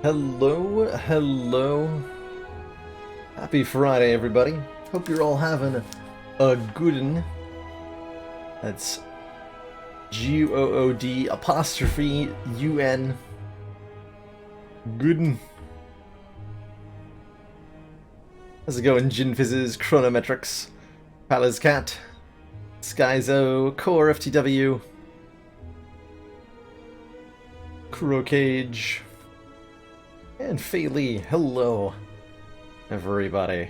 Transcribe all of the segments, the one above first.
Hello, hello. Happy Friday, everybody. Hope you're all having a goodin'. That's Good apostrophe UN. Goodin'. How's it going, Jin Fizzes, Chronometrics, Pala's Cat, Skyzo, Core FTW, Kuro Cage, and Fei Lee. Hello, everybody.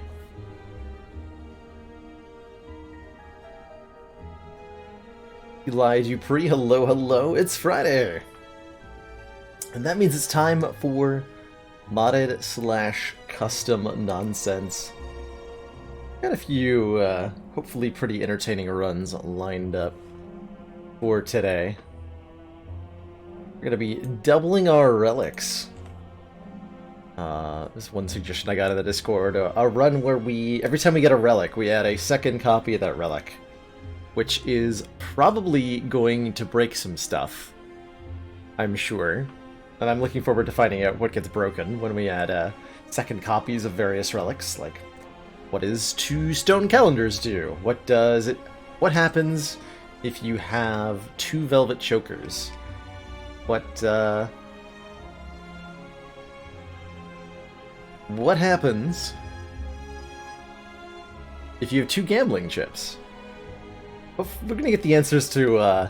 Eli Dupree, hello, hello. It's Friday. And that means it's time for modded / custom nonsense. Got a few, hopefully pretty entertaining runs lined up for today. We're gonna be doubling our relics. There's one suggestion I got in the Discord. A run where every time we get a relic, we add a second copy of that relic. Which is probably going to break some stuff. I'm sure. And I'm looking forward to finding out what gets broken when we add second copies of various relics. Like, what does 2 stone calendars do? What happens if you have 2 velvet chokers? What happens if you have 2 gambling chips? We're gonna get the answers to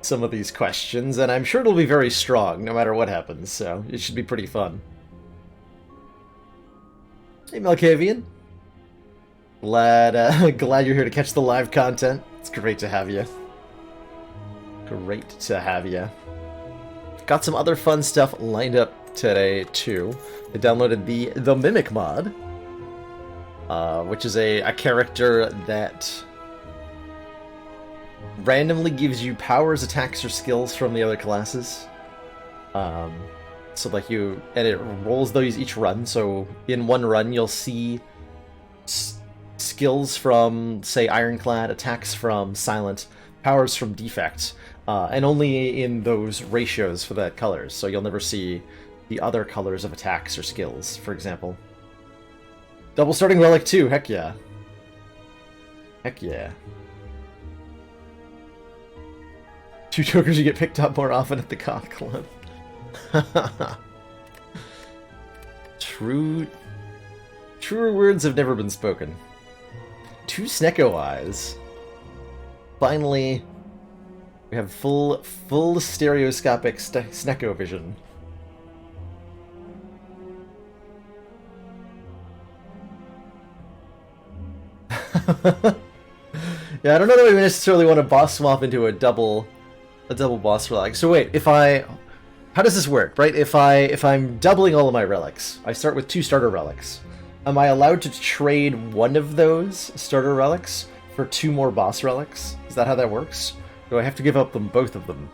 some of these questions, and I'm sure it'll be very strong, no matter what happens, so it should be pretty fun. Hey, Melkavian. Glad you're here to catch the live content. It's great to have you. Great to have you. Got some other fun stuff lined up today, too. I downloaded the Mimic mod, which is a character that randomly gives you powers, attacks, or skills from the other classes. So like and it rolls those each run, so in one run you'll see skills from, say, Ironclad, attacks from Silent, powers from Defect, and only in those ratios for that colors, so you'll never see the other colors of attacks or skills, for example. Double starting relic 2, heck yeah. Heck yeah. 2 chokers, you get picked up more often at the cock club. Truer words have never been spoken. 2 Snecko eyes. Finally, we have full stereoscopic Snecko vision. Yeah, I don't know that we necessarily want to boss swap into a double boss relic. So wait, how does this work, right? If I'm doubling all of my relics, I start with 2 starter relics. Am I allowed to trade one of those starter relics for 2 more boss relics? Is that how that works? Do I have to give up both of them?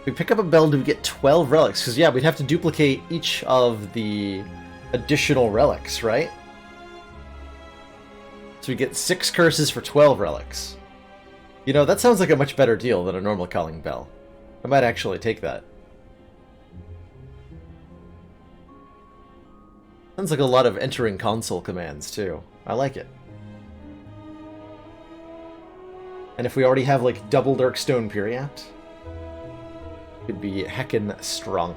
If we pick up a bell, do we get 12 relics? Because yeah, we'd have to duplicate each of the additional relics, right? So we get 6 curses for 12 relics. You know, that sounds like a much better deal than a normal calling bell. I might actually take that. Sounds like a lot of entering console commands, too. I like it. And if we already have, like, double Darkstone Periapt, it'd be heckin' strong.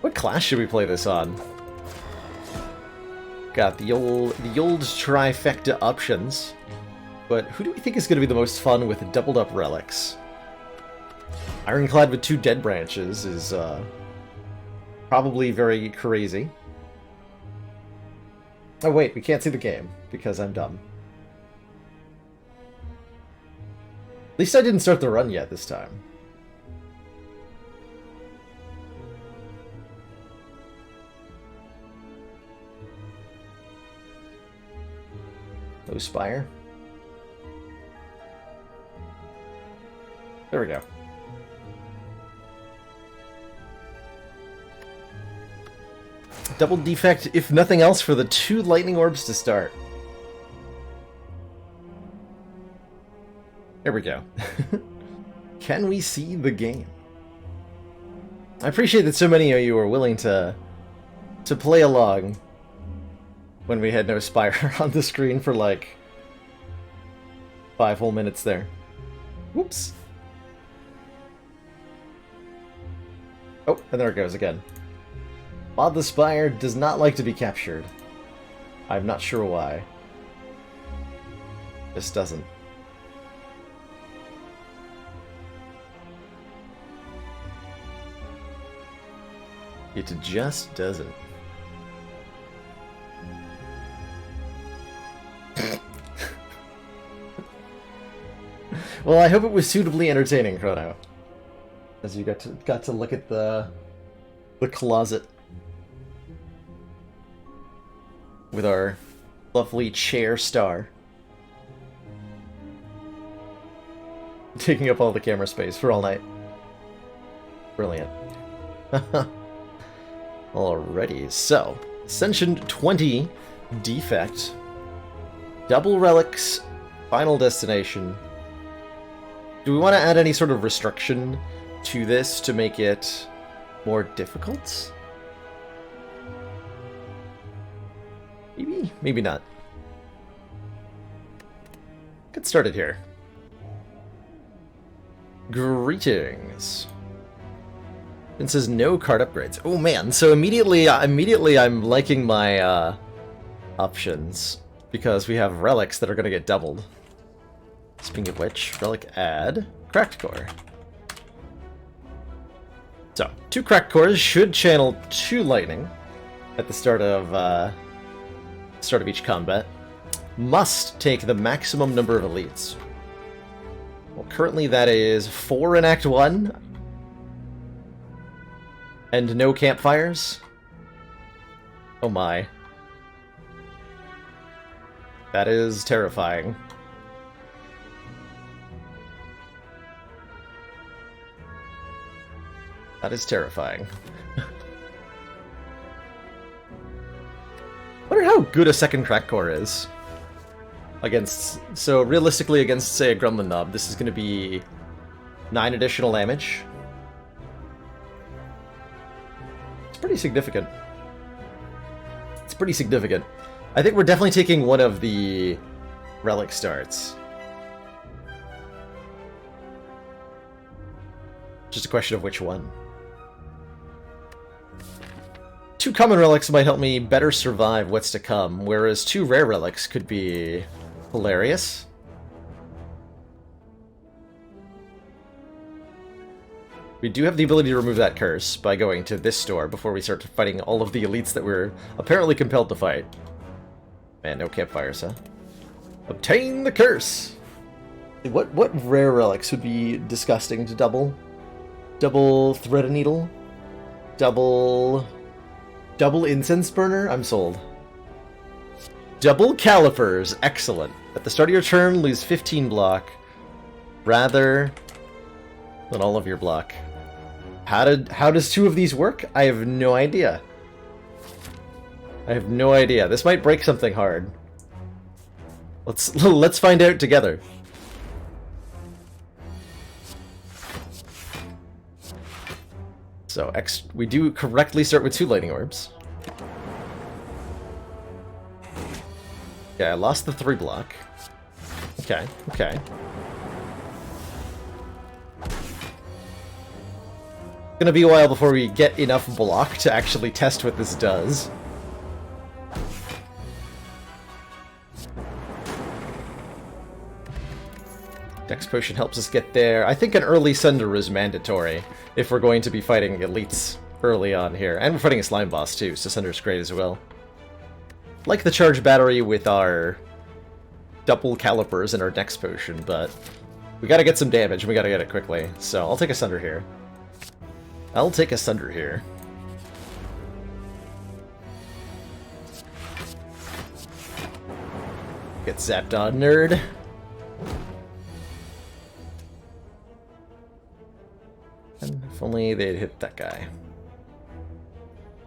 What class should we play this on? Got the old trifecta options, but who do we think is going to be the most fun with doubled up relics? Ironclad with 2 dead branches is probably very crazy. Oh wait, we can't see the game because I'm dumb. At least I didn't start the run yet this time. No Spire. There we go. Double defect, if nothing else, for the 2 lightning orbs to start. There we go. Can we see the game? I appreciate that so many of you were willing to play along when we had no Spire on the screen for like 5 whole minutes there. Whoops. Oh, and there it goes again. Bob the Spire does not like to be captured. I'm not sure why. Just doesn't. It just doesn't. Well, I hope it was suitably entertaining, Chrono. As you got to look at the closet with our lovely chair star taking up all the camera space for all night. Brilliant. Alrighty, so Ascension 20 Defect, Double Relics, Final Destination. Do we want to add any sort of restriction to this to make it more difficult? Maybe, maybe not. Get started here. Greetings. It says no card upgrades. Oh man, so immediately I'm liking my options because we have relics that are gonna get doubled. Speaking of which, relic add cracked core. So 2 cracked cores should channel 2 lightning at the start of each combat. Must take the maximum number of elites. Well, currently that is 4 in Act 1. And no campfires? Oh my. That is terrifying. That is terrifying. Wonder how good a second crack core is. Against, so realistically against, say, a Gremlin Knob, this is going to be 9 additional damage. It's pretty significant. It's pretty significant. I think we're definitely taking one of the relic starts. Just a question of which one. 2 common relics might help me better survive what's to come, whereas 2 rare relics could be hilarious. We do have the ability to remove that curse by going to this store before we start fighting all of the elites that we're apparently compelled to fight. Man, no campfires, huh? Obtain the curse! What rare relics would be disgusting to double? Double thread needle? Double incense burner? I'm sold. Double calipers. Excellent. At the start of your turn, lose 15 block. Rather than all of your block. How does 2 of these work? I have no idea. I have no idea. This might break something hard. Let's find out together. So we do correctly start with 2 lightning orbs. Yeah, I lost the 3 block. Okay, okay. Gonna be a while before we get enough block to actually test what this does. Dex Potion helps us get there. I think an early Sunder is mandatory if we're going to be fighting elites early on here. And we're fighting a slime boss too, so Sunder's great as well. Like the charge battery with our double calipers and our Dex Potion, but we gotta get some damage and we gotta get it quickly. So I'll take a Sunder here. I'll take a Sunder here. Get zapped on, nerd. And if only they'd hit that guy.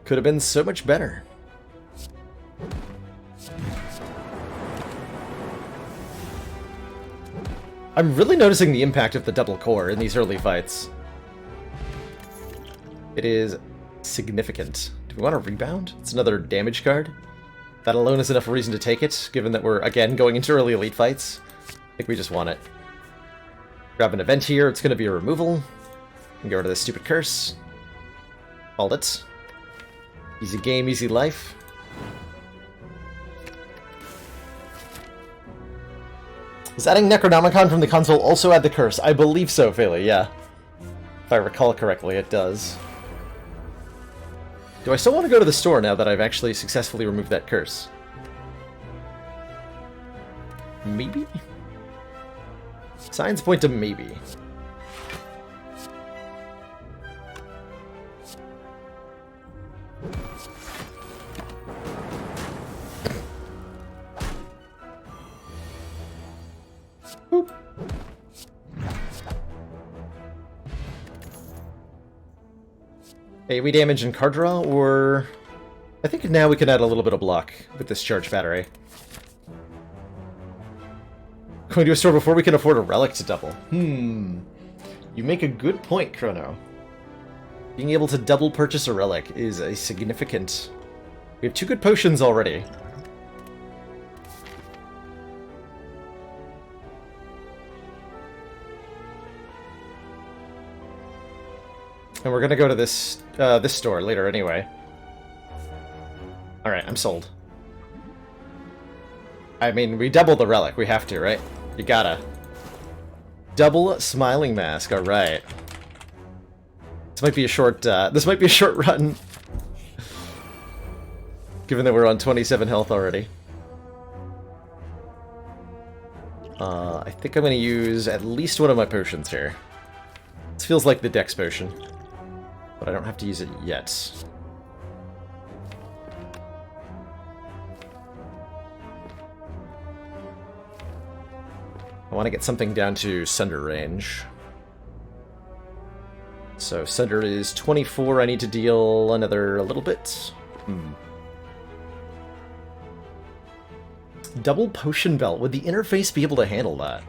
Could have been so much better. I'm really noticing the impact of the double core in these early fights. It is significant. Do we want to rebound? It's another damage card. That alone is enough reason to take it, given that we're, again, going into early elite fights. I think we just want it. Grab an event here. It's going to be a removal. And get rid of this stupid curse. Called it. Easy game, easy life. Is adding Necronomicon from the console also add the curse? I believe so, Phaley, yeah. If I recall correctly, it does. Do I still want to go to the store now that I've actually successfully removed that curse? Maybe? Signs point to maybe. Boop. AoE damage and card draw, or... I think now we can add a little bit of block with this charged battery. Going to a store before we can afford a relic to double. You make a good point, Chrono. Being able to double purchase a relic is a significant... We have 2 good potions already. And we're gonna go to this this store later anyway. Alright, I'm sold. I mean, we double the relic. We have to, right? You gotta. Double Smiling Mask, alright. This might be a short, run. Given that we're on 27 health already. I think I'm gonna use at least one of my potions here. This feels like the Dex potion. But I don't have to use it yet. I want to get something down to Sunder range. So Sunder is 24, I need to deal another a little bit. Double potion belt, would the interface be able to handle that?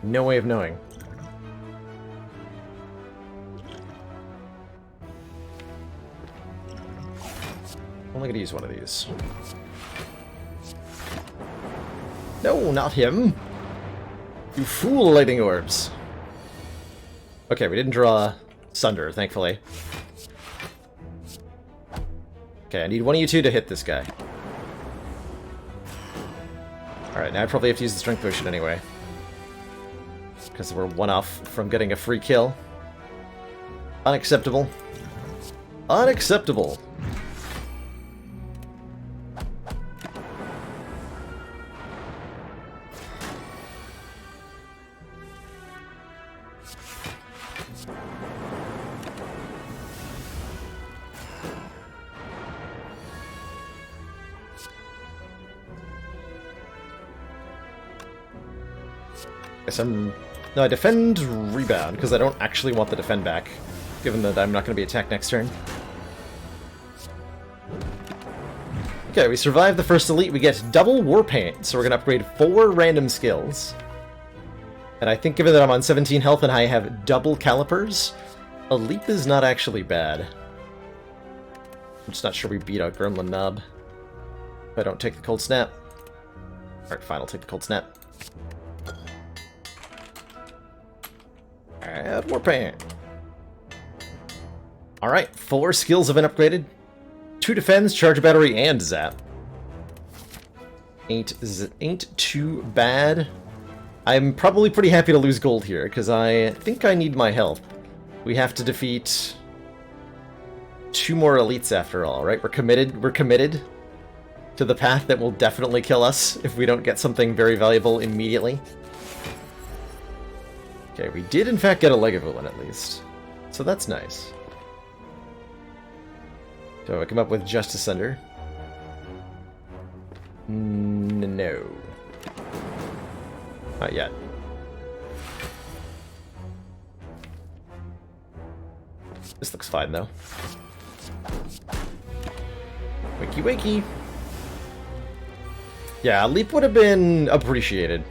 No way of knowing. I'm only gonna use one of these. No, not him! You fool, lightning orbs! Okay, we didn't draw Sunder, thankfully. Okay, I need one of you two to hit this guy. Alright, now I probably have to use the strength potion anyway. Because we're one off from getting a free kill. Unacceptable. Unacceptable! Guess no, I defend rebound, because I don't actually want the defend back, given that I'm not going to be attacked next turn. Okay, we survived the first elite, we get double war paint, so we're going to upgrade 4 random skills. And I think given that I'm on 17 health and I have double calipers, a leap is not actually bad. I'm just not sure we beat out Gremlin Knob. If I don't take the cold snap. Alright, fine, I'll take the cold snap. Add war paint. Alright, 4 skills have been upgraded. 2 defends, charge battery, and zap. Ain't too bad. I'm probably pretty happy to lose gold here, because I think I need my health. We have to defeat 2 more elites after all, right? We're committed to the path that will definitely kill us if we don't get something very valuable immediately. Okay, we did in fact get a Legavulin at least. So that's nice. So I come up with Justice Sunder. No. Not yet. This looks fine though. Wakey wakey. Yeah, a leap would have been appreciated.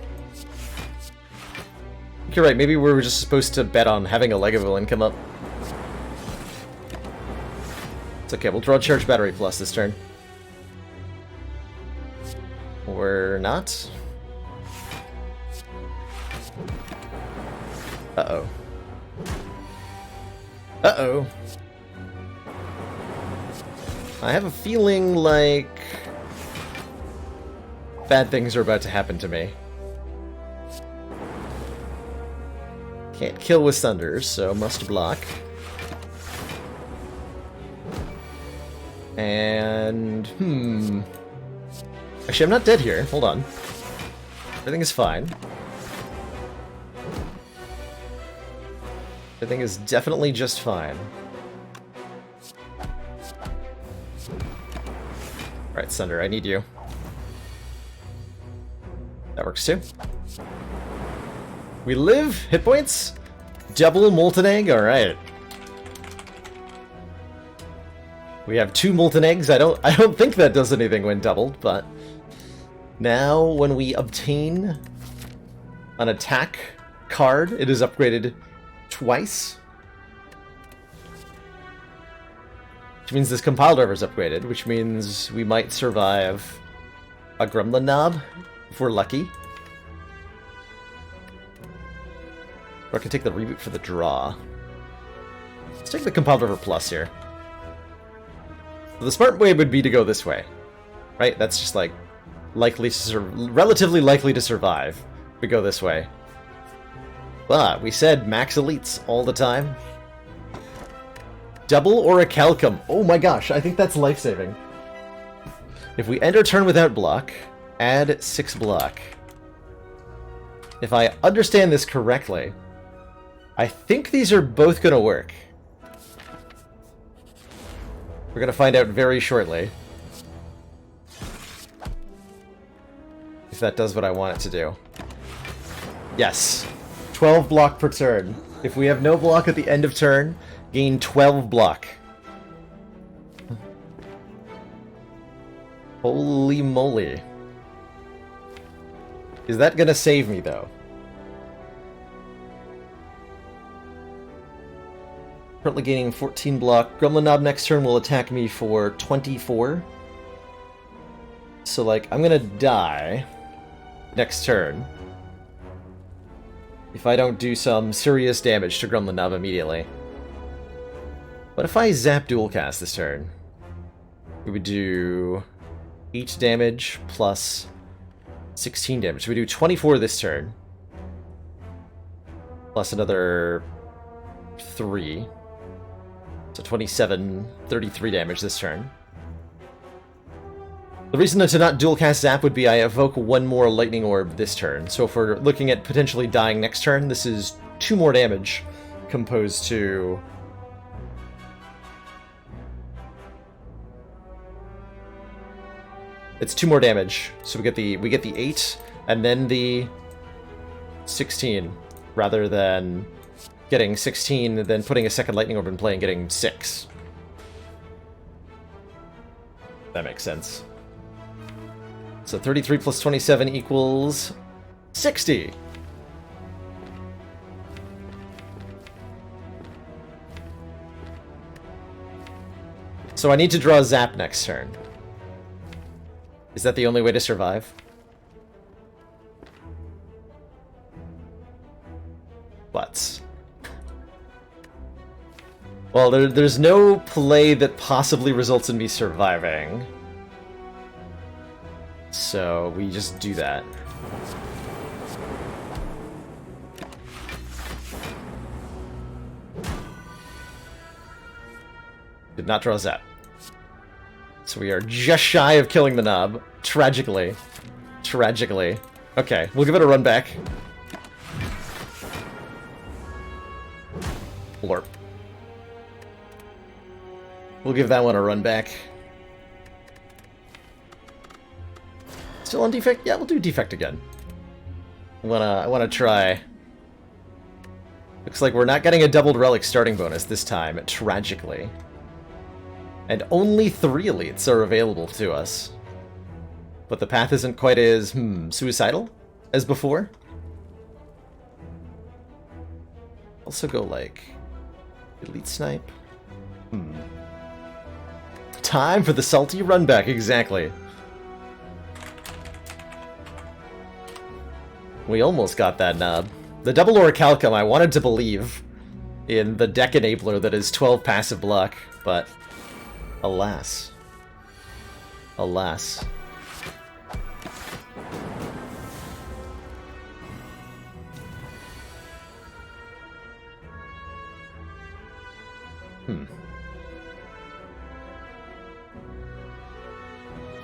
You're right, maybe we were just supposed to bet on having a Lego villain come up. It's okay, we'll draw Charge Battery Plus this turn. Or not? Uh-oh. Uh-oh. I have a feeling like bad things are about to happen to me. Can't kill with thunders, so must block. And, actually, I'm not dead here. Hold on. Everything is fine. Everything is definitely just fine. Alright, Sunder, I need you. That works too. We live. Hit points. Double Molten Egg. Alright. We have 2 Molten Eggs. I don't think that does anything when doubled, but now when we obtain an attack card, it is upgraded twice. Which means this compile driver is upgraded, which means we might survive a Gremlin Knob if we're lucky. Or I can take the reboot for the draw. Let's take the compile driver plus here. So the smart way would be to go this way, right? That's just like relatively likely to survive. We go this way. But we said max elites all the time. Double or a Calcum. Oh my gosh, I think that's life-saving. If we end our turn without block, add 6 block. If I understand this correctly, I think these are both going to work. We're going to find out very shortly. If that does what I want it to do. Yes. 12 block per turn. If we have no block at the end of turn, gain 12 block. Holy moly. Is that going to save me, though? Currently gaining 14 block. Gremlin Knob next turn will attack me for 24. So, like, I'm gonna die next turn if I don't do some serious damage to Gremlin Knob immediately. What if I zap dual cast this turn? We would do 8 damage plus 16 damage. So we do 24 this turn. Plus another 3. So 27, 33 damage this turn. The reason to not dual cast Zap would be I evoke 1 more Lightning Orb this turn. So if we're looking at potentially dying next turn, this is 2 more damage composed to... It's 2 more damage. So we get the 8 and then the 16 rather than getting 16, then putting a second Lightning Orb in play and getting 6. That makes sense. So 33 plus 27 equals 60. So I need to draw a Zap next turn. Is that the only way to survive? What? Well, there's no play that possibly results in me surviving. So we just do that. Did not draw a Zap. So we are just shy of killing the knob. Tragically. Tragically. Okay, we'll give it a run back. Blurp. We'll give that one a run back. Still on defect? Yeah, we'll do defect again. I wanna try. Looks like we're not getting a doubled relic starting bonus this time, tragically. And only 3 elites are available to us. but the path isn't quite as, suicidal as before. Also go, like, elite snipe. Time for the salty run back, exactly. We almost got that nub. The double orichalcum, I wanted to believe in the deck enabler that is 12 passive block, but alas. Alas.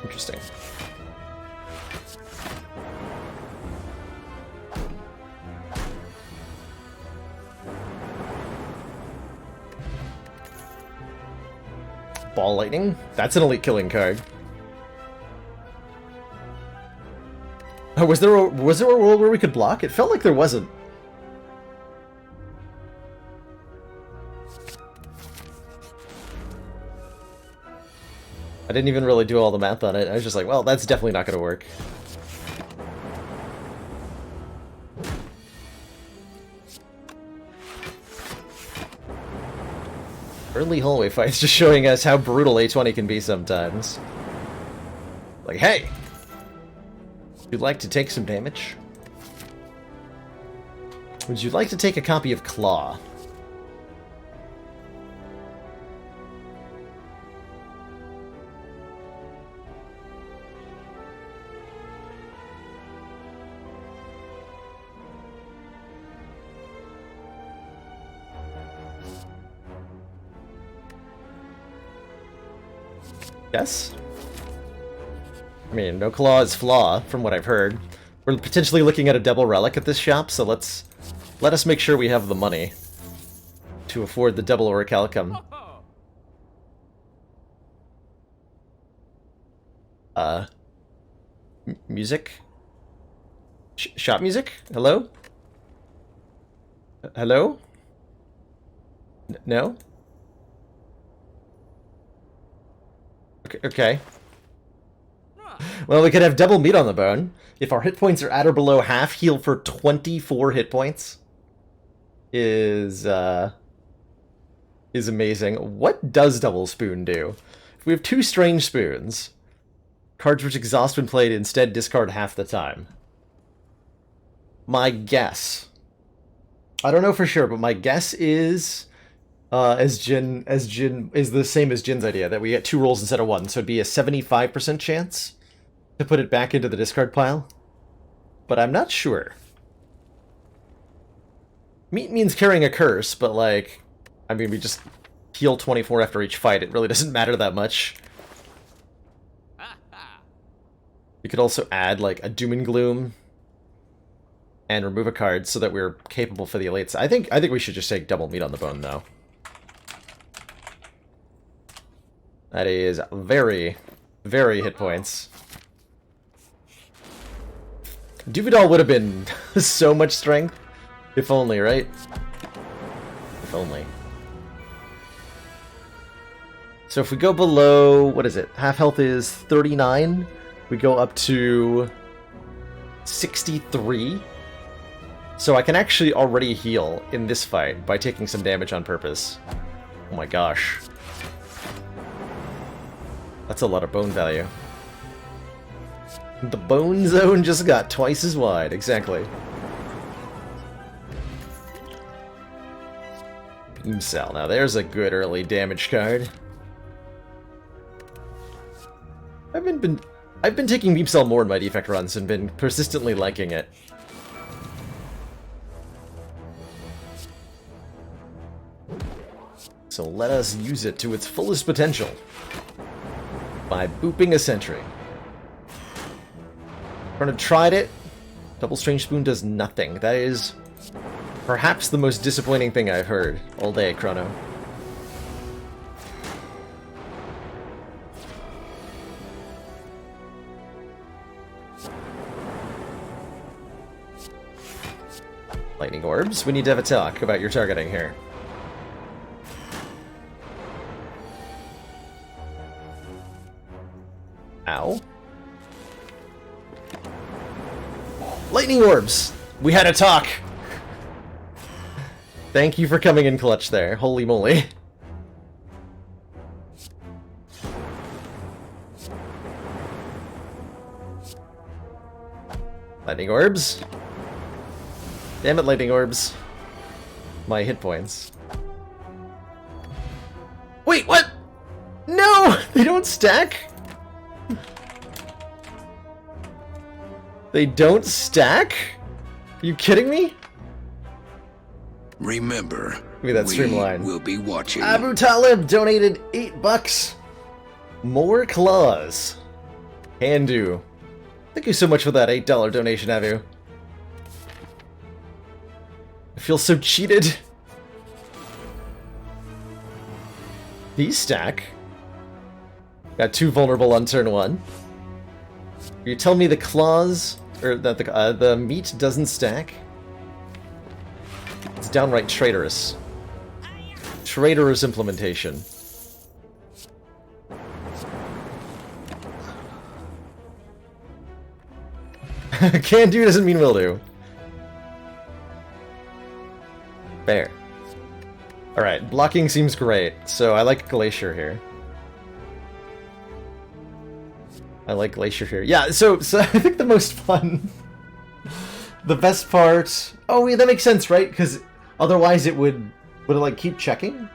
Interesting. Ball Lightning? That's an elite killing card. Oh, was there a world where we could block? It felt like there wasn't. I didn't even really do all the math on it. I was just like, well, that's definitely not going to work. Early hallway fights just showing us how brutal A20 can be sometimes. Like, hey! Would you like to take some damage? Would you like to take a copy of Claw? Yes? I mean, no claw is flaw, from what I've heard. We're potentially looking at a double relic at this shop, so let us make sure we have the money to afford the double orichalcum. Music? Shop music? Hello? Hello? No? Okay. Well, we could have double meat on the bone. If our hit points are at or below half, heal for 24 hit points. Is amazing. What does Double Spoon do? If we have two Strange Spoons, cards which exhaust when played instead discard half the time. My guess. I don't know for sure, but my guess is... as Jin is the same as Jin's idea, that we get 2 rolls instead of 1, so it'd be a 75% chance to put it back into the discard pile. But I'm not sure. Meat means carrying a curse, but like, I mean, we just heal 24 after each fight. It really doesn't matter that much. We could also add like a Doom and Gloom and remove a card so that we're capable for the elites. I think we should just take double meat on the bone though. That is very, very hit points. Duvidal would have been so much strength. If only, right? If only. So if we go below, what is it? Half health is 39. We go up to 63. So I can actually already heal in this fight by taking some damage on purpose. Oh my gosh. That's a lot of bone value. The bone zone just got twice as wide, exactly. Beam Cell. Now there's a good early damage card. I've been taking Beam Cell more in my defect runs and been persistently liking it. So let us use it to its fullest potential by booping a sentry. Chrono tried it. Double Strange Spoon does nothing. That is perhaps the most disappointing thing I've heard all day, Chrono. Lightning Orbs, we need to have a talk about your targeting here. Ow. Lightning orbs! We had a talk! Thank you for coming in clutch there. Holy moly. Lightning orbs. Damn it, lightning orbs. My hit points. Wait, what? No! They don't stack? They don't stack? Are you kidding me? Remember, Look at that streamline. We'll be watching. Abu Talib donated $8. More claws. Can do. Thank you so much for that $8 donation, Abu. I feel so cheated. These stack. Got 2 vulnerable on turn 1. You tell me the claws, or that the meat doesn't stack? It's downright traitorous. Traitorous implementation. Can do doesn't mean will do. Fair. Alright, blocking seems great, so I like Glacier here. I like Glacier here. Yeah, so I think the most fun... the best part... Oh, yeah, that makes sense, right? Because otherwise it would... Would it, like, keep checking?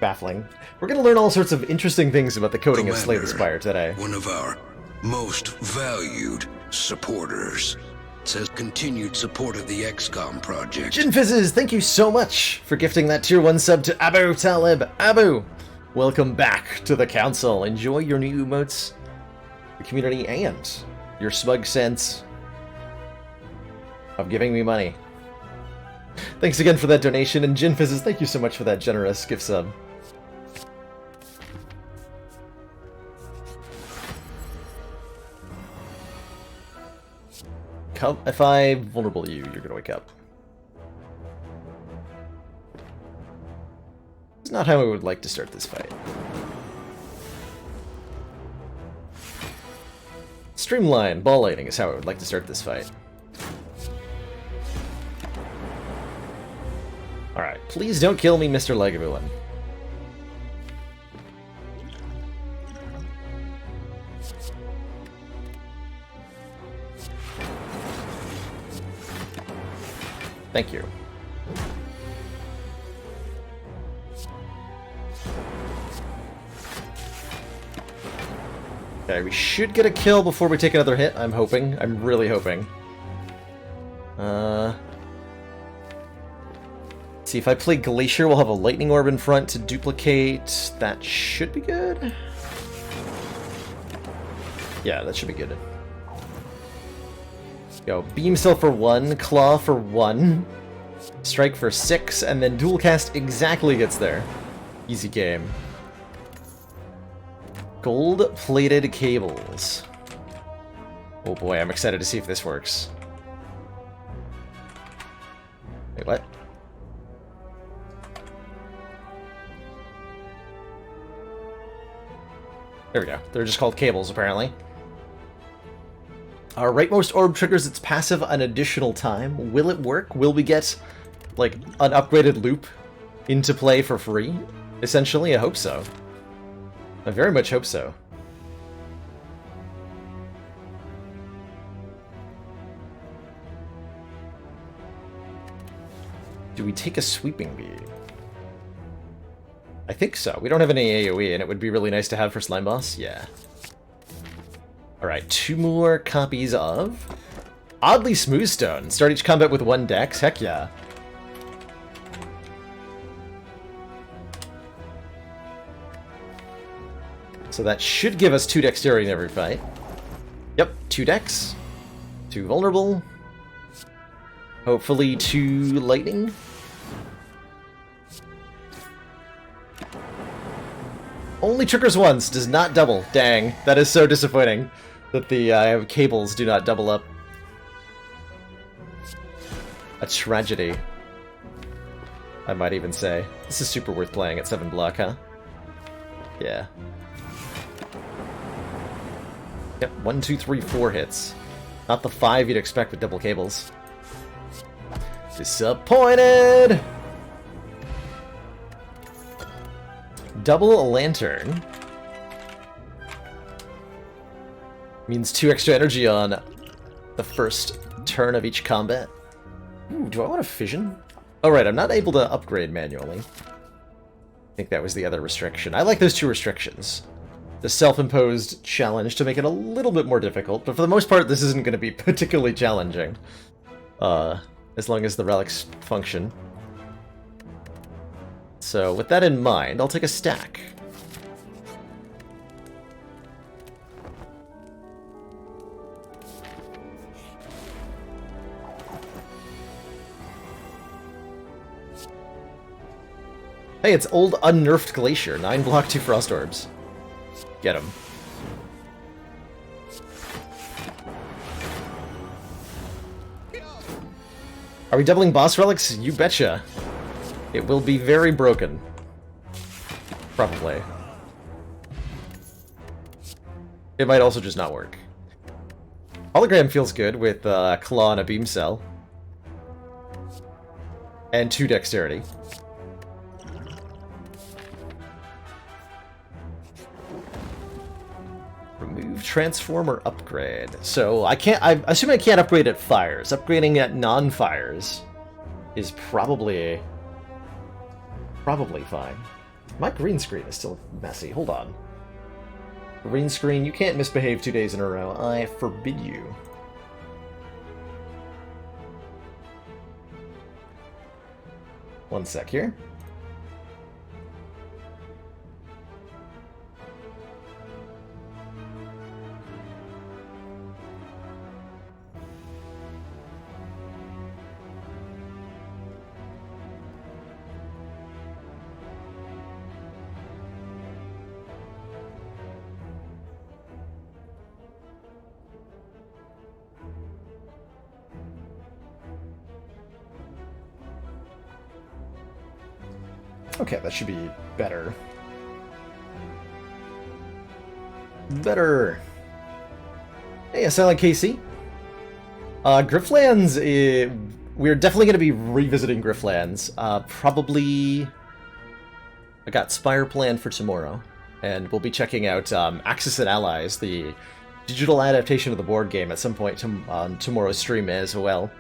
Baffling. We're gonna learn all sorts of interesting things about the coding of Slay the Spire today. One of our most valued supporters says continued support of the XCOM project. Jinfizzes, thank you so much for gifting that tier 1 sub to Abu Talib. Abu, welcome back to the council. Enjoy your new emotes, the community, and your smug sense of giving me money. Thanks again for that donation, and Jinfizzes, thank you so much for that generous gift sub. If I vulnerable you, you're gonna wake up. It's not how I would like to start this fight. Streamline, ball lighting is how I would like to start this fight. Alright, please don't kill me, Mr. Lagavulin. Thank you. Okay, we should get a kill before we take another hit, I'm hoping. I'm really hoping. Let's see, if I play Glacier, we'll have a Lightning Orb in front to duplicate. That should be good. Yeah, that should be good. Go, Beam Cell for 1, Claw for 1, Strike for 6, and then Dual Cast exactly gets there. Easy game. Gold-plated cables. Oh boy, I'm excited to see if this works. Wait, what? There we go. They're just called cables, apparently. Our rightmost orb triggers its passive an additional time. Will it work? Will we get, like, an upgraded loop into play for free? Essentially, I hope so. I very much hope so. Do we take a sweeping beam? I think so. We don't have any AoE, and it would be really nice to have for Slime Boss. Yeah. Alright, 2 more copies of Oddly Smoothstone. Start each combat with 1 dex. Heck yeah. So that should give us 2 dexterity in every fight. Yep, 2 dex. 2 vulnerable. Hopefully 2 lightning. Only triggers once, does not double. Dang, that is so disappointing that the cables do not double up. A tragedy, I might even say. This is super worth playing at 7 block, huh? Yeah. Yep, 1, 2, 3, 4 hits. Not the 5 you'd expect with double cables. Disappointed! Double a lantern. Means 2 extra energy on the first turn of each combat. Ooh, do I want a fission? Oh right, I'm not able to upgrade manually. I think that was the other restriction. I like those 2 restrictions. The self-imposed challenge to make it a little bit more difficult, but for the most part this isn't going to be particularly challenging. As long as the relics function. So with that in mind, I'll take a stack. Hey, it's old unnerfed Glacier. 9 block, 2 Frost Orbs. Get him. Are we doubling boss relics? You betcha. It will be very broken. Probably. It might also just not work. Hologram feels good with Claw and a Beam Cell. And 2 dexterity. Remove transformer upgrade. So I assume I can't upgrade at fires. Upgrading at non-fires is probably fine. My green screen is still messy. Hold on. Green screen, you can't misbehave 2 days in a row. I forbid you. One sec here. Okay, that should be better. Better. Hey, I sound like KC. Grifflands, we're definitely going to be revisiting Grifflands. Probably... I got Spire planned for tomorrow. And we'll be checking out Axis and Allies, the digital adaptation of the board game, at some point on tomorrow's stream as well.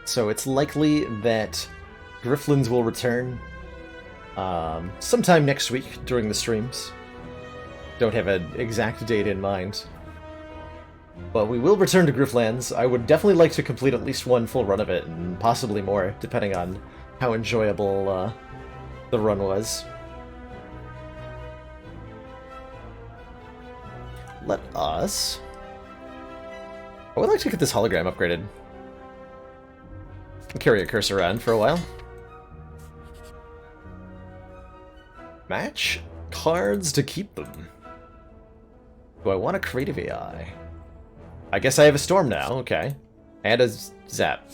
So it's likely that Grifflands will return sometime next week during the streams. Don't have an exact date in mind. But we will return to Grifflands. I would definitely like to complete at least one full run of it, and possibly more, depending on how enjoyable the run was. Let us... I would like to get this hologram upgraded. I'll carry a cursor around for a while. Match cards to keep them. Do I want a creative AI? I guess I have a storm now, okay. And a zap.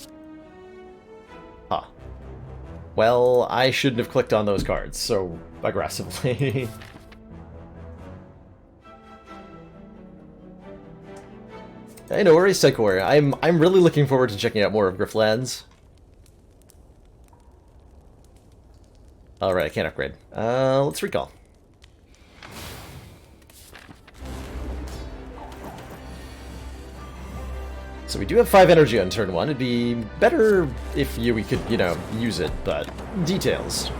Huh. Well, I shouldn't have clicked on those cards so aggressively. Hey, no worries, Psychor. I'm really looking forward to checking out more of Grifflands. Alright, I can't upgrade. Let's recall. So we do have 5 energy on turn 1. It'd be better if we could, you know, use it, but details.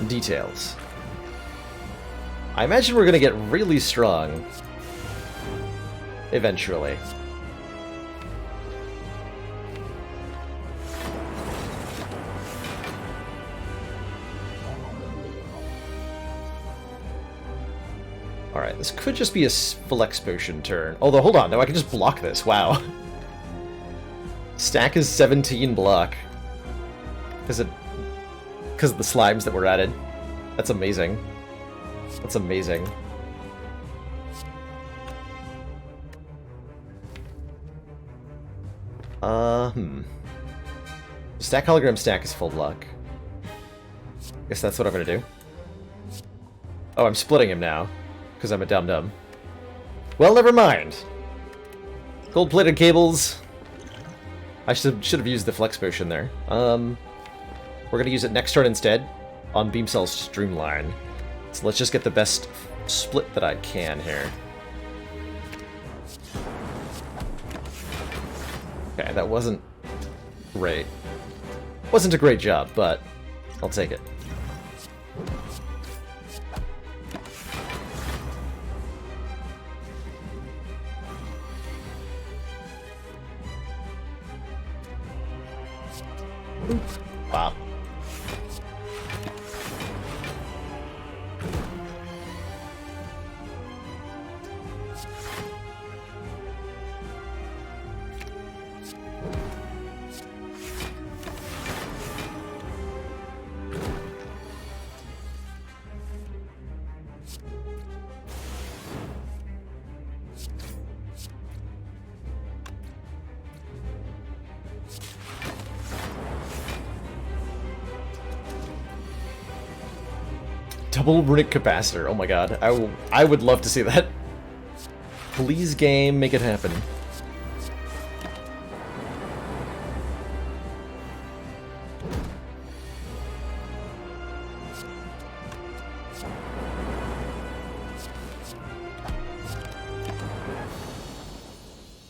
Details. I imagine we're gonna get really strong eventually. Alright, this could just be a flex potion turn. Although, hold on, no, I can just block this. Wow. Stack is 17 block. Because of the slimes that were added. That's amazing. That's amazing. Stack hologram stack is full block. Guess that's what I'm gonna do. Oh, I'm splitting him now. Because I'm a dum-dum. Well, never mind. Gold-plated cables. I should have used the flex potion there. We're gonna use it next turn instead on Beam Cell Streamline. So let's just get the best split that I can here. Okay, that wasn't great. Wasn't a great job, but I'll take it. Wow. Double runic capacitor. Oh my god. I would love to see that. Please, game, make it happen.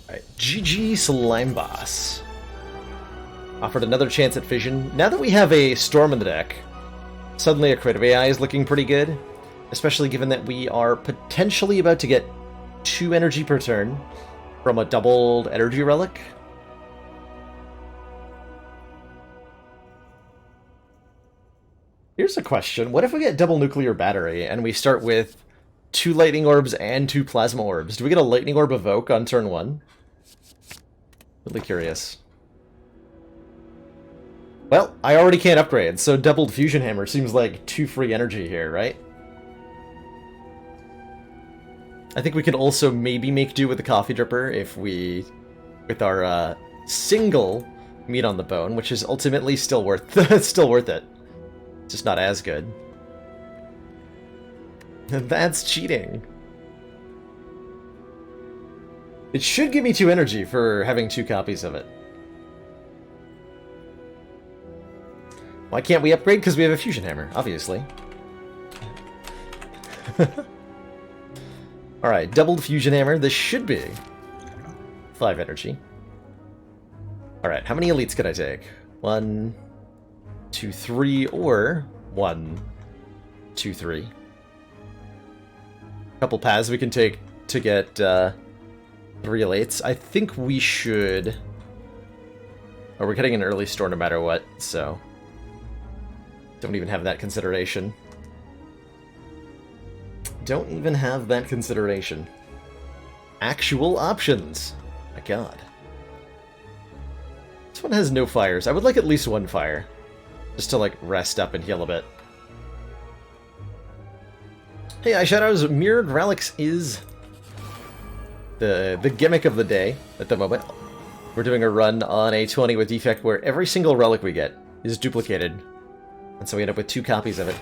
Alright, GG Slime Boss. Offered another chance at fission. Now that we have a Storm in the deck, suddenly a Creative AI is looking pretty good, especially given that we are potentially about to get 2 energy per turn from a doubled energy relic. Here's a question. What if we get double nuclear battery and we start with 2 lightning orbs and 2 plasma orbs? Do we get a lightning orb evoke on turn 1? Really curious. Well, I already can't upgrade, so doubled fusion hammer seems like 2 free energy here, right? I think we can also maybe make do with the coffee dripper if we, with our single meat on the bone, which is ultimately still worth it. Just not as good. That's cheating. It should give me 2 energy for having 2 copies of it. Why can't we upgrade? Because we have a fusion hammer, obviously. Alright, doubled fusion hammer. This should be 5 energy. Alright, how many elites could I take? 1, 2, 3, or 1, 2, 3. Couple paths we can take to get 3 elites. I think we should... Oh, we're getting an early store no matter what, so... Don't even have that consideration. Don't even have that consideration. Actual options. My god. This one has no fires. I would like at least 1 fire. Just to, like, rest up and heal a bit. Hey, Eyeshadows, Mirrored Relics is the gimmick of the day at the moment. We're doing a run on a 20 with defect where every single relic we get is duplicated. And so we end up with 2 copies of it.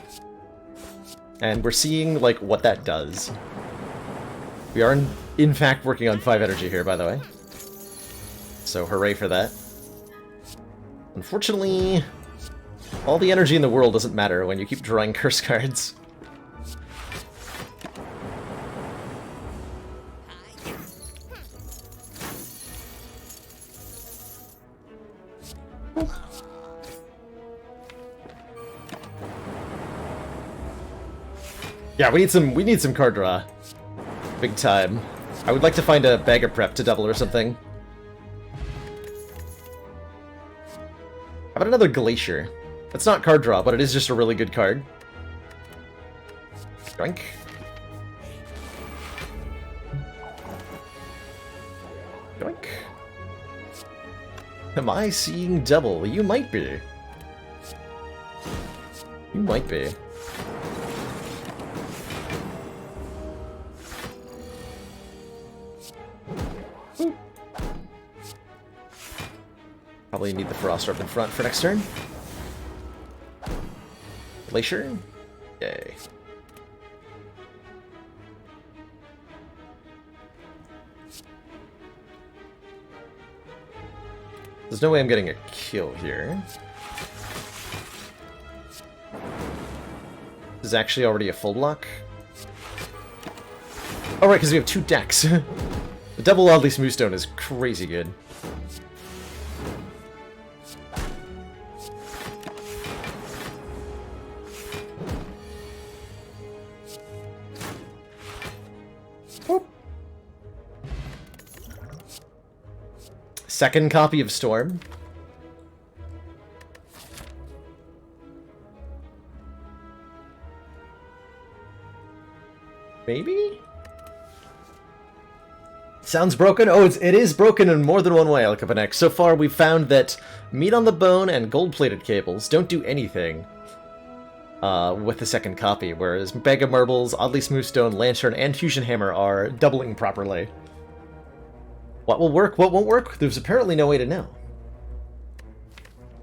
And we're seeing, like, what that does. We are, in fact, working on 5 energy here, by the way. So, hooray for that. Unfortunately, all the energy in the world doesn't matter when you keep drawing curse cards. Yeah, we need some card draw. Big time. I would like to find a bag of prep to double or something. How about another Glacier? That's not card draw, but it is just a really good card. Drink. Drink. Am I seeing double? You might be. You might be. Probably need the Frost Orb in front for next turn. Glacier? Yay. There's no way I'm getting a kill here. This is actually already a full block. Oh, right, because we have 2 decks. The double Oddly Smooth Stone is crazy good. Whoop. Second copy of Storm. Maybe? Sounds broken? Oh, it is broken in more than one way, Alcapanex. So far, we've found that meat on the bone and gold-plated cables don't do anything with the second copy, whereas Mega Marbles, Oddly Smooth Stone, Lantern, and Fusion Hammer are doubling properly. What will work? What won't work? There's apparently no way to know.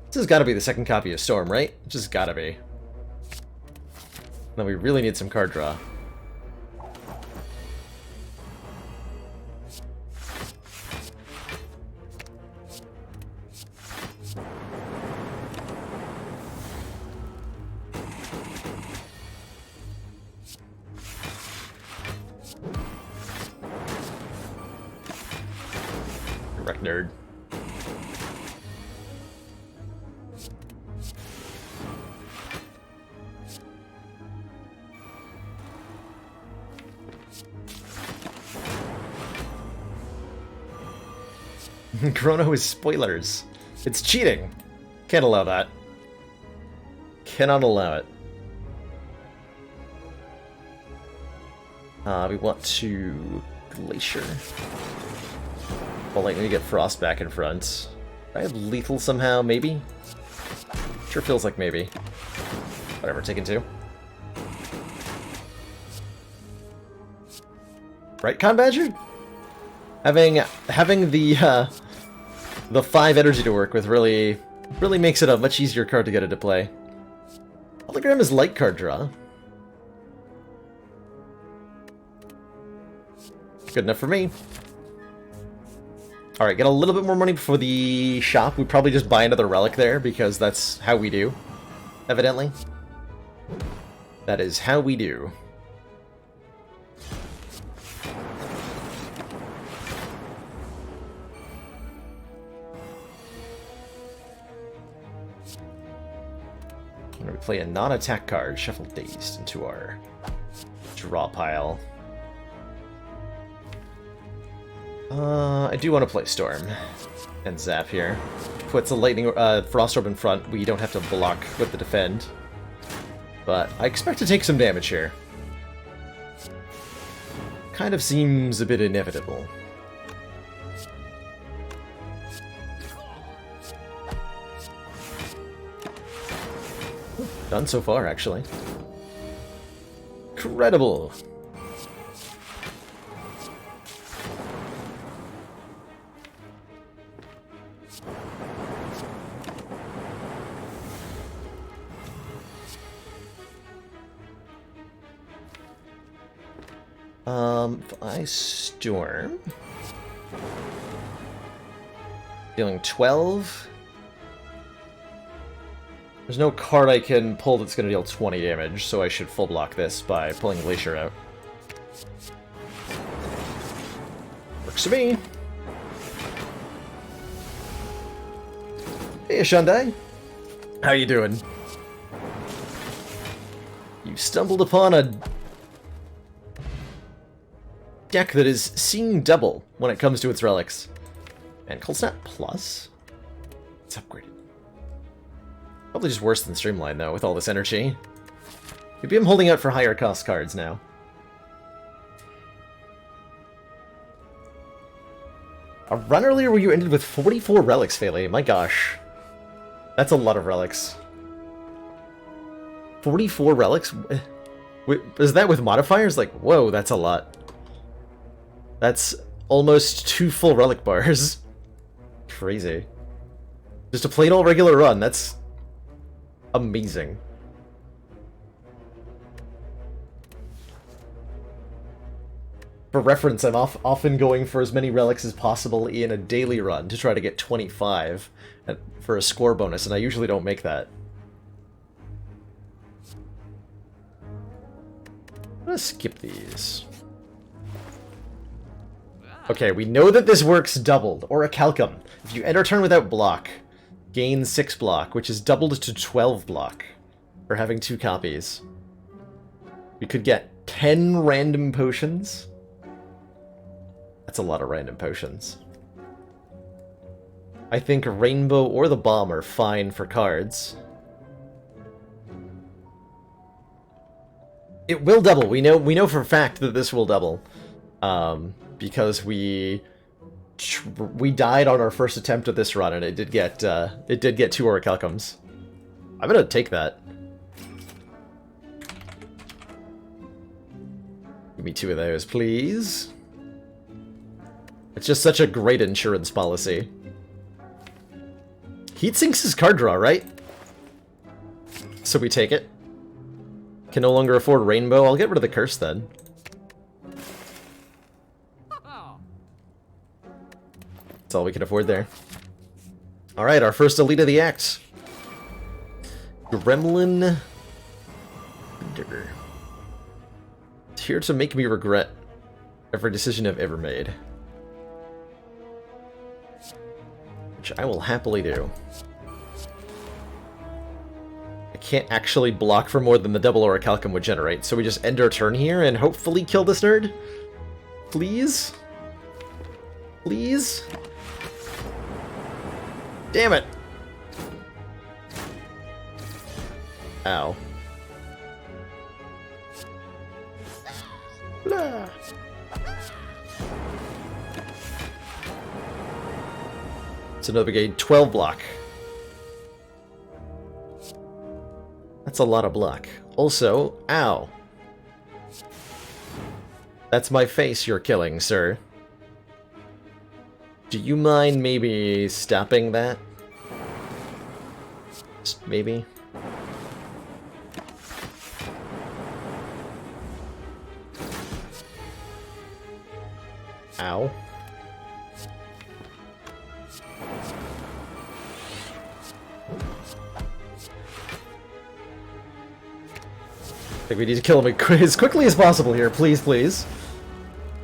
This has got to be the second copy of Storm, right? Just gotta be. Now we really need some card draw. Wreck nerd. Chrono is spoilers. It's cheating. Can't allow that. Cannot allow it. We want to Glacier. Well, like, we get Frost back in front. Do I have Lethal somehow? Maybe? Sure feels like maybe. Whatever, taking 2. Right, Con Badger? Having the 5 energy to work with really makes it a much easier card to get into play. Hologram is light card draw. Good enough for me. Alright, get a little bit more money before the shop. We'd probably just buy another relic there, because that's how we do. Evidently. That is how we do. I'm going to play a non-attack card, Shuffle Dazed, into our draw pile. I do want to play Storm and Zap here. Puts a Lightning Frost Orb in front. We don't have to block with the defend. But I expect to take some damage here. Kind of seems a bit inevitable. Done so far, actually. Incredible! If I Storm... Dealing 12... There's no card I can pull that's going to deal 20 damage, so I should full block this by pulling Glacier out. Works for me! Hey, Shundai! How you doing? You stumbled upon a deck that is seeing double when it comes to its relics. And Cold Snap Plus? It's upgraded. Probably just worse than Streamline, though, with all this energy. Maybe I'm holding out for higher cost cards now. A run earlier where you ended with 44 relics, Feli. My gosh. That's a lot of relics. 44 relics? Is that with modifiers? Like, whoa, that's a lot. That's almost 2 full relic bars. Crazy. Just a plain old regular run, that's amazing. For reference, I'm often going for as many relics as possible in a daily run to try to get 25 for a score bonus, and I usually don't make that. I'm gonna skip these. Okay, we know that this works doubled, or a calcum. If you enter turn without block, gain 6 block, which is doubled to 12 block for having 2 copies. We could get 10 random potions. That's a lot of random potions. I think Rainbow or the Bomb are fine for cards. It will double. We know for a fact that this will double. Because we died on our first attempt at this run, and it did get 2 Orichalcums. I'm gonna take that. Give me 2 of those, please. It's just such a great insurance policy. Heatsinks is card draw, right? So we take it. Can no longer afford Rainbow. I'll get rid of the curse then. That's all we can afford there. Alright, our first elite of the act. Gremlin. It's here to make me regret every decision I've ever made. Which I will happily do. I can't actually block for more than the double Orichalcum would generate, so we just end our turn here and hopefully kill this nerd? Please? Please? Damn it! Ow. Blah. It's another brigade, 12 block. That's a lot of block. Also, ow. That's my face you're killing, sir. Do you mind maybe stopping that? Just maybe? Ow. I think we need to kill him as quickly as possible here, please, please.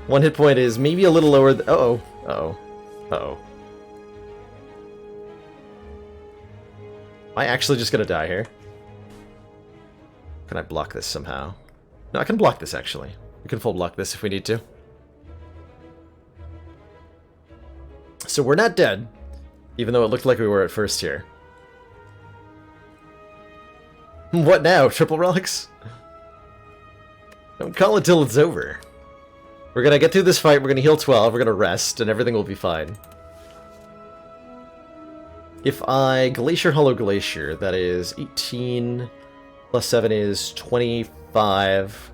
1 hit point is maybe a little lower. Uh-oh. Uh-oh. Uh-oh. Am I actually just gonna die here? Can I block this somehow? No, I can block this, actually. We can full block this if we need to. So we're not dead, even though it looked like we were at first here. What now? Triple relics? Don't call it till it's over. We're gonna get through this fight, we're gonna heal 12, we're gonna rest, and everything will be fine. If I Glacier Hollow Glacier, that is 18 plus 7 is 25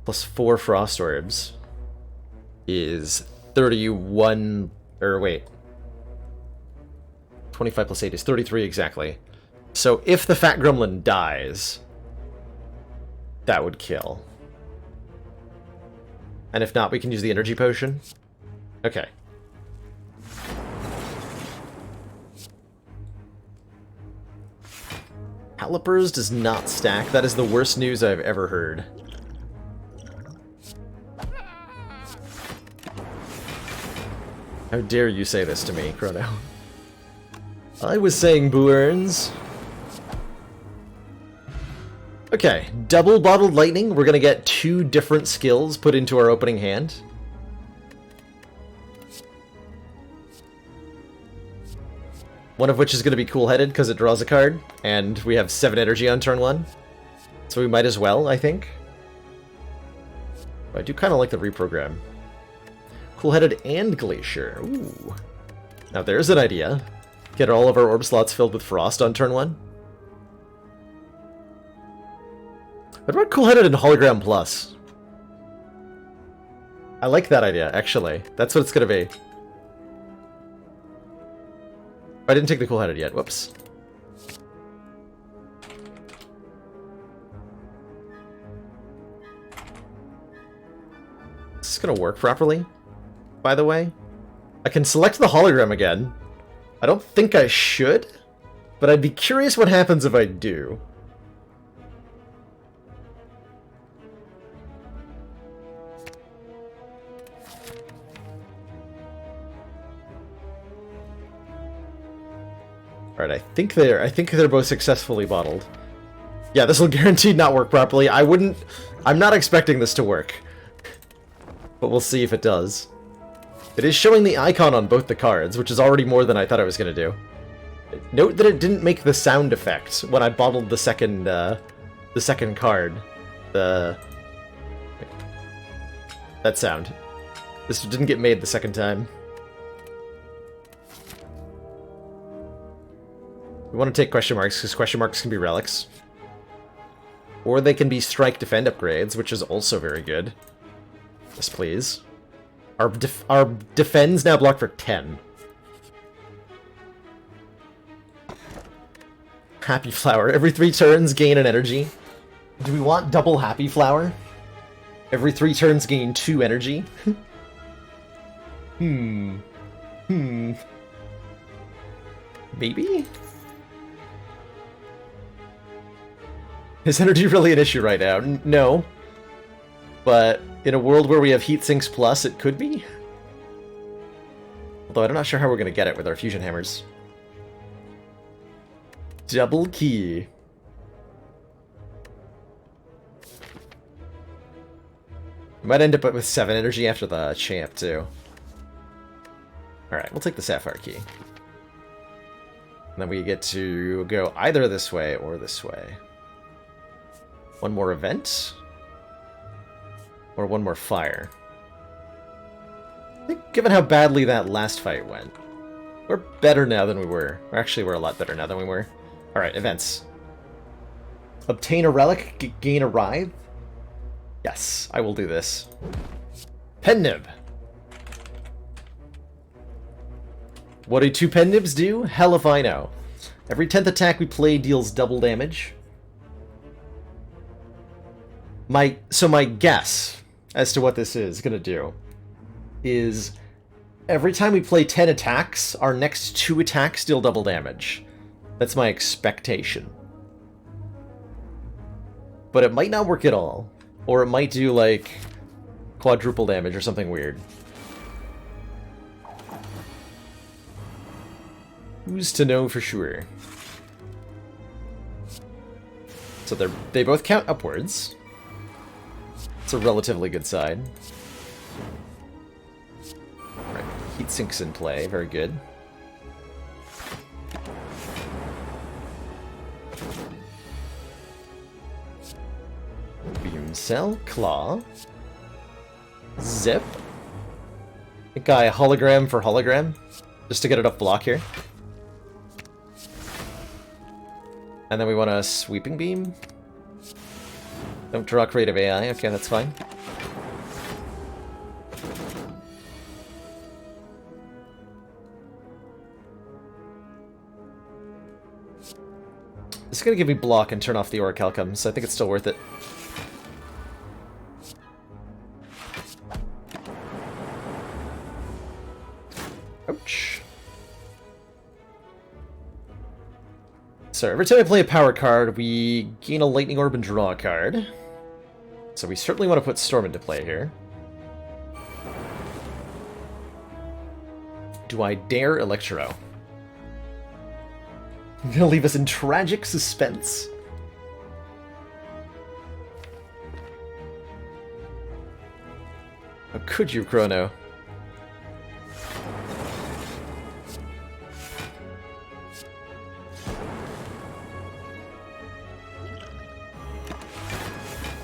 plus 4 Frost Orbs is 31, or wait. 25 plus 8 is 33 exactly. So if the Fat Gremlin dies, that would kill. And if not, we can use the energy potion. Okay. Calipers does not stack. That is the worst news I've ever heard. How dare you say this to me, Chrono? I was saying Boo-Earns. Okay, double bottled lightning. We're gonna get 2 different skills put into our opening hand. One of which is gonna be cool-headed because it draws a card, and we have 7 energy on turn 1. So we might as well, I think. I do kind of like the reprogram. Cool-headed and Glacier. Ooh. Now there's an idea. Get all of our orb slots filled with Frost on turn 1. What about Cool-headed and Hologram Plus? I like that idea, actually. That's what it's gonna be. I didn't take the Cool-headed yet, whoops. Is this gonna work properly, by the way? I can select the hologram again. I don't think I should, but I'd be curious what happens if I do. Alright, I think they're both successfully bottled. Yeah, this will guaranteed not work properly. I'm not expecting this to work. But we'll see if it does. It is showing the icon on both the cards, which is already more than I thought I was going to do. Note that it didn't make the sound effect when I bottled the second card. That sound. This didn't get made the second time. We want to take question marks, because question marks can be relics. Or they can be strike defend upgrades, which is also very good. Yes, please. Our defends now block for 10. Happy Flower. Every 3 turns, gain an energy. Do we want double Happy Flower? Every 3 turns, gain 2 energy? Maybe? Is energy really an issue right now? No. But in a world where we have Heat Sinks Plus, it could be? Although I'm not sure how we're going to get it with our fusion hammers. Double key. We might end up with 7 energy after the champ, too. Alright, we'll take the Sapphire key. And then we get to go either this way or this way. One more event? Or one more fire? I think given how badly that last fight went, we're better now than we were. Or actually, we're a lot better now than we were. Alright, events. Obtain a relic, gain a writhe? Yes, I will do this. Pen nib. What do 2 pen nibs do? Hell if I know. Every 10th attack we play deals double damage. So my guess as to what this is gonna do is every time we play 10 attacks, our next 2 attacks deal double damage. That's my expectation. But it might not work at all. Or it might do, like, quadruple damage or something weird. Who's to know for sure? So they both count upwards. It's a relatively good side. Alright, Heat Sink's in play, very good. Beam Cell, Claw. Zip. I think I hologram for hologram, just to get enough block here. And then we want a Sweeping Beam. Don't draw creative AI, okay, that's fine. It's gonna give me block and turn off the Orichalcum, so I think it's still worth it. Ouch. So every time I play a power card, we gain a Lightning Orb and draw a card. So we certainly want to put Storm into play here. Do I dare Electro? You're gonna leave us in tragic suspense. How could you, Chrono?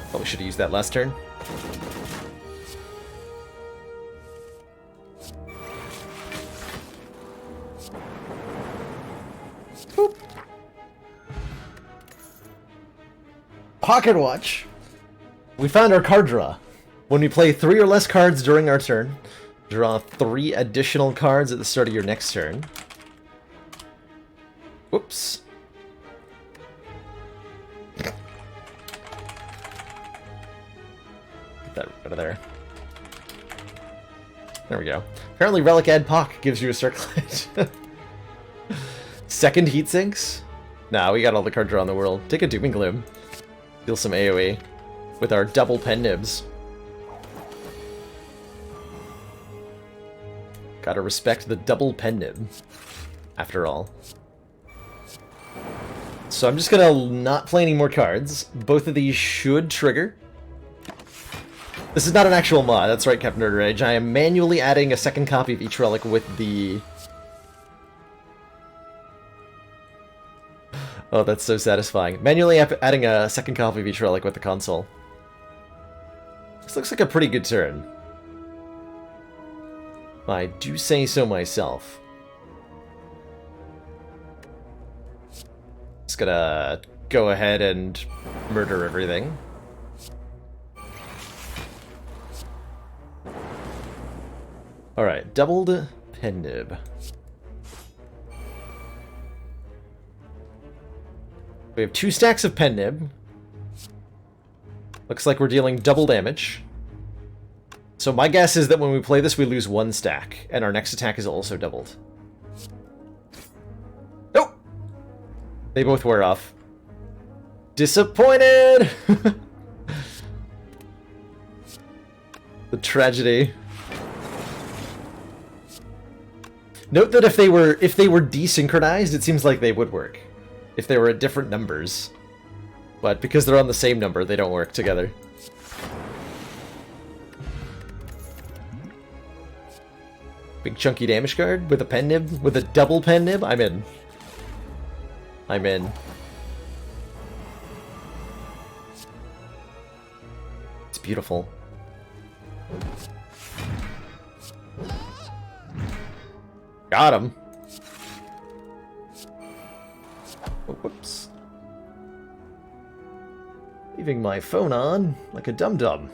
Probably should have used that last turn. Boop. Pocket Watch! We found our card draw. When we play 3 or less cards during our turn, draw 3 additional cards at the start of your next turn. Whoops. Get that out of there. There we go. Apparently Relic Ad Poc gives you a circlet. Second heat sinks? Nah, we got all the cards around the world. Take a Doom and Gloom. Deal some AoE with our double pen nibs. Gotta respect the double pen nib, after all. So I'm just gonna not play any more cards. Both of these should trigger. This is not an actual mod, that's right, Captain Nerd Rage. I am manually adding a second copy of each relic with the... Oh, that's so satisfying. Manually adding a second copy of each relic with the console. This looks like a pretty good turn. I do say so myself. Just gonna go ahead and murder everything. Alright, doubled pen nib. We have 2 stacks of pen nib. Looks like we're dealing double damage. So my guess is that when we play this, we lose 1 stack, and our next attack is also doubled. Nope! They both wear off. Disappointed! The tragedy. Note that if they were desynchronized, it seems like they would work. If they were at different numbers. But because they're on the same number, they don't work together. Big chunky damage card with a pen nib, with a double pen nib? I'm in. I'm in. It's beautiful. Got him. Oh, whoops. Leaving my phone on like a dum-dum.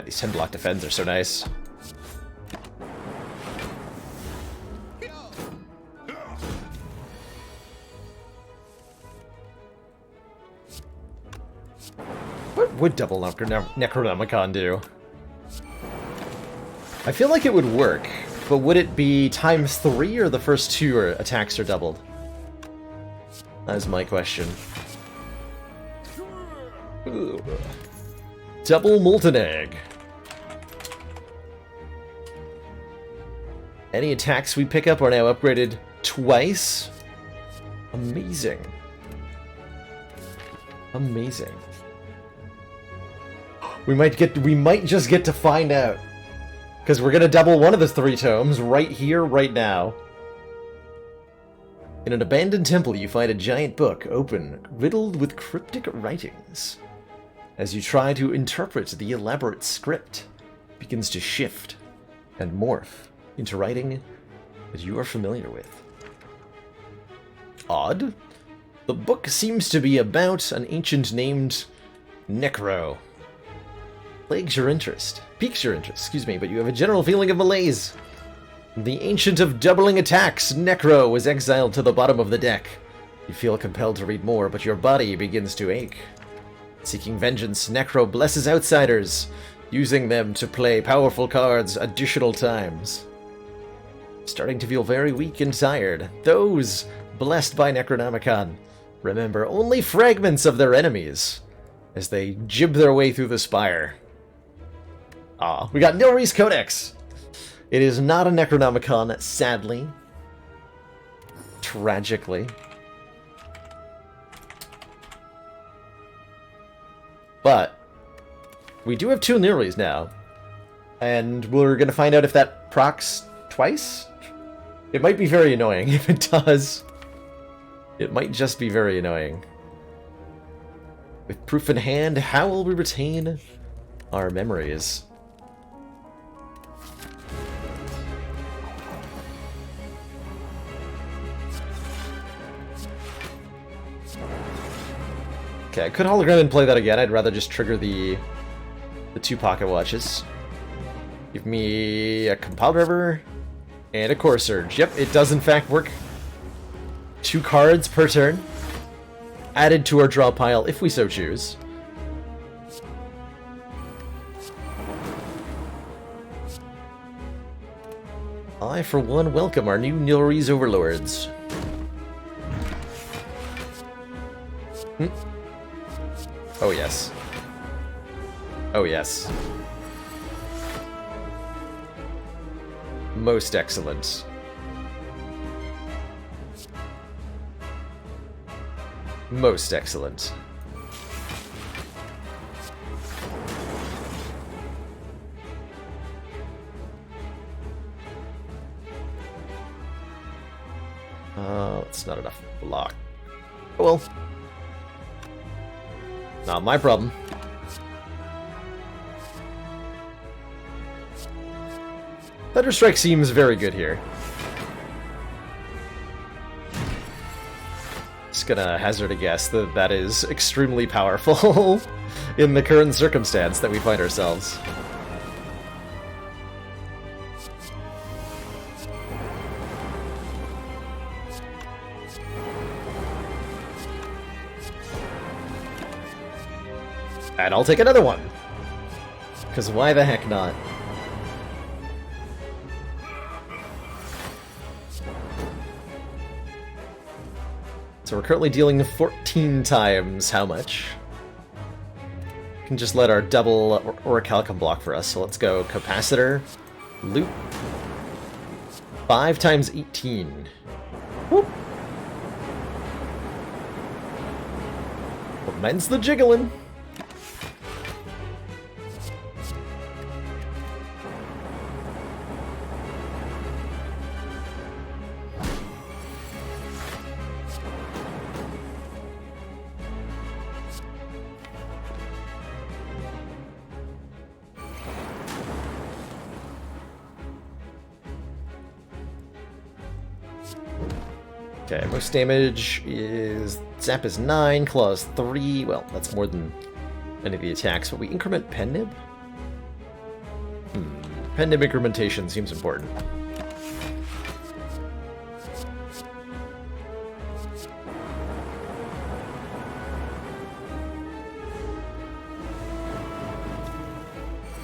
These 10 block defends are so nice. What would double Necronomicon do? I feel like it would work, but would it be times 3 or the first 2 attacks are doubled? That is my question. Ooh. Double Molten Egg. Any attacks we pick up are now upgraded twice. Amazing. Amazing. We might just get to find out. Because we're gonna double one of the 3 tomes right here, right now. In an abandoned temple, you find a giant book, open, riddled with cryptic writings. As you try to interpret the elaborate script, it begins to shift and morph into writing that you are familiar with. Odd. The book seems to be about an ancient named Necro. Piques your interest, excuse me, but you have a general feeling of malaise. The Ancient of Doubling Attacks, Necro, was exiled to the bottom of the deck. You feel compelled to read more, but your body begins to ache. Seeking vengeance, Necro blesses outsiders, using them to play powerful cards additional times. Starting to feel very weak and tired, those blessed by Necronomicon remember only fragments of their enemies as they jib their way through the Spire. Ah, we got Nilri's Codex! It is not a Necronomicon, sadly. Tragically. But we do have 2 Nilris now. And we're going to find out if that procs twice? It might be very annoying if it does. It might just be very annoying. With proof in hand, how will we retain our memories? Okay, I could hologram and play that again. I'd rather just trigger the 2 pocket watches. Give me a Compile River and a Core Surge. Yep, it does in fact work. 2 cards per turn. added to our draw pile if we so choose. I, for one, welcome our new Nilry's overlords. Oh, yes. Oh, yes. Most excellent. Most excellent. That's not enough block. Oh well. Not my problem. Thunderstrike seems very good here. Just gonna hazard a guess that that is extremely powerful in the current circumstance that we find ourselves. And I'll take another one. Because why the heck not? So we're currently dealing 14 times how much? We can just let our double Orichalcum block for us. So let's go Capacitor, Loop, 5 times 18. Whoop. Commence the jiggling. Okay, most damage is... Zap is 9, Claw is 3. Well, that's more than any of the attacks, but we increment Pen Nib? Pen Nib incrementation seems important.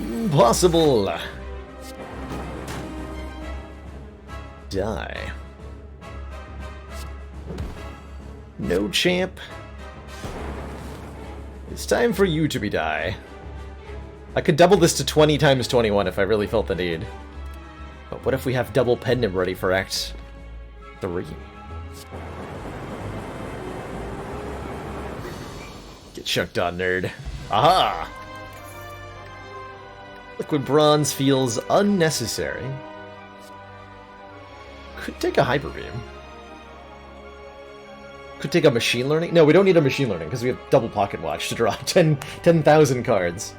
Impossible! Die. No, champ. It's time for you to be die. I could double this to 20 times 21 if I really felt the need. But what if we have double Pen Nib ready for Act 3? Get chucked on, nerd. Aha! Liquid Bronze feels unnecessary. Could take a Hyper Beam. Could take a Machine Learning. No, we don't need a Machine Learning because we have double Pocket Watch to draw 10,000 cards.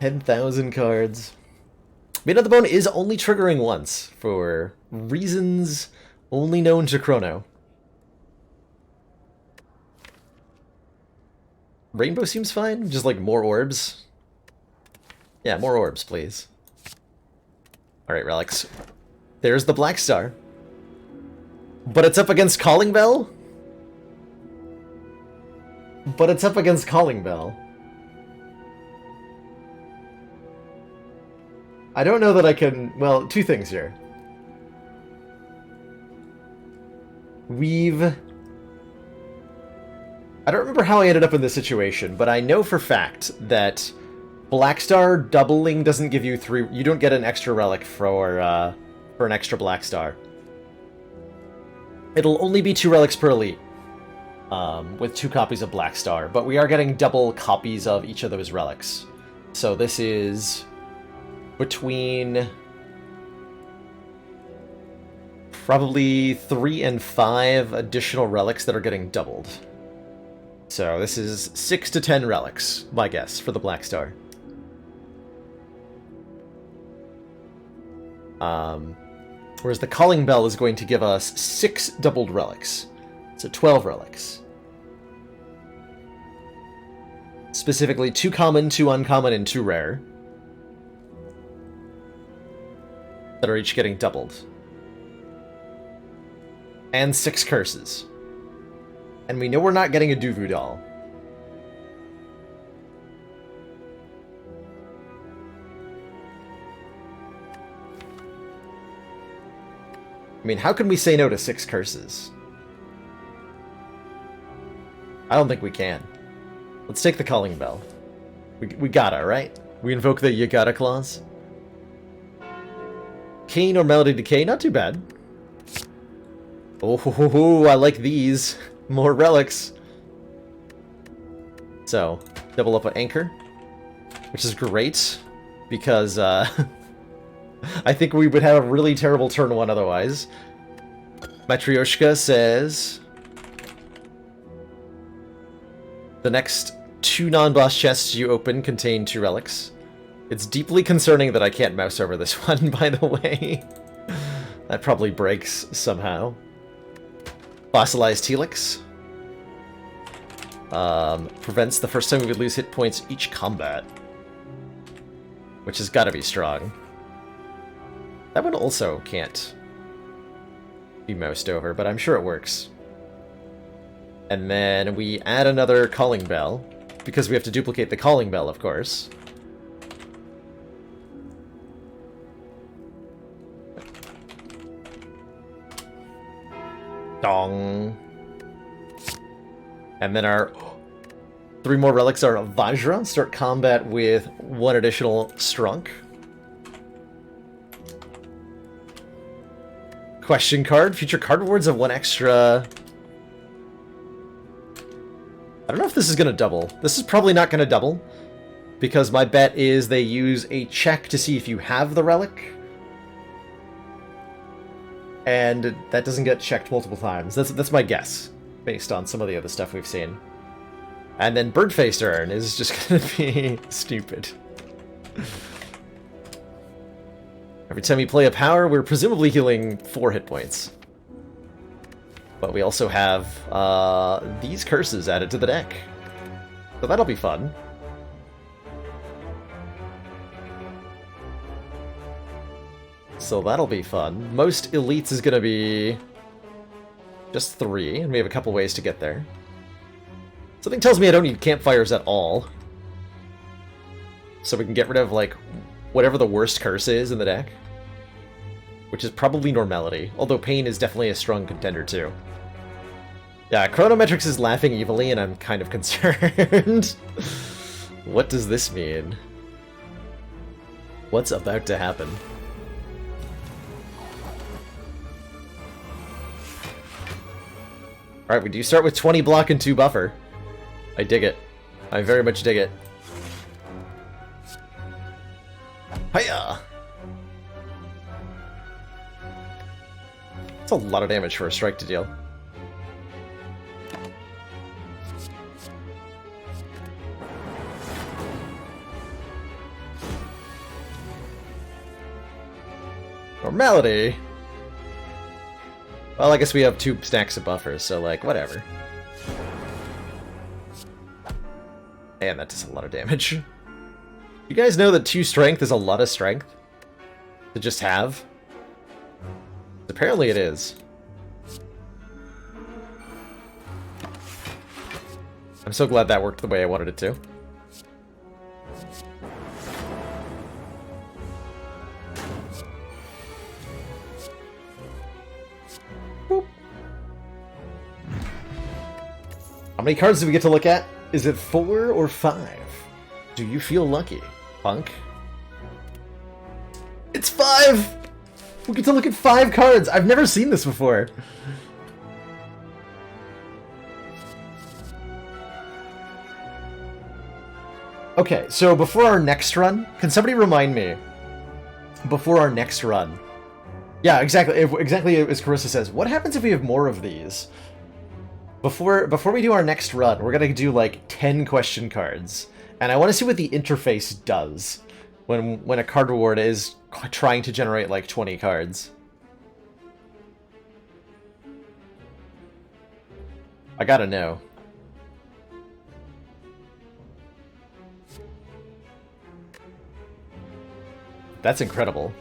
10,000 cards. Made of the Bone is only triggering once for reasons only known to Chrono. Rainbow seems fine. Just like more orbs. Yeah, more orbs, please. Alright, relics. There's the Black Star. But it's up against Calling Bell? But it's up against Calling Bell. I don't know that I can... Well, two things here. I don't remember how I ended up in this situation, but I know for fact that Black Star doubling doesn't give you 3... You don't get an extra relic for an extra Black Star. It'll only be 2 relics per elite, with 2 copies of Black Star, but we are getting double copies of each of those relics. So this is between probably 3 and 5 additional relics that are getting doubled. So this is 6 to 10 relics, my guess, for the Black Star. Whereas the Calling Bell is going to give us 6 doubled relics. So 12 relics. Specifically 2 common, 2 uncommon, and 2 rare. That are each getting doubled. And 6 curses. And we know we're not getting a Duvu doll. I mean, how can we say no to 6 curses? I don't think we can. Let's take the calling bell. We gotta, right? We invoke the you gotta clause. Cane or Melody Decay, not too bad. Oh, I like these. More relics. So, double up an Anchor, which is great, because I think we would have a really terrible turn 1 otherwise. Matryoshka says the next 2 non-boss chests you open contain 2 relics. It's deeply concerning that I can't mouse over this one, by the way. That probably breaks somehow. Fossilized Helix. Prevents the first time we would lose hit points each combat. Which has got to be strong. That one also can't be moused over, but I'm sure it works. And then we add another calling bell, because we have to duplicate the calling bell, of course. Dong. And then our 3 more relics are Vajra. Start combat with 1 additional Strunk. Question card. Future card rewards have 1 extra. I don't know if this is going to double. This is probably not going to double, because my bet is they use a check to see if you have the relic. And that doesn't get checked multiple times. That's my guess, based on some of the other stuff we've seen. And then Bird-Faced Urn is just going to be stupid. Every time we play a power, we're presumably healing 4 hit points. But we also have these curses added to the deck. So that'll be fun. Most elites is going to be just 3, and we have a couple ways to get there. Something tells me I don't need campfires at all. So we can get rid of, like, whatever the worst curse is in the deck. Which is probably Normality, although Pain is definitely a strong contender too. Yeah, Chronometrics is laughing evilly, and I'm kind of concerned. What does this mean? What's about to happen? Alright, we do start with 20 block and 2 buffer. I dig it. I very much dig it. Hiya! That's a lot of damage for a strike to deal. Normality? Well, I guess we have 2 stacks of buffers, so, like, whatever. Man, that does a lot of damage. You guys know that 2 strength is a lot of strength to just have? Apparently it is. I'm so glad that worked the way I wanted it to. Boop. How many cards do we get to look at? Is it 4 or 5? Do you feel lucky, punk? It's 5! We get to look at 5 cards! I've never seen this before! Okay, so before our next run, can somebody remind me? Before our next run. Yeah, exactly as Carissa says. What happens if we have more of these? Before we do our next run, we're gonna do like 10 question cards. And I want to see what the interface does when a card reward is trying to generate like 20 cards. I gotta know. That's incredible.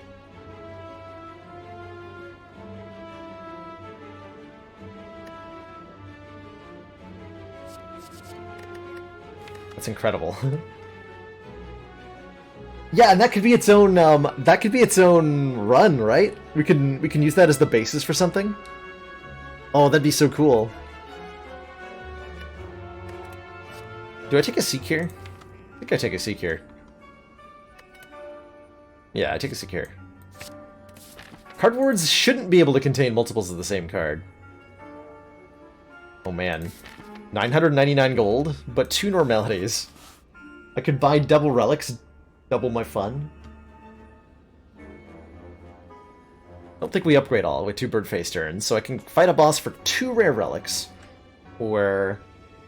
That's incredible. Yeah, and that could be its own run, right? We can use that as the basis for something. Oh, that'd be so cool. Do I take a seek here? I think I take a seek here. Yeah, I take a seek here. Cardboards shouldn't be able to contain multiples of the same card. Oh man. 999 gold, but 2 normalities. I could buy double relics, double my fun. I don't think we upgrade all with 2 bird face turns, so I can fight a boss for 2 rare relics, or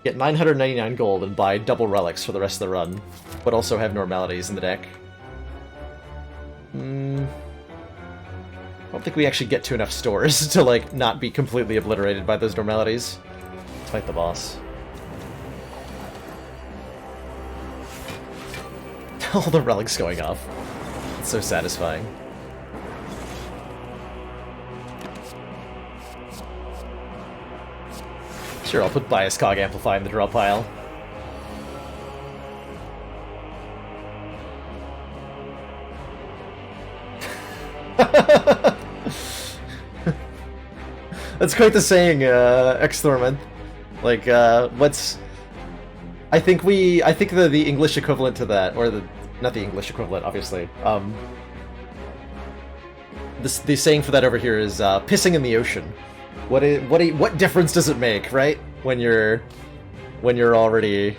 get 999 gold and buy double relics for the rest of the run, but also have normalities in the deck. I don't think we actually get to enough stores to, like, not be completely obliterated by those normalities. Let's fight the boss. All the relics going off. It's so satisfying. Sure, I'll put Bias Cog Amplify in the draw pile. That's quite the saying, X-Thorman. Like, what's... I think the English equivalent to that, or not the English equivalent, obviously. The saying for that over here is pissing in the ocean. What difference does it make, right? When you're already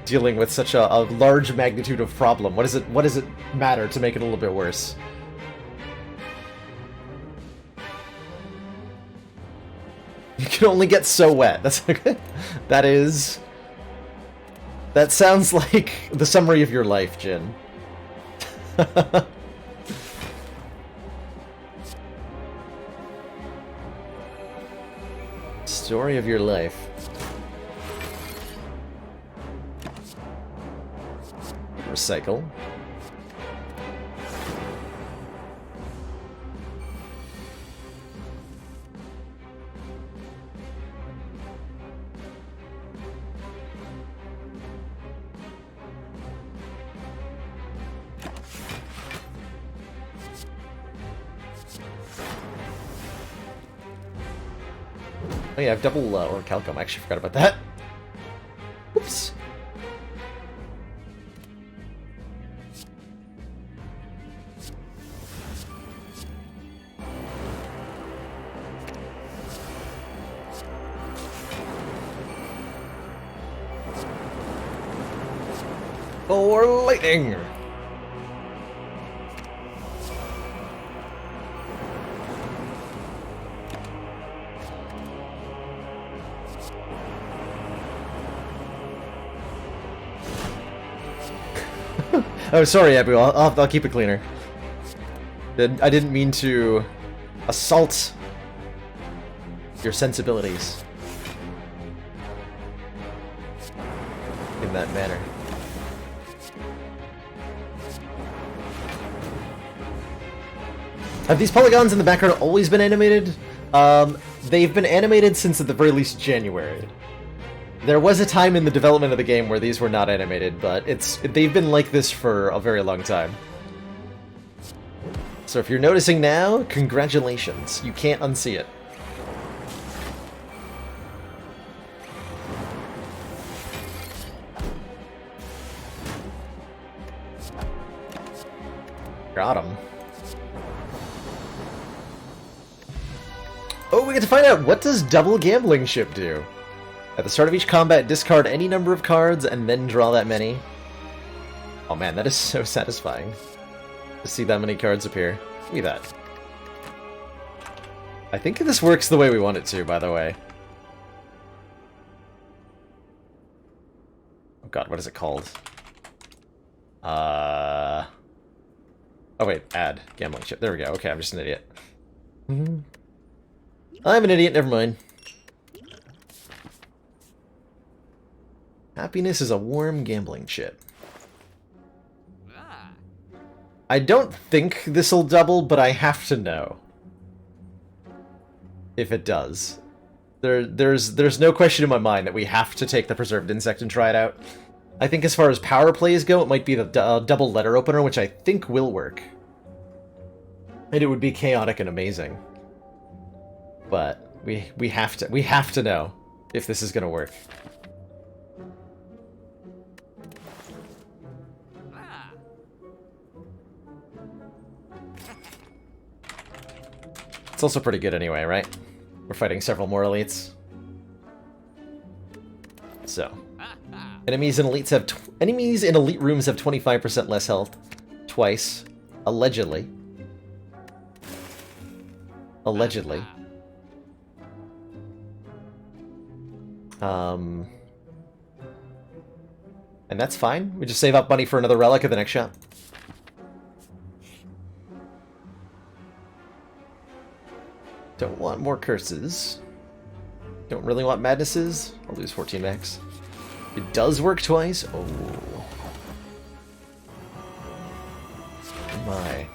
dealing with such a large magnitude of problem, what does it matter to make it a little bit worse? You can only get so wet. That sounds like the summary of your life, Jin. Story of your life. Recycle. Oh yeah, I have double or Calcom. I actually forgot about that. Oops. For lightning. Oh, sorry, Abu. I'll keep it cleaner. I didn't mean to assault your sensibilities in that manner. Have these polygons in the background always been animated? They've been animated since at the very least January. There was a time in the development of the game where these were not animated, but they've been like this for a very long time. So if you're noticing now, congratulations. You can't unsee it. Got him. Oh, we get to find out, what does double gambling ship do? At the start of each combat, discard any number of cards and then draw that many. Oh man, that is so satisfying to see that many cards appear. Give me that. I think this works the way we want it to, by the way. Oh god, what is it called? Oh wait, add gambling chip. There we go. Okay, I'm just an idiot. I'm an idiot, never mind. Happiness is a warm gambling chip. I don't think this'll double, but I have to know if it does. There's no question in my mind that we have to take the preserved insect and try it out. I think as far as power plays go, it might be the double letter opener, which I think will work. And it would be chaotic and amazing. But we have to know if this is gonna work. It's also pretty good anyway, right? We're fighting several more elites. So, enemies in elite rooms have 25% less health, twice, allegedly. Allegedly. And that's fine. We just save up money for another relic at the next shop. Don't want more curses. Don't really want madnesses. I'll lose 14 max. It does work twice. Oh. My.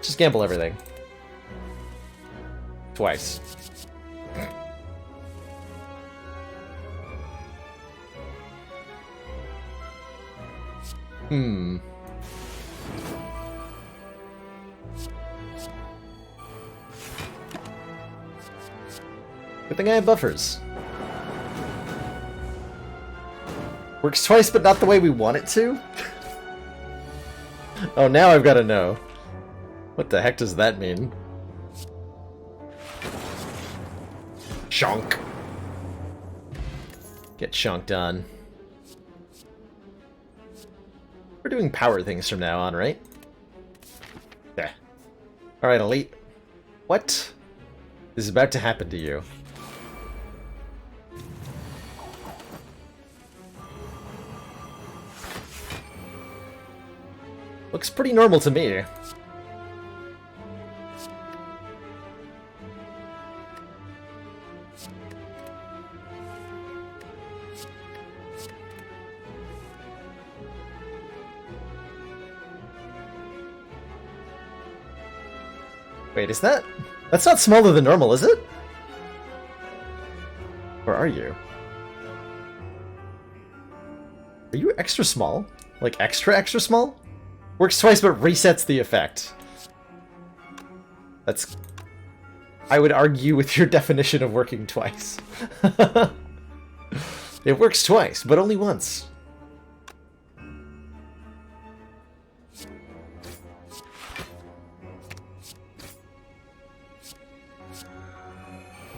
Just gamble everything. Twice. Good thing I have buffers. Works twice, but not the way we want it to? Oh, now I've got to know. What the heck does that mean? Shonk. Get shonked on. We're doing power things from now on, right? Yeah. Alright, elite. What is about to happen to you? Looks pretty normal to me. Wait, is that... That's not smaller than normal, is it? Where are you? Are you extra small? Like extra small? Works twice but resets the effect. That's... I would argue with your definition of working twice. It works twice, but only once.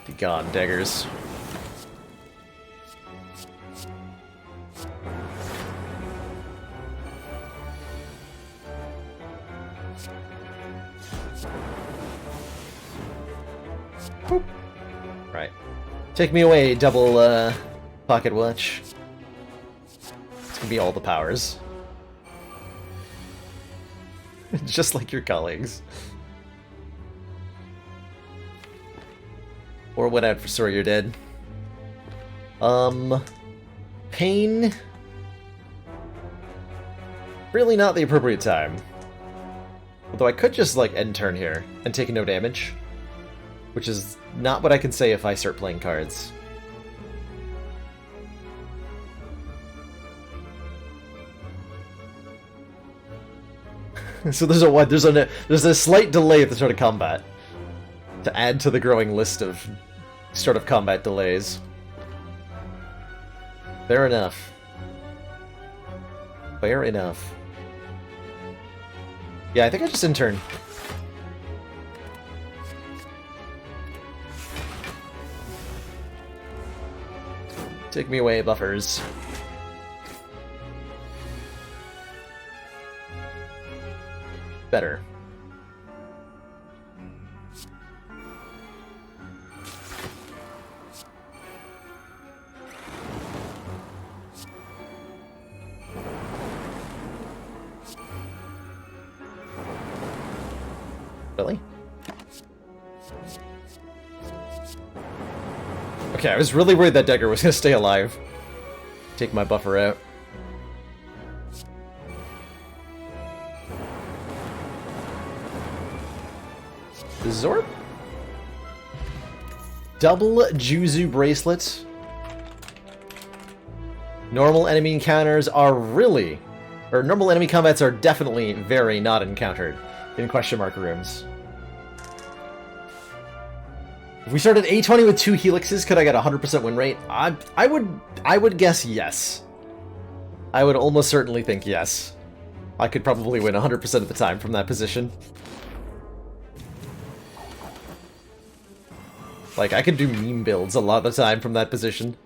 Be gone, daggers. Boop. Right. Take me away, double pocket watch. It's gonna be all the powers. Just like your colleagues. Or went out for sorry you're dead. Pain. Really not the appropriate time. Although I could just, like, end turn here and take no damage. Which is not what I can say if I start playing cards. So there's a slight delay at the start of combat. To add to the growing list of start of combat delays. Fair enough. Fair enough. Yeah, I think I just intern. Take me away, buffers. Better. Really? Okay, I was really worried that dagger was gonna stay alive. Take my buffer out. Zorp? Double Juzu bracelet. Normal enemy encounters are really... Or normal enemy combats are definitely very not encountered in question mark rooms. If we started A20 with 2 helixes, could I get a 100% win rate? I would guess yes. I would almost certainly think yes. I could probably win 100% of the time from that position. Like, I could do meme builds a lot of the time from that position.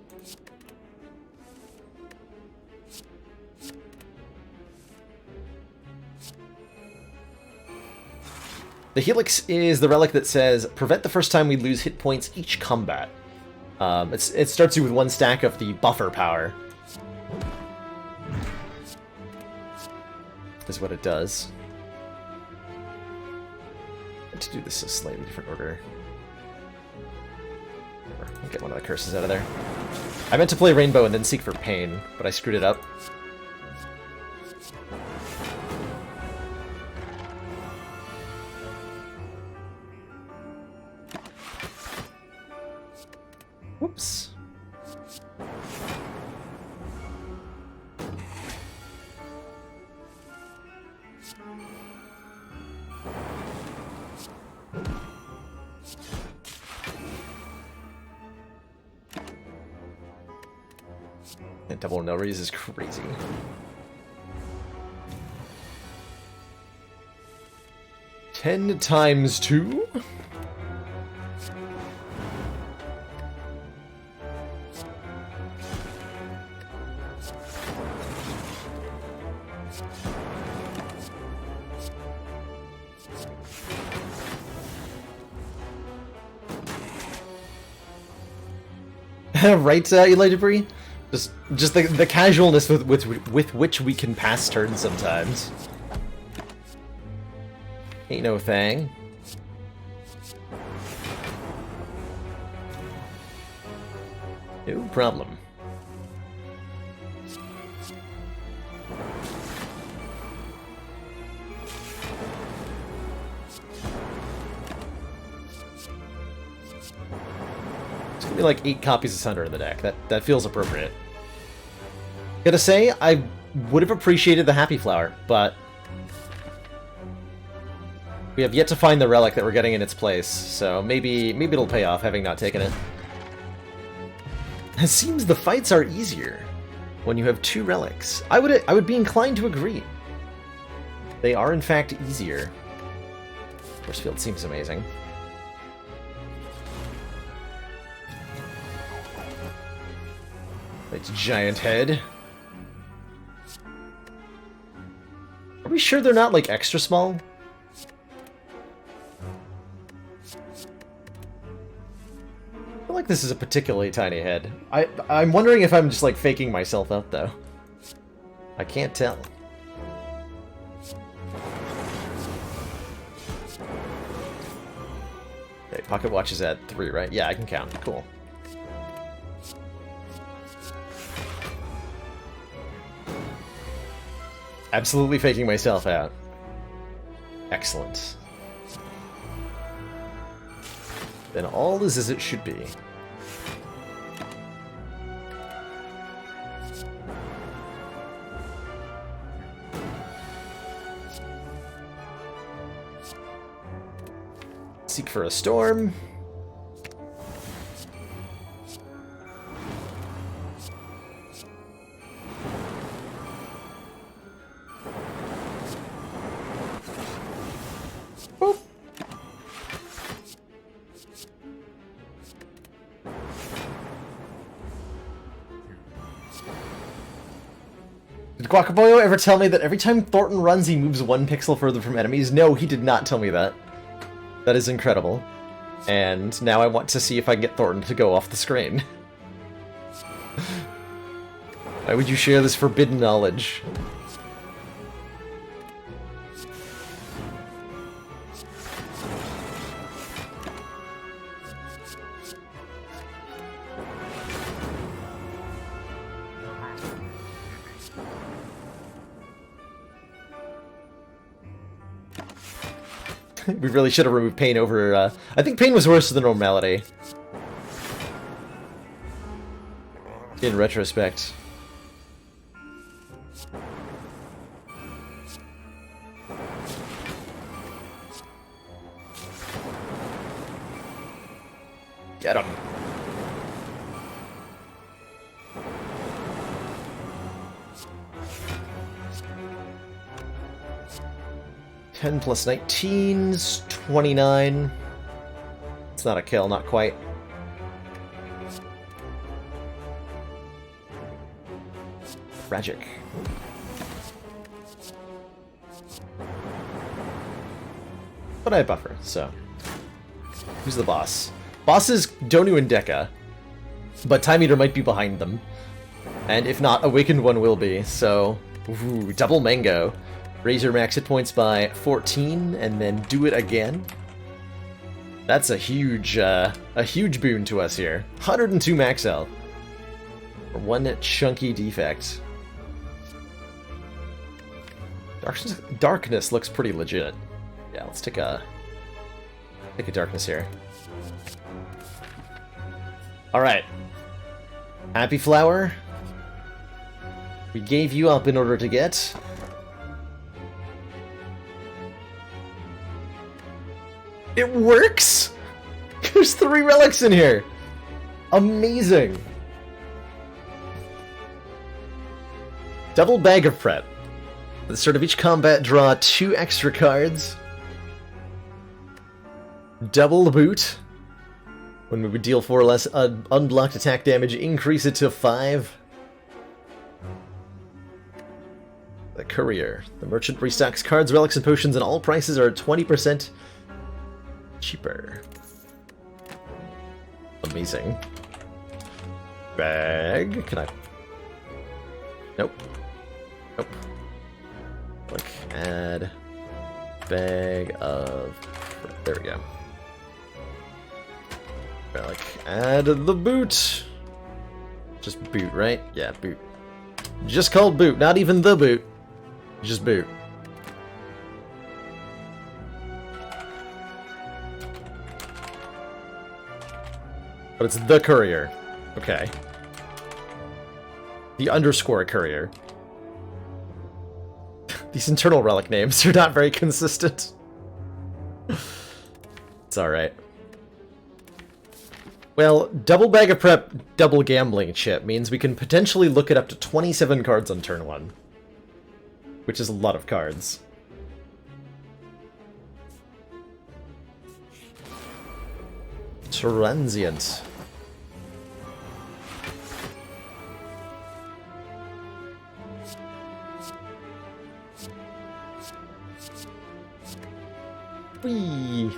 The Helix is the relic that says, prevent the first time we lose hit points each combat. It starts you with 1 stack of the buffer power. Is what it does. To do this a slightly different order. I'll get one of the curses out of there. I meant to play Rainbow and then Seek for Pain, but I screwed it up. Whoops. And double no-rees is crazy. Ten times 2? Right, Eli Debris? Just the casualness with which we can pass turns sometimes. Ain't no thing. No problem. Be like 8 copies of Sunder in the deck. That feels appropriate. Gotta say, I would have appreciated the Happy Flower, but we have yet to find the relic that we're getting in its place, so maybe it'll pay off having not taken it. It seems the fights are easier when you have 2 relics. I would be inclined to agree. They are in fact easier. Force Field seems amazing. Its giant head. Are we sure they're not, like, extra small? I feel like this is a particularly tiny head. I'm wondering if I'm just, like, faking myself out, though. I can't tell. Okay, pocket watch is at 3, right? Yeah, I can count. Cool. Absolutely faking myself out. Excellent. Then all is as it should be. Seek for a storm. Did Guacaboyo ever tell me that every time Thornton runs, he moves 1 pixel further from enemies? No, he did not tell me that. That is incredible. And now I want to see if I can get Thornton to go off the screen. Why would you share this forbidden knowledge? We really should have removed Pain over, I think Pain was worse than Normality. In retrospect. Get him. +10 19's 29. It's not a kill, not quite. Tragic. But I have buffer, so. Who's the boss? Bosses Donu and Deka, but Time Eater might be behind them. And if not, Awakened One will be, so. Ooh, double mango. Raise your max hit points by 14, and then do it again. That's a huge boon to us here. 102 max health. For one chunky defect. Darkness looks pretty legit. Yeah, let's take a darkness here. Alright. Happy Flower. We gave you up in order to get... It works! There's 3 relics in here! Amazing! Double Bag of Prep. At the start of each combat, draw 2 extra cards. Double Boot. When we would deal 4 or less unblocked attack damage, increase it to 5. The Courier. The merchant restocks cards, relics, and potions, and all prices are 20% cheaper. Amazing. Bag. Can I? Nope. Nope. Look, add bag of... There we go. Relic. Add the boot. Just boot, right? Yeah, boot. Just called boot, not even the boot. Just boot. But it's the Courier. Okay. The underscore Courier. These internal relic names are not very consistent. It's alright. Well, double bag of prep, double gambling chip means we can potentially look at up to 27 cards on turn 1. Which is a lot of cards. Transient. Whee!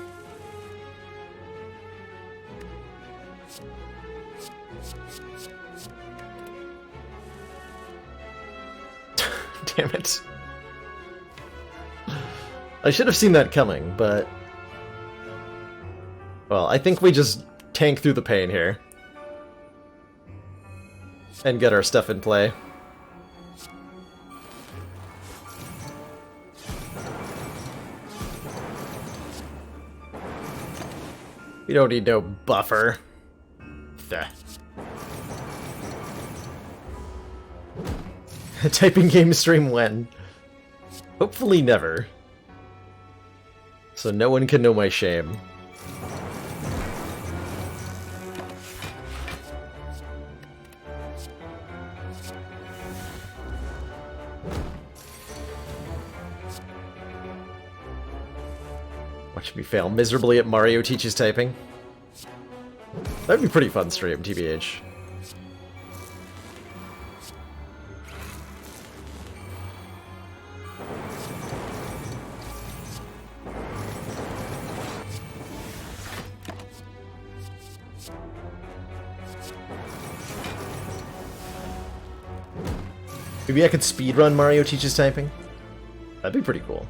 Damn it. I should have seen that coming, but... Well, I think we just tank through the pain here. And get our stuff in play. We don't need no buffer. Duh. Typing game stream when? Hopefully never. So no one can know my shame. Watch me fail miserably at Mario teaches typing. That'd be pretty fun stream, TBH. Maybe I could speedrun Mario teaches typing? That'd be pretty cool.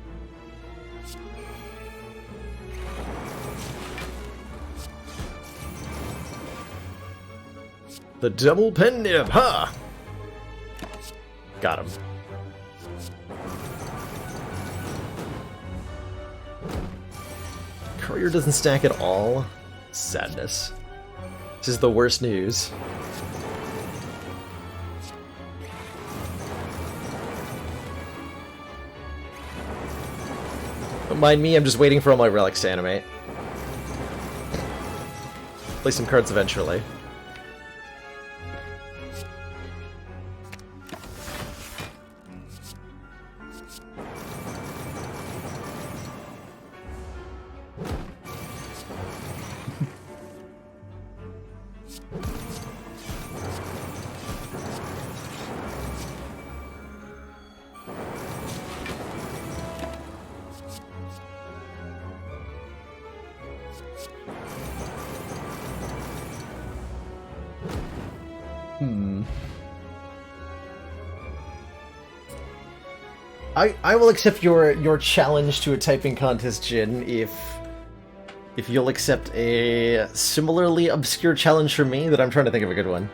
The double pen nib, huh? Got him. Courier doesn't stack at all? Sadness. This is the worst news. Don't mind me, I'm just waiting for all my relics to animate. Play some cards eventually. I will accept your challenge to a typing contest, Jin, if you'll accept a similarly obscure challenge from me. That I'm trying to think of a good one.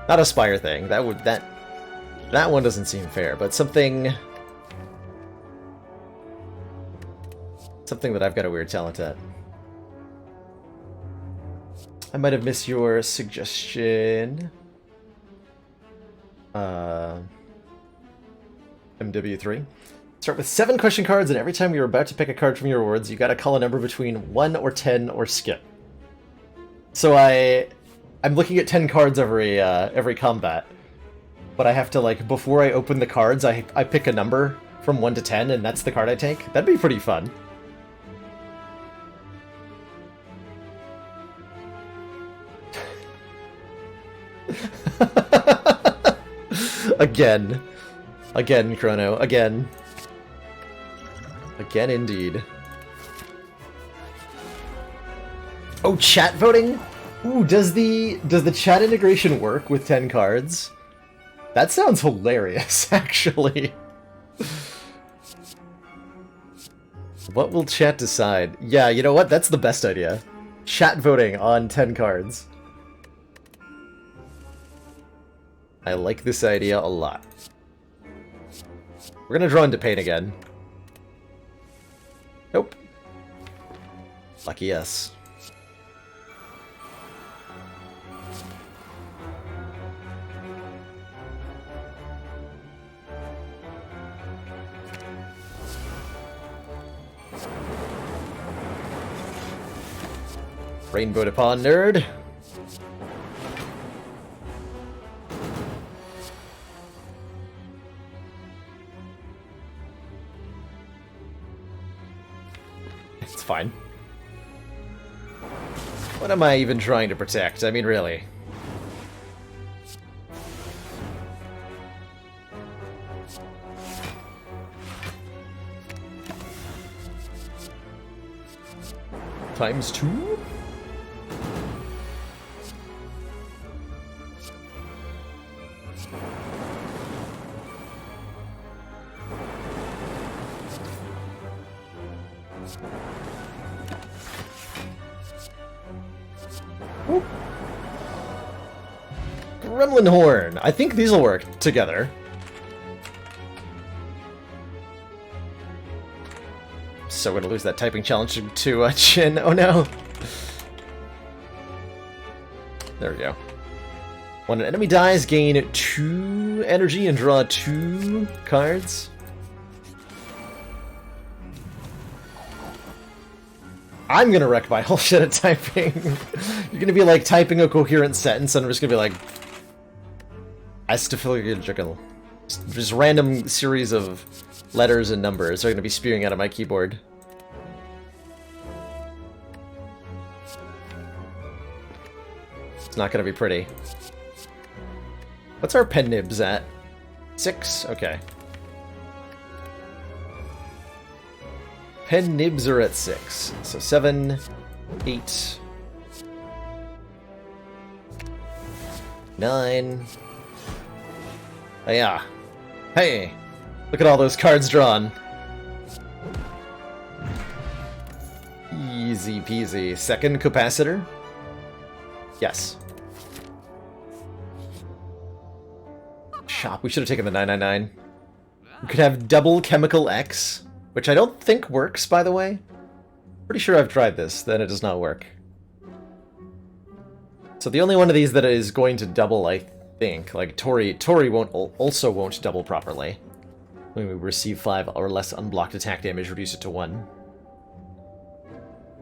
Not a Spire thing. That one doesn't seem fair, but something that I've got a weird talent at. I might have missed your suggestion. MW3. Start with 7 question cards, and every time you're about to pick a card from your rewards, you gotta call a number between 1 or 10 or skip. So I'm looking at 10 cards every combat, but I have to, like, before I open the cards, I pick a number from 1 to 10, and that's the card I take. That'd be pretty fun. Again, Chrono. Again indeed. Oh, chat voting? Ooh, does the chat integration work with 10 cards? That sounds hilarious, actually. What will chat decide? Yeah, you know what? That's the best idea. Chat voting on 10 cards. I like this idea a lot. We're gonna draw into pain again. Nope. Lucky us. Rainbow to Pawn Nerd. It's fine. What am I even trying to protect? I mean, really. Times 2? Gremlin Horn. I think these will work together. So we're gonna lose that typing challenge to Chin. Oh no. There we go. When an enemy dies, gain 2 energy and draw 2 cards. I'm gonna wreck my whole shit at typing. You're gonna be like typing a coherent sentence, and I'm just gonna be like, Astafiligical. Just random series of letters and numbers are gonna be spewing out of my keyboard. It's not gonna be pretty. What's our pen nibs at? 6? Okay. Pen nibs are at 6. So 7, 8, 9. Oh yeah. Hey! Look at all those cards drawn. Easy peasy. Second capacitor? Yes. Shop. We should have taken the 999. We could have double chemical X, which I don't think works, by the way. Pretty sure I've tried this, then it does not work. So the only one of these that is going to double, I think, like Tori won't double properly. When we receive 5 or less unblocked attack damage, reduce it to 1.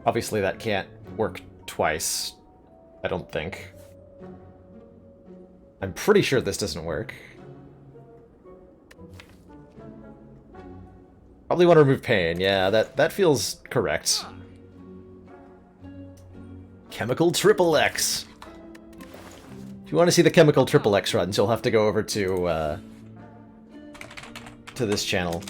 Obviously that can't work twice, I don't think. I'm pretty sure this doesn't work. Probably want to remove pain, yeah, that feels correct. Chemical Triple X! If you want to see the Chemical Triple X runs, you'll have to go over to this channel.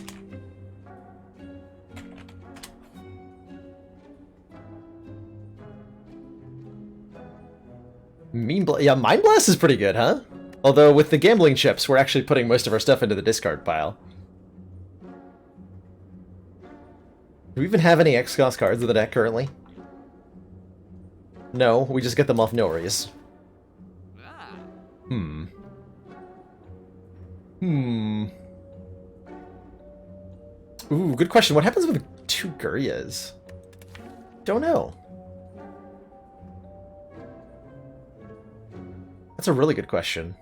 Yeah, Mind Blast is pretty good, huh? Although with the gambling chips, we're actually putting most of our stuff into the discard pile. Do we even have any X-Cost cards in the deck currently? No, we just get them off Nories. Ooh, good question. What happens with 2 Guryas? Don't know. That's a really good question.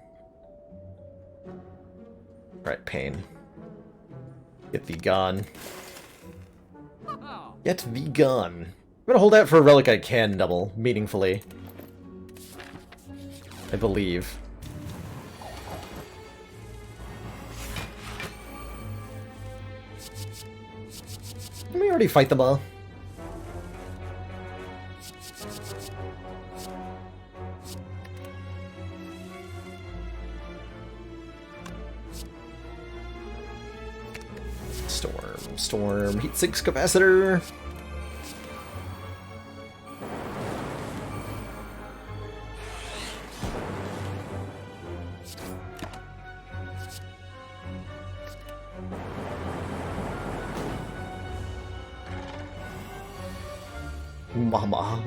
Alright, pain. Get thee gone. Get thee gone. I'm gonna hold out for a relic I can double, meaningfully. I believe. Didn't we already fight them all? Storm, heat sinks capacitor. Mama.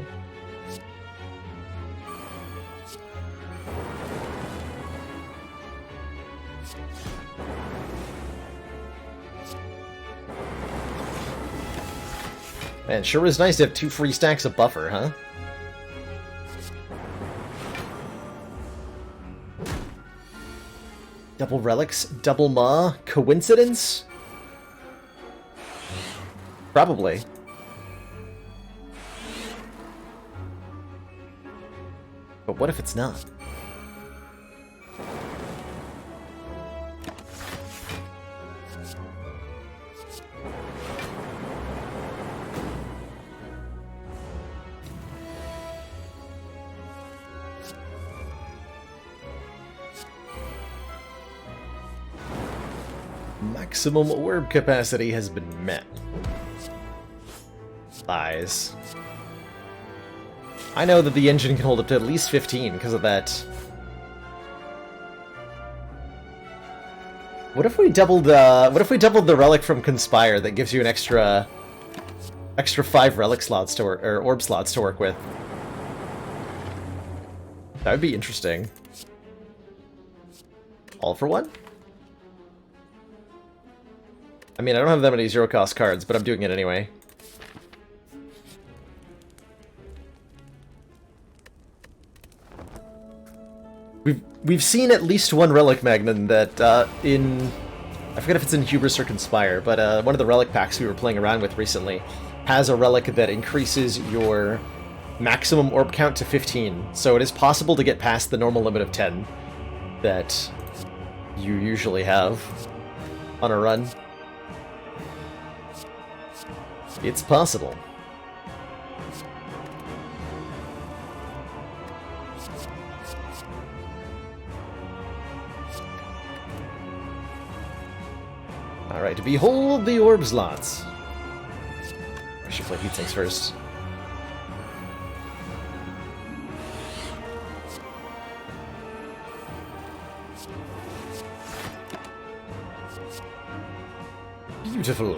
Man, sure is nice to have 2 free stacks of buffer, huh? Double relics, double maw, coincidence? Probably. But what if it's not? Maximum orb capacity has been met. Lies. I know that the engine can hold up to at least 15 because of that. What if we doubled the relic from Conspire that gives you an extra 5 relic slots to work, or orb slots to work with? That would be interesting. All for one? I mean, I don't have that many zero-cost cards, but I'm doing it anyway. We've seen at least one Relic Magnon that, I forget if it's in Hubris or Conspire, but one of the Relic packs we were playing around with recently has a Relic that increases your maximum orb count to 15, so it is possible to get past the normal limit of 10 that you usually have on a run. It's possible. Alright, behold the orb slots. I should play heat sinks first. Beautiful.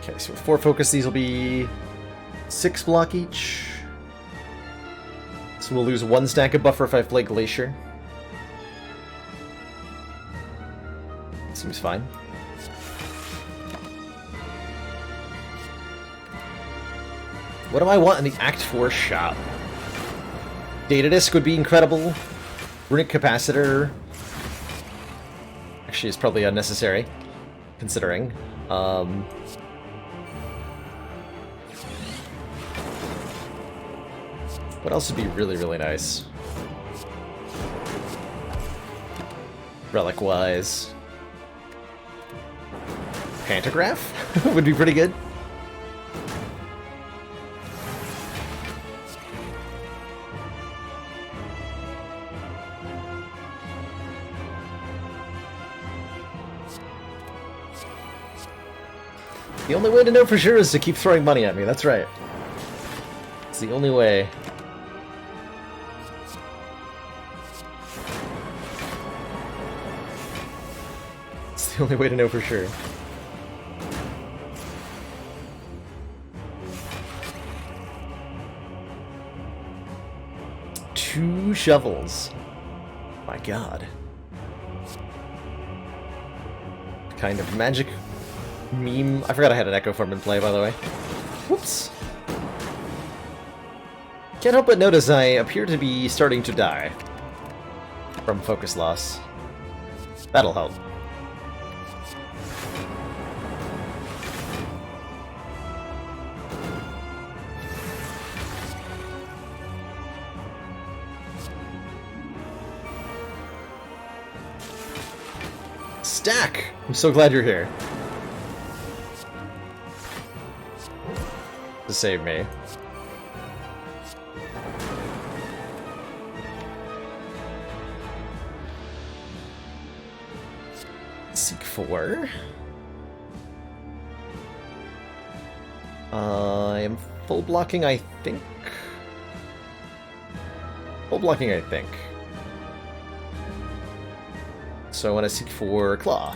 Okay, so with 4 focus, these will be 6 block each. So we'll lose 1 stack of buffer if I play Glacier. Seems fine. What do I want in the Act 4 shop? Data Disk would be incredible. Runic Capacitor... Actually, it's probably unnecessary, considering. What else would be really, really nice? Relic-wise. Pantograph would be pretty good. The only way to know for sure is to keep throwing money at me, that's right. It's the only way. It's the only way to know for sure. Two shovels. My god. Kind of magic meme. I forgot I had an Echo Form in play, by the way. Whoops. Can't help but notice I appear to be starting to die from focus loss. That'll help. Stack! I'm so glad you're here. To save me. Seek 4. I am full blocking, I think. Full blocking, I think. So I want to seek for Claw.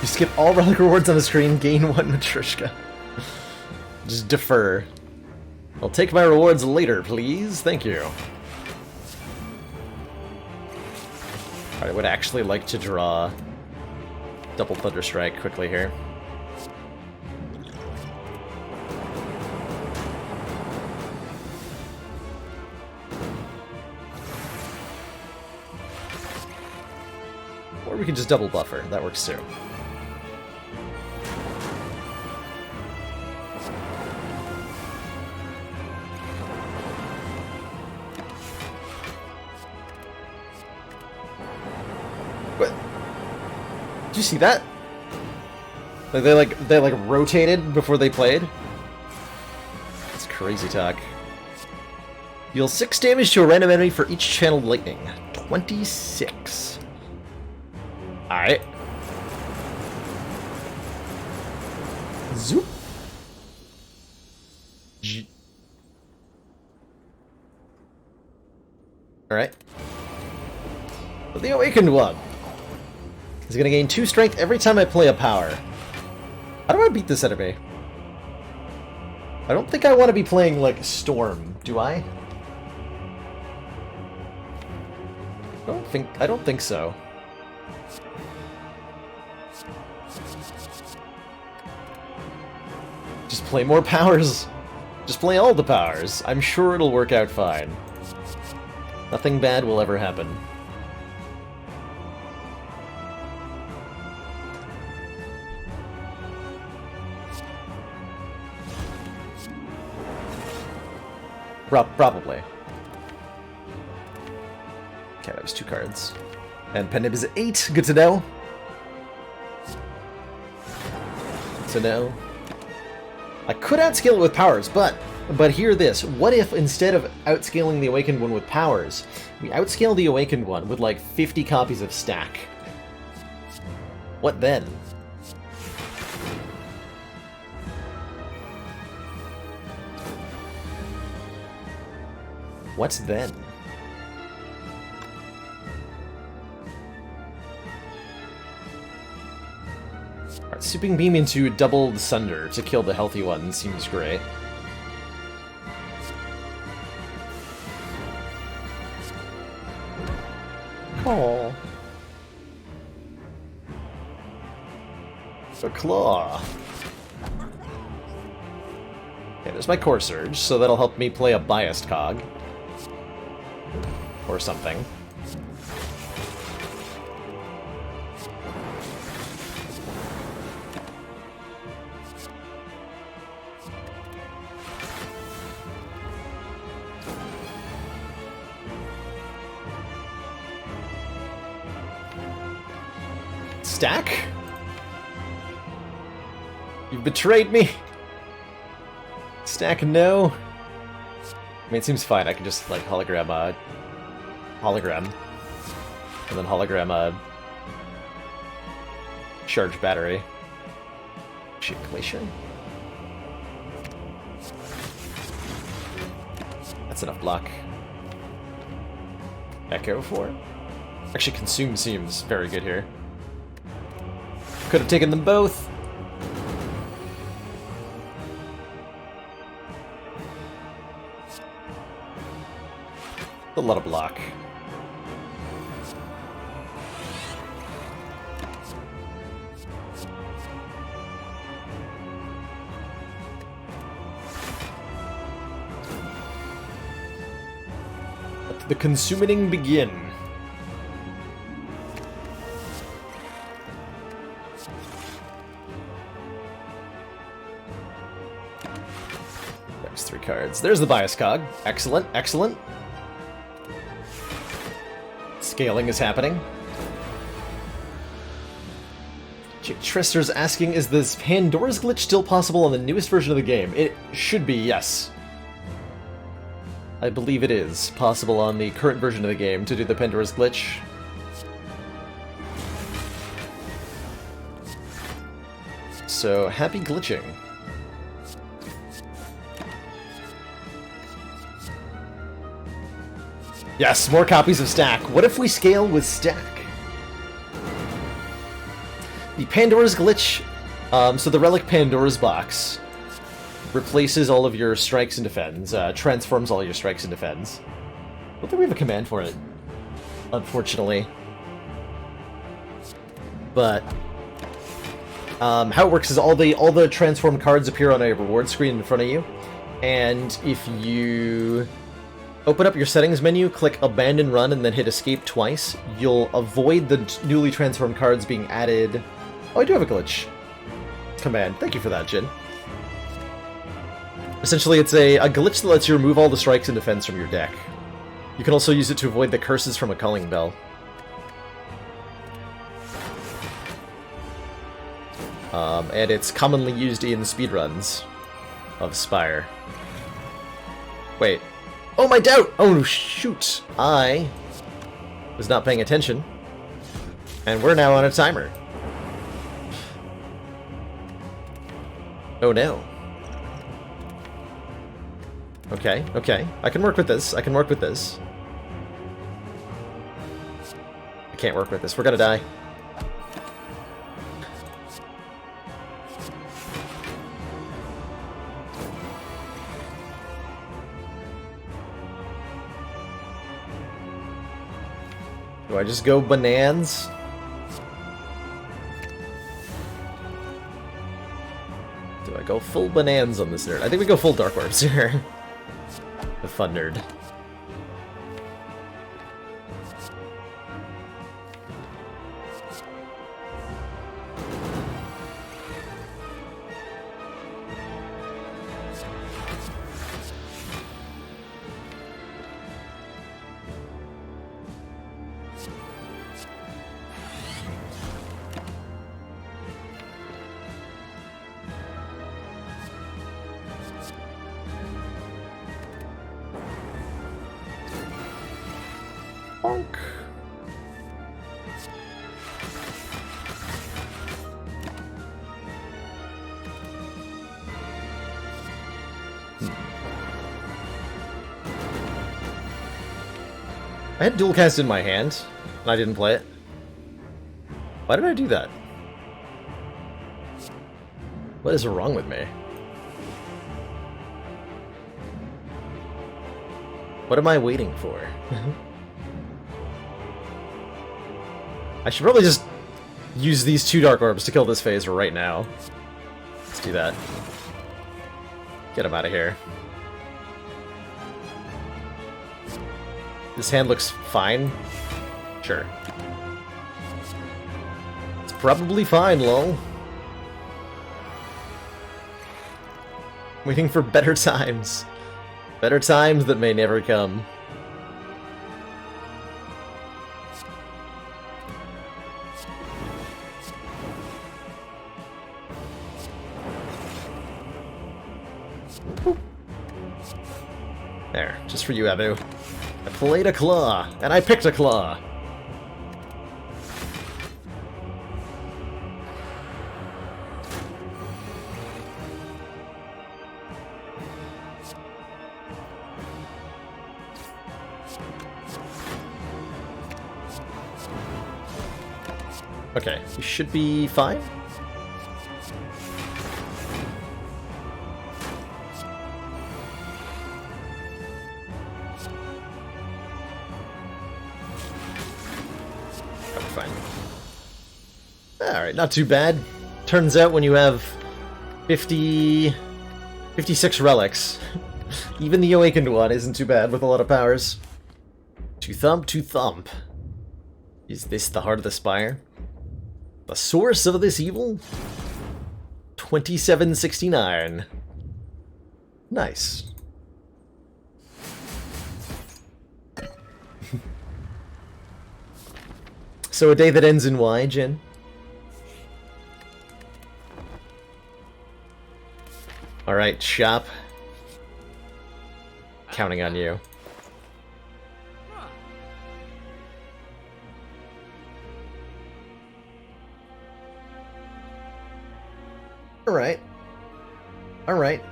You skip all relic rewards on the screen, gain 1 Matryoshka. Just defer. I'll take my rewards later, please. Thank you. I would actually like to draw double Thunderstrike quickly here. Or we can just double buffer. That works too. Did you see that? Like they rotated before they played? It's crazy talk. Deal 6 damage to a random enemy for each channeled lightning. 26. Alright. Zoop. Alright. The Awakened One. He's gonna gain 2 strength every time I play a power. How do I beat this enemy? I don't think I want to be playing, like, Storm, do I? I don't think so. Just play more powers. Just play all the powers. I'm sure it'll work out fine. Nothing bad will ever happen. Probably. Okay, that was 2 cards. And Penib is at 8. Good to know. So no. I could outscale it with powers, but hear this. What if instead of outscaling the Awakened One with powers, we outscale the Awakened One with like 50 copies of stack? What then? What's then? Sweeping Beam into doubled Sunder to kill the healthy one seems great. Oh. A claw. Okay, there's my Core Surge, so that'll help me play a biased cog. Or something. Stack? You've betrayed me! Stack, no! I mean, it seems fine. I can just, like, hologram, and then hologram, charge battery. Shit, Glacier? That's enough block. Echo for it? Actually, Consume seems very good here. Could have taken them both. A lot of block. Let the consuming begin. There's 3 cards. There's the bias cog. Excellent, excellent. Scaling is happening. Chick Trester's asking, is this Pandora's glitch still possible on the newest version of the game? It should be, yes. I believe it is possible on the current version of the game to do the Pandora's glitch. So, happy glitching. Yes, more copies of Stack. What if we scale with Stack? The Pandora's glitch, so the Relic Pandora's box replaces all of your strikes and defends, transforms all your strikes and defends. I don't think we have a command for it, unfortunately. But how it works is all the transformed cards appear on a reward screen in front of you, and if you open up your settings menu, click Abandon Run, and then hit Escape twice, you'll avoid the newly transformed cards being added. Oh, I do have a glitch command. Thank you for that, Jin. Essentially, it's a glitch that lets you remove all the strikes and defense from your deck. You can also use it to avoid the curses from a Culling Bell. And it's commonly used in speedruns of Spire. Wait. Oh, my doubt! Oh, shoot! I was not paying attention. And we're now on a timer. Oh, no. Okay, okay. I can work with this. I can work with this. I can't work with this. We're gonna die. Do I just go bananas? Do I go full bananas on this nerd? I think we go full Dark Orbs here. The fun nerd. Bonk. I had Dual Cast in my hand, and I didn't play it. Why did I do that? What is wrong with me? What am I waiting for? I should probably just use these 2 Dark Orbs to kill this phase right now. Let's do that. Get him out of here. This hand looks fine. Sure. It's probably fine, lol. Waiting for better times. Better times that may never come. There, just for you, Abu. I played a claw, and I picked a claw. Okay, we should be fine. Fine. Alright, not too bad. Turns out when you have 56 relics, even the awakened one isn't too bad with a lot of powers. To thump. Is this the heart of the Spire? The source of this evil? 2769. Nice. So a day that ends in Y, Jin? Alright, shop. Counting on you. Alright. Alright.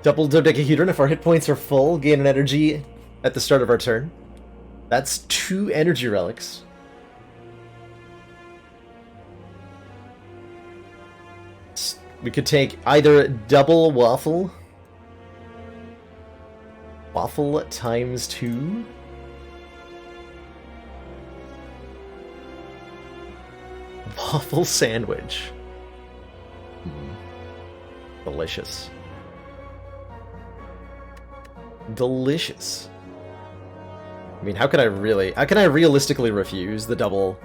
Double dodecahedron if our hit points are full, gain an energy at the start of our turn. That's 2 energy relics. We could take either double waffle. Waffle times 2. Waffle sandwich. Delicious. Delicious. I mean, how can I realistically refuse the double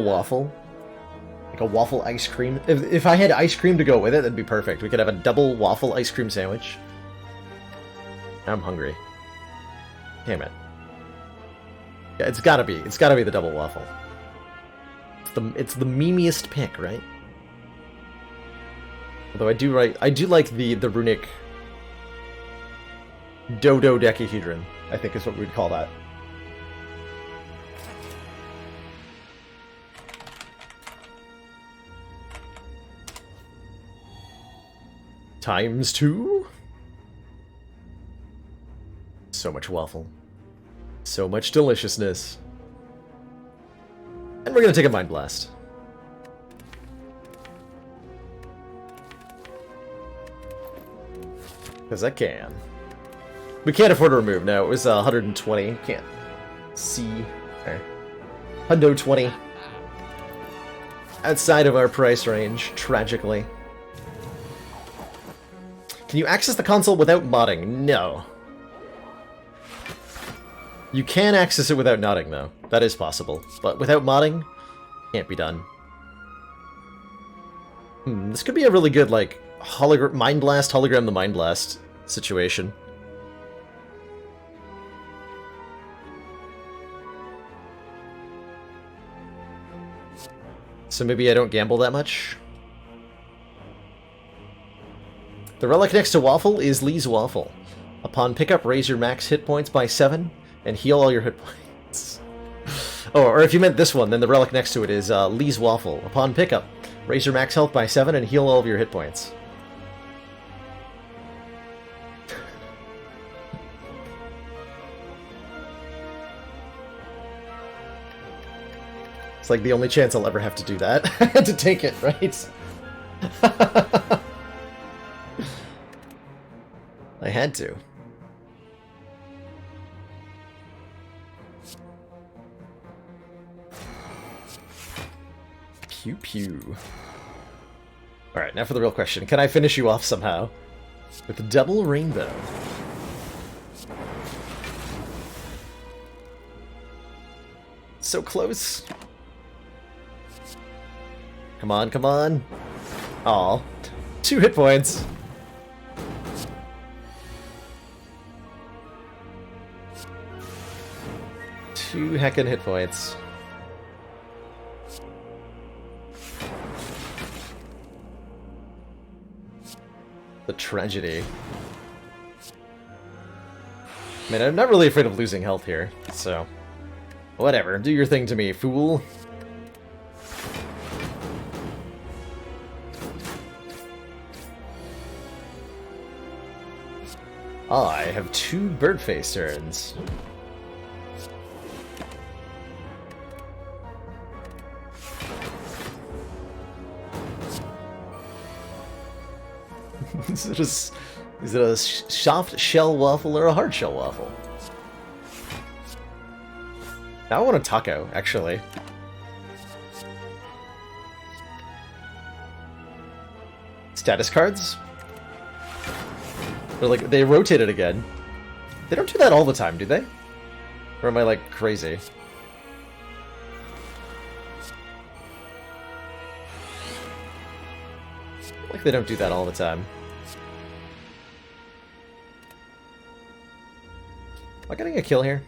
waffle? Like a waffle ice cream? If I had ice cream to go with it, that'd be perfect. We could have a double waffle ice cream sandwich. I'm hungry. Damn it. Yeah, it's gotta be the double waffle. It's the memeiest pick, right? Although I do like the runic dodecahedron, I think is what we'd call that. Times 2? So much waffle. So much deliciousness. And we're gonna take a Mind Blast. Because I can. We can't afford to remove. No, it was 120. Can't see. There. 120. Outside of our price range, tragically. Can you access the console without modding? No. You can access it without nodding, though. That is possible. But without modding, can't be done. This could be a really good, like, Mind Blast, Hologram the Mind Blast situation. So maybe I don't gamble that much? The relic next to Waffle is Lee's Waffle. Upon pickup, raise your max hit points by 7 and heal all your hit points. Oh, or if you meant this one, then the relic next to it is Lee's Waffle. Upon pickup, raise your max health by 7 and heal all of your hit points. It's like the only chance I'll ever have to do that. I had to take it, right? I had to. Pew pew. Alright, now for the real question. Can I finish you off somehow? With a double rainbow. So close. Come on, come on. Aw. 2 hit points. Two heckin' hit points. The tragedy. I mean, I'm not really afraid of losing health here, so... Whatever, do your thing to me, fool. I have 2 bird face turns. Is it a soft shell waffle or a hard shell waffle? Now I want a taco, actually. Status cards? They're like, they rotated again. They don't do that all the time, do they? Or am I, like, crazy? I feel like they don't do that all the time. Am I getting a kill here?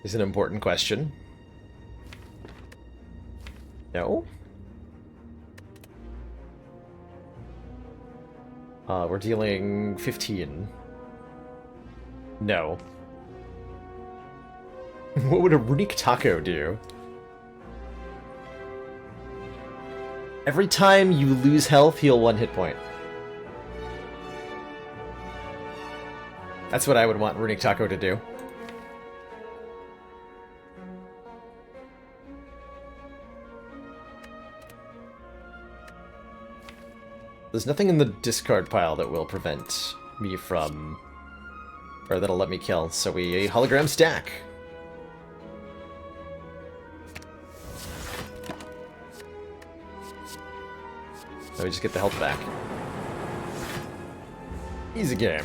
Is an important question. No? We're dealing 15. No. What would a runic taco do? Every time you lose health, heal 1 hit point. That's what I would want runic taco to do. There's nothing in the discard pile that will prevent me from... or that'll let me kill, so we hologram stack. So we just get the health back. Easy game.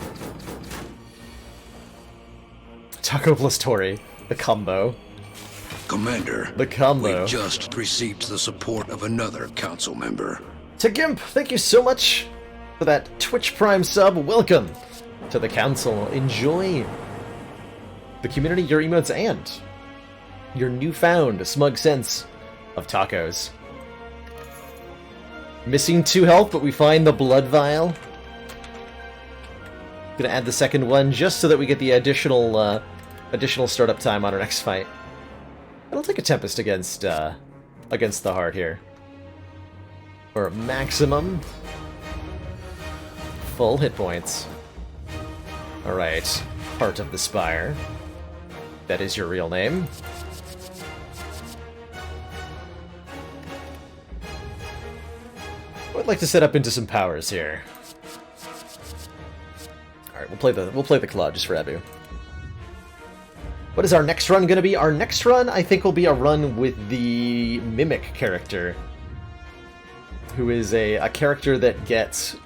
Taco plus Tori, the combo. Commander, The combo. we just received the support of another council member. To Gimp, thank you so much for that Twitch Prime sub. Welcome to the council. Enjoy the community, your emotes, and your newfound smug sense of tacos. Missing 2 health, but we find the blood vial. Gonna add the second one just so that we get the additional startup time on our next fight. I'll take a Tempest against the Heart here. For maximum full hit points. Alright, Heart of the Spire. That is your real name. I would like to set up into some powers here. Alright, we'll play the claw just for Abu. What is our next run gonna be? Our next run, I think, will be a run with the Mimic character, who is a character that gets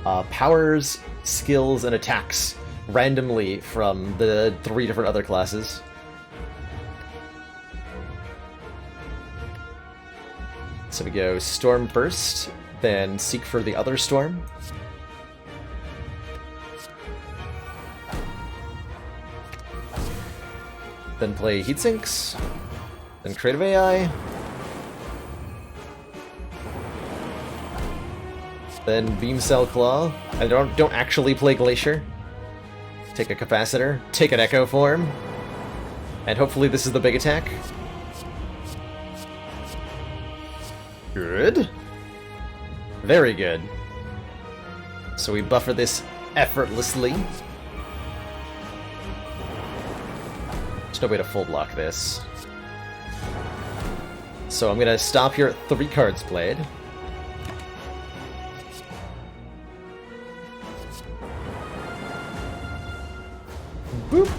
powers, skills, and attacks randomly from the 3 different other classes. So we go Storm first, then seek for the other Storm. Then play Heatsinks, then Creative AI, then Beam Cell Claw. I don't actually play Glacier. Take a Capacitor, take an Echo Form, and hopefully this is the big attack. Good. Very good. So we buffer this effortlessly. There's no way to full block this. So I'm gonna stop here at 3 cards played. Boop.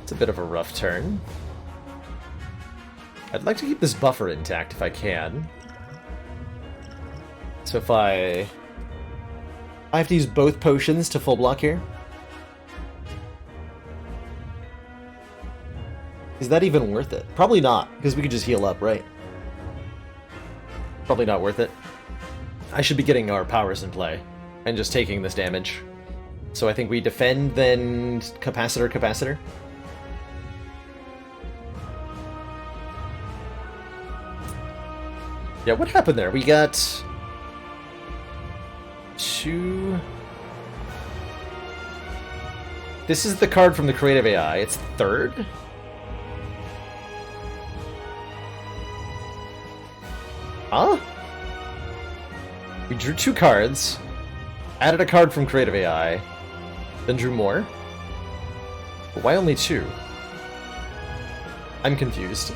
It's a bit of a rough turn. I'd like to keep this buffer intact if I can. So if I have to use both potions to full block here. Is that even worth it? Probably not, because we could just heal up, right? Probably not worth it. I should be getting our powers in play and just taking this damage. So I think we defend, then capacitor, capacitor. Yeah, what happened there? We got 2... This is the card from the creative AI. It's 3rd? Huh? We drew 2 cards, added a card from creative AI, then drew more? But why only 2? I'm confused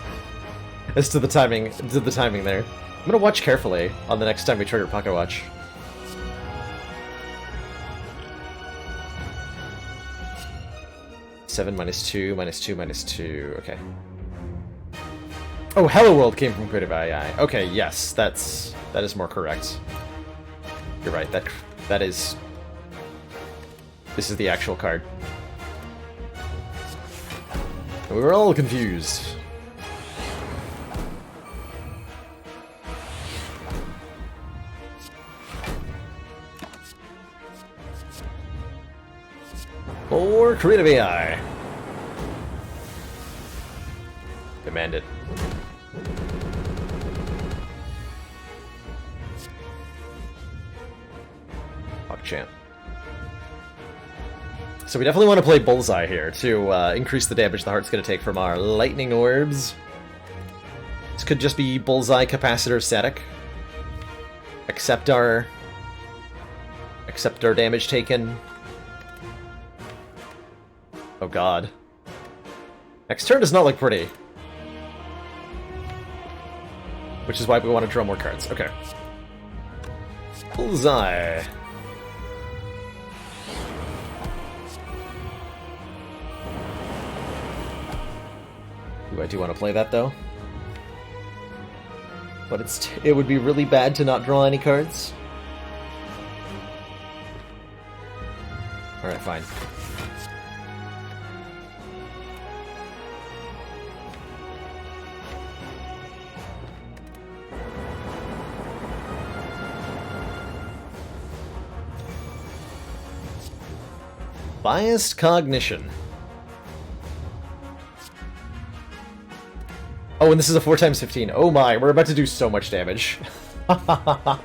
as to the timing there. I'm gonna watch carefully on the next time we trigger Pocket Watch. Seven -2, -2, -2. Okay. Oh, Hello World came from Creative AI. Okay, yes, that is more correct. You're right. That is. This is the actual card. We were all confused. Or Creative AI. Demand it. Champ. So we definitely want to play Bullseye here to increase the damage the heart's going to take from our lightning orbs. This could just be Bullseye, Capacitor, Static. Accept our damage taken. Oh god. Next turn does not look pretty. Which is why we want to draw more cards. Okay. Bullseye. I do want to play that, though. But it would be really bad to not draw any cards. Alright, fine. Biased Cognition. Oh, and this is a 4x15. Oh my, we're about to do so much damage. Oh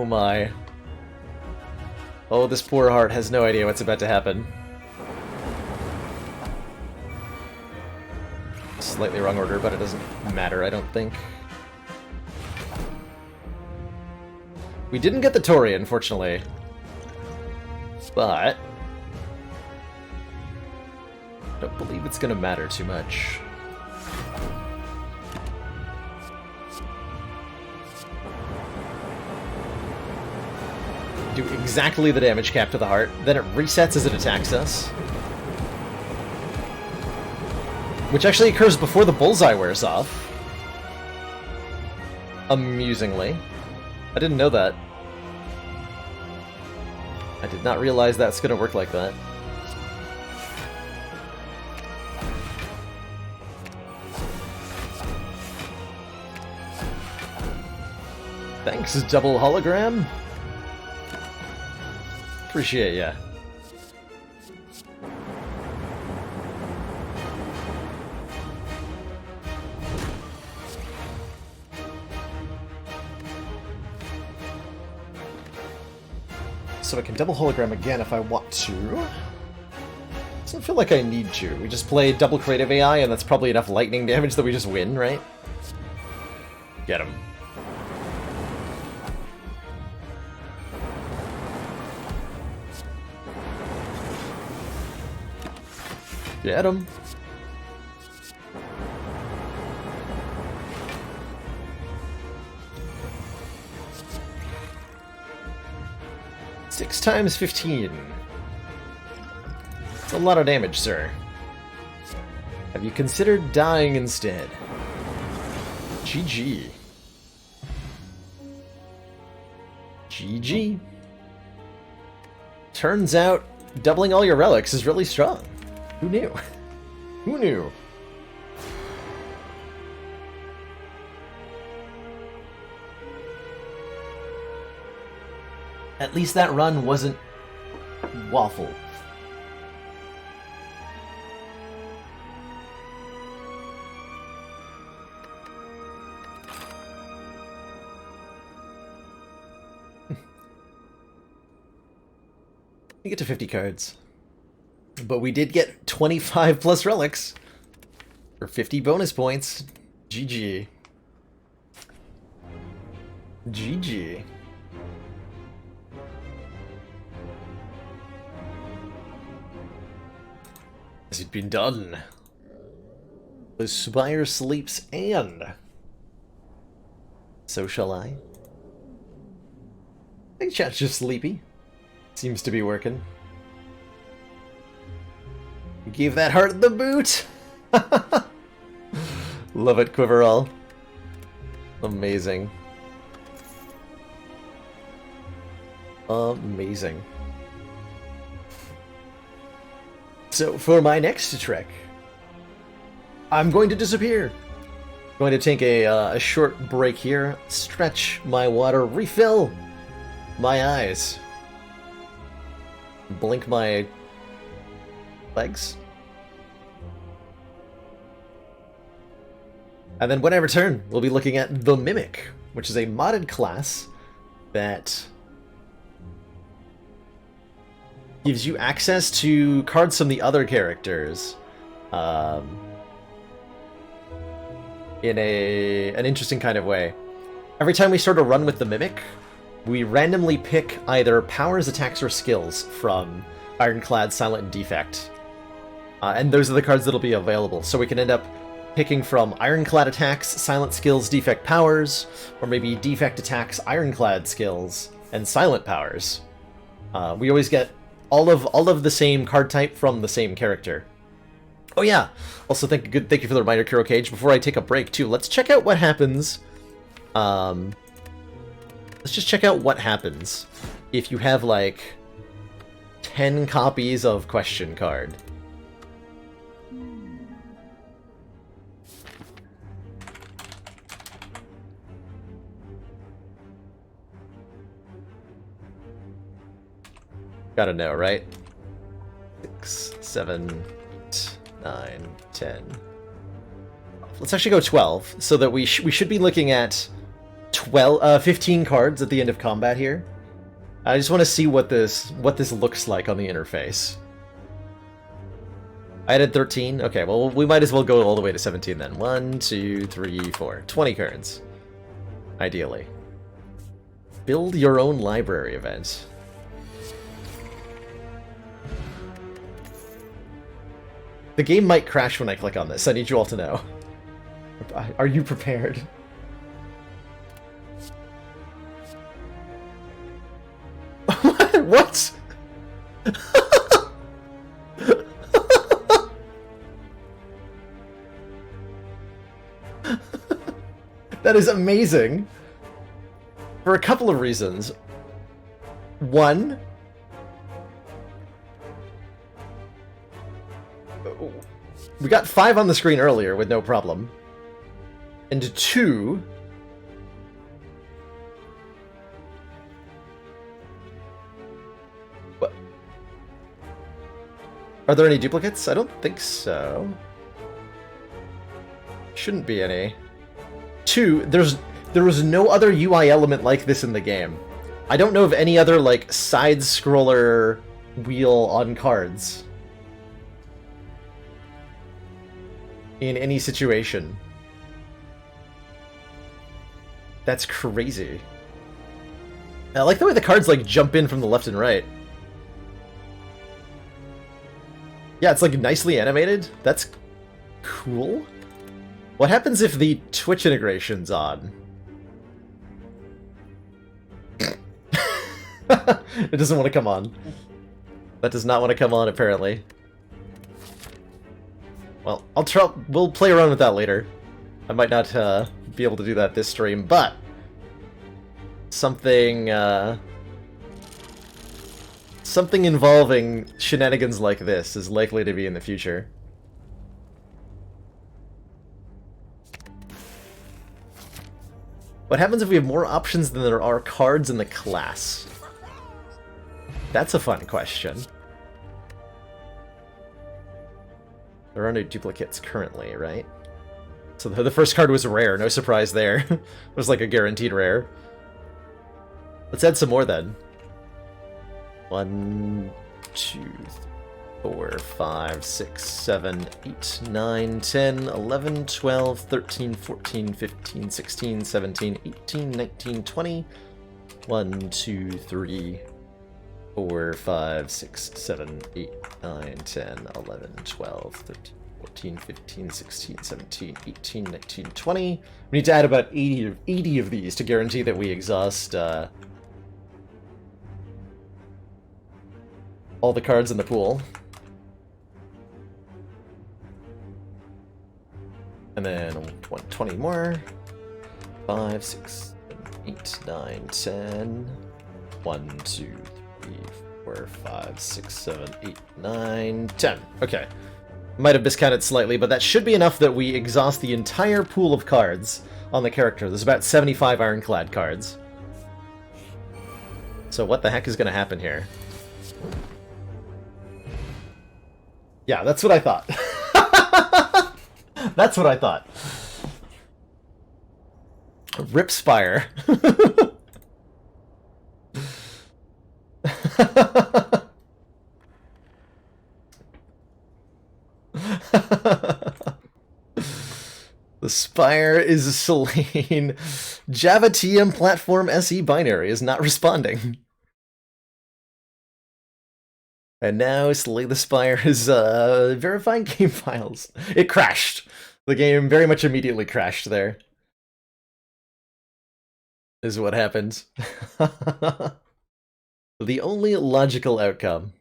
my. Oh, this poor heart has no idea what's about to happen. Slightly wrong order, but it doesn't matter, I don't think. We didn't get the Tori, unfortunately. But I don't believe it's gonna matter too much. Do exactly the damage cap to the heart, then it resets as it attacks us. Which actually occurs before the bullseye wears off. Amusingly. I didn't know that. I did not realize that's gonna work like that. Thanks, double hologram. Appreciate ya. So I can double hologram again if I want to. Doesn't feel like I need to. We just play double creative AI and that's probably enough lightning damage that we just win, right? Get him. Get him. 6 times 15. That's a lot of damage, sir. Have you considered dying instead? GG. GG. Turns out, doubling all your relics is really strong. Who knew? Who knew? At least that run wasn't waffle. We get to 50 cards. But we did get 25 plus relics for 50 bonus points. GG. GG. Has it been done? The Spire sleeps and... So shall I? I think chat's just sleepy. Seems to be working. You gave that heart the boot! Love it, Quiverall. Amazing. Amazing. So, for my next trick, I'm going to disappear. Going to take a short break here, stretch my water, refill my eyes, blink my legs, and then when I return, we'll be looking at the Mimic, which is a modded class that gives you access to cards from the other characters in an interesting kind of way. Every time we start a run with the Mimic, we randomly pick either powers, attacks, or skills from Ironclad, Silent, and Defect. And those are the cards that'll be available. So we can end up picking from Ironclad attacks, Silent skills, Defect powers, or maybe Defect attacks, Ironclad skills, and Silent powers. We always get all of the same card type from the same character. Oh yeah! Also, thank you for the reminder, Kuro Cage. Before I take a break, too, let's check out what happens. Let's just check out what happens if you have, like, 10 copies of Question Card. Gotta know, right? 6, 7, 8, 9, 10. Let's actually go 12, so that we should be looking at 15 cards at the end of combat here. I just want to see what this looks like on the interface. I added 13. Okay, well, we might as well go all the way to 17 then. 1, 2, 3, 4. 20 cards. Ideally. Build your own library event. The game might crash when I click on this. I need you all to know. Are you prepared? What? That is amazing. For a couple of reasons. One, we got 5 on the screen earlier with no problem. And 2, what? Are there any duplicates? I don't think so. Shouldn't be any. 2, there was no other UI element like this in the game. I don't know of any other, like, side-scroller wheel on cards in any situation. That's crazy. I like the way the cards, like, jump in from the left and right. Yeah, it's, like, nicely animated. That's cool. What happens if the Twitch integration's on? It doesn't want to come on. That does not want to come on, apparently. Well, we'll play around with that later. I might not be able to do that this stream, but something something involving shenanigans like this is likely to be in the future. What happens if we have more options than there are cards in the class? That's a fun question. There are no duplicates currently, right? So the first card was rare, no surprise there. It was like a guaranteed rare. Let's add some more then. 1, 2, 4, 5, 6, 7, 8, 9, 10, 11, 12, 13, 14, 15, 16, 17, 18, 19, 20. 1, 2, 3, 4, 5, 6, 7, 8, 9, 10, 11, 12, 13, 14, 15, 16, 17, 18, 19, 20. We need to add about 80 of these to guarantee that we exhaust all the cards in the pool. And then 20 more. 5, 6, 7, 8, 9, 10. 1, 2, 3, 4, 5, 6, 7, 8, 9, 10. Okay. Might have miscounted slightly, but that should be enough that we exhaust the entire pool of cards on the character. There's about 75 Ironclad cards. So what the heck is going to happen here? Yeah, that's what I thought. That's what I thought. Rip Spire. The Spire is slain. Java TM platform SE binary is not responding. And now Slay the Spire is verifying game files. It crashed. The game very much immediately crashed there. Is what happened. The only logical outcome.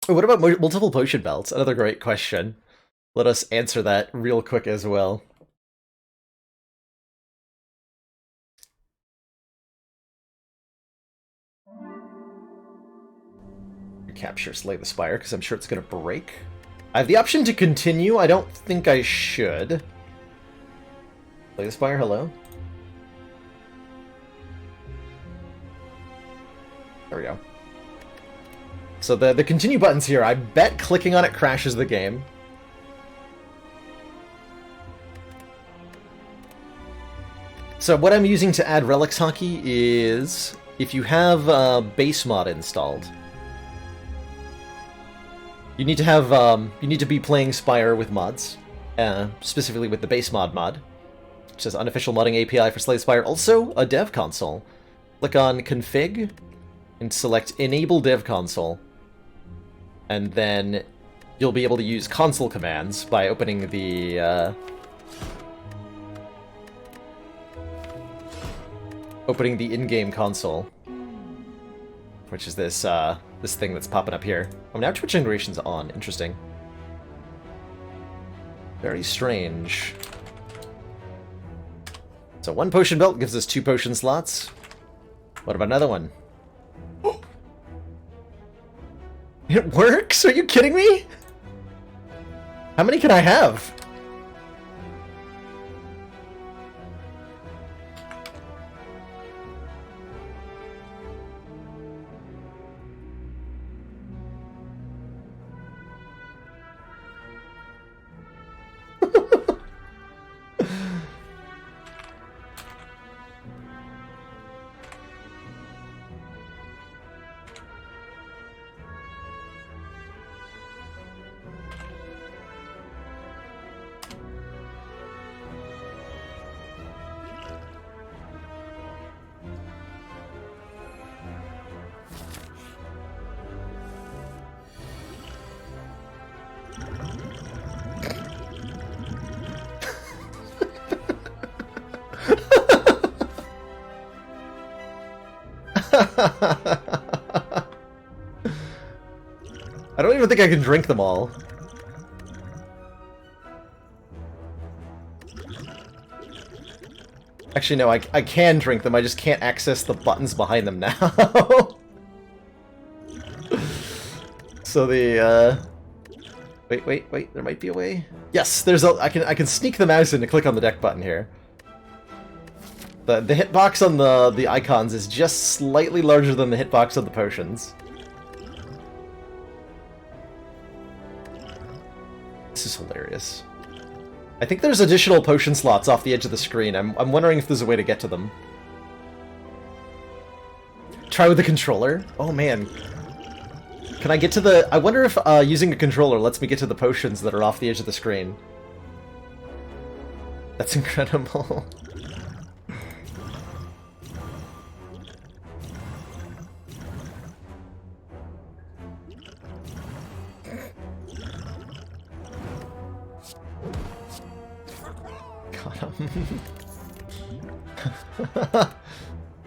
What about multiple potion belts? Another great question. Let us answer that real quick as well. Capture Slay the Spire, because I'm sure it's going to break. I have the option to continue. I don't think I should. Slay the Spire, hello? There we go. So the continue button's here. I bet clicking on it crashes the game. So what I'm using to add Relics Hockey is if you have base mod installed. You need to have you need to be playing Spire with mods, specifically with the base mod. It says unofficial modding API for Slay Spire. Also a dev console. Click on config and select enable dev console, and then you'll be able to use console commands by opening the in-game console, which is this this thing that's popping up here. Oh, now Twitch integration's on. Interesting. Very strange. So 1 potion belt gives us 2 potion slots. What about another one? It works? Are you kidding me? How many can I have? I don't even think I can drink them all. Actually, no, I can drink them, I just can't access the buttons behind them now. So the, Wait, there might be a way? Yes, there's a... I can sneak the mouse in to click on the deck button here. The hitbox on the icons is just slightly larger than the hitbox on the potions. This is hilarious. I think there's additional potion slots off the edge of the screen. I'm wondering if there's a way to get to them. Try with the controller? Oh man. Can I get to the... I wonder if using a controller lets me get to the potions that are off the edge of the screen. That's incredible. Got him.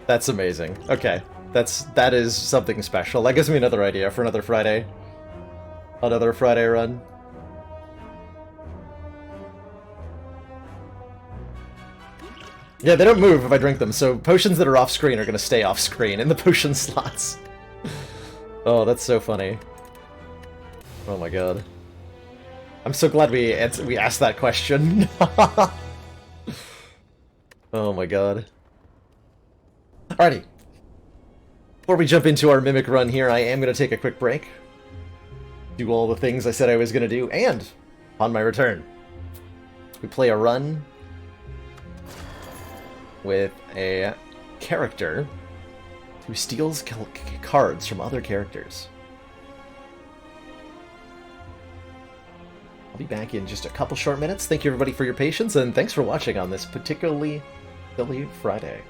That's amazing. Okay. That is something special. That gives me another idea for another Friday. Another Friday run. Yeah, they don't move if I drink them, so potions that are off screen are gonna stay off screen in the potion slots. Oh, that's so funny. Oh my god. I'm so glad we asked that question. Oh my god. Alrighty. Before we jump into our Mimic run here, I am going to take a quick break. Do all the things I said I was going to do, and on my return, we play a run with a character who steals cards from other characters. I'll be back in just a couple short minutes. Thank you everybody for your patience, and thanks for watching on this particularly silly Friday.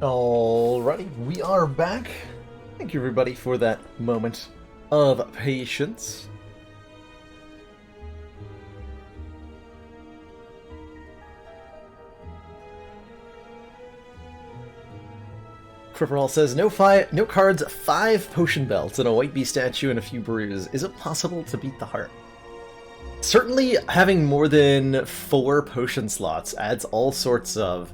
Alrighty, we are back. Thank you everybody for that moment of patience. Cripperall says, no cards, 5 potion belts, and a white bee statue and a few brews. Is it possible to beat the heart? Certainly having more than 4 potion slots adds all sorts of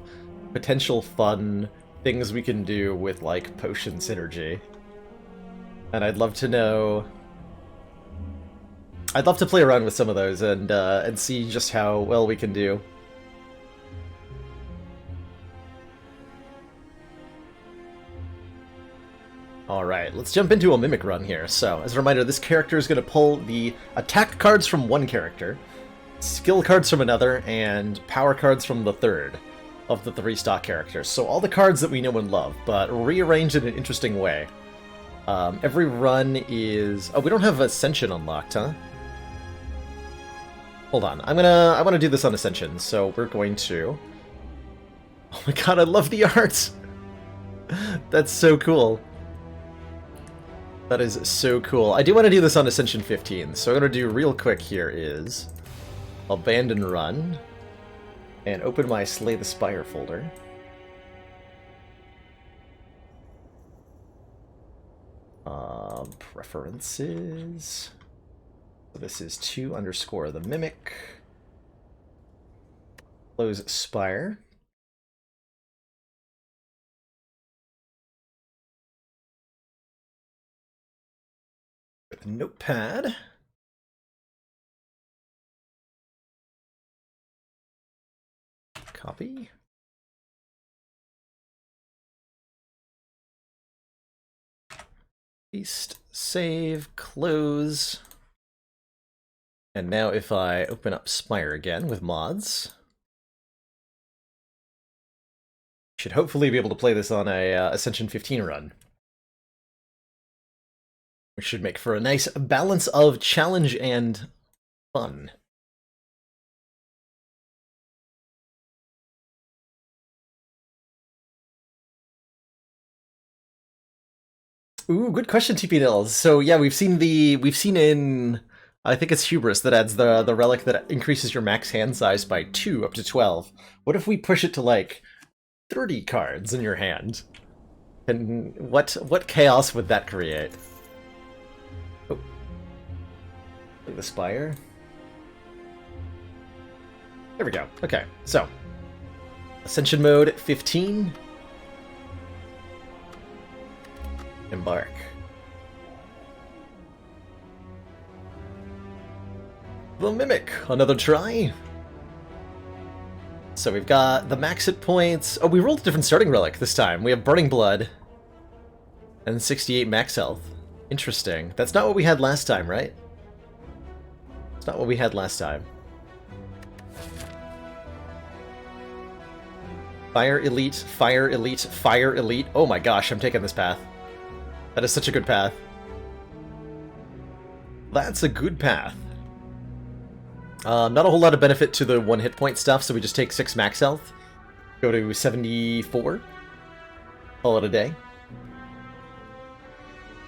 potential fun things we can do with, like, potion synergy. And I'd love to know... I'd love to play around with some of those and see just how well we can do. Alright, let's jump into a Mimic run here. So, as a reminder, this character is going to pull the attack cards from one character, skill cards from another, and power cards from the third of the 3 stock characters. So all the cards that we know and love, but rearranged in an interesting way. Every run is... Oh, we don't have Ascension unlocked, huh? Hold on, I want to do this on Ascension, so we're going to... Oh my god, I love the art! That's so cool. That is so cool. I do want to do this on Ascension 15, so what I'm going to do real quick here is Abandon Run, and open my Slay the Spire folder. Preferences. So this is 2 underscore the Mimic. Close Spire. With Notepad. Copy. Paste, save, close. And now if I open up Spire again with mods, should hopefully be able to play this on a Ascension 15 run. Which should make for a nice balance of challenge and fun. Ooh, good question, TP Nils. So yeah, we've seen in I think it's Hubris that adds the relic that increases your max hand size by 2 up to 12. What if we push it to like 30 cards in your hand? And what chaos would that create? Oh. The Spire. There we go. Okay, so Ascension mode 15. Embark. The Mimic, another try. So we've got the max hit points. Oh, we rolled a different starting relic this time. We have Burning Blood and 68 max health. Interesting. That's not what we had last time, right? It's not what we had last time. Fire Elite, Fire Elite, Fire Elite. Oh my gosh, I'm taking this path. That is such a good path. That's a good path. Not a whole lot of benefit to the 1 hit point stuff, so we just take 6 max health. Go to 74. Call it a day.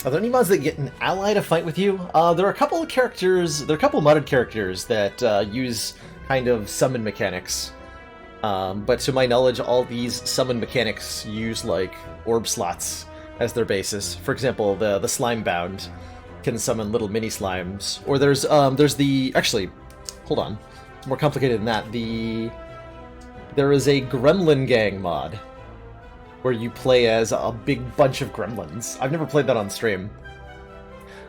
Are there any mods that get an ally to fight with you? There are a couple of characters, there are a couple of modded characters that use kind of summon mechanics. But to my knowledge, all these summon mechanics use like orb slots as their basis. For example, the slime bound can summon little mini slimes. Or there's the actually, hold on, it's more complicated than that. There is a Gremlin Gang mod where you play as a big bunch of gremlins. I've never played that on stream.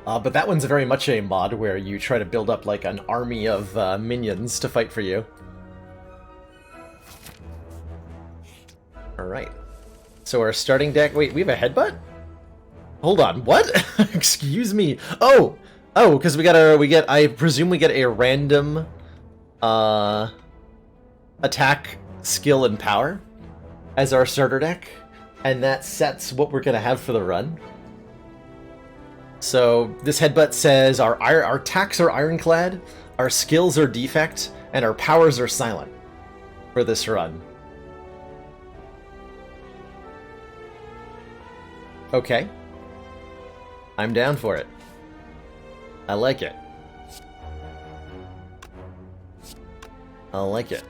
But that one's very much a mod where you try to build up like an army of minions to fight for you. Alright. So our starting deck... Wait, we have a headbutt? Hold on, what? Excuse me. Oh! Oh, because I presume we get a random attack, skill, and power as our starter deck, and that sets what we're going to have for the run. So this headbutt says our attacks are ironclad, our skills are defect, and our powers are silent for this run. Okay. I'm down for it. I like it. I like it.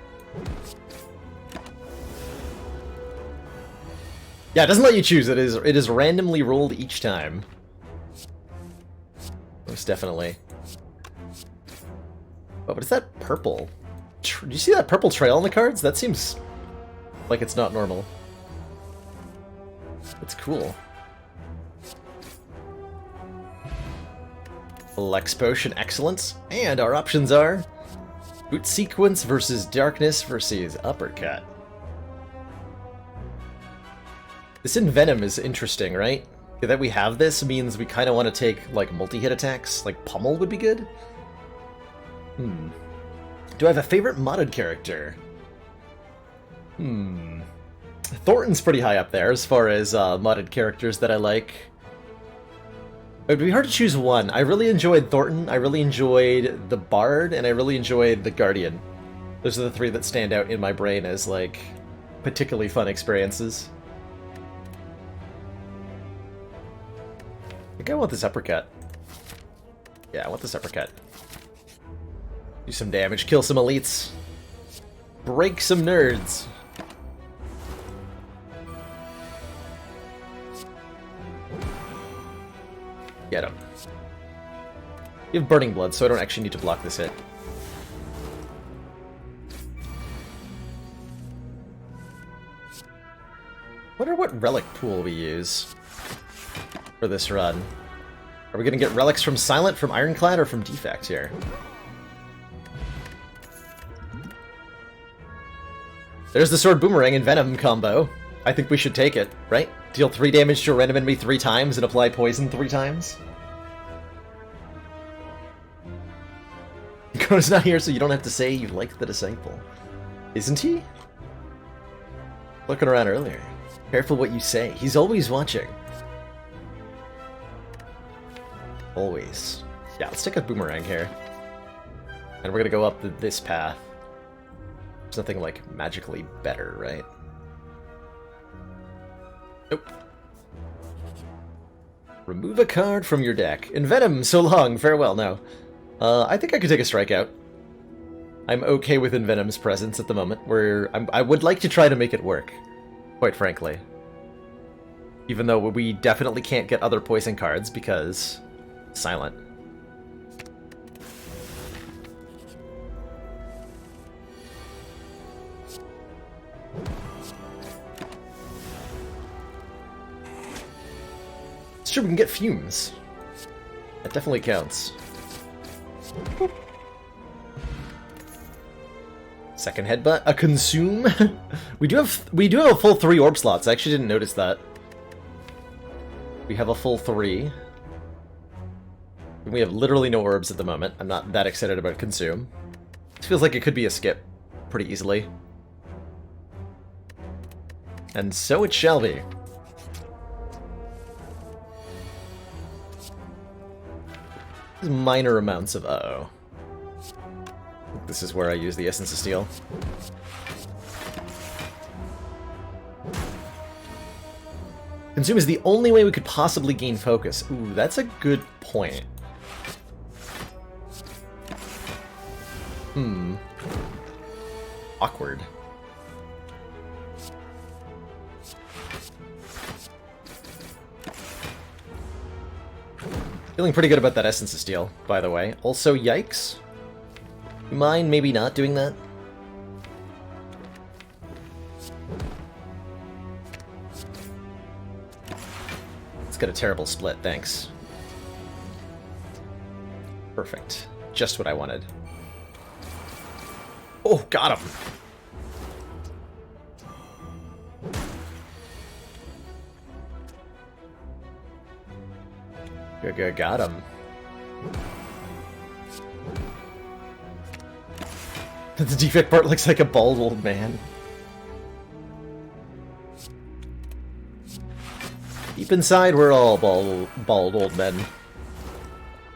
Yeah, it doesn't let you choose. It is randomly rolled each time. Most definitely. Oh, but is that purple? Do you see that purple trail on the cards? That seems like it's not normal. It's cool. Lex Potion, excellent. And our options are Boot Sequence versus Darkness versus Uppercut. This Envenom is interesting, right? That we have this means we kind of want to take, like, multi-hit attacks. Like, Pummel would be good? Do I have a favorite modded character? Thornton's pretty high up there as far as modded characters that I like. It would be hard to choose one. I really enjoyed Thornton, I really enjoyed the Bard, and I really enjoyed the Guardian. Those are the three that stand out in my brain as, like, particularly fun experiences. I think I want this uppercut. Yeah, I want this uppercut. Do some damage, kill some elites. Break some nerds. Get him. You have Burning Blood, so I don't actually need to block this hit. Wonder what relic pool we use for this run. Are we gonna get relics from Silent, from Ironclad, or from Defect here? There's the Sword Boomerang and Venom combo. I think we should take it, right? Deal 3 damage to a random enemy 3 times and apply poison 3 times. Coda's not here, so you don't have to say you like the Disciple. Isn't he? Looking around earlier. Careful what you say. He's always watching. Always. Yeah, let's take a Boomerang here. And we're gonna go up this path. There's nothing, like, magically better, right? Nope. Remove a card from your deck. Envenom, so long, farewell. No. I think I could take a strikeout. I'm okay with Envenom's presence at the moment. I would like to try to make it work, quite frankly. Even though we definitely can't get other poison cards because Silent. It's true, we can get Fumes. That definitely counts. Second headbutt, a Consume. we do have a full 3 orb slots. I actually didn't notice that. We have a full 3. And we have literally no orbs at the moment. I'm not that excited about Consume. This feels like it could be a skip pretty easily. And so it shall be. Minor amounts of uh-oh. This is where I use the Essence of Steel. Consume is the only way we could possibly gain focus. Ooh, that's a good point. Awkward. Feeling pretty good about that Essence of Steel, by the way. Also, yikes. You mind maybe not doing that? It's got a terrible split, thanks. Perfect. Just what I wanted. Oh, got him! Got him. The defect part looks like a bald old man. Deep inside, we're all bald old men.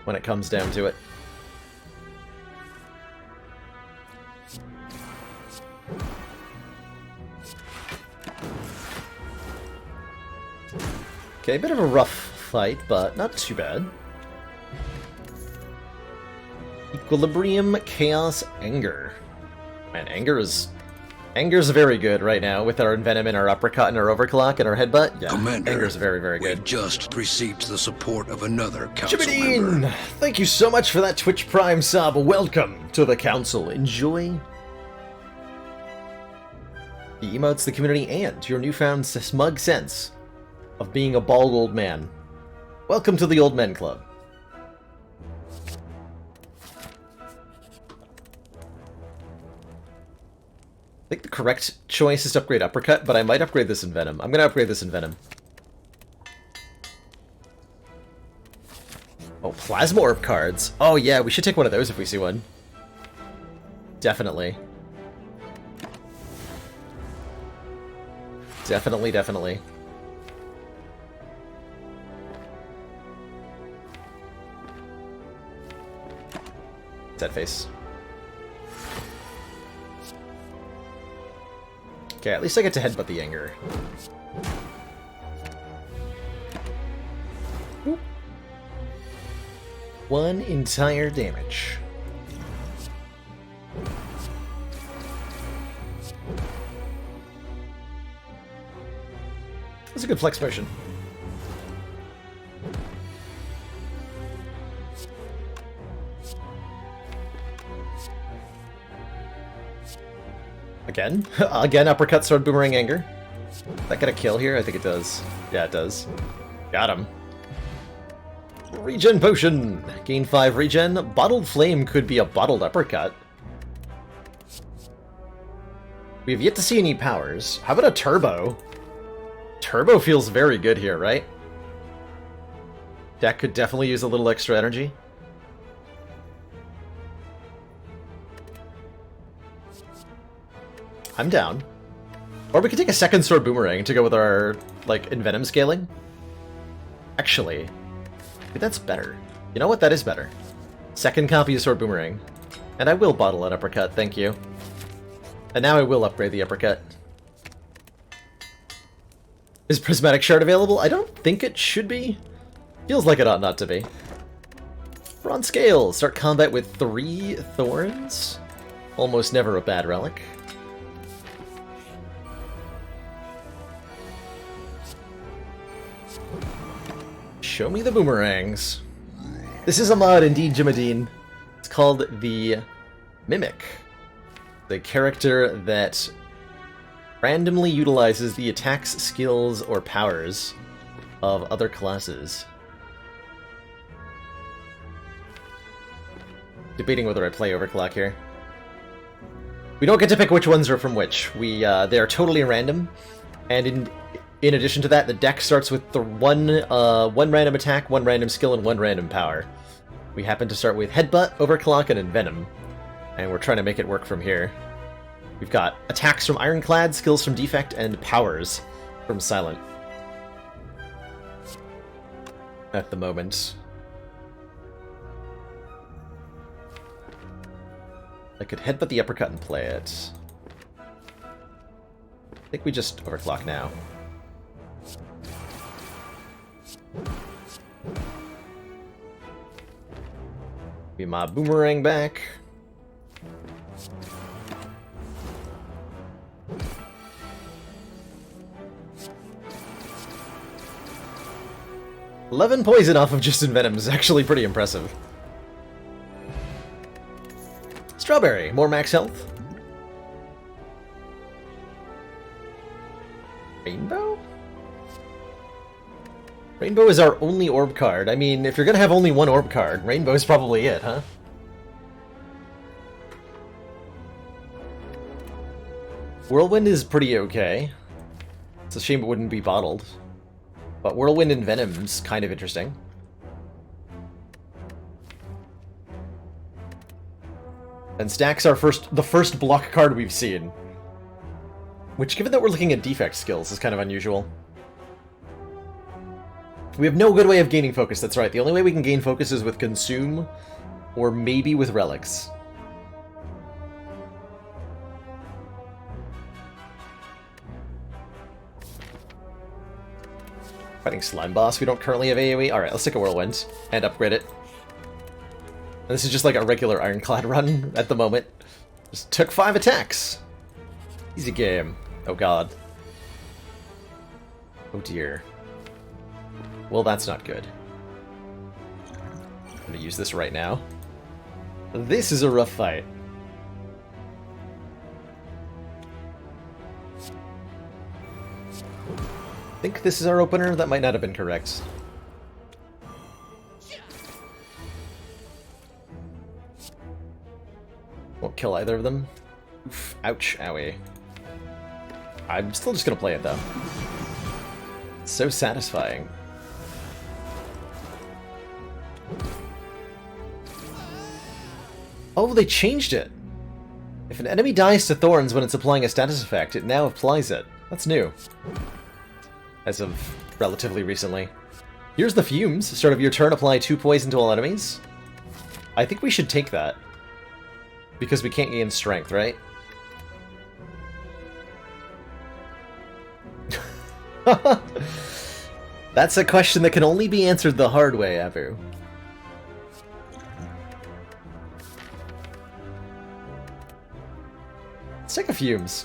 When it comes down to it. Okay, a bit of a rough fight, but not too bad. Equilibrium, Chaos, Anger. Man, Anger's very good right now with our Envenom and our Uppercut and our Overclock and our Headbutt. Yeah, Commander, Anger's very, very good. We just received the support of another council member. Jimmy, thank you so much for that Twitch Prime sub. Welcome to the council. Enjoy the emotes, the community, and your newfound smug sense of being a bald old man. Welcome to the Old Men Club. I think the correct choice is to upgrade Uppercut, but I might upgrade this Envenom. I'm going to upgrade this Envenom. Oh, Plasma Orb cards. Oh yeah, we should take one of those if we see one. Definitely. Definitely, definitely. Dead face. Okay, at least I get to headbutt the Anger. Whoop. 1 entire damage. That's a good flex motion. Again? Again, Uppercut, Sword, Boomerang, Anger. That get a kill here? I think it does. Yeah, it does. Got him. Regen Potion! Gain 5 regen. Bottled Flame could be a Bottled Uppercut. We have yet to see any powers. How about a Turbo? Turbo feels very good here, right? Deck could definitely use a little extra energy. I'm down. Or we could take a second Sword Boomerang to go with our, like, Envenom scaling. Actually, maybe that's better. You know what? That is better. Second copy of Sword Boomerang. And I will bottle an Uppercut, thank you. And now I will upgrade the Uppercut. Is Prismatic Shard available? I don't think it should be. Feels like it ought not to be. Bronze Scale. Start combat with 3 Thorns. Almost never a bad relic. Show me the boomerangs. This is a mod indeed, Jimadine. It's called the Mimic. The character that randomly utilizes the attacks, skills, or powers of other classes. Debating whether I play Overclock here. We don't get to pick which ones are from which. They are totally random, and in addition to that, the deck starts with the one random attack, 1 random skill, and 1 random power. We happen to start with Headbutt, Overclock, and Envenom, and we're trying to make it work from here. We've got attacks from Ironclad, skills from Defect, and powers from Silent. At the moment. I could Headbutt the Uppercut and play it. I think we just Overclock now. Be my Boomerang back. $11 poison off of just Envenom is actually pretty impressive. Strawberry, more max health. Rainbow? Rainbow is our only orb card. I mean, if you're gonna have only one orb card, Rainbow is probably it, huh? Whirlwind is pretty okay. It's a shame it wouldn't be bottled. But Whirlwind and Venom's kind of interesting. And stacks our the first block card we've seen. Which, given that we're looking at defect skills, is kind of unusual. We have no good way of gaining focus, that's right. The only way we can gain focus is with Consume, or maybe with Relics. Fighting Slime Boss, we don't currently have AoE. Alright, let's take a Whirlwind and upgrade it. And this is just like a regular Ironclad run at the moment. Just took 5 attacks. Easy game. Oh god. Oh dear. Well, that's not good. I'm gonna use this right now. This is a rough fight. I think this is our opener. That might not have been correct. Won't kill either of them. Oof, ouch, owie. I'm still just gonna play it though. It's so satisfying. Oh, they changed it! If an enemy dies to thorns when it's applying a status effect, it now applies it. That's new. As of relatively recently. Here's the fumes. Start of your turn, apply 2 poison to all enemies. I think we should take that. Because we can't gain strength, right? That's a question that can only be answered the hard way, Abu. Let's take a fumes.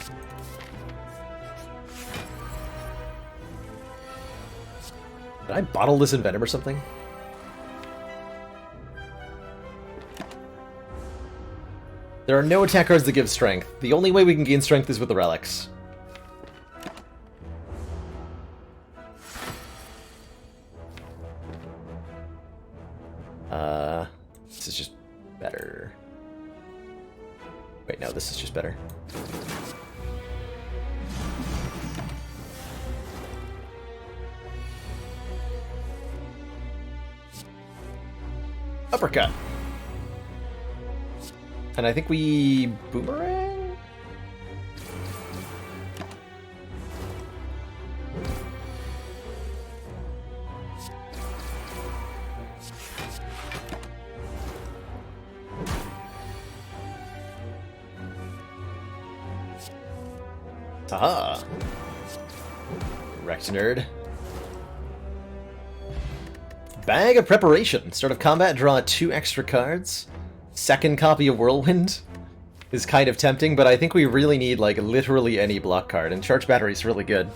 Did I bottle this in Venom or something? There are no attack cards that give strength. The only way we can gain strength is with the relics. This is just better. Wait, no, this is just better. Uppercut. And I think we boomerang? Aha! Wrecked nerd. Bag of Preparation. Start of combat, draw 2 extra cards. Second copy of Whirlwind is kind of tempting, but I think we really need, like, literally any block card, and Charge Battery's really good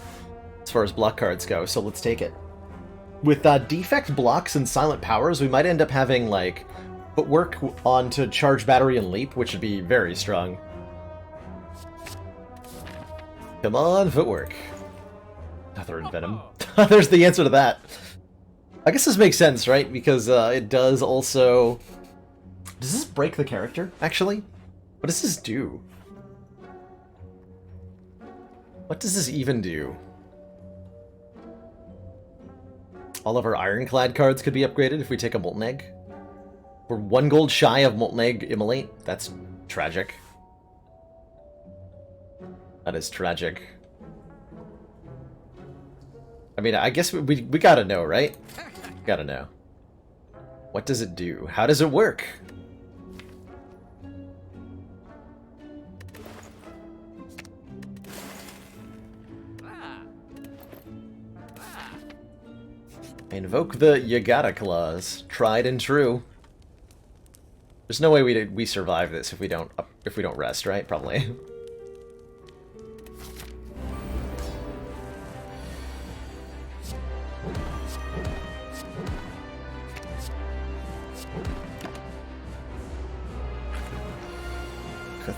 as far as block cards go, so let's take it. With defect blocks and silent powers, we might end up having, like, footwork onto Charge Battery and Leap, which would be very strong. Come on, footwork. Another Venom. There's the answer to that. I guess this makes sense, right? Because it does also... Does this break the character, actually? What does this do? What does this even do? All of our Ironclad cards could be upgraded if we take a Molten Egg. We're 1 gold shy of Molten Egg Immolate. That's tragic. That is tragic. I mean, I guess we gotta know, right? Gotta know. What does it do? How does it work? Invoke the "you gotta" clause. Tried and true. There's no way we survive this if we don't rest, right? Probably.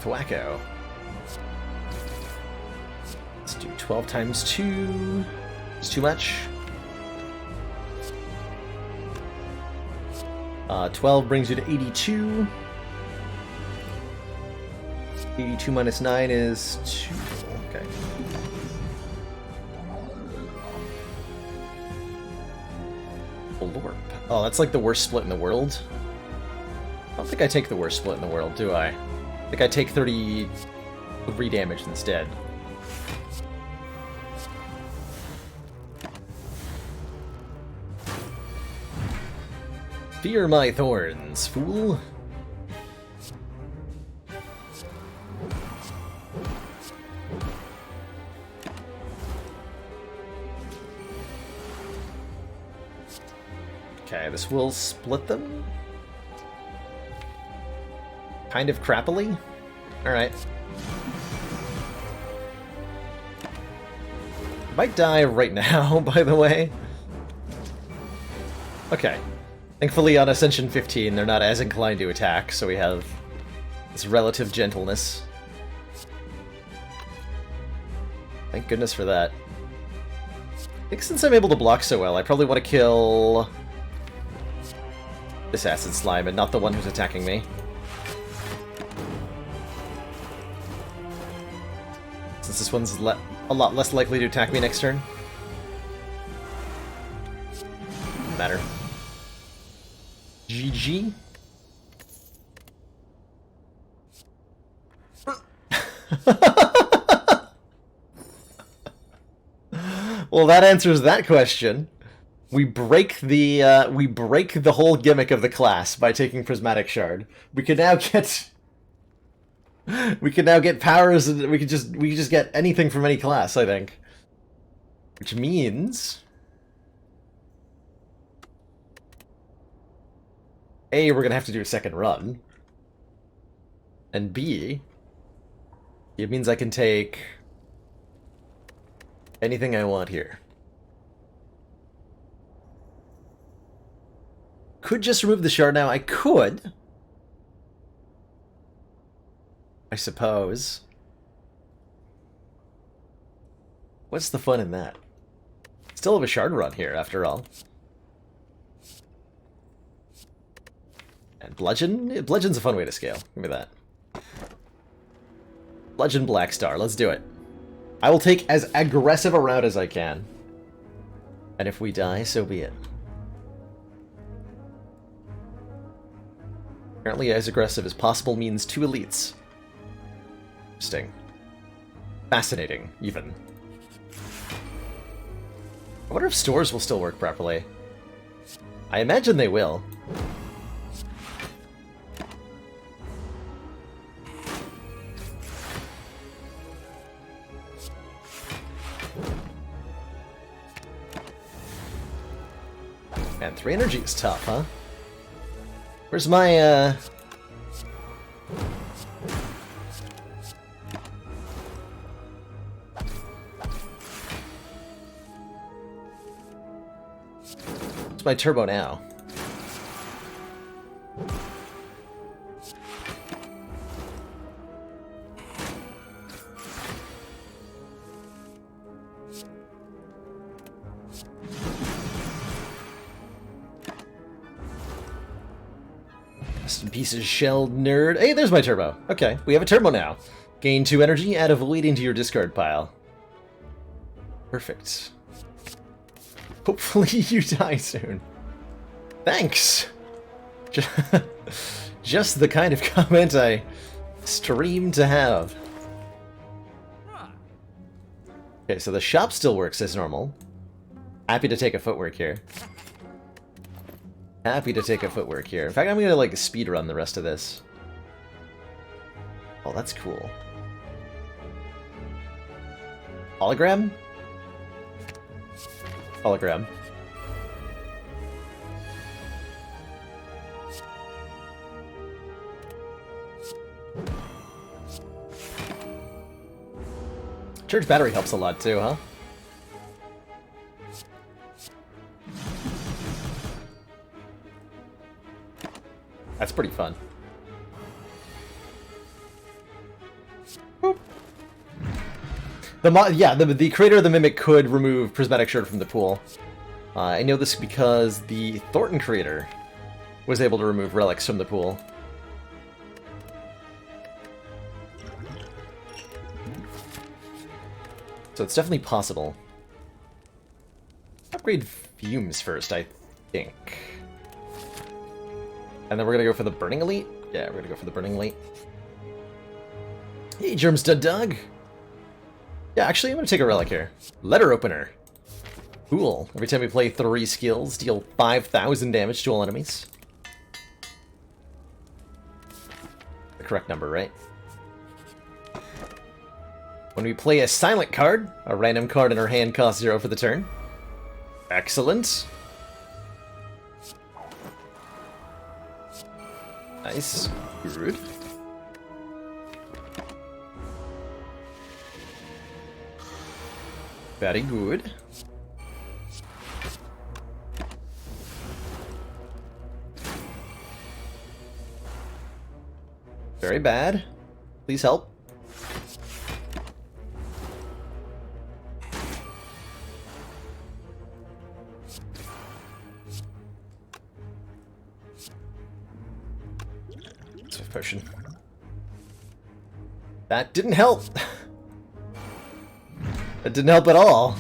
Thwacko. Let's do 12 times 2. It's too much. 12 brings you to 82. 82 minus 9 is 2. Okay. Blorp. Oh, that's like the worst split in the world. I don't think I take the worst split in the world, do I? I think I take 33 damage instead. Fear my thorns, fool. Okay, this will split them. Kind of crappily. Alright. Might die right now, by the way. Okay. Thankfully on Ascension 15 they're not as inclined to attack, so we have this relative gentleness. Thank goodness for that. I think since I'm able to block so well, I probably want to kill this acid slime and not the one who's attacking me. Since this one's a lot less likely to attack me next turn. Doesn't matter. GG. Well, that answers that question. We break the whole gimmick of the class by taking Prismatic Shard. We can now get powers, and we can just get anything from any class, I think. Which means A, we're gonna have to do a second run. And B, it means I can take anything I want here. Could just remove the shard now. I could. I suppose. What's the fun in that? Still have a shard run here, after all. And Bludgeon? Bludgeon's a fun way to scale. Give me that. Bludgeon Black Star. Let's do it. I will take as aggressive a route as I can. And if we die, so be it. Apparently as aggressive as possible means 2 elites. Interesting. Fascinating, even. I wonder if stores will still work properly. I imagine they will. Man, 3 energy is tough, huh? Where's my, Where's my turbo now? Piece of shelled nerd. Hey, there's my turbo. Okay, we have a turbo now. Gain 2 energy, add a void into your discard pile. Perfect. Hopefully you die soon. Thanks! Just the kind of comment I stream to have. Okay, so the shop still works as normal. Happy to take a footwork here. Happy to take a footwork here. In fact, I'm gonna, like, speed run the rest of this. Oh, that's cool. Hologram? Hologram. Charge battery helps a lot too, huh? That's pretty fun. Boop. The creator of the Mimic could remove Prismatic Shard from the pool. I know this because the Thornton creator was able to remove relics from the pool. So it's definitely possible. Upgrade Fumes first, I think. And then we're gonna go for the Burning Elite? Yeah, we're gonna go for the Burning Elite. Hey, Germstud Dog! Yeah, actually, I'm gonna take a relic here. Letter Opener. Cool. Every time we play 3 skills, deal 5,000 damage to all enemies. The correct number, right? When we play a silent card, a random card in our hand costs 0 for the turn. Excellent. Nice. Good. Very good. Very bad. Please help. Swift potion. That didn't help. It didn't help at all.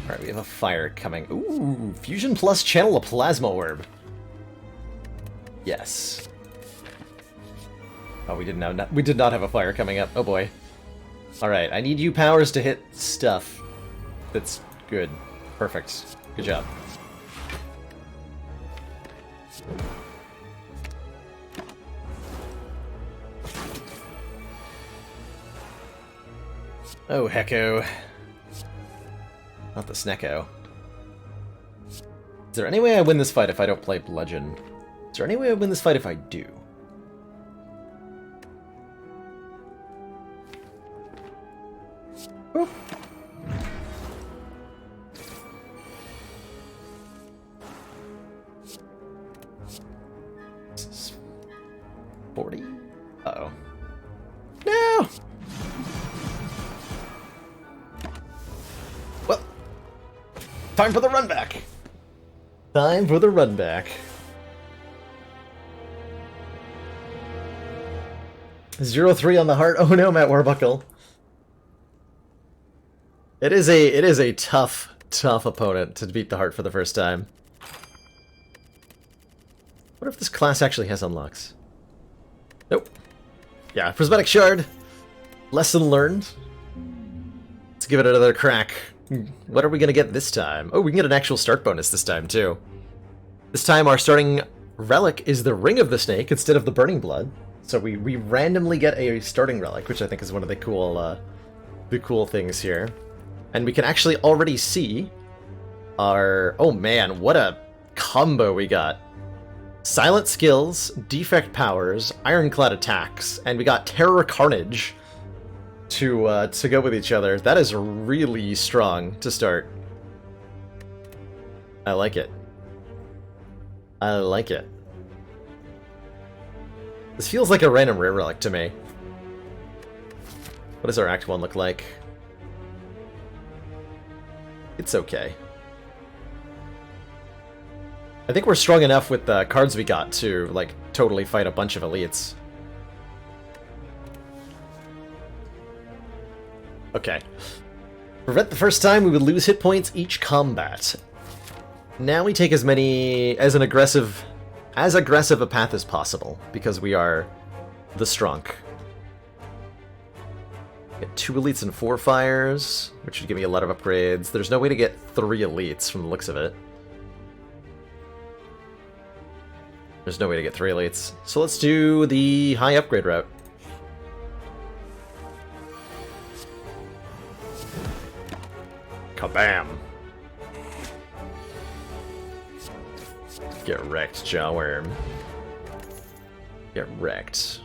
Alright, we have a fire coming. Ooh, fusion plus channel a plasma orb. Yes. Oh, we did not have a fire coming up. Oh boy. Alright, I need you powers to hit stuff. That's good. Perfect. Good job. Oh, hecko. Not the Snecko. Is there any way I win this fight if I don't play Bludgeon? Is there any way I win this fight if I do? Oh. 40? Uh-oh. No! Well, time for the run back. Time for the run back. 0-3 on the heart. Oh no, Matt Warbuckle. It is a tough opponent to beat the heart for the first time. What if this class actually has unlocks? Nope. Yeah, Prismatic Shard. Lesson learned. Let's give it another crack. What are we going to get this time? Oh, we can get an actual start bonus this time, too. This time our starting relic is the Ring of the Snake instead of the Burning Blood. So we randomly get a starting relic, which I think is one of the cool things here. And we can actually already see our... Oh man, what a combo we got. Silent skills, defect powers, ironclad attacks, and we got Terror Carnage to go with each other. That is really strong to start. I like it. I like it. This feels like a random rare relic to me. What does our Act 1 look like? It's okay. I think we're strong enough with the cards we got to, like, totally fight a bunch of elites. Okay. Prevent the first time we would lose hit points each combat. Now we take as aggressive a path as possible, because we are the Strunk. Get 2 elites and 4 fires, which should give me a lot of upgrades. There's no way to get 3 elites from the looks of it. There's no way to get 3 elites. So let's do the high upgrade route. Kabam! Get wrecked, Jawworm. Get wrecked.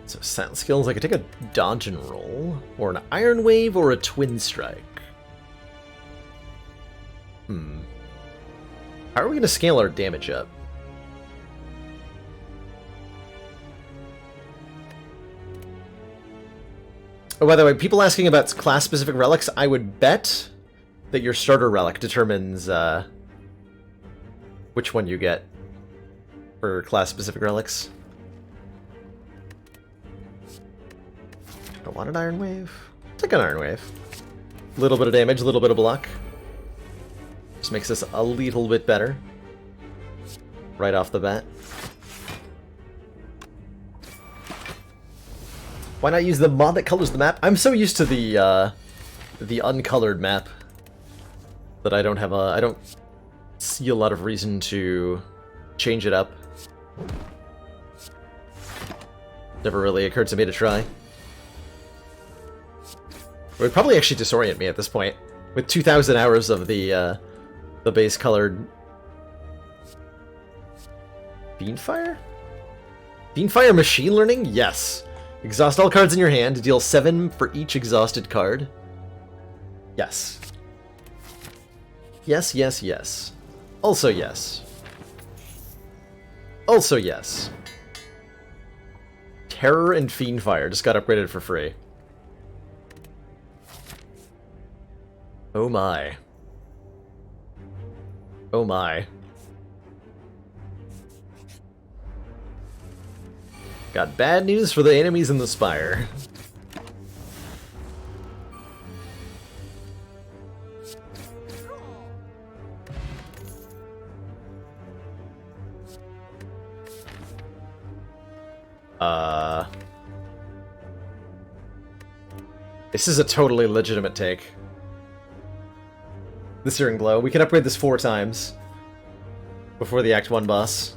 So silent skills, I could take a dodge and roll, or an Iron Wave, or a Twin Strike. How are we going to scale our damage up? Oh, by the way, people asking about class-specific relics, I would bet that your starter relic determines which one you get for class-specific relics. Don't want an Iron Wave. Take an Iron Wave. A little bit of damage, a little bit of block. Just makes us a little bit better. Right off the bat. Why not use the mod that colors the map? I'm so used to the uncolored map that I don't see a lot of reason to change it up. Never really occurred to me to try. It would probably actually disorient me at this point. With 2,000 hours of the base colored... Fiendfire? Fiendfire machine learning? Yes. Exhaust all cards in your hand, deal 7 for each exhausted card. Yes. Yes, yes, yes. Also yes. Also yes. Terror and Fiendfire just got upgraded for free. Oh my. Oh my. Got bad news for the enemies in the Spire. This is a totally legitimate take. The Searing Blow. We can upgrade this 4 times before the Act 1 boss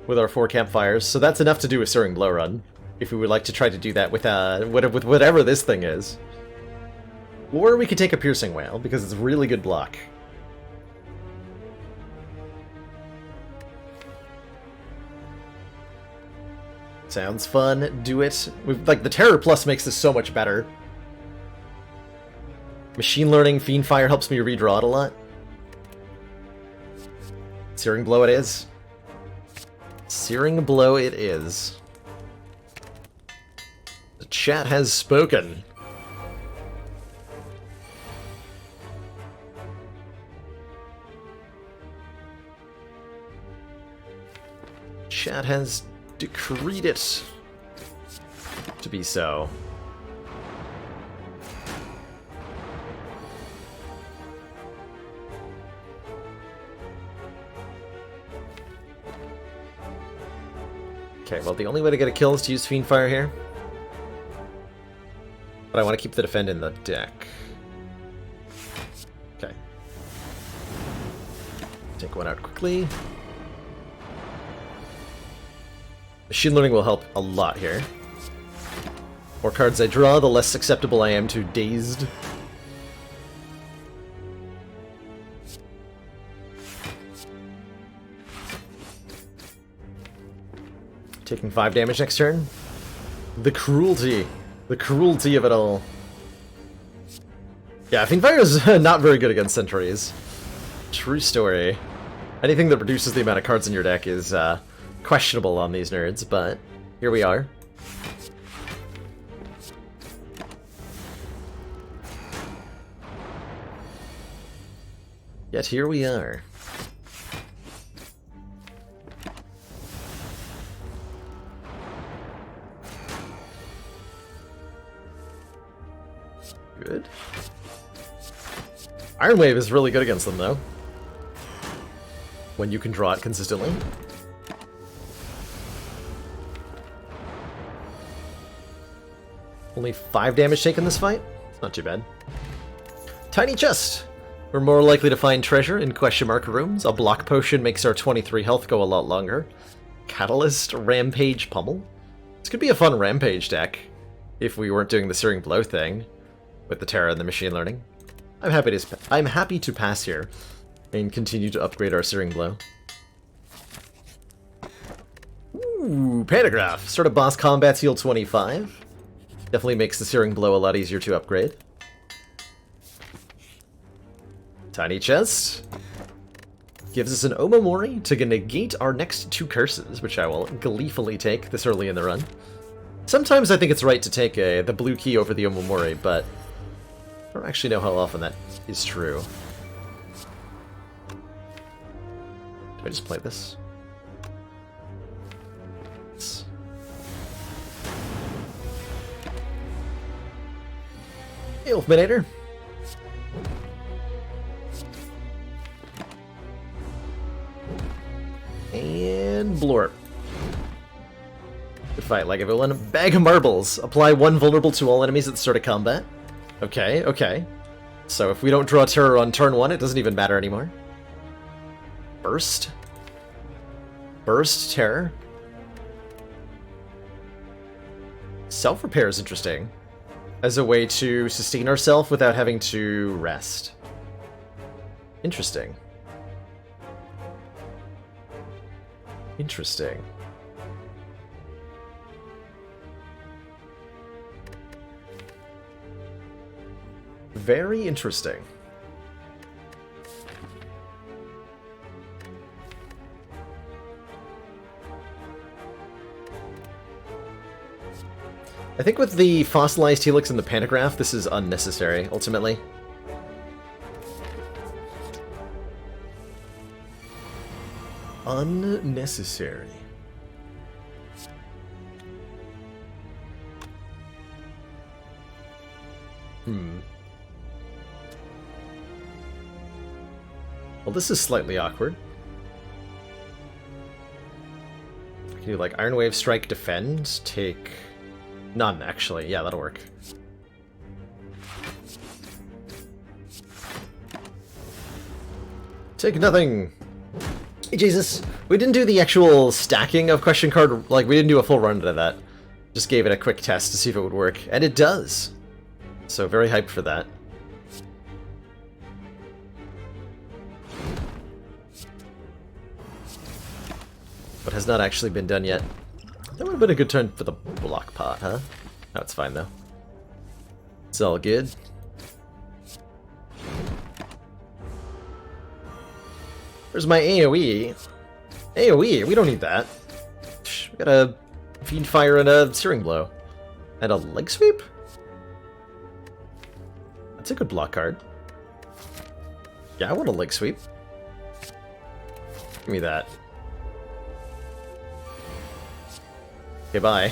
with our 4 campfires, so that's enough to do a Searing Blow run, if we would like to try to do that with whatever this thing is. Or we could take a Piercing Wail, because it's a really good block. Sounds fun. Do it. Like, the Terror Plus makes this so much better. Machine Learning, Fiendfire helps me redraw it a lot. Searing Blow it is. Searing Blow it is. The chat has spoken. Chat has decreed it to be so. Okay, well, the only way to get a kill is to use Fiendfire here. But I want to keep the defend in the deck. Okay. Take one out quickly. Machine Learning will help a lot here. More cards I draw, the less susceptible I am to Dazed. Taking 5 damage next turn. The cruelty. The cruelty of it all. Yeah, Fiendfire is not very good against Sentries. True story. Anything that reduces the amount of cards in your deck is questionable on these nerds, but here we are. Yet here we are. Good. Iron Wave is really good against them, though. When you can draw it consistently. Only 5 damage taken this fight? It's not too bad. Tiny Chest! We're more likely to find treasure in question mark rooms. A block potion makes our 23 health go a lot longer. Catalyst, Rampage, Pummel. This could be a fun Rampage deck if we weren't doing the Searing Blow thing with the Terra and the Machine Learning. I'm happy to pass here and continue to upgrade our Searing Blow. Ooh, Pantograph. Start of boss combats heal 25. Definitely makes the Searing Blow a lot easier to upgrade. Tiny Chest gives us an Omamori to negate our next 2 curses, which I will gleefully take this early in the run. Sometimes I think it's right to take the blue key over the Omamori, but I don't actually know how often that is true. Do I just play this? Hey, Wolfminator. And Blorp. Good fight, like a villain. Bag of Marbles. Apply 1 vulnerable to all enemies at the start of combat. Okay, okay. So if we don't draw Terror on turn 1, it doesn't even matter anymore. Burst. Burst Terror. Self-repair is interesting. as a way to sustain ourselves without having to rest. Interesting. Interesting. Very interesting. I think with the fossilized helix and the pantograph, this is unnecessary, ultimately. Unnecessary. Well, this is slightly awkward. I can do like Iron Wave, Strike, Defend, take... None, actually. Yeah, that'll work. Take nothing! Hey, Jesus! We didn't do the actual stacking of question card, like, we didn't do a full run of that. Just gave it a quick test to see if it would work, and it does! So, very hyped for that. But has not actually been done yet. That would have been a good turn for the block pot, huh? No, it's fine, though. It's all good. Where's my AoE? AoE? We don't need that. We got a Fiend Fire and a Searing Blow. And a Leg Sweep? That's a good block card. Yeah, I want a Leg Sweep. Give me that. Okay, bye.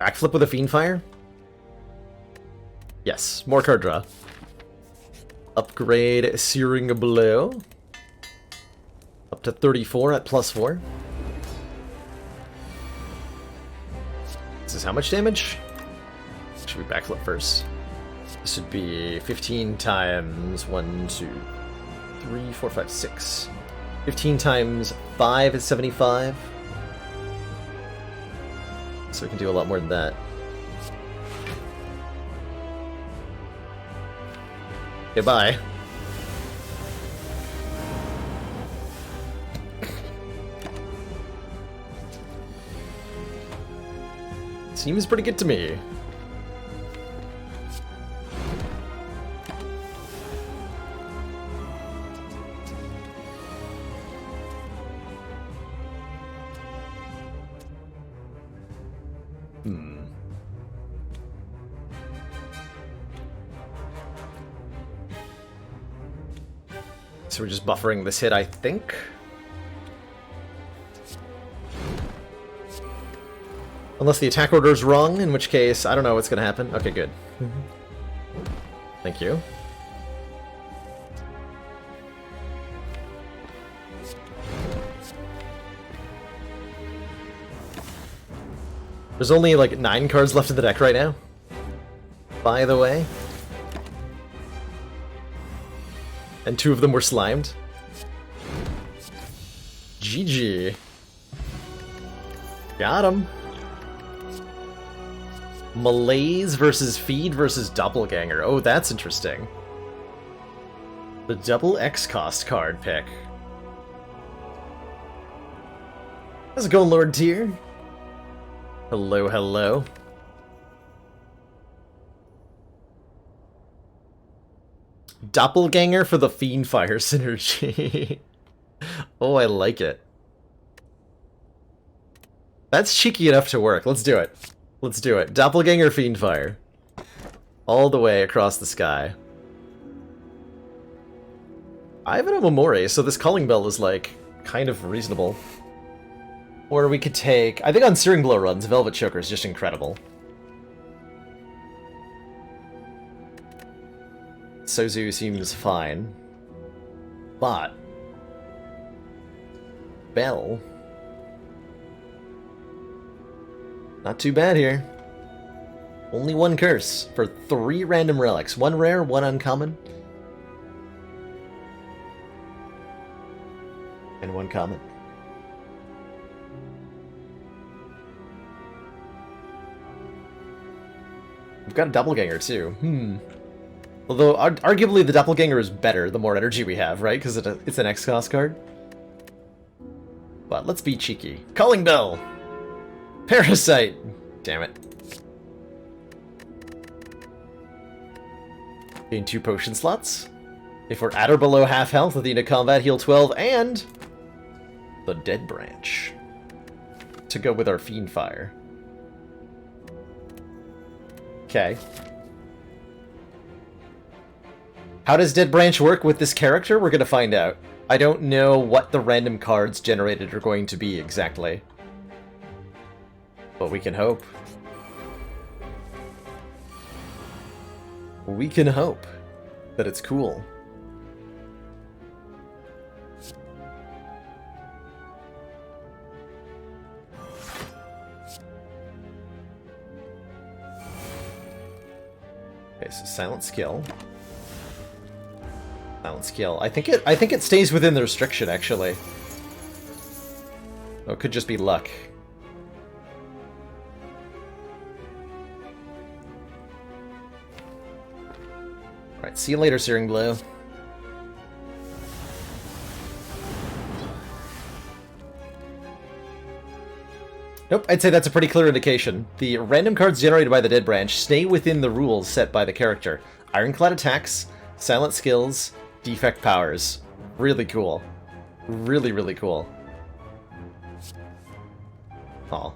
Backflip with a Fiend Fire? Yes, more card draw. Upgrade Searing Blow. Up to 34 at +4. This is how much damage? Should we backflip first? This would be 15 times 1, 2, 3, 4, 5, 6. 15 times 5 is 75. So we can do a lot more than that. Goodbye. Seems pretty good to me. So we're just buffering this hit, I think. Unless the attack order is wrong, in which case, I don't know what's going to happen. Okay, good. Thank you. There's only like 9 cards left in the deck right now, by the way. And 2 of them were slimed. GG. Got him. Malaise versus Feed versus Doppelganger. Oh, that's interesting. The double X cost card pick. How's it going, Lord Tier? Hello, hello. Doppelganger for the Fiend Fire synergy. Oh, I like it. That's cheeky enough to work. Let's do it. Let's do it. Doppelganger Fiend Fire. All the way across the sky. I have an Omamori, so this Calling Bell is, like, kind of reasonable. Or we could take... I think on Searing Blow runs, Velvet Choker is just incredible. Sozu seems fine. But... Bell... Not too bad here. Only 1 curse for 3 random relics. 1 rare, 1 uncommon. And 1 common. got a doppelganger too. Although, arguably the doppelganger is better the more energy we have, right? Because it's an X-Cost card. But let's be cheeky. Calling Bell! Parasite! Damn it. Gain 2 potion slots. If we're at or below half health at the end of combat, heal 12, and the Dead Branch to go with our Fiend Fire. Okay. How does Dead Branch work with this character? We're gonna find out. I don't know what the random cards generated are going to be exactly. But we can hope. We can hope that it's cool. Okay, so Silent Skill. Silent Skill. I think it stays within the restriction, actually. Oh, it could just be luck. Alright, see you later, Searing Blow. Nope, I'd say that's a pretty clear indication. The random cards generated by the Dead Branch stay within the rules set by the character. Ironclad attacks, silent skills, defect powers. Really cool. Really, really cool. Aw.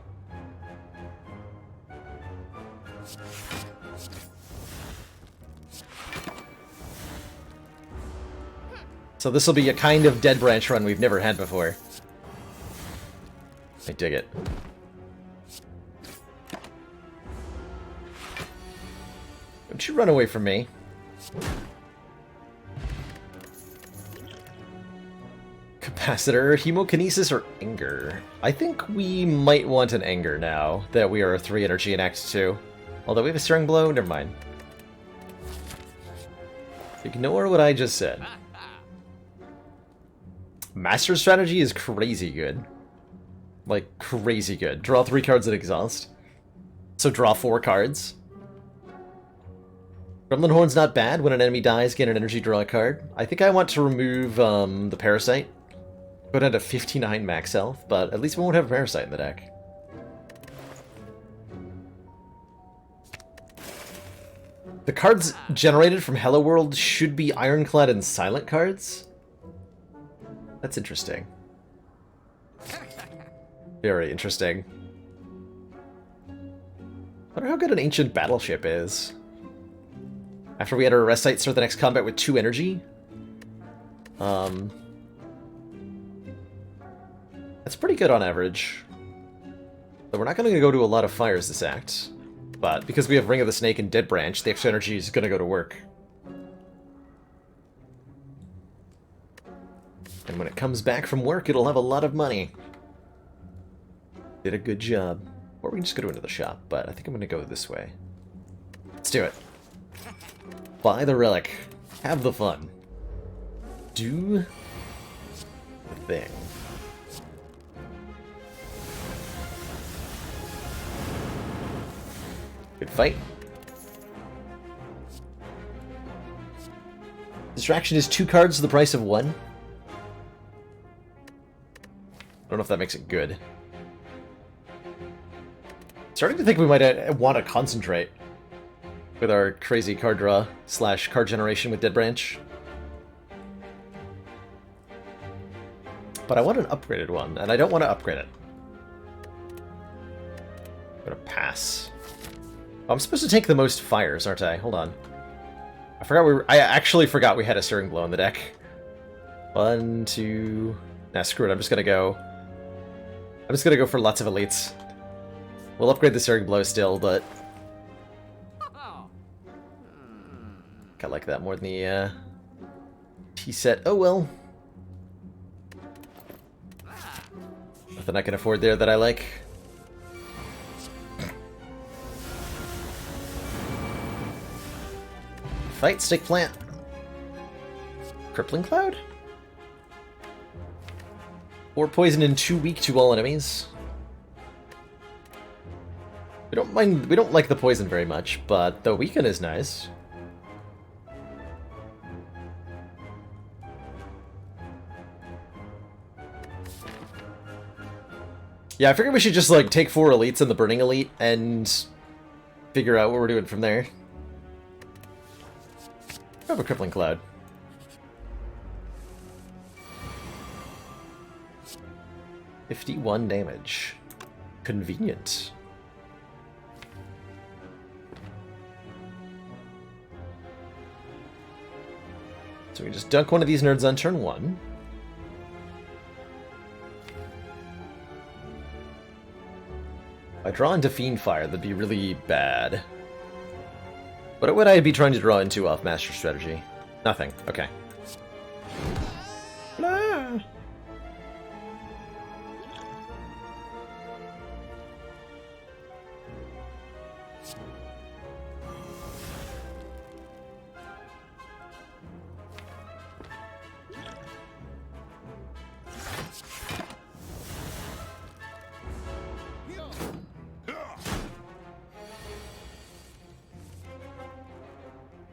So this will be a kind of Dead Branch run we've never had before. I dig it. Don't you run away from me. Capacitor, Hemokinesis, or Anger? I think we might want an Anger now that we are 3 energy in Act 2. Although we have a Stirring Blow, never mind. Ignore what I just said. Master Strategy is crazy good. Like, crazy good. Draw 3 cards at Exhaust. So draw 4 cards. Gremlin Horn's not bad. When an enemy dies, gain an energy, draw a card. I think I want to remove the Parasite. Go down to 59 max health, but at least we won't have a Parasite in the deck. The cards generated from Hello World should be Ironclad and Silent cards? That's interesting. Very interesting. I wonder how good an Ancient Battleship is. After we enter a rest site, start the next combat with 2 energy. That's pretty good on average. But we're not going to go to a lot of fires this act. But because we have Ring of the Snake and Dead Branch, the extra energy is going to go to work. And when it comes back from work, it'll have a lot of money. Did a good job. Or we can just go to another shop, but I think I'm going to go this way. Let's do it. Buy the relic. Have the fun. Do the thing. Good fight. Distraction is 2 cards to the price of 1. I don't know if that makes it good. Starting to think we might want to concentrate with our crazy card draw / card generation with Dead Branch. But I want an upgraded one, and I don't want to upgrade it. I'm gonna pass. Oh, I'm supposed to take the most fires, aren't I? Hold on. I actually forgot we had a Stirring Blow in the deck. 1, 2... Nah, screw it, I'm just gonna go for lots of elites. We'll upgrade the Stirring Blow still, but I like that more than the T-set. Oh well. Nothing I can afford there that I like. Fight, Stick Plant. Crippling Cloud? 4 poison and 2 weak to all enemies. We don't like the poison very much, but the weaken is nice. Yeah, I figured we should just, like, take 4 elites and the Burning Elite and figure out what we're doing from there. I have a Crippling Cloud. $51 damage. Convenient. So we just dunk one of these nerds on turn 1. If I draw into Fiend Fire, that'd be really bad. What would I be trying to draw into off Master Strategy? Nothing. Okay. Ah.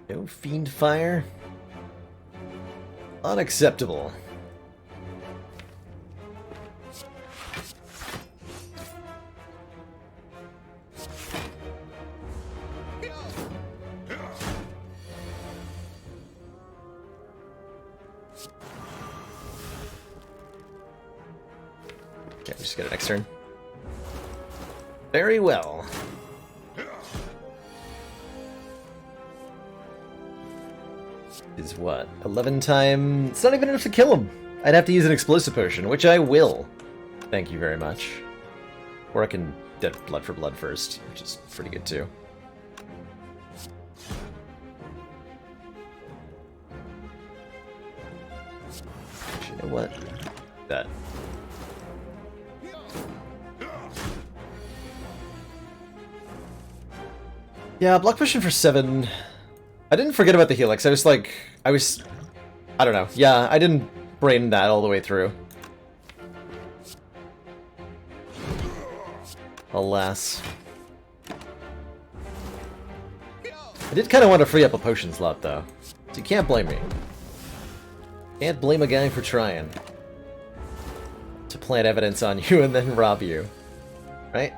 No Fiend Fire? Unacceptable. Okay, we just get an next turn. Very well. Is what? 11 times... It's not even enough to kill him! I'd have to use an explosive potion, which I will. Thank you very much. Or I can get blood for blood first, which is pretty good too. Actually, you know what? That. Yeah, block potion for 7... I didn't forget about the Helix, I don't know. Yeah, I didn't brain that all the way through. Alas. I did kind of want to free up a potion slot, though. So you can't blame me. Can't blame a guy for trying. To plant evidence on you and then rob you. Right?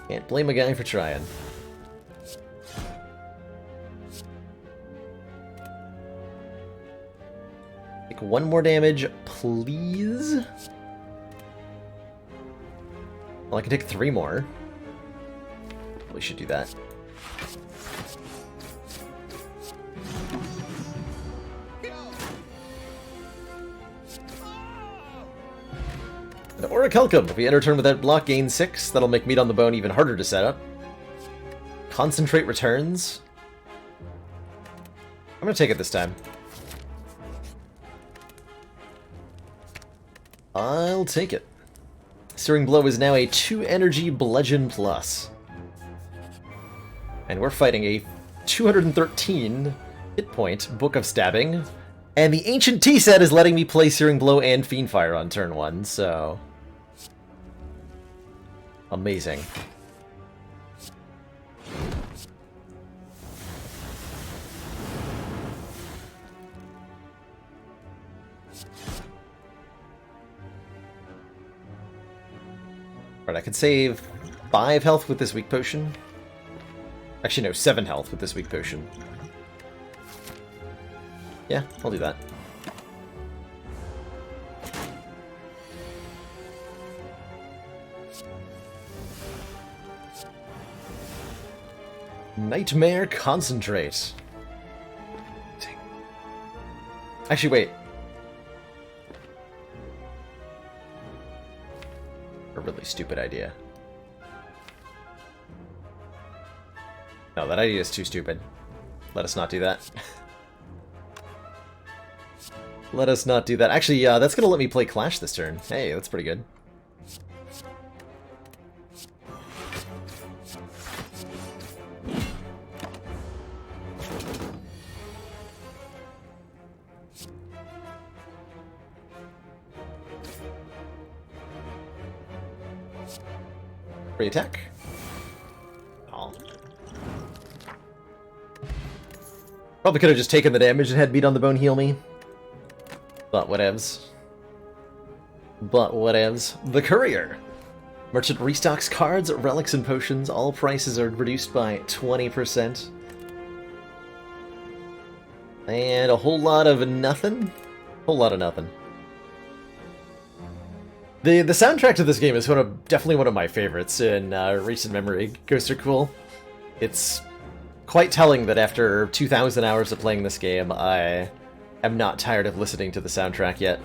Can't blame a guy for trying. Take 1 more damage, please. Well, I can take 3 more. We should do that. An Orichalcum. If we enter turn without block, gain 6. That'll make Meat on the Bone even harder to set up. Concentrate returns. I'm gonna take it this time. I'll take it. Searing Blow is now a 2 energy bludgeon plus. And we're fighting a 213 hit point Book of Stabbing. And the Ancient Tea Set is letting me play Searing Blow and Fiend Fire on turn 1, so... amazing. Right, I could save 5 health with this weak potion. Actually, no, 7 health with this weak potion. Yeah, I'll do that. Nightmare Concentrate. Dang. Actually, wait. A really stupid idea. No, that idea is too stupid. Let us not do that. Let us not do that. Actually, that's gonna let me play Clash this turn. Hey, that's pretty good. Free attack. Probably could have just taken the damage and had Beat on the Bone heal me. But whatevs. But whatevs. The Courier. Merchant restocks cards, relics, and potions. All prices are reduced by 20%. And a whole lot of nothing. Whole lot of nothing. The soundtrack to this game is definitely one of my favorites in recent memory. Ghosts are cool. It's quite telling that after 2,000 hours of playing this game, I am not tired of listening to the soundtrack yet.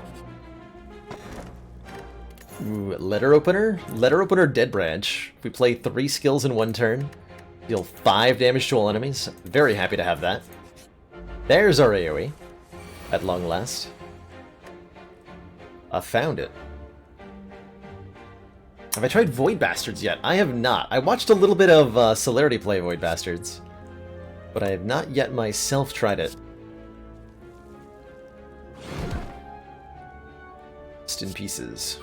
Ooh, letter opener? Letter opener Dead Branch. We play 3 skills in 1 turn. Deal 5 damage to all enemies. Very happy to have that. There's our AoE. At long last. I found it. Have I tried Void Bastards yet? I have not. I watched a little bit of Celerity play Void Bastards, but I have not yet myself tried it. Just in pieces.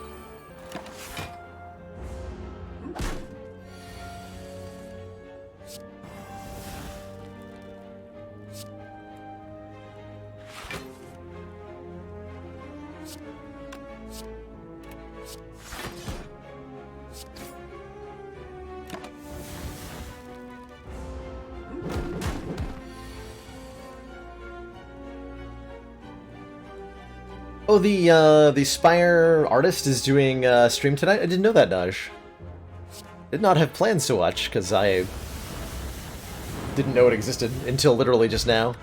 Oh, the Spire artist is doing stream tonight? I didn't know that, Daj. Did not have plans to watch, because I didn't know it existed until literally just now.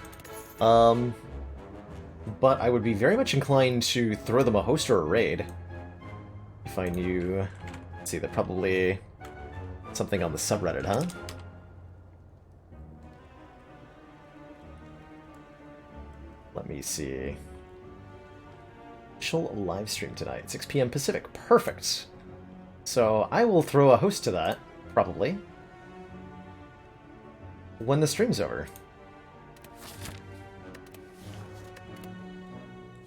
But I would be very much inclined to throw them a host or a raid. If I knew... Let's see, they're probably something on the subreddit, huh? Let me see. Official live stream tonight, 6 p.m. Pacific. Perfect. So I will throw a host to that, probably, when the stream's over.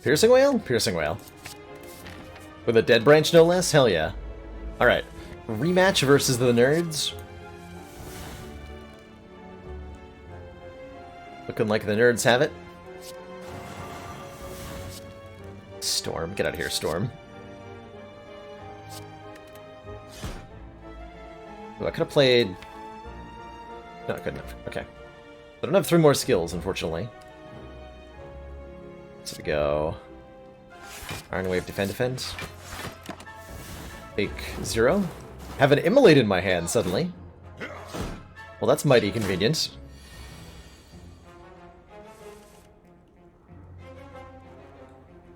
Piercing Whale? Piercing Whale. With a Dead Branch, no less? Hell yeah. Alright. Rematch versus the Nerds. Looking like the Nerds have it. Storm. Get out of here, Storm. Oh, I could have played... Not good enough. Okay. I don't have 3 more skills, unfortunately. So we go... Iron Wave, Defend. Take 0. Have an Immolate in my hand, suddenly. Well, that's mighty convenient.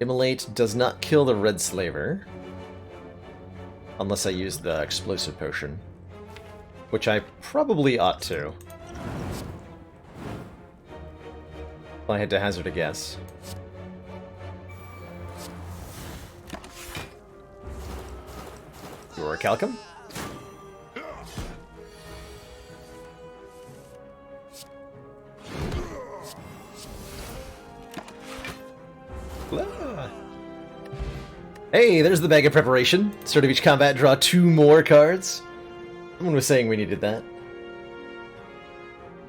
Immolate does not kill the Red Slaver. Unless I use the Explosive Potion. Which I probably ought to. If I had to hazard a guess. You're a Calcum? Hey, there's the bag of preparation. Start of each combat, draw 2 more cards. Someone was saying we needed that.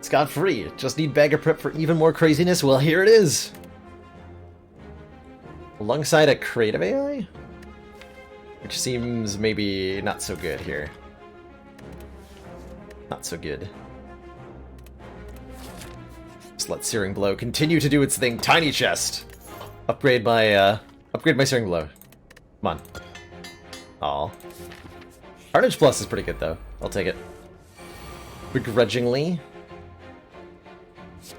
Scot-free. Just need bag of prep for even more craziness? Well, here it is. Alongside a creative AI? Which seems maybe not so good here. Not so good. Just let Searing Blow continue to do its thing. Tiny Chest! Upgrade my Searing Blow. Come on. Aw. Carnage Plus is pretty good, though. I'll take it. Begrudgingly.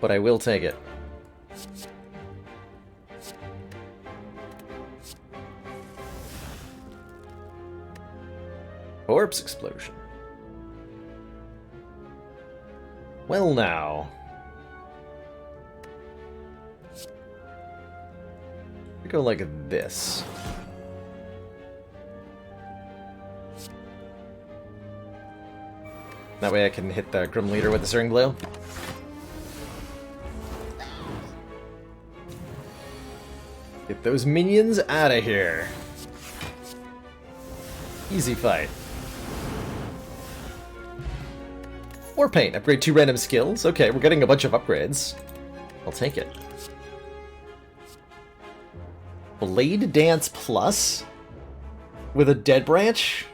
But I will take it. Corpse Explosion. Well now. We go like this. That way I can hit the Grim Leader with the Searing Blow. Get those minions out of here. Easy fight. War Paint. Upgrade 2 random skills. Okay, we're getting a bunch of upgrades. I'll take it. Blade Dance Plus? With a Dead Branch?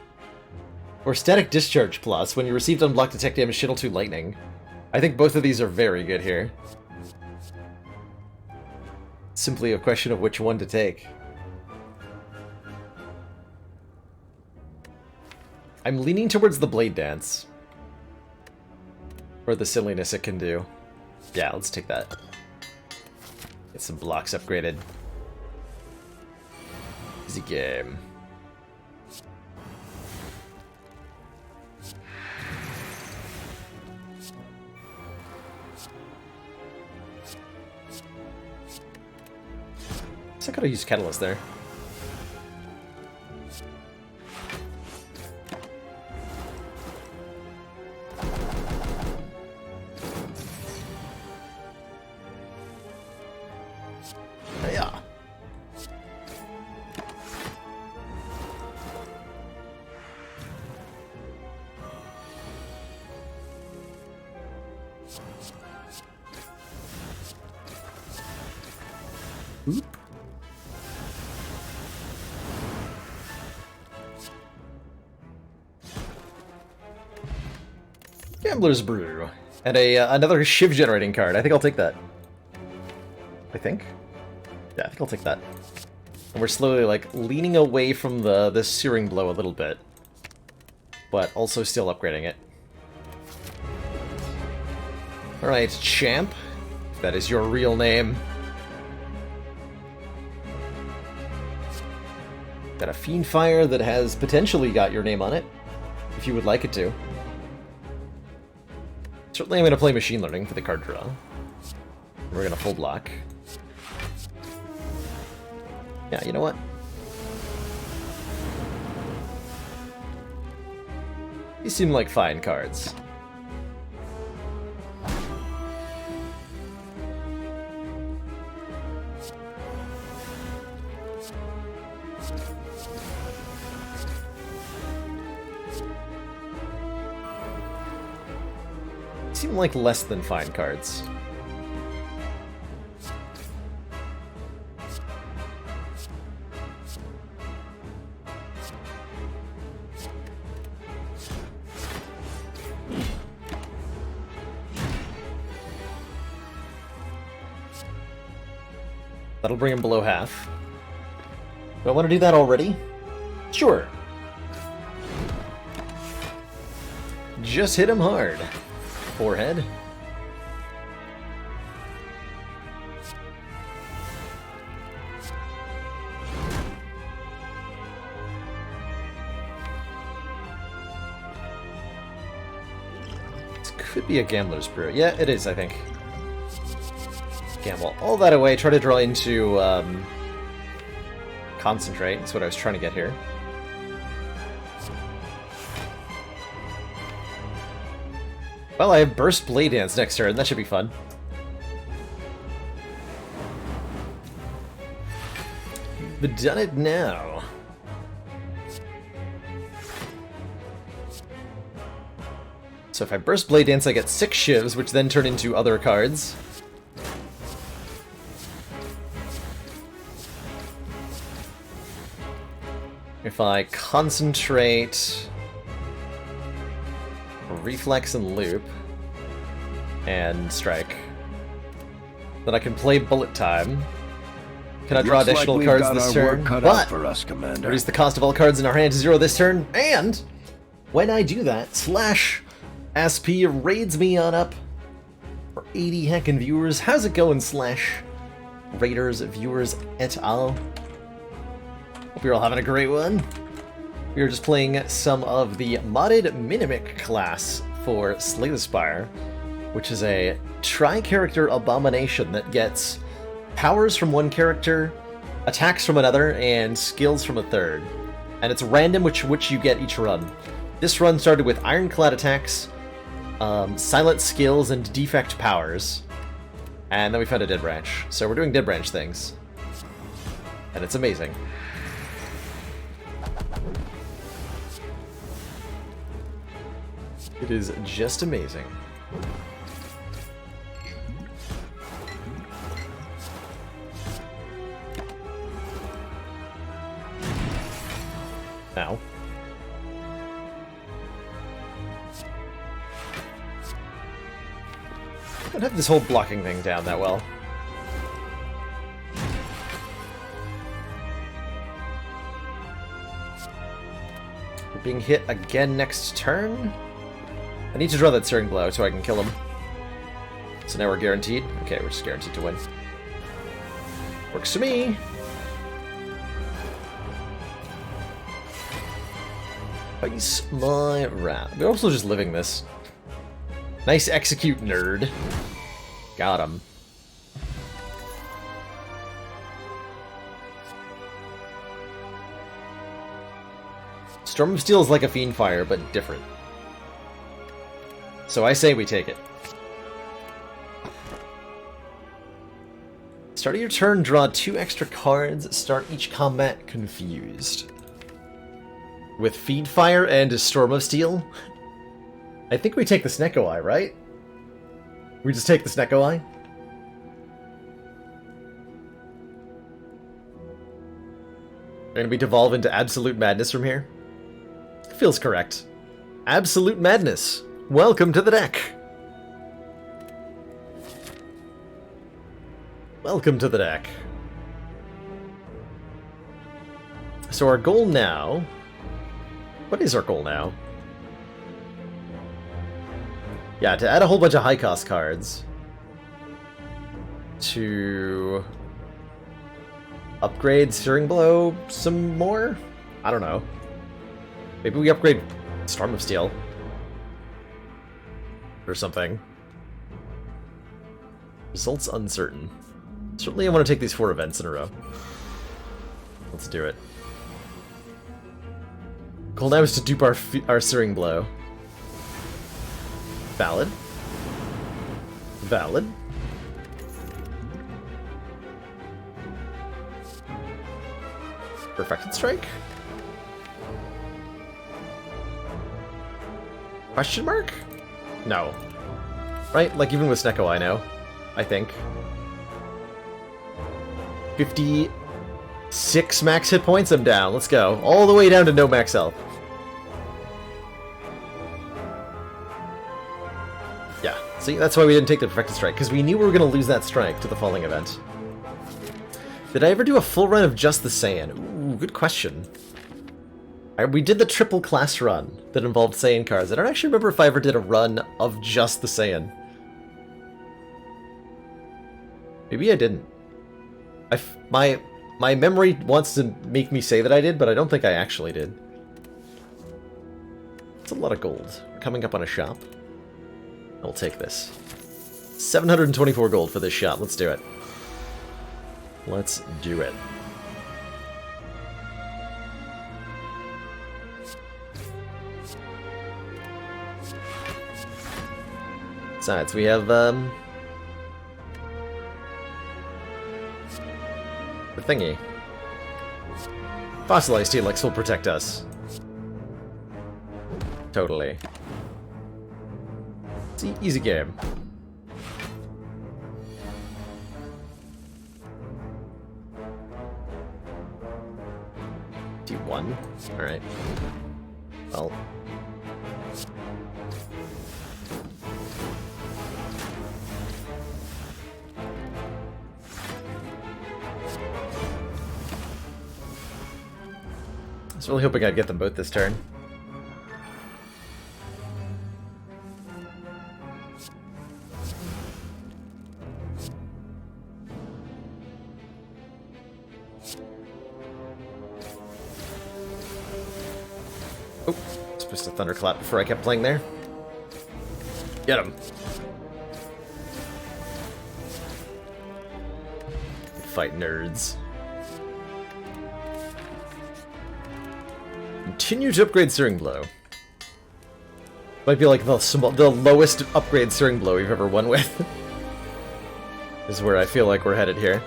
Or Static Discharge Plus, when you received unblocked attack damage, Channel 2 Lightning. I think both of these are very good here. Simply a question of which one to take. I'm leaning towards the Blade Dance. For the silliness it can do. Yeah, let's take that. Get some blocks upgraded. Easy game. I could have used Catalyst there. Yeah. Oop. Gambler's Brew. And another Shiv generating card. I think I'll take that. I think? Yeah, I think I'll take that. And we're slowly, like, leaning away from this Searing Blow a little bit. But also still upgrading it. Alright, Champ. If that is your real name. Got a Fiend Fire that has potentially got your name on it. If you would like it to. Certainly I'm going to play Machine Learning for the card draw. We're going to full block. Yeah, you know what? These seem like fine cards. Seem like less than fine cards. That'll bring him below half. Do I want to do that already? Sure. Just hit him hard. Forehead. This could be a Gambler's Brew. Yeah, it is, I think. Gamble all that away, try to draw into Concentrate. That's what I was trying to get here. Well, I have Burst Blade Dance next turn. That should be fun. But done it now. So if I Burst Blade Dance, I get 6 shivs, which then turn into other cards. If I Concentrate, Reflex and Loop, and Strike, then I can play Bullet Time. Can I draw additional cards this turn? But for us, Commander. reduce the cost of all cards in our hand to 0 this turn, and when I do that, Slash SP raids me on up for 80 heckin' viewers. How's it going, Slash Raiders, viewers, et al.? Hope you're all having a great one. We are just playing some of the modded Minimic class for Slay the Spire, which is a tri-character abomination that gets powers from one character, attacks from another, and skills from a third. And it's random which you get each run. This run started with Ironclad attacks, silent skills, and defect powers. And then we found a Dead Branch. So we're doing Dead Branch things. And it's amazing. It is just amazing. Ow. I don't have this whole blocking thing down that well. We're being hit again next turn. I need to draw that Searing Blow so I can kill him. So now we're guaranteed? Okay, we're just guaranteed to win. Works for me! Ice my rat. We're also just living this. Nice execute, nerd. Got him. Storm of Steel is like a Fiend Fire, but different. So I say we take it. Start of your turn, draw 2 extra cards. Start each combat confused. With Fiend Fire and a Storm of Steel? I think we take the Snecko Eye, right? We just take the Snecko Eye? We're gonna be devolve into Absolute Madness from here? Feels correct. Absolute Madness! Welcome to the deck! Welcome to the deck. So our goal now... What is our goal now? Yeah, to add a whole bunch of high-cost cards. To... upgrade Searing Blow some more? I don't know. Maybe we upgrade Storm of Steel. Or something. Results uncertain. Certainly I want to take these 4 events in a row. Let's do it. Goal now is to dupe our Searing Blow. Valid. Valid. Perfected Strike? Question mark? No. Right? Like, even with Snecko I know. I think. 56 max hit points, I'm down. Let's go. All the way down to no max health. Yeah. See, that's why we didn't take the Perfected Strike, because we knew we were going to lose that strike to the Falling Event. Did I ever do a full run of just the Saiyan? Ooh, good question. We did the triple class run that involved Saiyan cards. I don't actually remember if I ever did a run of just the Saiyan. Maybe I didn't. My memory wants to make me say that I did, but I don't think I actually did. It's a lot of gold. Coming up on a shop. I'll take this. 724 gold for this shop. Let's do it. Let's do it. Besides, we have, the thingy. Fossilized Helix will protect us. Totally. It's an easy game. T1? Alright. Well. I was really hoping I'd get them both this turn. Oh, supposed to thunderclap before I kept playing there. Get him. Fight nerds. Continue to upgrade Searing Blow. Might be like the lowest upgrade Searing Blow we've ever won with. Is where I feel like we're headed here.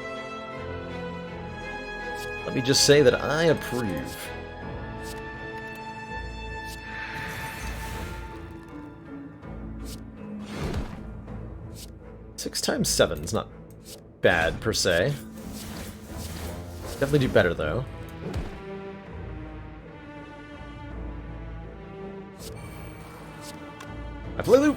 Let me just say that I approve. Six times 7 is not bad, per se. Definitely do better, though. play loop!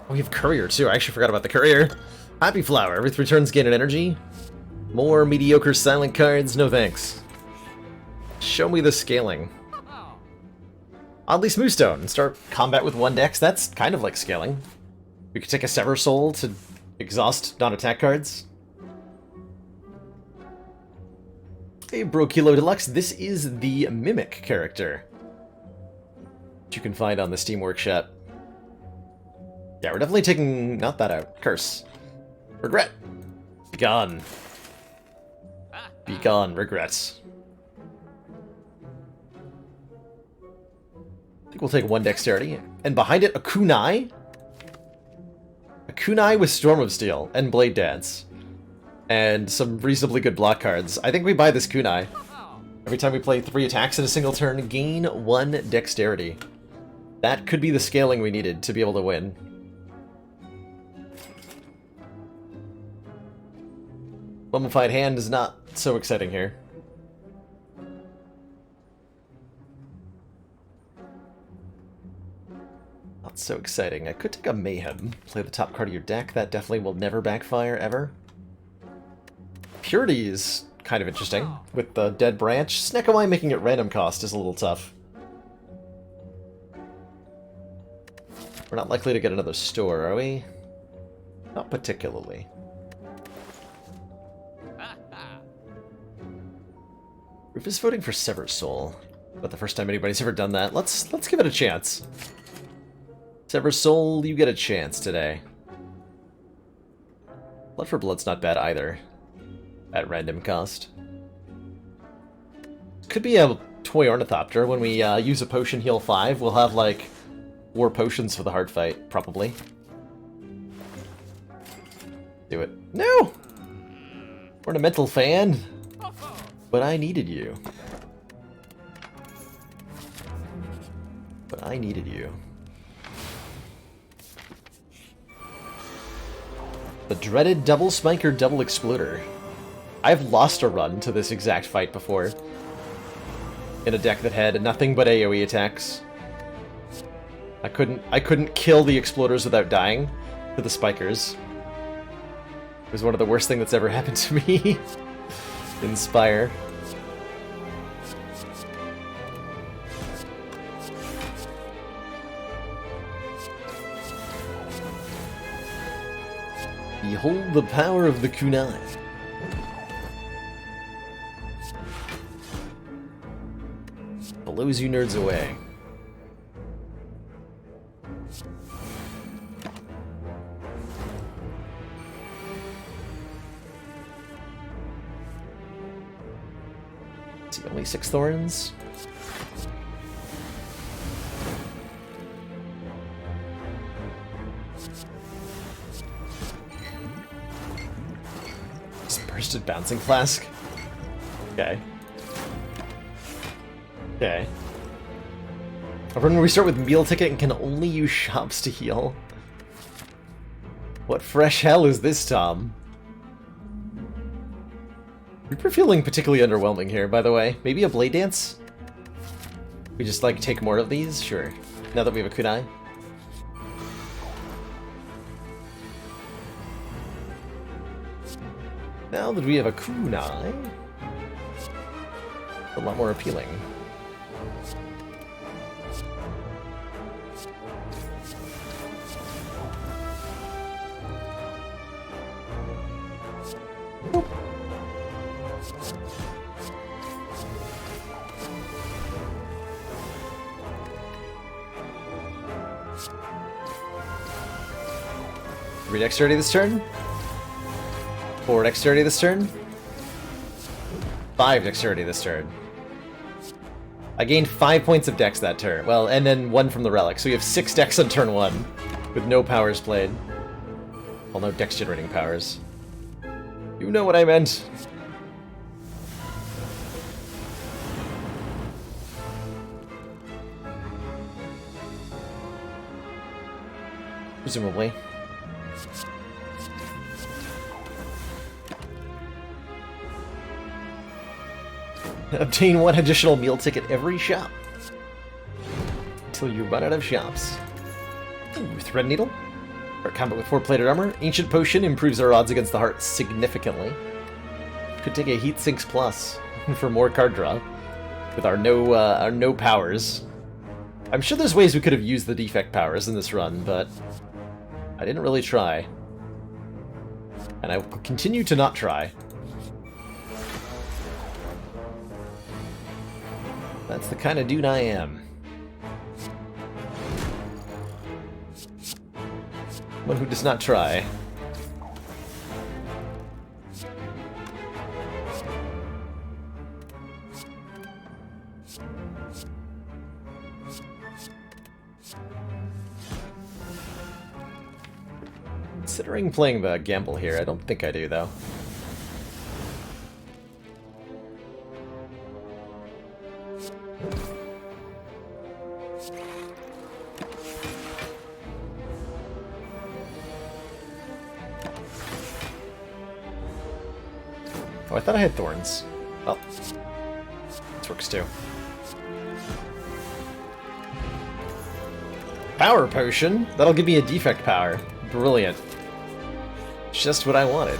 Oh, we have Courier, too. I actually forgot about the Courier. Happy Flower. Every 3 turns gain an energy. More mediocre silent cards. No thanks. Show me the scaling. Oddly Smooth Stone. Start combat with 1 dex. That's kind of like scaling. We could take a Sever Soul to exhaust non-attack cards. Hey, Bro Kilo Deluxe. This is the Mimic character, which you can find on the Steam Workshop. Yeah, we're definitely taking... not that out. Curse. Regret. Be gone. Be gone, regrets. I think we'll take 1 dexterity. And behind it, a kunai? A kunai with Storm of Steel and Blade Dance. And some reasonably good block cards. I think we buy this kunai. Every time we play 3 attacks in a single turn, gain 1 dexterity. That could be the scaling we needed to be able to win. Mummified Hand is not so exciting here. Not so exciting. I could take a Mayhem. Play the top card of your deck. That definitely will never backfire, ever. Purity is kind of interesting. With the Dead Branch. Sneckamai making it random cost is a little tough. We're not likely to get another store, are we? Not particularly. Rufus voting for Sever Soul. But the first time anybody's ever done that. Let's give it a chance. Sever Soul, you get a chance today. Blood for Blood's not bad either. At random cost. Could be a Toy Ornithopter. When we use a potion heal 5, we'll have like 4 potions for the hard fight, probably. Do it. No! Ornamental Fan! But I needed you. But I needed you. The dreaded Double Spiker Double Exploder. I've lost a run to this exact fight before. In a deck that had nothing but AoE attacks. I couldn't kill the Exploders without dying to the Spikers. It was one of the worst things that's ever happened to me. In Spire. Behold the power of the kunai. Blows you nerds away. See, only 6 thorns. Bursted Bouncing Flask. Okay. Okay. A run where we start with Meal Ticket and can only use shops to heal. What fresh hell is this, Tom? We're feeling particularly underwhelming here, by the way. Maybe a Blade Dance? We just, like, take more of these? Sure. Now that we have a kunai. Now that we have a kunai, a lot more appealing. Three dexterity this turn. 4 dexterity this turn. 5 dexterity this turn. I gained 5 points of dex that turn. Well, and then 1 from the relic. So we have 6 dex on turn 1 with no powers played. Well, no dex generating powers. You know what I meant. Presumably. Obtain 1 additional meal ticket every shop. Until you run out of shops. Ooh, thread needle. Our combat with 4-plated armor. Ancient potion improves our odds against the heart significantly. Could take a heat sinks plus for more card draw. With our no powers. I'm sure there's ways we could have used the defect powers in this run, but I didn't really try. And I will continue to not try. That's the kind of dude I am. One who does not try. Considering playing the gamble here, I don't think I do, though. Oh, I thought I had thorns. Well, this works too. Power potion? That'll give me a defect power. Brilliant. Just what I wanted.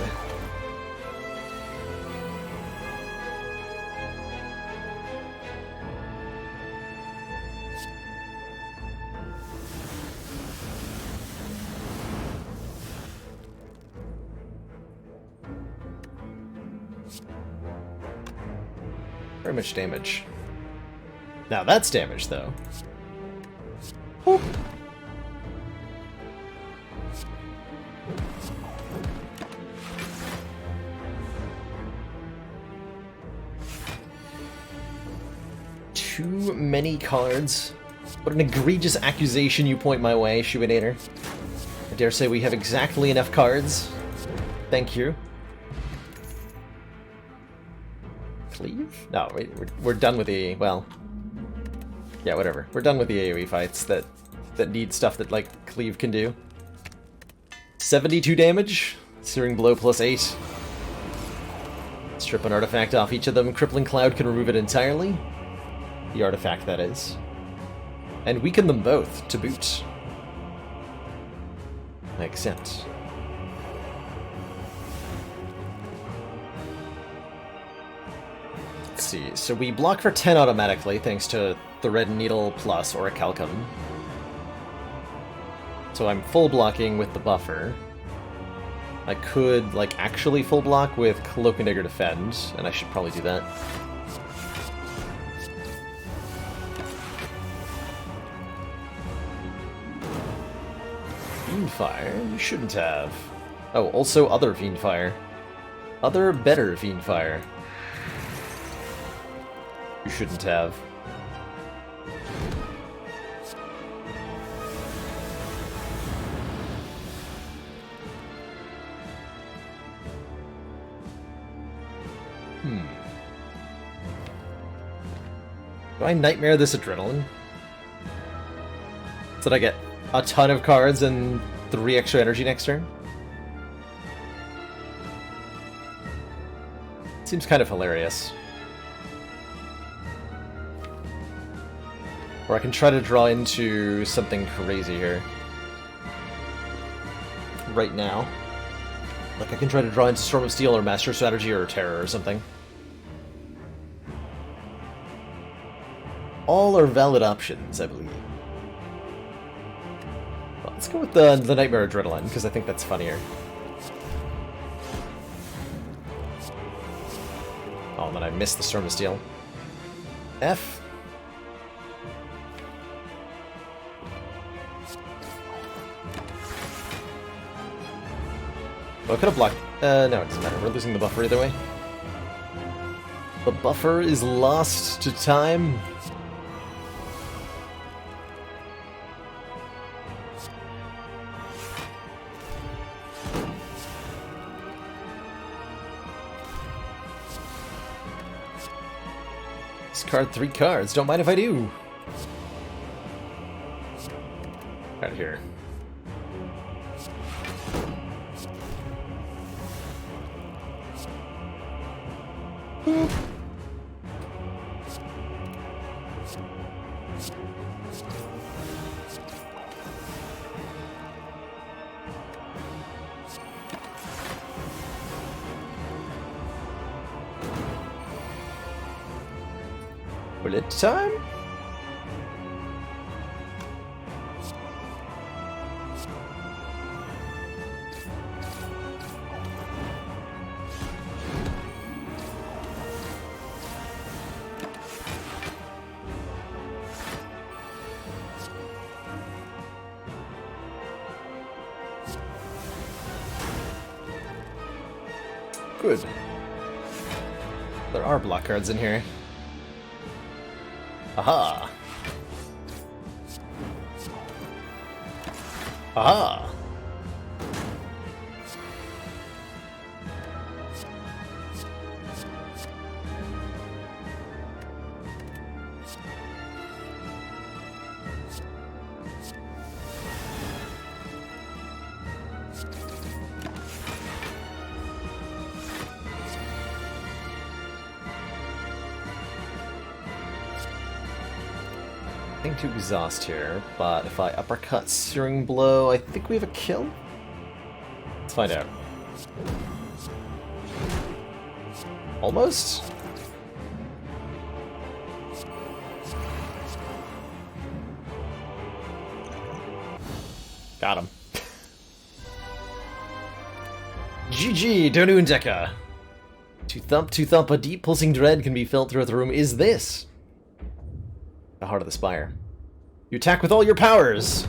Very much damage. Now that's damage, though. Whoop. Too many cards. What an egregious accusation you point my way, Shubinator. I dare say we have exactly enough cards. Thank you. Cleave? No, we're done with the, well, yeah, whatever. We're done with the AoE fights that need stuff that, like, Cleave can do. 72 damage, Searing Blow plus 8. Strip an artifact off each of them. Crippling Cloud can remove it entirely. The artifact, that is. And weaken them both, to boot. I accept. Let's see, so we block for 10 automatically, thanks to the Red Needle Plus or a Calcum. So I'm full blocking with the buffer. I could, like, actually full block with Cloak and Dagger Defend, and I should probably do that. Fiendfire? You shouldn't have. Oh, also other Fiendfire. Other better Fiendfire. You shouldn't have. Do I nightmare this adrenaline? So that I get a ton of cards and 3 extra energy next turn? Seems kind of hilarious. Or I can try to draw into something crazy here. Right now. Like, I can try to draw into Storm of Steel or Master Strategy or Terror or something. All are valid options, I believe. Well, let's go with the Nightmare Adrenaline, because I think that's funnier. Oh, and then I missed the Storm of Steel. F. Well, I could have blocked. No, it doesn't matter. We're losing the buffer either way. The buffer is lost to time. Discard 3 cards. Don't mind if I do. Out of here. Boop. Bullet time? Good. There are block cards in here. Aha! Aha! To exhaust here, but if I uppercut Searing Blow, I think we have a kill? Let's find out. Almost? Got him. GG, Donun Deka! To thump, a deep pulsing dread can be felt throughout the room. Is this the Heart of the Spire? You attack with all your powers!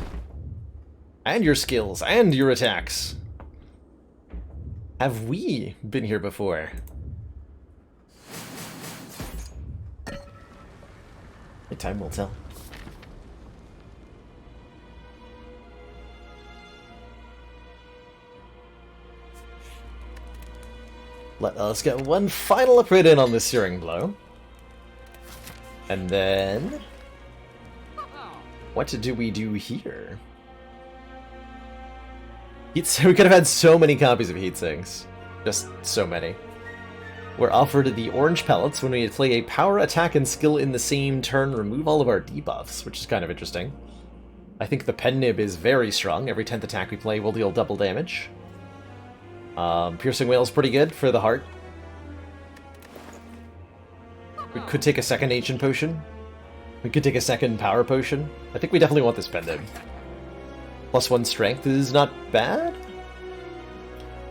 And your skills, and your attacks. Have we been here before? Time will tell. Let us get one final upgrade in on this Searing Blow. And then... what do we do here? We could have had so many copies of Heat Sinks. Just so many. We're offered the orange pellets when we play a power, attack, and skill in the same turn. Remove all of our debuffs, which is kind of interesting. I think the Pen Nib is very strong. Every 10th attack we play will deal double damage. Piercing Wail is pretty good for the heart. We could take a second Ancient Potion. We could take a second Power Potion. I think we definitely want this Pen Nib. +1 Strength is not bad.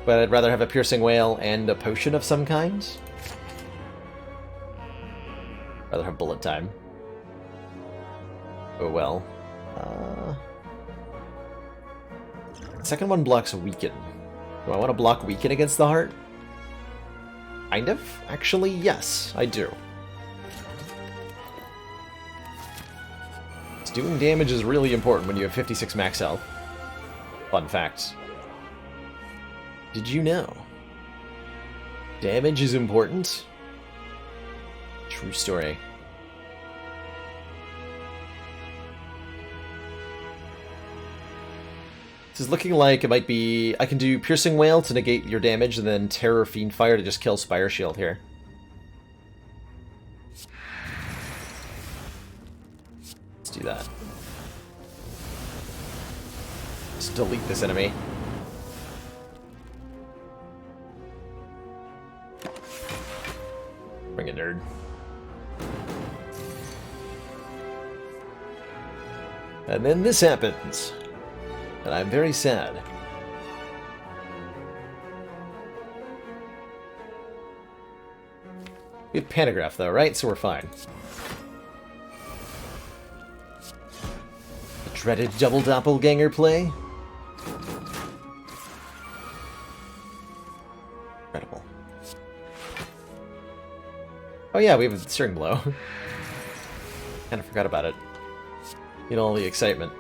But I'd rather have a Piercing Wail and a potion of some kind. Rather have bullet time. Oh well. Second one blocks Weaken. Do I want to block Weaken against the heart? Kind of. Actually, yes, I do. Doing damage is really important when you have 56 max health. Fun fact. Did you know? Damage is important? True story. This is looking like it might be... I can do Piercing Wail to negate your damage, and then Terror Fiend Fire to just kill Spire Shield here. Let's do that. Just delete this enemy. Bring it, nerd. And then this happens. And I'm very sad. We have Pantograph though, right? So we're fine. The dreaded double doppelganger play. Incredible. Oh yeah, we have a Searing Blow. Kinda forgot about it. You know, all the excitement.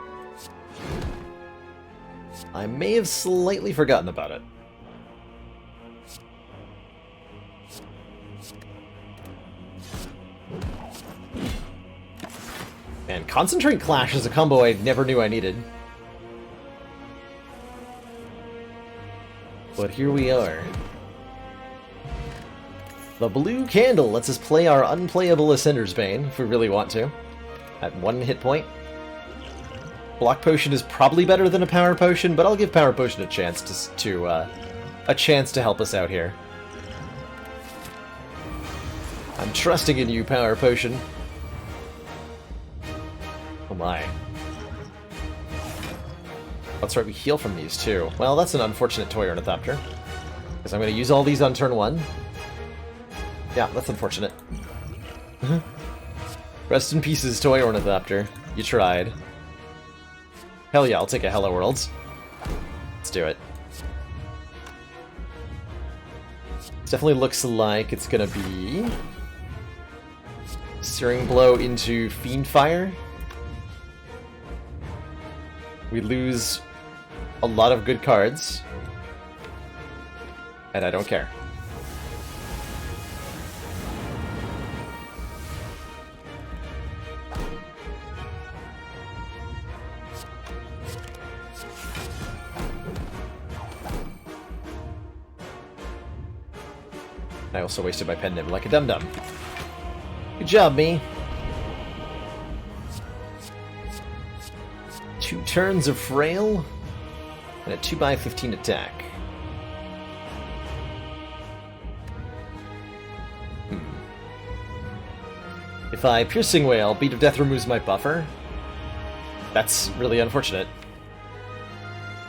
I may have slightly forgotten about it. And Concentrate Clash is a combo I never knew I needed. But here we are. The blue candle lets us play our unplayable Ascender's Bane, if we really want to, at 1 hit point. Block Potion is probably better than a Power Potion, but I'll give Power Potion a chance to help us out here. I'm trusting in you, Power Potion. Oh my. That's right, we heal from these too. Well, that's an unfortunate Toy Ornithopter. Because I'm going to use all these on turn 1. Yeah, that's unfortunate. Rest in pieces, Toy Ornithopter. You tried. Hell yeah, I'll take a Hello Worlds. Let's do it. It definitely looks like it's going to be Searing Blow into Fiendfire. We lose a lot of good cards. And I don't care. I also wasted my pen nib like a dum-dum. Good job, me. 2 turns of Frail, and a 2x15 attack. If I Piercing Wail, Beat of Death removes my buffer. That's really unfortunate.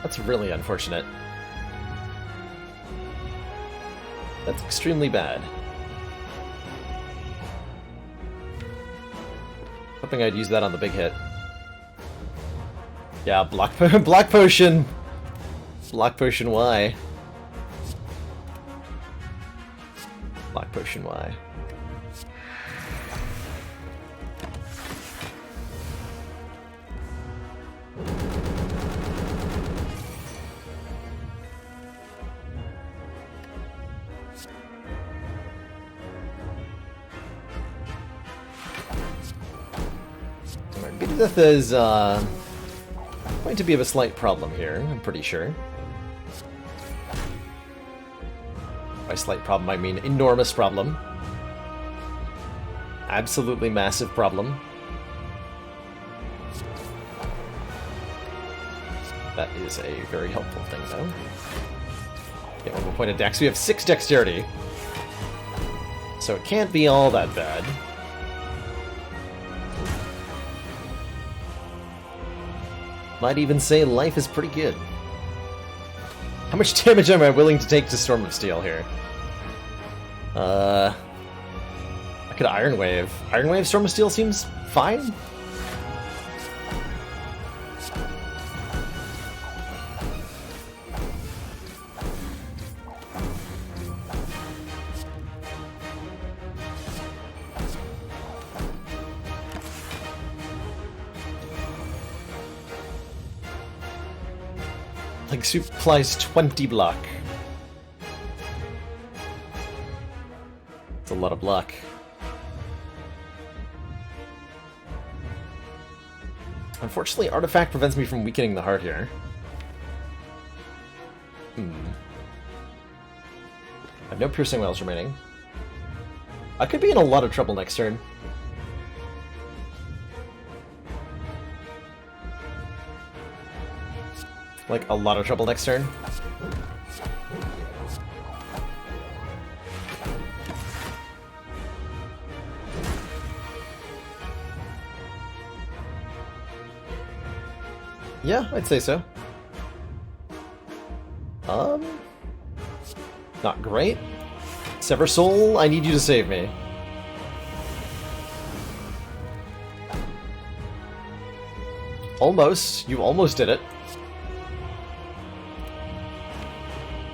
That's really unfortunate. That's extremely bad. Hoping I'd use that on the big hit. Yeah, Block Potion! Block Potion Y. Block Potion Y. Death is going to be of a slight problem here, I'm pretty sure. By slight problem, I mean enormous problem. Absolutely massive problem. That is a very helpful thing, though. Get 1 more point of dex. We have 6 dexterity. So it can't be all that bad. Might even say life is pretty good. How much damage am I willing to take to Storm of Steel here? I could Iron Wave. Iron Wave Storm of Steel seems fine. Like Soup applies 20 block. It's a lot of block. Unfortunately, Artifact prevents me from weakening the heart here. I have no Piercing Wails remaining. I could be in a lot of trouble next turn. Like, a lot of trouble next turn. Yeah, I'd say so. Not great. Sever Soul, I need you to save me. Almost. You almost did it.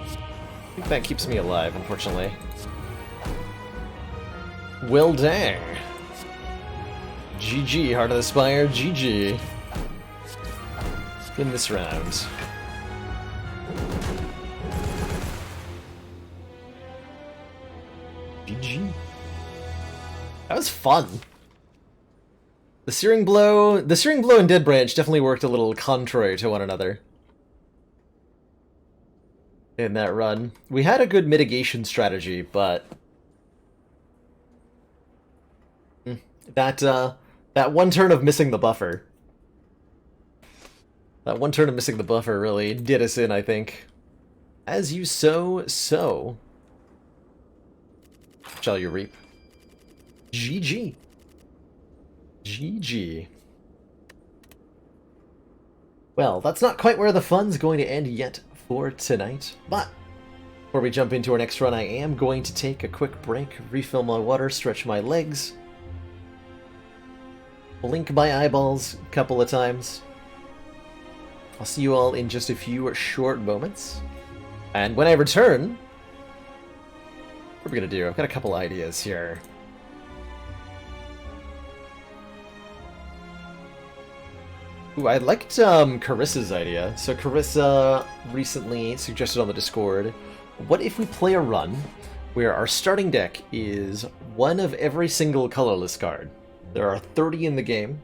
I think that keeps me alive, unfortunately. Well, dang. GG, Heart of the Spire, GG. In this round. GG. That was fun. The Searing Blow and Dead Branch definitely worked a little contrary to one another in that run. We had a good mitigation strategy, but that one turn of missing the buffer. That one turn of missing the buffer really did us in, I think. As you sow, shall you reap. GG. GG. Well, that's not quite where the fun's going to end yet for tonight, but before we jump into our next run, I am going to take a quick break, refill my water, stretch my legs, blink my eyeballs a couple of times. I'll see you all in just a few short moments. And when I return, what are we going to do? I've got a couple ideas here. Ooh, I liked Carissa's idea. So Carissa recently suggested on the Discord, what if we play a run where our starting deck is one of every single colorless card? There are 30 in the game.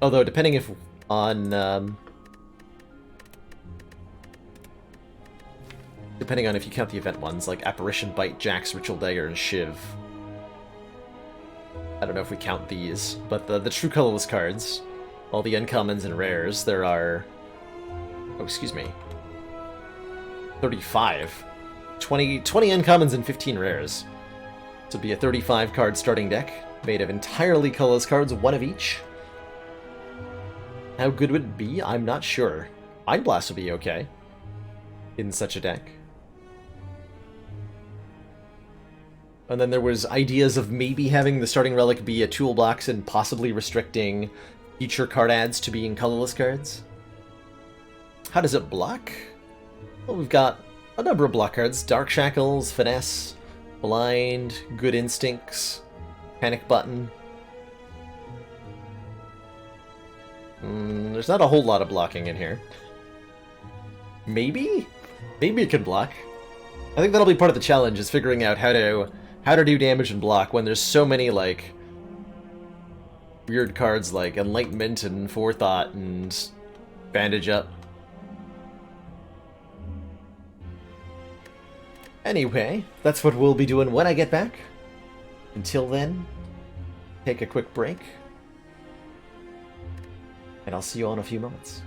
Although, depending if on... depending on if you count the event ones, like Apparition, Bite, Jax, Ritual Dagger, and Shiv. I don't know if we count these, but the true colorless cards, all the uncommons and rares, there are... oh, excuse me. 35. 20 uncommons and 15 rares. This would be a 35-card starting deck, made of entirely colorless cards, one of each. How good would it be? I'm not sure. Mind Blast would be okay in such a deck. And then there was ideas of maybe having the starting relic be a toolbox and possibly restricting future card adds to being colorless cards. How does it block? Well, we've got a number of block cards. Dark Shackles, Finesse, Blind, Good Instincts, Panic Button. There's not a whole lot of blocking in here. Maybe? Maybe it can block. I think that'll be part of the challenge, is figuring out how to do damage and block when there's so many, like, weird cards like Enlightenment and Forethought and Bandage Up. Anyway, that's what we'll be doing when I get back. Until then, take a quick break, and I'll see you all in a few moments.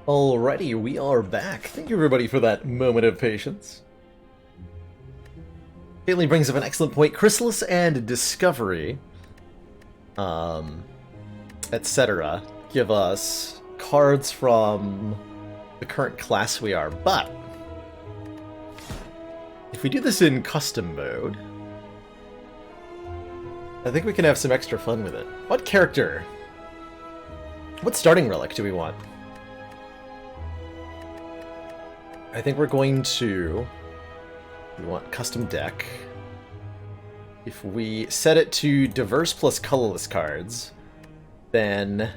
Alrighty, we are back. Thank you everybody for that moment of patience. Caitlin brings up an excellent point. Chrysalis and Discovery, etc. give us cards from the current class we are, but if we do this in custom mode, I think we can have some extra fun with it. What character? What starting relic do we want? I think we're going to... We want custom deck. If we set it to diverse plus colorless cards, then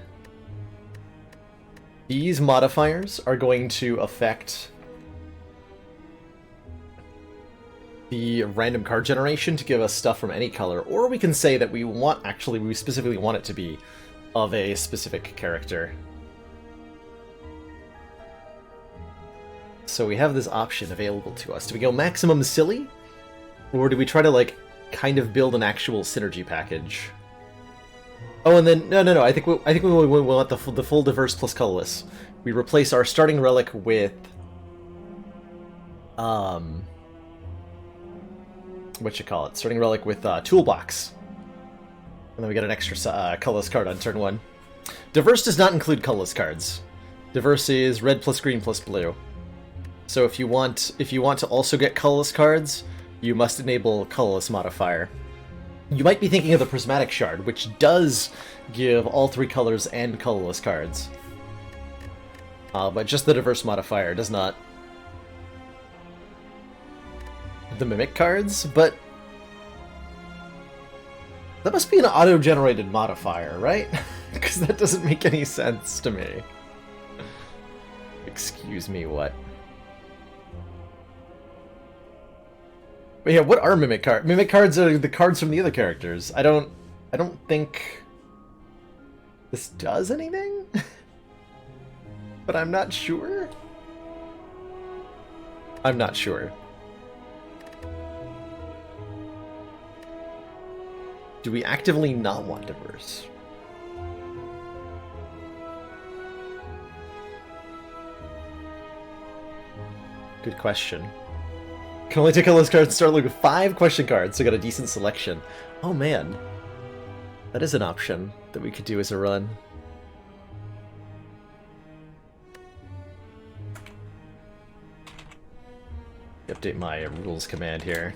these modifiers are going to affect the random card generation to give us stuff from any color, or we can say that we specifically want it to be of a specific character. So we have this option available to us. Do we go maximum silly? Or do we try to, like, kind of build an actual synergy package? Oh, and then... No. I think we want the full diverse plus colorless. We replace our starting relic with... Starting relic with toolbox. And then we get an extra colorless card on turn 1. Diverse does not include colorless cards. Diverse is red plus green plus blue. So if you want to also get colorless cards, you must enable colorless modifier. You might be thinking of the Prismatic Shard, which does give all 3 colors and colorless cards. But just the diverse modifier does not. The Mimic cards, but that must be an auto-generated modifier, right? Because that doesn't make any sense to me. Excuse me, what? But yeah, what are Mimic cards? Mimic cards are the cards from the other characters. I don't think this does anything? But I'm not sure. I'm not sure. Do we actively not want diverse? Good question. Can only take colorless cards and start looking with 5 question cards to get a decent selection. Oh man. That is an option that we could do as a run. Update my rules command here.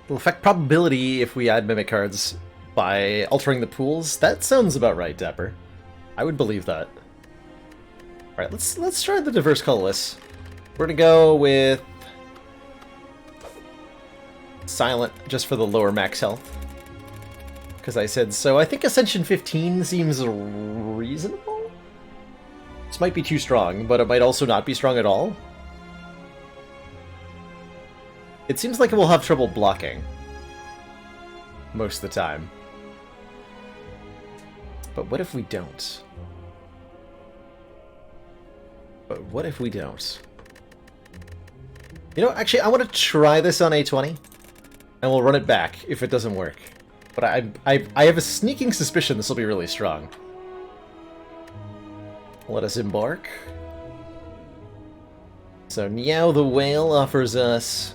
Will affect probability if we add Mimic cards by altering the pools. That sounds about right, Dapper. I would believe that. Alright, let's try the diverse colorless. We're gonna go with Silent just for the lower max health. Because I said so. I think Ascension 15 seems reasonable? This might be too strong, but it might also not be strong at all. It seems like it will have trouble blocking most of the time. But what if we don't? But what if we don't? You know, actually, I want to try this on A20, and we'll run it back if it doesn't work. But I have a sneaking suspicion this will be really strong. Let us embark. So Meow the Whale offers us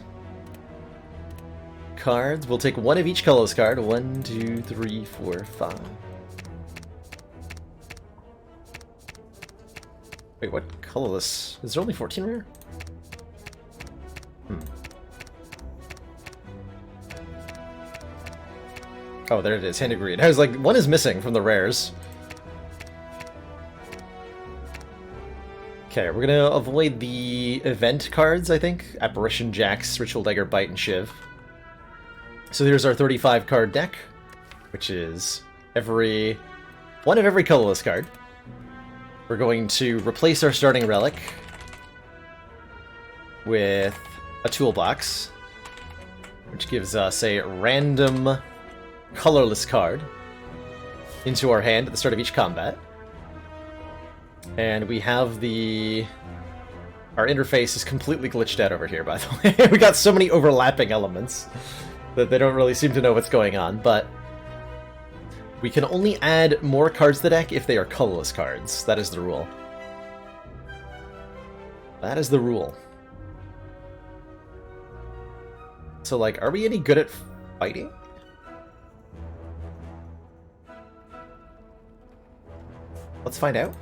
cards. We'll take 1 of each colorless card. 1, 2, 3, 4, 5. Wait, what colorless? Is there only 14 rare? Oh, there it is. Hand of Greed. I was like, 1 is missing from the rares. Okay, we're gonna avoid the event cards, I think. Apparition, Jax, Ritual Dagger, Bite, and Shiv. So here's our 35 card deck, which is one of every colorless card. We're going to replace our starting relic with a toolbox, which gives us a random colorless card into our hand at the start of each combat. And we have our interface is completely glitched out over here, by the way. We got so many overlapping elements that they don't really seem to know what's going on, but we can only add more cards to the deck if they are colorless cards. That is the rule. That is the rule. So, like, are we any good at fighting? Let's find out.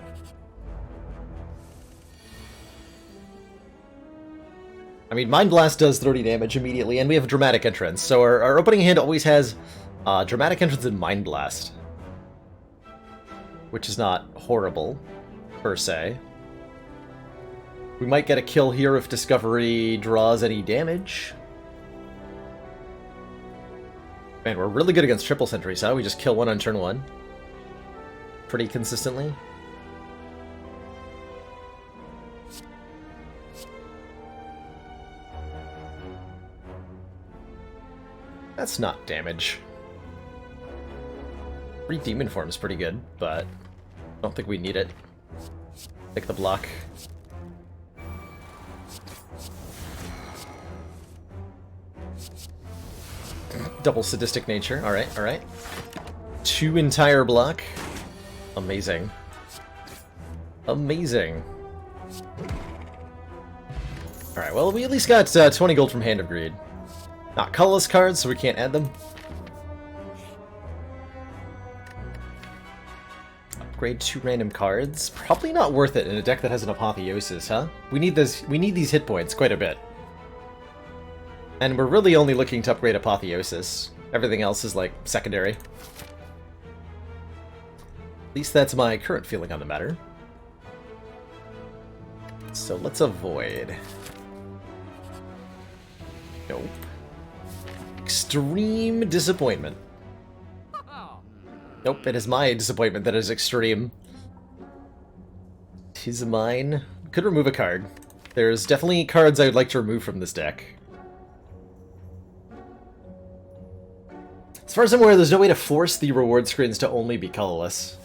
I mean, Mind Blast does 30 damage immediately, and we have a Dramatic Entrance, so our opening hand always has Dramatic Entrance and Mind Blast, which is not horrible, per se. We might get a kill here if Discovery draws any damage. Man, we're really good against triple sentries, huh? We just kill one on turn 1. Pretty consistently. That's not damage. 3 Demon Form is pretty good, but I don't think we need it. Take the block. Double Sadistic Nature. Alright, alright. 2 entire block. Amazing. Amazing. Alright, well, we at least got 20 gold from Hand of Greed. Not colorless cards, so we can't add them. Upgrade 2 random cards. Probably not worth it in a deck that has an Apotheosis, huh? We need these hit points quite a bit. And we're really only looking to upgrade Apotheosis. Everything else is, like, secondary. At least that's my current feeling on the matter. So let's avoid. Nope. Extreme disappointment. Nope, it is my disappointment that is extreme. 'Tis mine. Could remove a card. There's definitely cards I would like to remove from this deck. As far as I'm aware, there's no way to force the reward screens to only be colorless.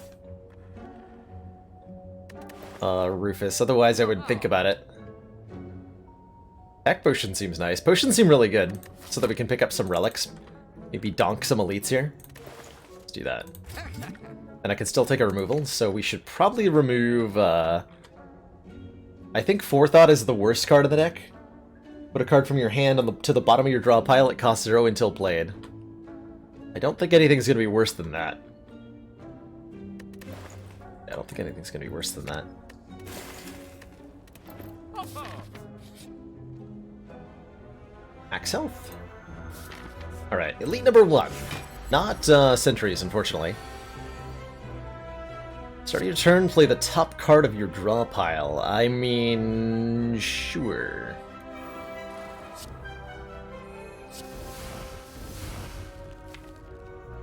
Rufus. Otherwise, I would think about it. Pack Potion seems nice. Potions seem really good, so that we can pick up some relics. Maybe donk some elites here. Let's do that. And I can still take a removal, so we should probably remove, I think Forethought is the worst card in the deck. Put a card from your hand to the bottom of your draw pile, it costs 0 until played. I don't think anything's going to be worse than that. I don't think anything's going to be worse than that. Max health. Alright, elite number 1. Not sentries, unfortunately. Start your turn, play the top card of your draw pile. I mean, sure.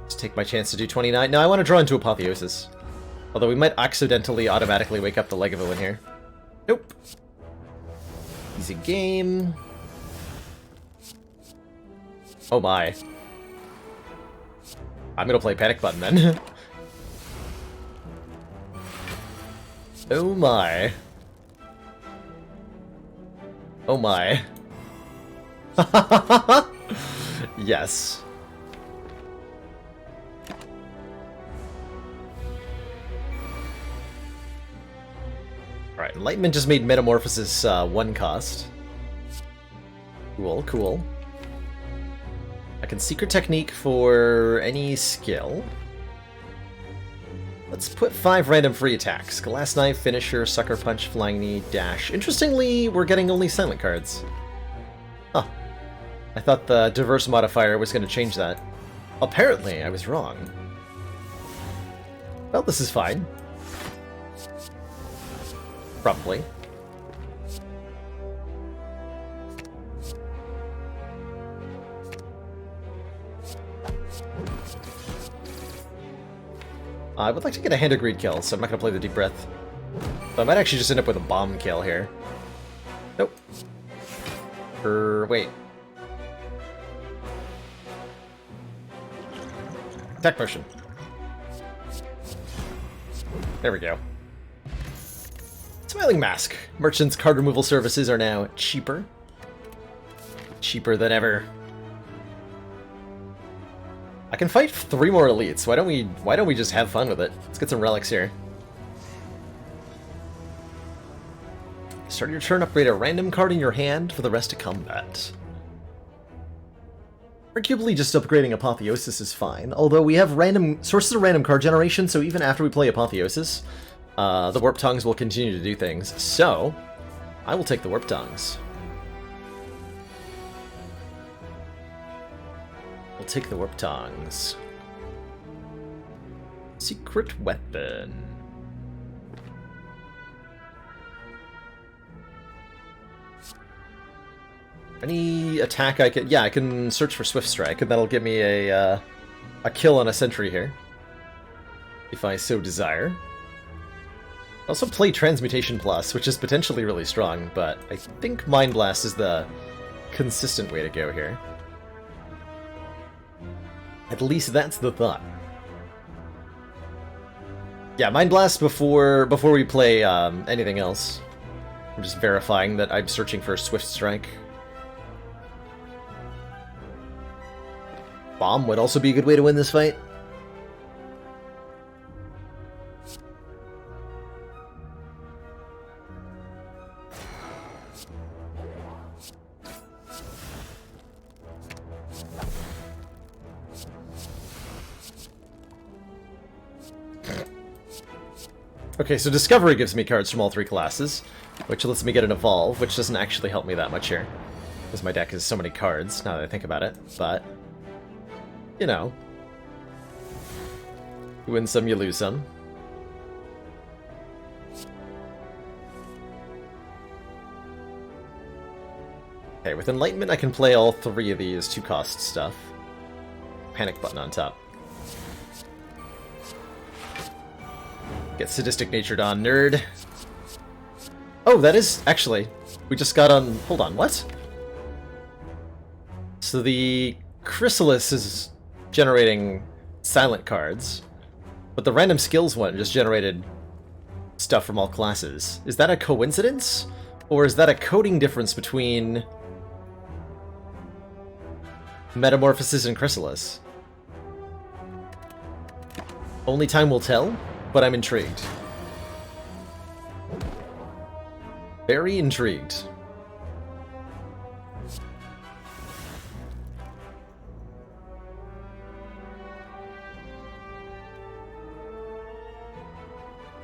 Just take my chance to do 29. No, I want to draw into Apotheosis. Although we might accidentally automatically wake up the Legavulin here. Nope. Easy game. Oh my. I'm gonna play Panic Button then. Oh my. Oh my. Yes. Alright, Enlightenment just made Metamorphosis 1 cost. Cool, cool. I can Secret Technique for any skill. Let's put 5 random free attacks. Glass Knife, Finisher, Sucker Punch, Flying Knee, Dash. Interestingly, we're getting only silent cards. Huh. I thought the Diverse modifier was going to change that. Apparently, I was wrong. Well, this is fine. Probably. I would like to get a Hand of Greed kill, so I'm not going to play the Deep Breath. But I might actually just end up with a bomb kill here. Nope. Wait. Attack potion. There we go. Smiling Mask. Merchants' card removal services are now cheaper. Cheaper than ever. I can fight 3 more elites. Why don't we just have fun with it? Let's get some relics here. Start your turn, upgrade a random card in your hand for the rest of combat. Arguably, just upgrading Apotheosis is fine, although we have random sources of random card generation, so even after we play Apotheosis, the Warp Tongues will continue to do things. So, I will take the Warp Tongues. I'll take the Warp Tongues. Secret Weapon. Any attack I can... Yeah, I can search for Swift Strike, and that'll give me a kill on a sentry here. If I so desire. I also play Transmutation Plus, which is potentially really strong, but I think Mind Blast is the consistent way to go here. At least that's the thought. Yeah, Mind Blast before we play anything else. I'm just verifying that I'm searching for Swift Strike. Bomb would also be a good way to win this fight. Okay, so Discovery gives me cards from all 3 classes, which lets me get an Evolve, which doesn't actually help me that much here, because my deck has so many cards, now that I think about it, but, you know. You win some, you lose some. Okay, with Enlightenment I can play all 3 of these 2-cost stuff. Panic button on top. Get Sadistic Natured on, nerd. Oh, that is... Actually, we just got on... Hold on, what? So the Chrysalis is generating silent cards, but the random skills one just generated stuff from all classes. Is that a coincidence? Or is that a coding difference between Metamorphosis and Chrysalis? Only time will tell? But I'm intrigued. Very intrigued.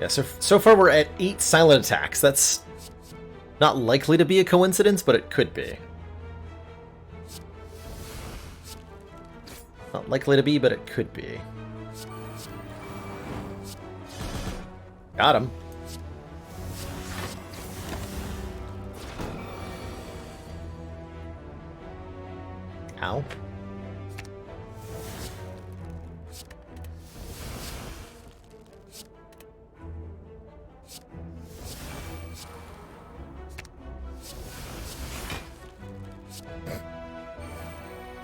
Yeah, so far we're at 8 silent attacks. That's not likely to be a coincidence, but it could be. Not likely to be, but it could be. Got him. Ow.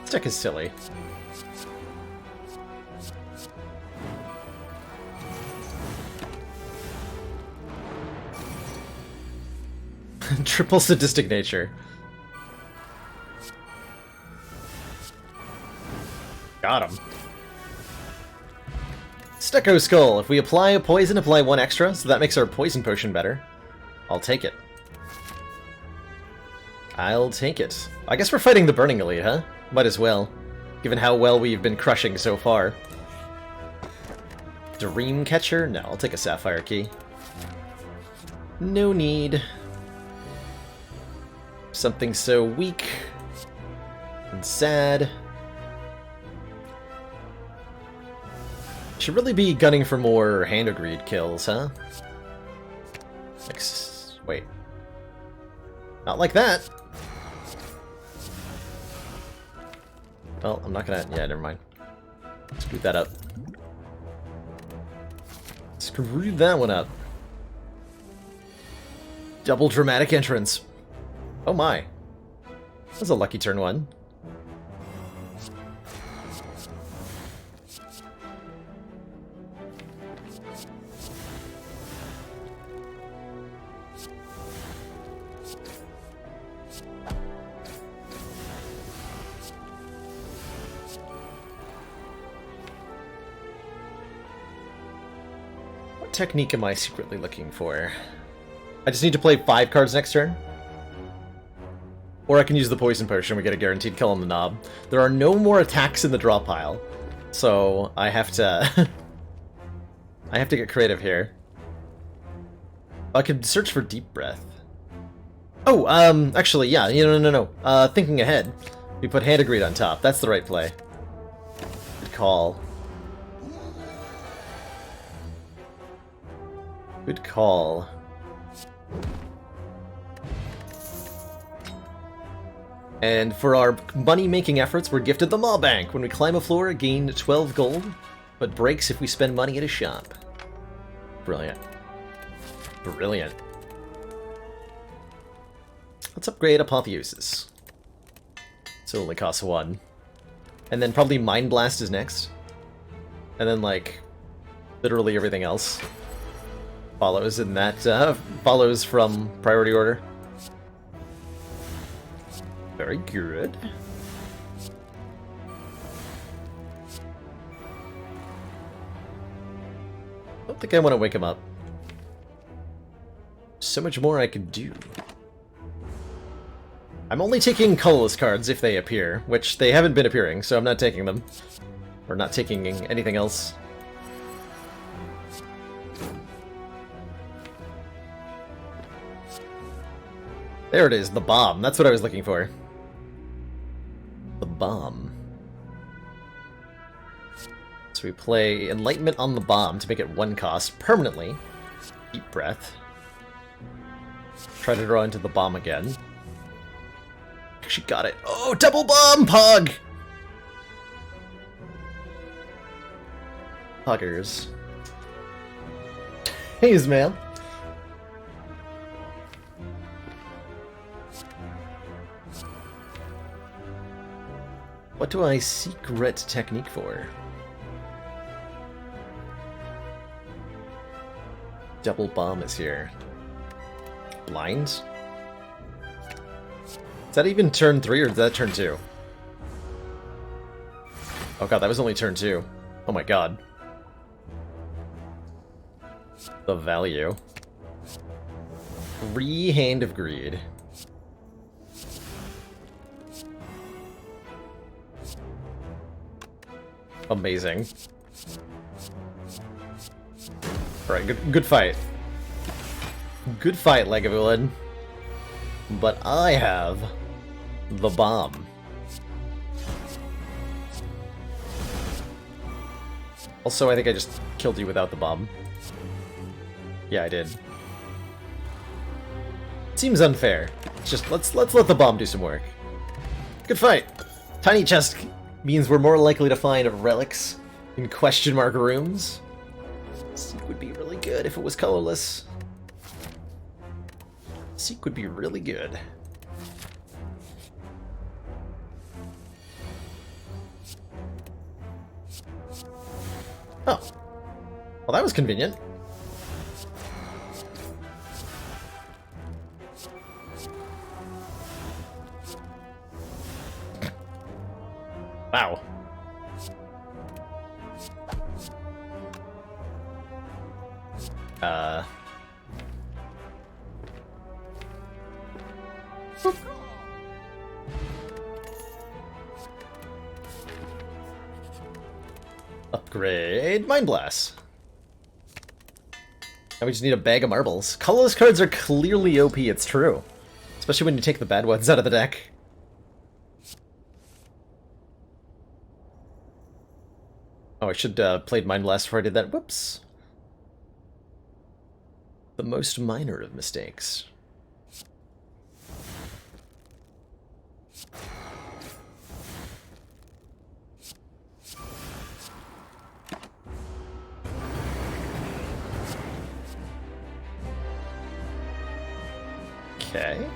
This deck is silly. Triple Sadistic Nature. Got him. Stucco Skull. If we apply a poison, apply 1 extra, so that makes our poison potion better. I'll take it. I'll take it. I guess we're fighting the Burning Elite, huh? Might as well, given how well we've been crushing so far. Dreamcatcher? No, I'll take a Sapphire Key. No need. Something so weak and sad. Should really be gunning for more Hand of Greed kills, huh? Like, wait. Not like that. Well, I'm not gonna... Yeah, never mind. Scoot that up. Read that one up. Double dramatic entrance. Oh my. That was a lucky turn one. What technique am I secretly looking for? I just need to play 5 cards next turn? Or I can use the poison potion, we get a guaranteed kill on the knob. There are no more attacks in the draw pile, so I have to... I have to get creative here. I could search for Deep Breath. Oh, actually, yeah, no. Thinking ahead. We put Hand of Greed on top, that's the right play. Good call. Good call. And for our money-making efforts, we're gifted the Maw Bank. When we climb a floor, gain 12 gold, but breaks if we spend money at a shop. Brilliant. Brilliant. Let's upgrade Apotheosis. So it only costs 1. And then probably Mind Blast is next. And then, like, literally everything else follows in that, follows from priority order. Very good. I don't think I want to wake him up. So much more I could do. I'm only taking colorless cards if they appear, which they haven't been appearing, so I'm not taking them. Or not taking anything else. There it is, the bomb. That's what I was looking for. The bomb. So we play Enlightenment on the bomb to make it 1 cost permanently. Deep Breath. Try to draw into the bomb again. She got it. Oh, double bomb, Pog! Puggers. Haze, man. What do I secret technique for? Double bomb is here. Blind? Is that even turn 3 or is that turn 2? Oh god, that was only turn 2. Oh my god. The value. 3 Hand of Greed. Amazing. Alright, good fight. Good fight, Lagavulin. But I have the bomb. Also, I think I just killed you without the bomb. Yeah, I did. Seems unfair. It's just let's let the bomb do some work. Good fight. Tiny chest means we're more likely to find relics in question mark rooms. Seek would be really good if it was colorless. Seek would be really good. Oh. Well, that was convenient. Wow. Upgrade Mind Blast. Now we just need a bag of marbles. Colorless cards are clearly OP, it's true. Especially when you take the bad ones out of the deck. Oh, I should played Mind Blast before I did that. Whoops. The most minor of mistakes. Okay.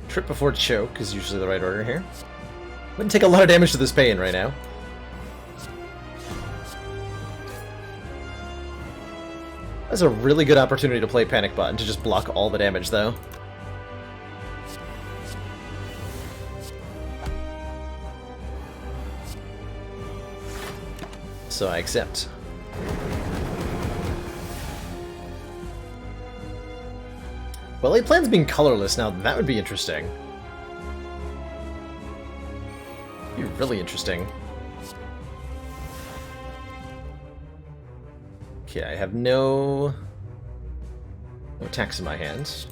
Trip before choke is usually the right order here. Wouldn't take a lot of damage to this pain right now. That's a really good opportunity to play Panic Button to just block all the damage, though. So I accept. Well, he plans being colorless now. That would be interesting. Be really interesting. Okay, I have no attacks in my hands.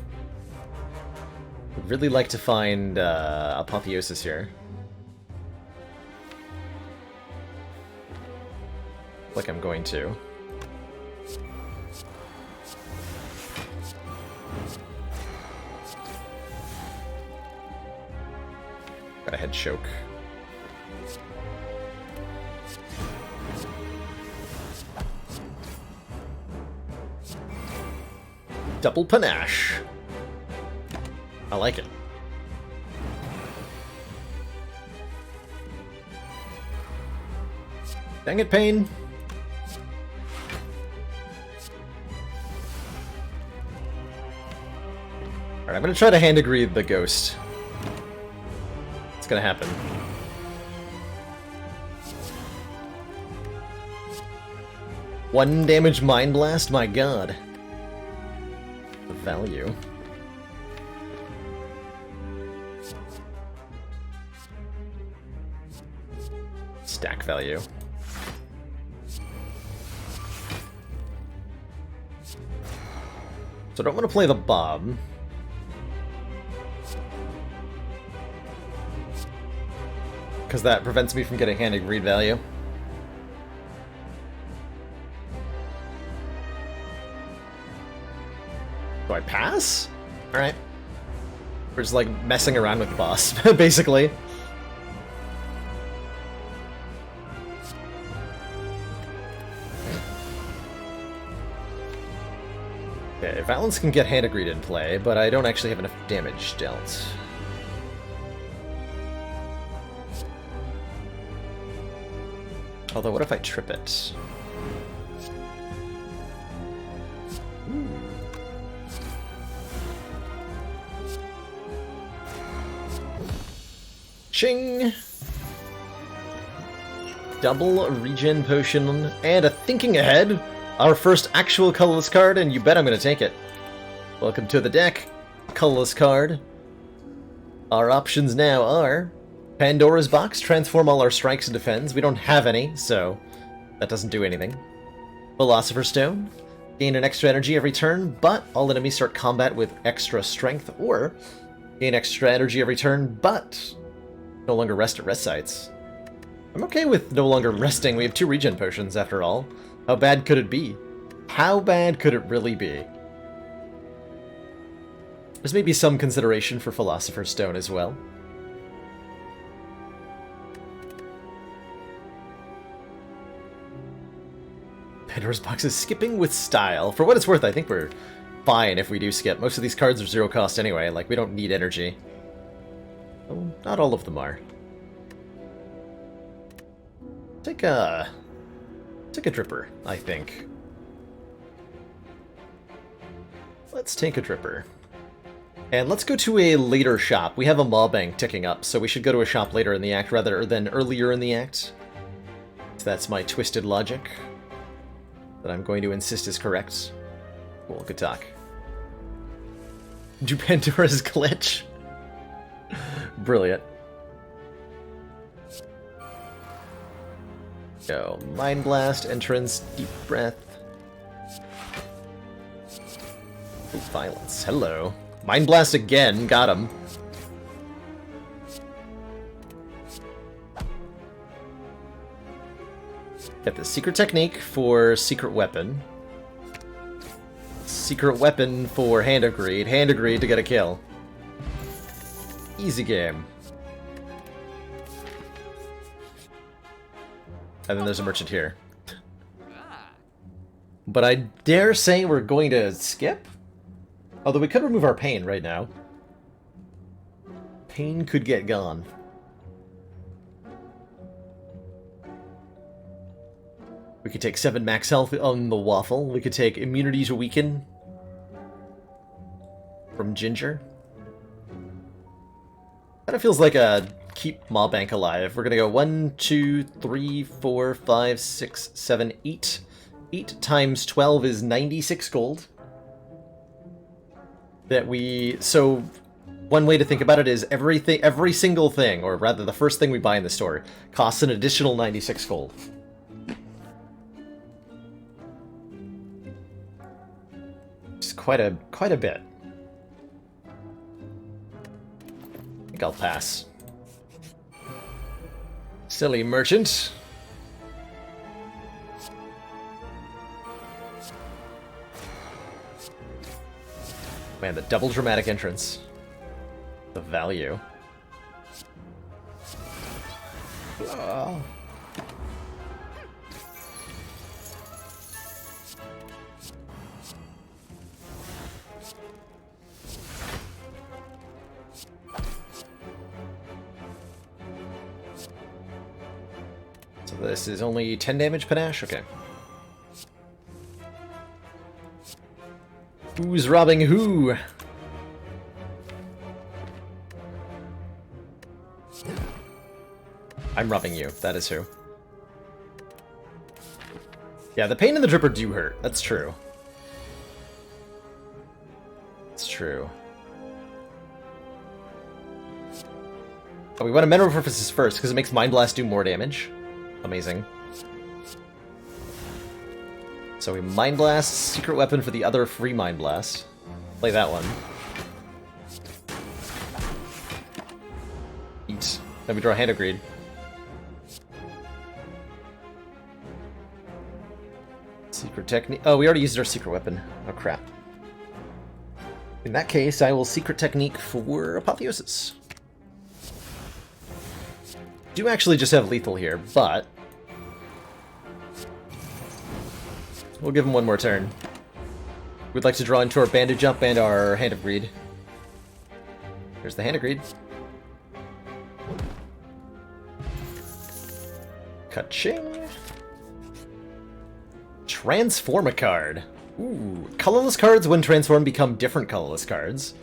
Would really like to find Apotheosis here. Like I'm going to. Got a head choke. Double panache. I like it. Dang it, Pain. Alright, I'm gonna try to hand agree the ghost. It's gonna happen. One damage Mind Blast? My god. The value. Stack value. So I don't want to play the Bob. Because that prevents me from getting handed greed value. Do I pass? Alright. We're just like messing around with the boss, basically. Okay, Valence can get hand greed in play, but I don't actually have enough damage dealt. Although, what if I trip it? Ching! Double regen potion and a thinking ahead. Our first actual colorless card, and you bet I'm gonna take it. Welcome to the deck. Colorless card. Our options now are Pandora's Box, transform all our strikes and defends. We don't have any, so that doesn't do anything. Philosopher's Stone, gain an extra energy every turn, but all enemies start combat with extra strength, or gain extra energy every turn, but no longer rest at rest sites. I'm okay with no longer resting. We have 2 regen potions, after all. How bad could it be? How bad could it really be? There's maybe some consideration for Philosopher's Stone as well. Pandora's Box is skipping with style. For what it's worth, I think we're fine if we do skip. Most of these cards are 0 cost anyway, like we don't need energy. Oh, not all of them are. Take a dripper, I think. Let's take a dripper. And let's go to a later shop. We have a Maw Bank ticking up, so we should go to a shop later in the act rather than earlier in the act. So that's my twisted logic that I'm going to insist is correct. Cool, good talk. Do Pandora's glitch? Brilliant. Go. Mind Blast, entrance, deep breath. Ooh, violence. Hello. Mind Blast again. Got him. Get the secret technique for secret weapon. Secret weapon for hand of greed. Hand of greed to get a kill. Easy game. And then there's a merchant here. But I dare say we're going to skip? Although we could remove our pain right now. Pain could get gone. We could take 7 max health on the waffle. We could take immunity to weaken from Ginger. Kind of feels like a keep Maw Bank alive. We're gonna go 1, 2, 3, 4, 5, 6, 7, 8. 8 times 12 is 96 gold. So one way to think about it is every single thing, or rather the first thing we buy in the store, costs an additional 96 gold. It's quite a bit. I think I'll pass. Silly merchant. Man, the double dramatic entrance. The value. Oh. So this is only 10 damage panache? Okay. Who's robbing who? I'm robbing you. That is who. Yeah, the pain and the dripper do hurt. That's true. It's true. Oh, we want to Metamorphosis first, because it makes Mind Blast do more damage. Amazing. So we Mind Blast, secret weapon for the other free Mind Blast. Play that one. Eat. Then we draw a Hand of Greed. Secret technique. Oh, we already used our secret weapon. Oh, crap. In that case, I will secret technique for Apotheosis. Do actually just have lethal here, but we'll give him one more turn. We'd like to draw into our Bandage Up and our Hand of Greed. There's the Hand of Greed. Ka-ching. Transform a card. Ooh. Colorless cards, when transformed, become different colorless cards.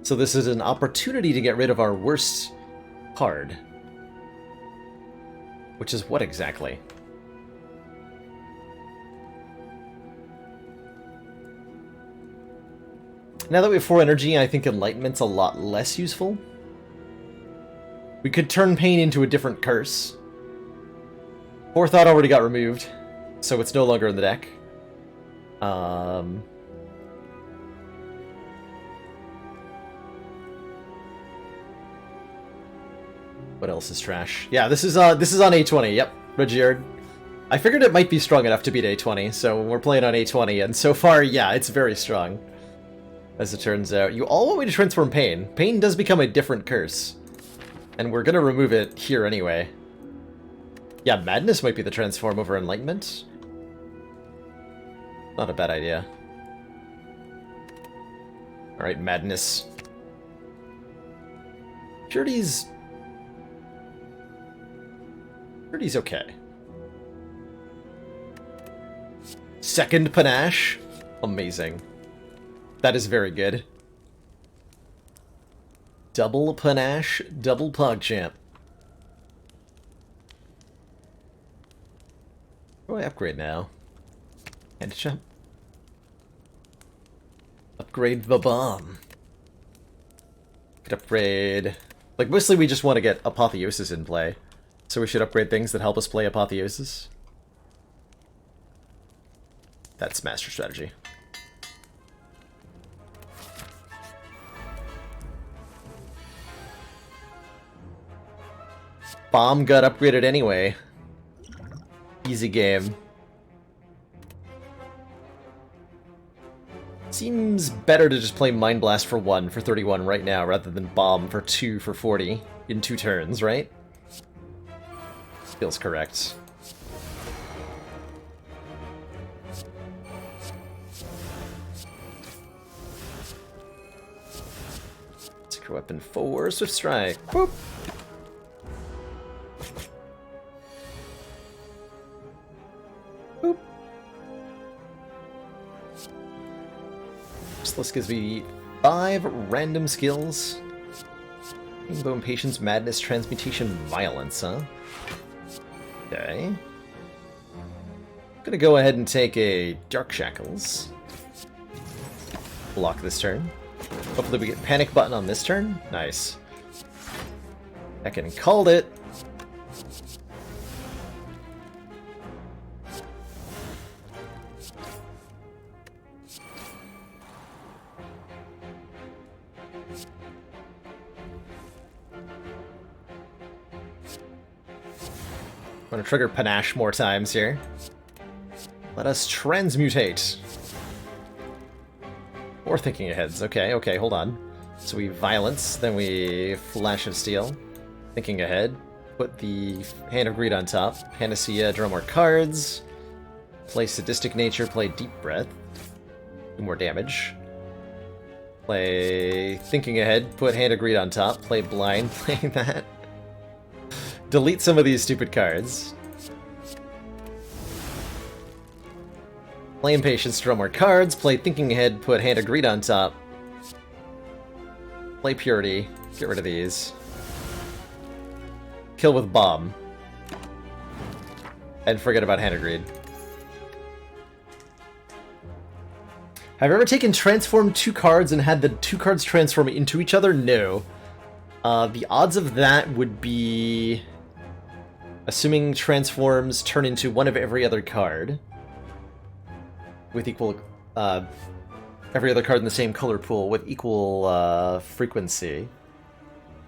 So this is an opportunity to get rid of our worst card. Which is what exactly? Now that we have 4 energy, I think Enlightenment's a lot less useful. We could turn Pain into a different curse. Forethought already got removed, so it's no longer in the deck. What else is trash? Yeah, this is on A20. Yep, Regiard. I figured it might be strong enough to beat A20, so we're playing on A20, and so far, yeah, it's very strong. As it turns out. You all want me to transform Pain. Pain does become a different curse. And we're gonna remove it here anyway. Yeah, Madness might be the transform over Enlightenment. Not a bad idea. Alright, Madness. Purity's okay. Second Panache. Amazing. That is very good. Double Panache, double PogChamp. What do I upgrade now? Handchump. Upgrade the bomb. Could upgrade... Like, mostly we just want to get Apotheosis in play. So we should upgrade things that help us play Apotheosis. That's Master Strategy. Bomb got upgraded anyway. Easy game. Seems better to just play Mind Blast for 1 for 31 right now, rather than Bomb for 2 for 40 in 2 turns, right? Feels correct. Secret weapon 4, Swift Strike. Boop! Boop. So this gives me 5 random skills. Rainbow Impatience, Madness, Transmutation, Violence, huh? Okay. Gonna go ahead and take a Dark Shackles. Block this turn. Hopefully we get Panic Button on this turn. Nice. Heckin' called it. I'm gonna trigger Panache more times here. Let us transmutate. Or Thinking Aheads. Okay, hold on. So we Violence, then we Flash of Steel. Thinking Ahead. Put the Hand of Greed on top. Panacea, draw more cards. Play Sadistic Nature, play Deep Breath. Do more damage. Play Thinking Ahead, put Hand of Greed on top. Play Blind, play that. Delete some of these stupid cards. Play Impatience, draw more cards. Play Thinking Ahead, put Hand of Greed on top. Play Purity, get rid of these. Kill with Bomb. And forget about Hand of Greed. Have you ever taken transform 2 cards and had the 2 cards transform into each other? No. The odds of that would be... assuming transforms turn into one of every other card. With equal... every other card in the same color pool with equal frequency.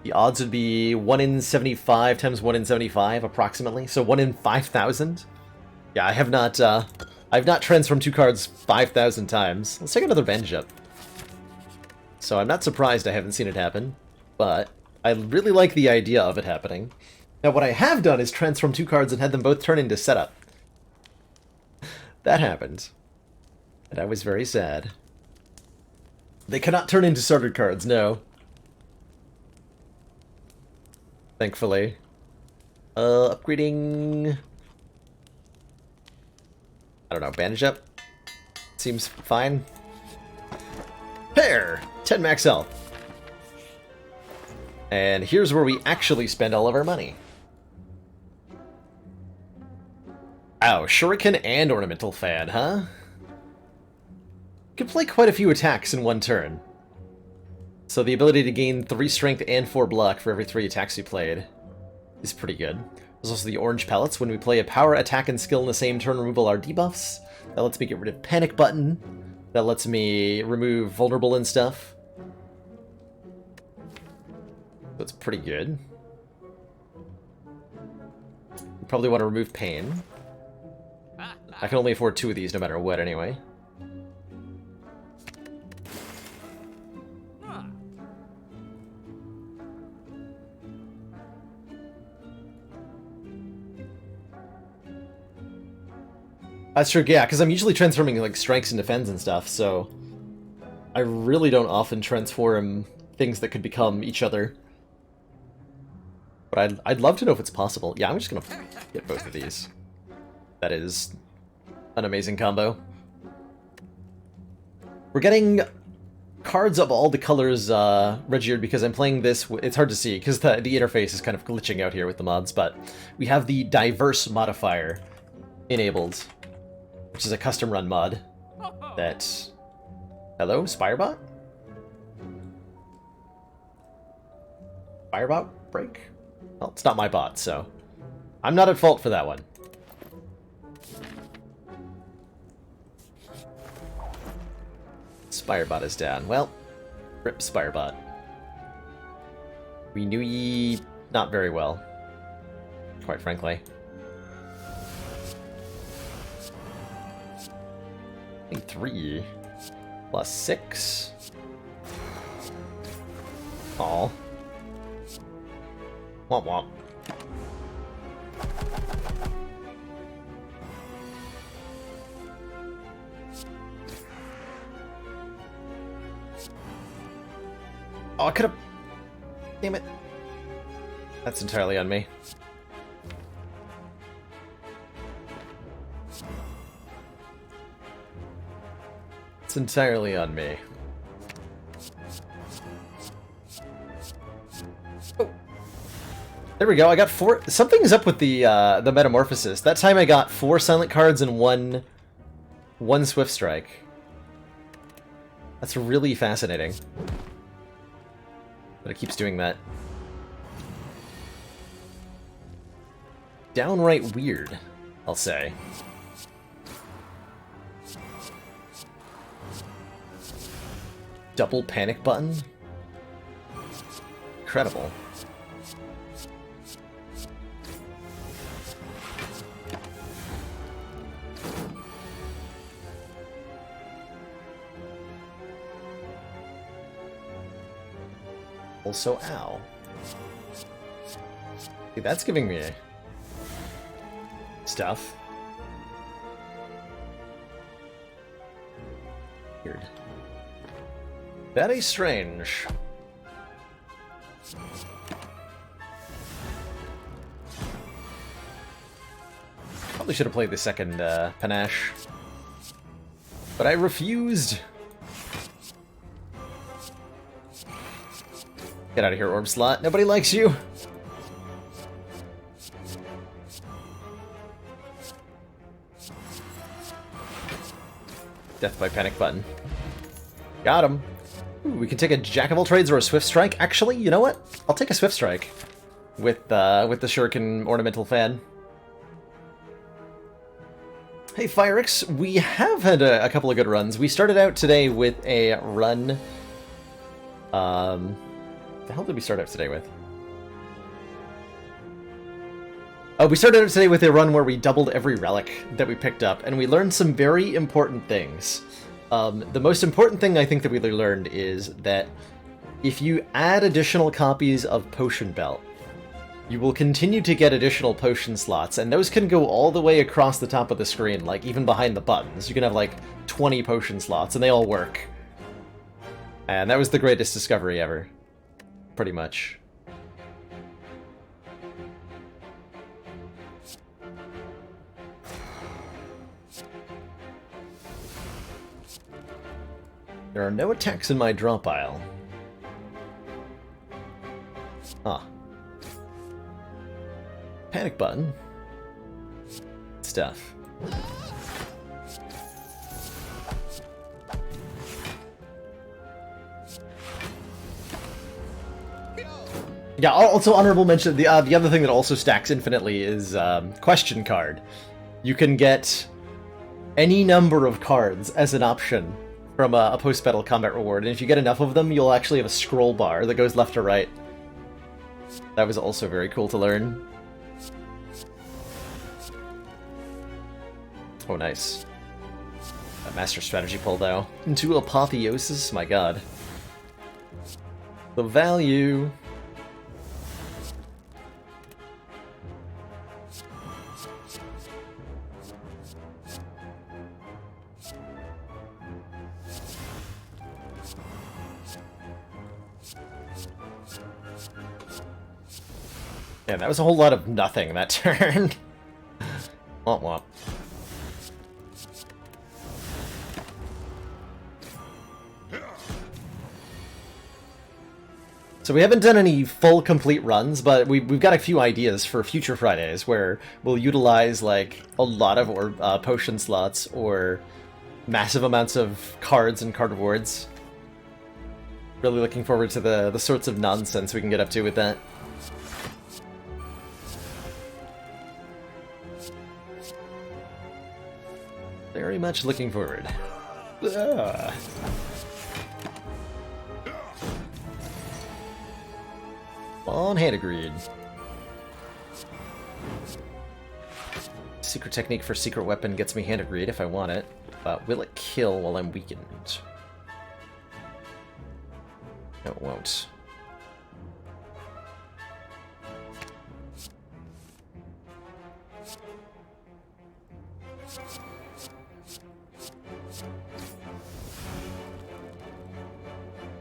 The odds would be 1 in 75 times 1 in 75, approximately. So 1 in 5,000? Yeah, I have not... I've not transformed 2 cards 5,000 times. Let's take another bandage up. So I'm not surprised I haven't seen it happen, but I really like the idea of it happening. Now what I have done is transform 2 cards and had them both turn into setup. That happened. And I was very sad. They cannot turn into starter cards, no. Thankfully. Upgrading... I don't know, bandage up? Seems fine. Pair! 10 max health. And here's where we actually spend all of our money. Oh, Shuriken and Ornamental Fan, huh? You can play quite a few attacks in one turn. So the ability to gain 3 strength and 4 block for every 3 attacks you played is pretty good. There's also the orange pellets. When we play a power, attack, and skill in the same turn, remove all our debuffs. That lets me get rid of Panic Button. That lets me remove Vulnerable and stuff. That's pretty good. You probably want to remove Pain. I can only afford 2 of these no matter what anyway. That's true, yeah, because I'm usually transforming like strengths and defense and stuff, so I really don't often transform things that could become each other. But I'd love to know if it's possible. Yeah, I'm just gonna get both of these. That is an amazing combo. We're getting cards of all the colors registered because I'm playing this. It's hard to see because the interface is kind of glitching out here with the mods, but we have the diverse modifier enabled, which is a custom run mod that... Hello, Spirebot? Spirebot break? Well, it's not my bot, so I'm not at fault for that one. Spirebot is down. Well, rip Spirebot. We knew ye not very well, quite frankly. 3 plus 6. Aw. Womp womp. Oh, I could have Damn it. That's entirely on me. It's entirely on me. Oh. There we go, I got 4... Something's up with the Metamorphosis. That time I got 4 Silent Cards and one Swift Strike. That's really fascinating. But it keeps doing that. Downright weird, I'll say. Double panic button? Incredible. Also, ow. See, that's giving me stuff. Weird. Very strange. Probably should have played the second panache. But I refused. Get out of here, Orb Slot. Nobody likes you. Death by panic button. Got him. Ooh, we can take a Jack of all trades or a Swift Strike. Actually, you know what? I'll take a Swift Strike with the Shuriken Ornamental Fan. Hey, Firix, we have had a couple of good runs. We started out today with a run. The hell did we start out today with? Oh, we started out today with a run where we doubled every relic that we picked up, and we learned some very important things. The most important thing I think that we learned is that if you add additional copies of Potion Belt, you will continue to get additional potion slots, and those can go all the way across the top of the screen, like even behind the buttons. You can have like 20 potion slots, and they all work. And that was the greatest discovery ever. Pretty much. There are no attacks in my draw pile. Ah. Panic button. Stuff. Yeah, also honorable mention, the other thing that also stacks infinitely is Question Card. You can get any number of cards as an option from a post-battle combat reward, and if you get enough of them, you'll actually have a scroll bar that goes left to right. That was also very cool to learn. Oh, nice. A master strategy pull, though. Into Apotheosis? My god. The value... Yeah, that was a whole lot of nothing that turn. Womp womp. So we haven't done any full complete runs, but we've got a few ideas for future Fridays where we'll utilize like a lot of potion slots or massive amounts of cards and card rewards. Really looking forward to the sorts of nonsense we can get up to with that. Very much looking forward. Ah. On Hand-Agreed. Secret technique for secret weapon gets me Hand-Agreed if I want it, but will it kill while I'm weakened? No, it won't.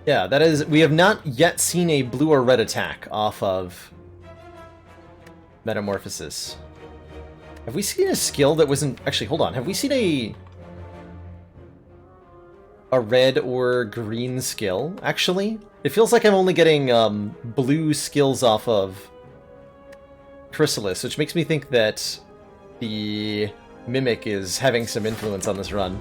Yeah, that is... We have not yet seen a blue or red attack off of Metamorphosis. Have we seen a skill that wasn't... Actually, hold on. Have we seen a red or green skill, actually? It feels like I'm only getting blue skills off of Chrysalis, which makes me think that the Mimic is having some influence on this run.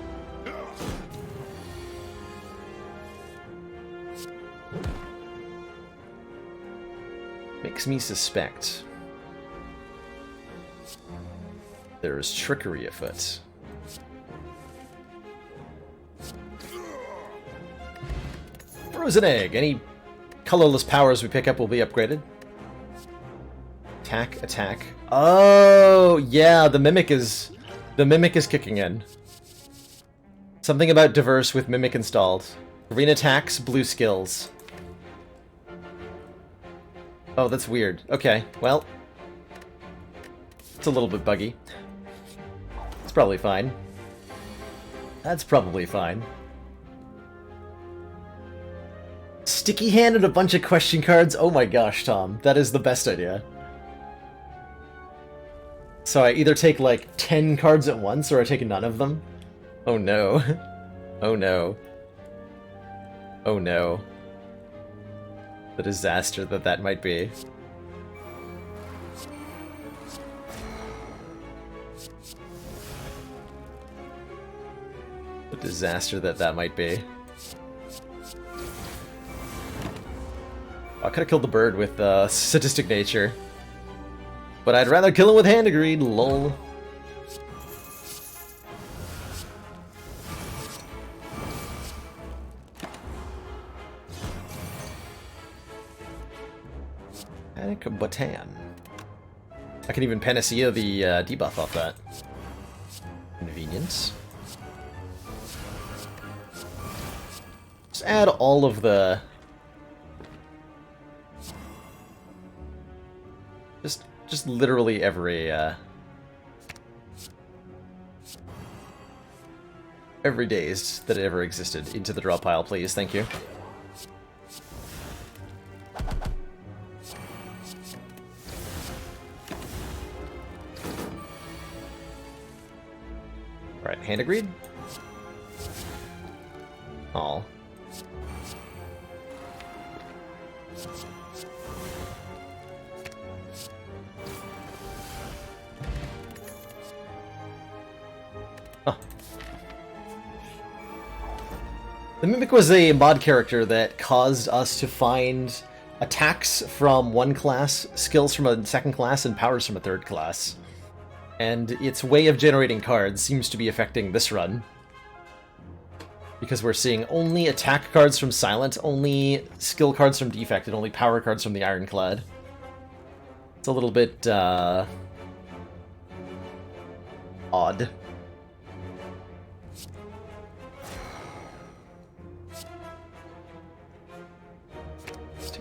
Makes me suspect there's trickery afoot. Frozen egg. Any colorless powers we pick up will be upgraded. Attack, attack. Oh, yeah, the mimic is kicking in. Something about diverse with mimic installed. Green attacks, blue skills. Oh, that's weird. Okay, well, it's a little bit buggy. It's probably fine. That's probably fine. Sticky hand and a bunch of question cards? Oh my gosh, Tom. That is the best idea. So I either take like 10 cards at once or I take none of them? Oh no. Oh no. Oh no. The disaster that might be. The disaster that might be. I could have killed the bird with sadistic nature. But I'd rather kill him with hand agreed, lol. Panic Batan. I can even panacea the debuff off that. Convenience. Just add all of the... Just literally every days that it ever existed into the draw pile, please. Thank you. Alright, hand agreed? Aw. The Mimic was a mod character that caused us to find attacks from one class, skills from a second class, and powers from a third class. And its way of generating cards seems to be affecting this run. Because we're seeing only attack cards from Silent, only skill cards from Defect, and only power cards from the Ironclad. It's a little bit, odd.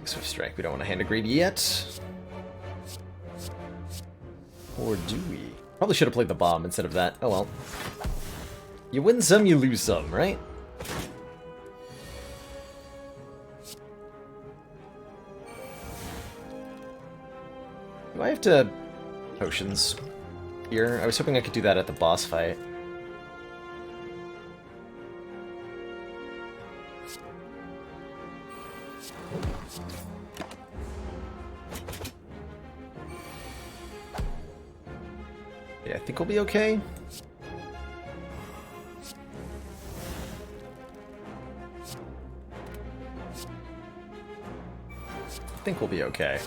Swift Strike. We don't want to hand agreed yet. Or do we? Probably should have played the bomb instead of that. Oh well. You win some, you lose some, right? Do I have to... potions here? I was hoping I could do that at the boss fight. Yeah, I think we'll be okay. I think we'll be okay.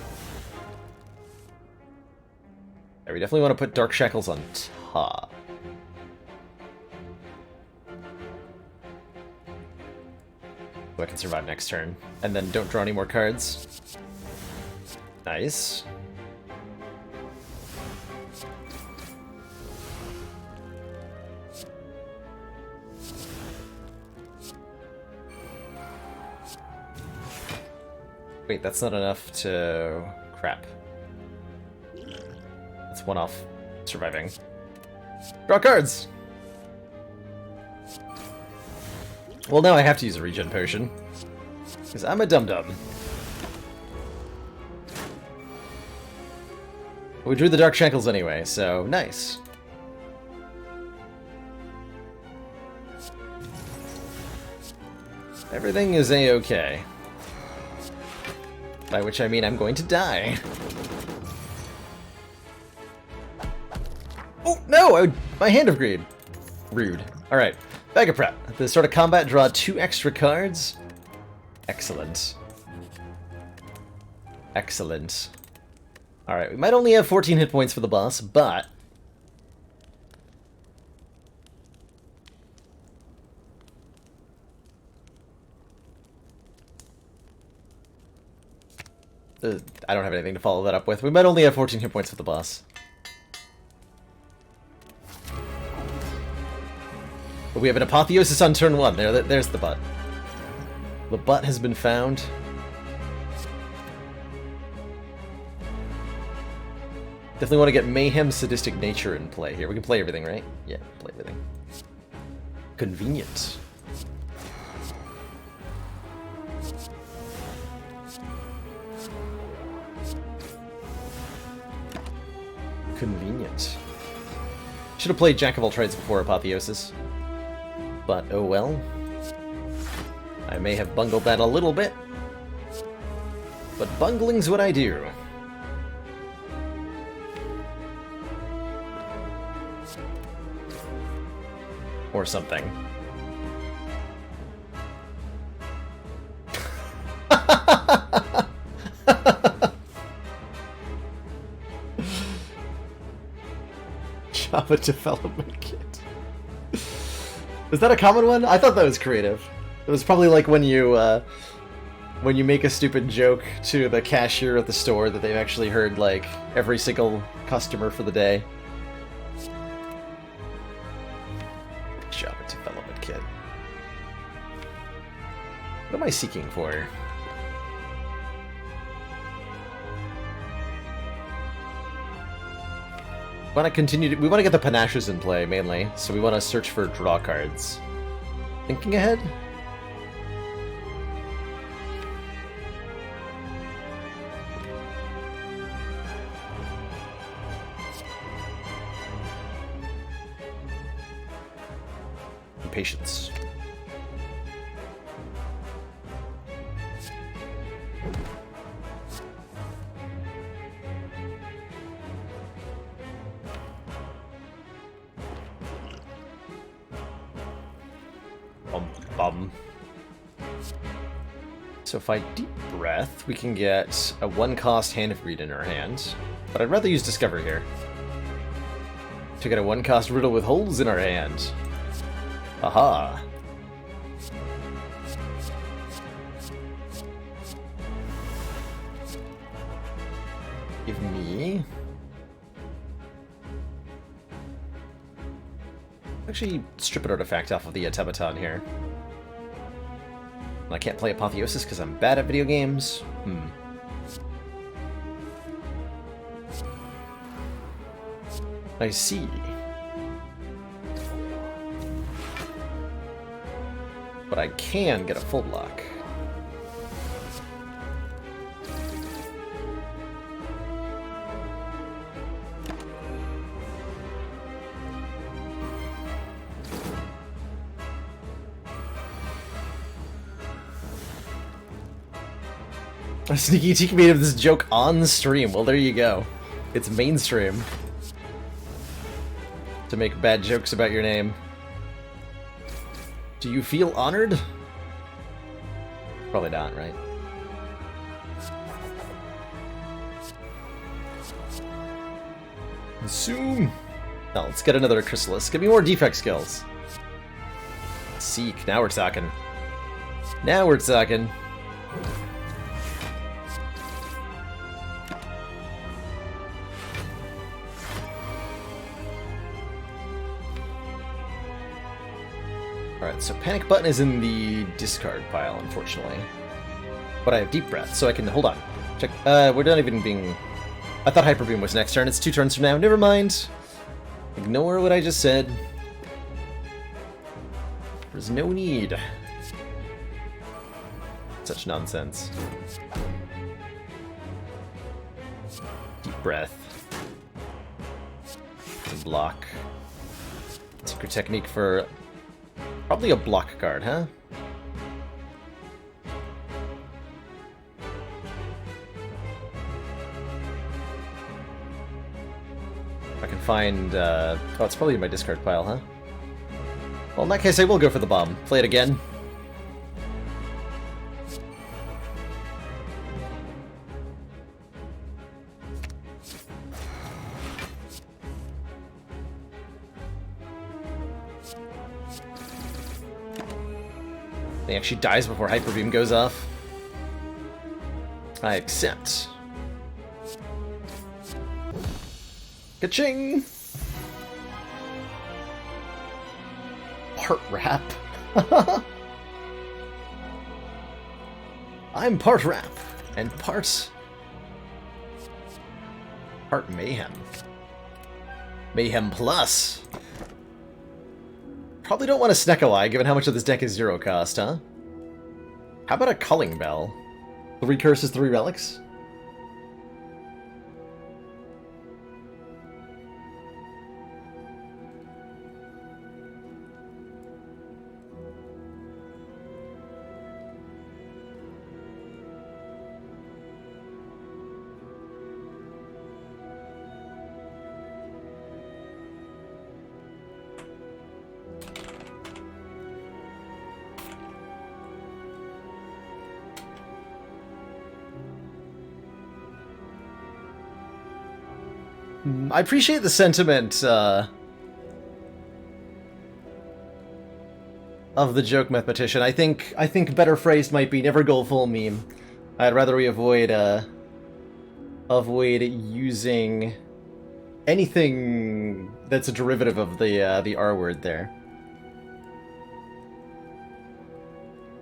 Yeah, we definitely want to put Dark Shackles on top. So I can survive next turn. And then don't draw any more cards. Nice. Wait, that's not enough to... crap. That's one off surviving. Draw cards! Well, now I have to use a regen potion. Because I'm a dum-dum. We drew the Dark Shackles anyway, so nice. Everything is a-okay. By which I mean I'm going to die. Oh, no! My Hand of Greed. Rude. Alright, bag of prep. At the start of combat, draw 2 extra cards. Excellent. Excellent. Alright, we might only have 14 hit points for the boss, but... I don't have anything to follow that up with. We might only have 14 hit points for the boss. But we have an Apotheosis on turn 1. There's the butt. The butt has been found. Definitely want to get Mayhem Sadistic Nature in play here. We can play everything, right? Yeah, play everything. Convenient. Convenient. Should have played Jack of all trades before Apotheosis. But oh well. I may have bungled that a little bit. But bungling's what I do. Or something. Java development kit. Is that a common one? I thought that was creative. It was probably like when you make a stupid joke to the cashier at the store that they've actually heard like every single customer for the day. Java development kit. What am I seeking for? We want to get the panaches in play mainly, so we want to search for draw cards. Thinking ahead? Impatience. So if I deep breath, we can get a 1-cost Hand of Greed in our hand. But I'd rather use Discover here. To get a 1-cost riddle with holes in our hand. Aha! Give me... Actually, strip an artifact off of the automaton here. I can't play Apotheosis because I'm bad at video games. I see. But I can get a full block. A sneaky Tiki made of this joke on stream. Well, there you go. It's mainstream to make bad jokes about your name. Do you feel honored? Probably not, right? Consume. Now let's get another Chrysalis. Give me more defect skills. Seek. Now we're talking. Now we're talking. Alright, so Panic Button is in the discard pile, unfortunately. But I have Deep Breath, so I can... Hold on. Check. We're not even being... I thought Hyper Beam was next turn. It's 2 turns from now. Never mind. Ignore what I just said. There's no need. such nonsense. Deep breath. And block. Secret technique for probably a block card, huh? I can find, oh, it's probably in my discard pile, huh? Well, in that case, I will go for the bomb. Play it again. He actually dies before Hyper Beam goes off. I accept. Ka-ching! Part rap. I'm part rap and part mayhem. Mayhem plus. Probably don't want a Snecko Eye, given how much of this deck is 0 cost, huh? How about a Culling Bell? 3 curses, 3 relics? I appreciate the sentiment of the joke mathematician. I think better phrased might be never go full meme. I'd rather we avoid using anything that's a derivative of the R word there.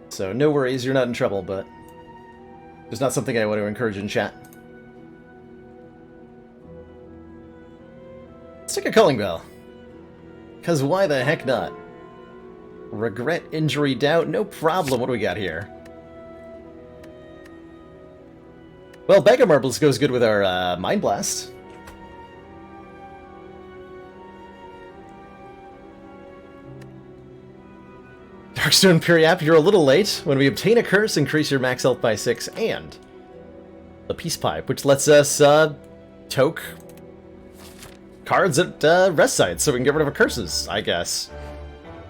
So no worries, you're not in trouble, but it's not something I want to encourage in chat. Let's take a Culling Bell. Because why the heck not? Regret, injury, doubt, no problem. What do we got here? Well, Bag of Marbles goes good with our Mind Blast. Darkstone Periap, you're a little late. When we obtain a curse, increase your max health by 6, and the Peace Pipe, which lets us toke cards at rest sites so we can get rid of our curses, I guess.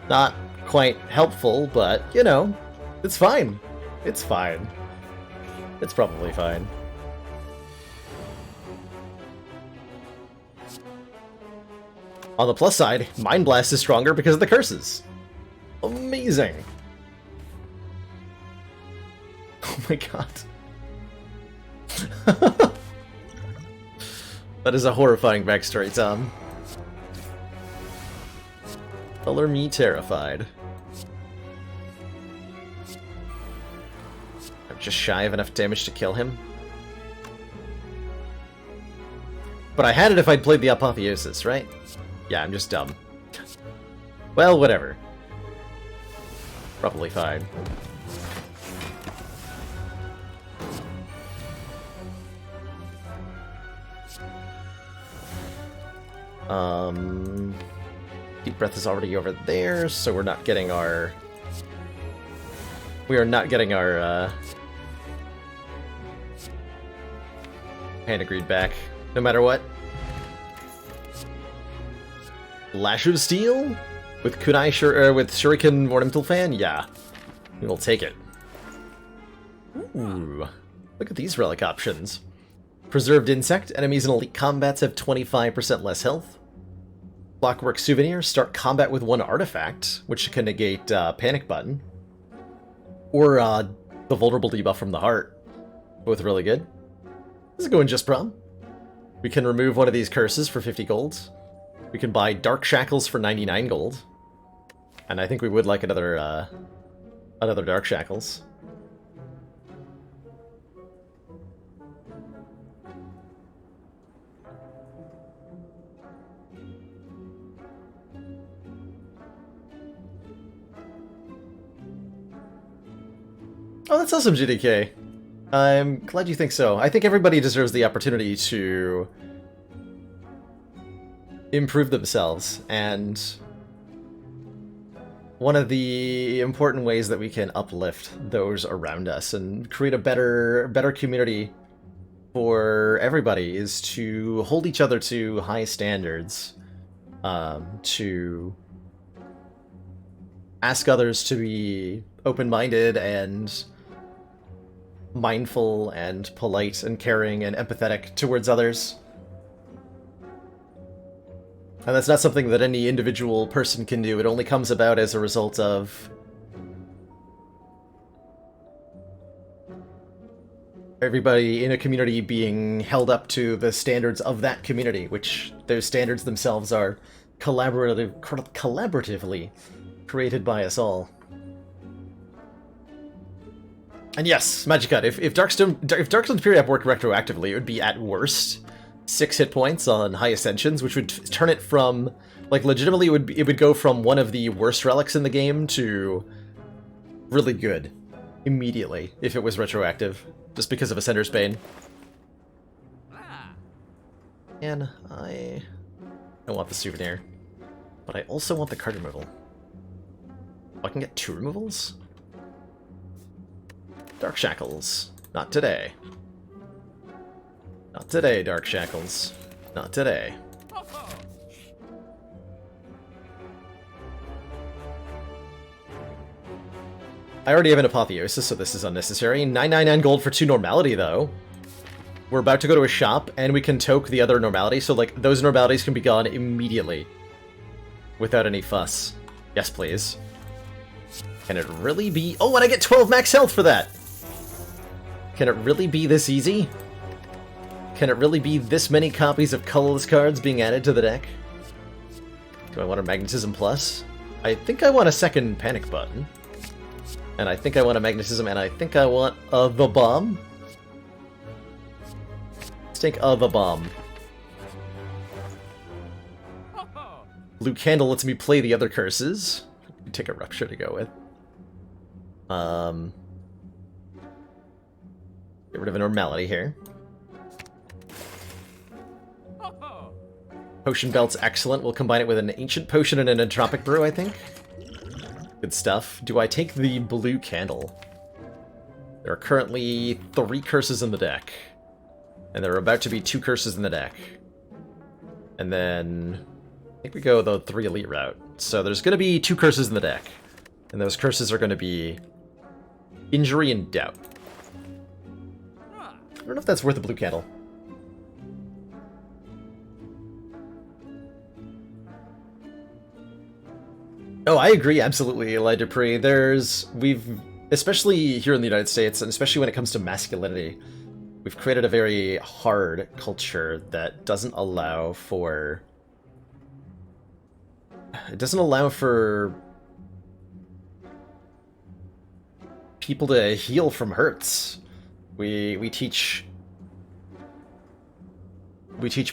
Not quite helpful, but, you know, it's fine. It's fine. It's probably fine. On the plus side, Mind Blast is stronger because of the curses. Amazing. Oh my god. That is a horrifying backstory, Tom. Color me terrified. I'm just shy of enough damage to kill him. But I had it if I'd played the Apotheosis, right? Yeah, I'm just dumb. Well, whatever. Probably fine. Deep Breath is already over there, so we're not getting our... We are not getting our, Hand of Greed back, no matter what. Lash of Steel? With Kunai with Shuriken Ornamental Fan? Yeah. We will take it. Ooh. Look at these relic options. Preserved Insect. Enemies in elite combats have 25% less health. Clockwork Souvenir. Start combat with 1 artifact, which can negate Panic Button. Or the Vulnerable debuff from the Heart. Both really good. This is going just prom. We can remove one of these curses for 50 gold. We can buy Dark Shackles for 99 gold. And I think we would like another Dark Shackles. Oh, that's awesome, GDK. I'm glad you think so. I think everybody deserves the opportunity to improve themselves, and one of the important ways that we can uplift those around us and create a better community for everybody is to hold each other to high standards, to ask others to be open-minded and mindful and polite and caring and empathetic towards others. And that's not something that any individual person can do. It only comes about as a result of everybody in a community being held up to the standards of that community, which those standards themselves are collaboratively created by us all. And yes, Magicut, if Darkstone's Period worked retroactively, it would be at worst 6 hit points on high ascensions, which would turn it from, like, legitimately it would go from one of the worst relics in the game to really good immediately if it was retroactive, just because of Ascender's Bane. And I want the souvenir, but I also want the card removal. I can get 2 removals? Dark Shackles. Not today. Not today, Dark Shackles. Not today. I already have an Apotheosis, so this is unnecessary. 999 gold for 2 Normality, though. We're about to go to a shop, and we can toke the other Normality, so, like, those Normalities can be gone immediately. Without any fuss. Yes, please. Can it really be... Oh, and I get 12 max health for that! Can it really be this easy? Can it really be this many copies of colorless cards being added to the deck? Do I want a Magnetism Plus? I think I want a second Panic Button. And I think I want a Magnetism, and I think I want the Bomb. Let's take the Bomb. Blue Candle lets me play the other curses. Take a Rupture to go with. Get rid of a Normality here. Potion Belt's excellent. We'll combine it with an Ancient Potion and an Entropic Brew, I think. Good stuff. Do I take the Blue Candle? There are currently 3 curses in the deck. And there are about to be 2 curses in the deck. And then... I think we go the 3 Elite route. So there's going to be 2 curses in the deck. And those curses are going to be... Injury and Doubt. I don't know if that's worth a Blue Candle. Oh, I agree, absolutely, Eli Dupree. Especially here in the United States, and especially when it comes to masculinity, we've created a very hard culture that doesn't allow for... It doesn't allow for people to heal from hurts. We teach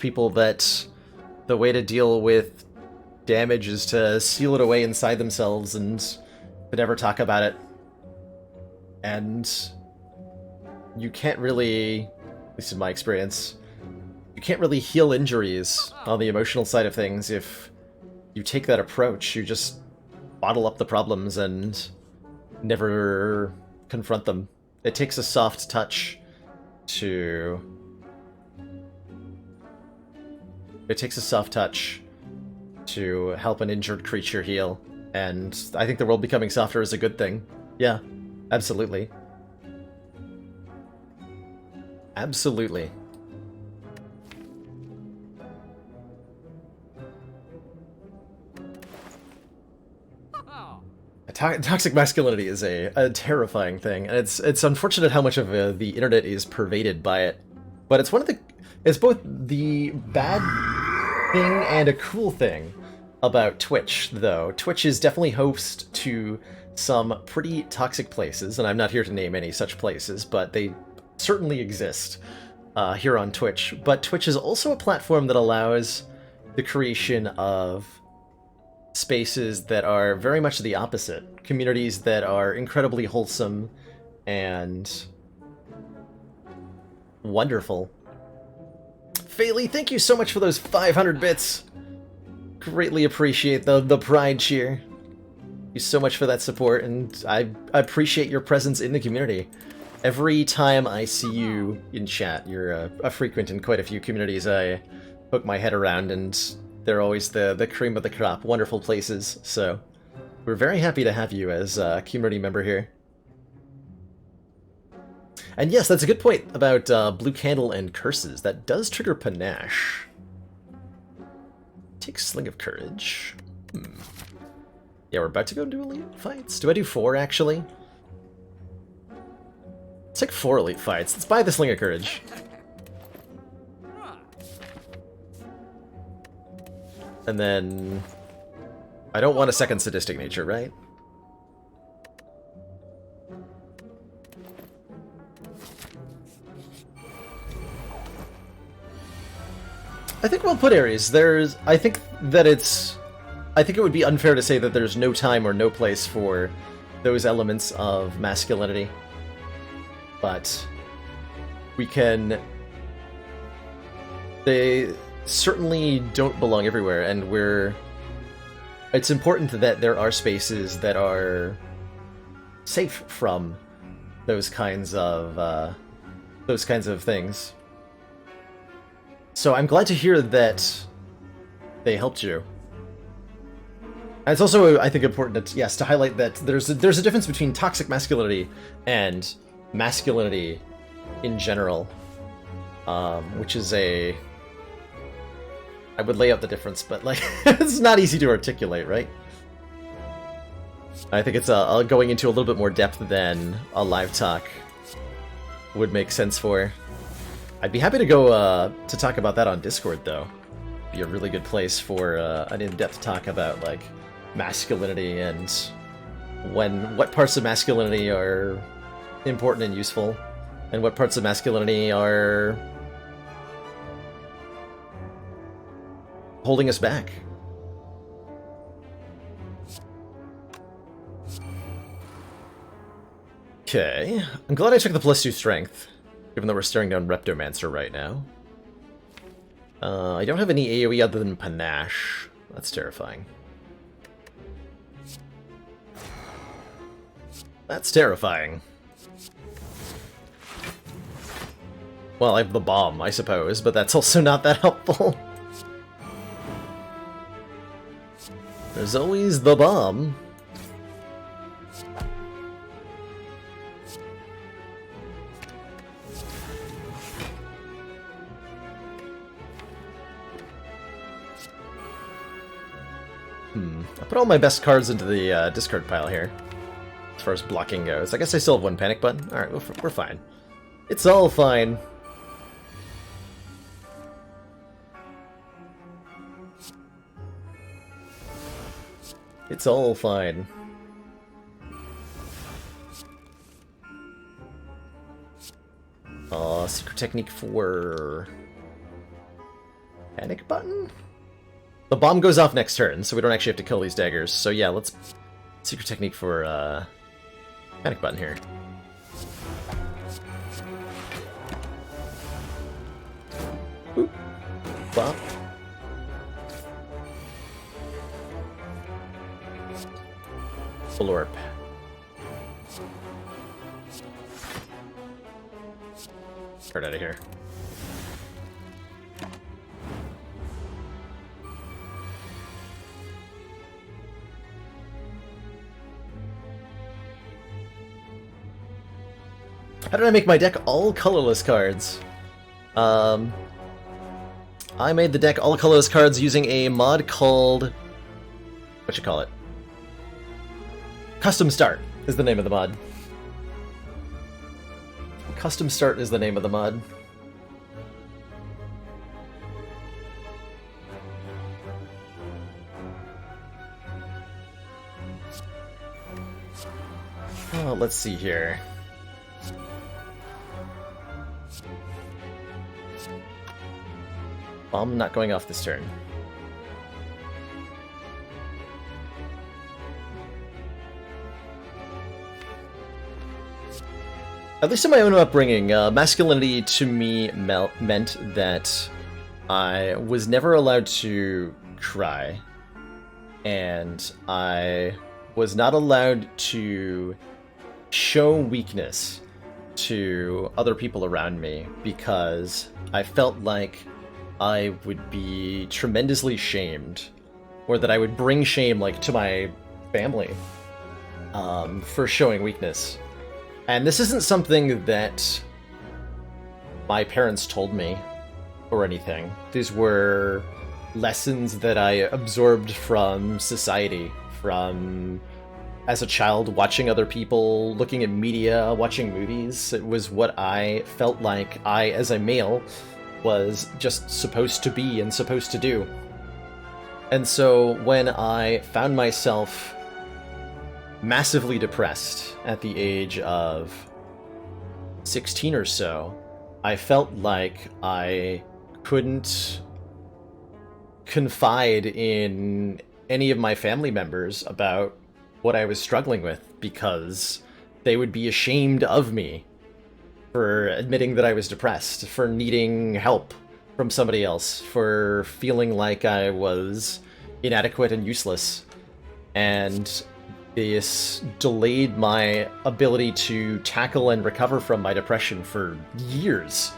people that the way to deal with damage is to seal it away inside themselves and to never talk about it. And you can't really, at least in my experience, you can't really heal injuries on the emotional side of things if you take that approach. You just bottle up the problems and never confront them. It takes a soft touch to... help an injured creature heal, and I think the world becoming softer is a good thing. Yeah, absolutely. Absolutely. Toxic masculinity is a terrifying thing, and it's unfortunate how much of the internet is pervaded by it. But it's it's both the bad thing and a cool thing about Twitch, though. Twitch is definitely host to some pretty toxic places, and I'm not here to name any such places, but they certainly exist here on Twitch. But Twitch is also a platform that allows the creation of spaces that are very much the opposite. Communities that are incredibly wholesome and wonderful. Faylee, thank you so much for those 500 bits. Greatly appreciate the pride cheer. Thank you so much for that support, and I appreciate your presence in the community. Every time I see you in chat, you're a frequent in quite a few communities I poke my head around, and they're always the cream of the crop, wonderful places, so we're very happy to have you as a community member here. And yes, that's a good point about Blue Candle and Curses. That does trigger Panache. Take Sling of Courage. Yeah, we're about to go into elite fights. Do I do 4, actually? Let's take 4 elite fights. Let's buy the Sling of Courage. And then... I don't want a second Sadistic Nature, right? I think we'll put Ares. I think it would be unfair to say that there's no time or no place for those elements of masculinity. But we can... They certainly don't belong everywhere, and it's important that there are spaces that are safe from those kinds of things. So I'm glad to hear that they helped you. And it's also, I think, important to, yes, to highlight that there's a difference between toxic masculinity and masculinity in general, which is I would lay out the difference, but like it's not easy to articulate, right? I think it's going into a little bit more depth than a live talk would make sense for. I'd be happy to go to talk about that on Discord, though. Be a really good place for an in-depth talk about like masculinity and what parts of masculinity are important and useful, and what parts of masculinity are holding us back. Okay, I'm glad I took the +2 strength. Given that we're staring down Reptomancer right now. I don't have any AoE other than Panache. That's terrifying. That's terrifying. Well, I have the bomb, I suppose, but that's also not that helpful. There's always the bomb. I put all my best cards into the discard pile here, as far as blocking goes. I guess I still have 1 panic button. Alright, we're fine. It's all fine. It's all fine. Secret technique for... panic button? The bomb goes off next turn, so we don't actually have to kill these daggers. So yeah, let's... secret technique for, panic button here. Boop. Bop. Florp. Get out of here. How did I make my deck all colorless cards? I made the deck all colorless cards using a mod called... what you call it? Custom Start is the name of the mod. Custom Start is the name of the mod. Oh, let's see here. Bomb not going off this turn. At least in my own upbringing, masculinity to me meant that I was never allowed to cry, and I was not allowed to show weakness to other people around me because I felt like I would be tremendously shamed, or that I would bring shame, like, to my family for showing weakness. And this isn't something that my parents told me or anything. These were lessons that I absorbed from society, from as a child, watching other people, looking at media, watching movies. It was what I felt like I, as a male, was just supposed to be and supposed to do. And so when I found myself massively depressed at the age of 16 or so, I felt like I couldn't confide in any of my family members about what I was struggling with because they would be ashamed of me for admitting that I was depressed, for needing help from somebody else, for feeling like I was inadequate and useless. And this delayed my ability to tackle and recover from my depression for years,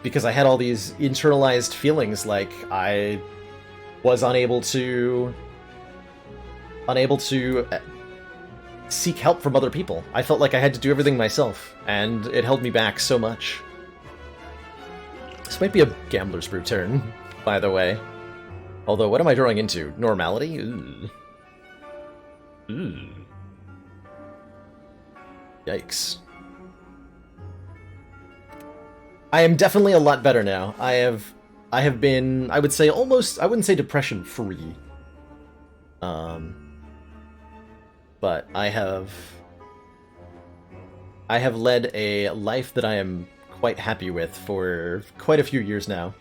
because I had all these internalized feelings like I was unable to seek help from other people. I felt like I had to do everything myself, and it held me back so much. This might be a Gambler's Brew turn, by the way. Although, what am I drawing into? Normality? Ooh. Ooh. Yikes. I am definitely a lot better now. I have been, I would say, almost, I wouldn't say depression-free. But I have led a life that I am quite happy with for quite a few years now.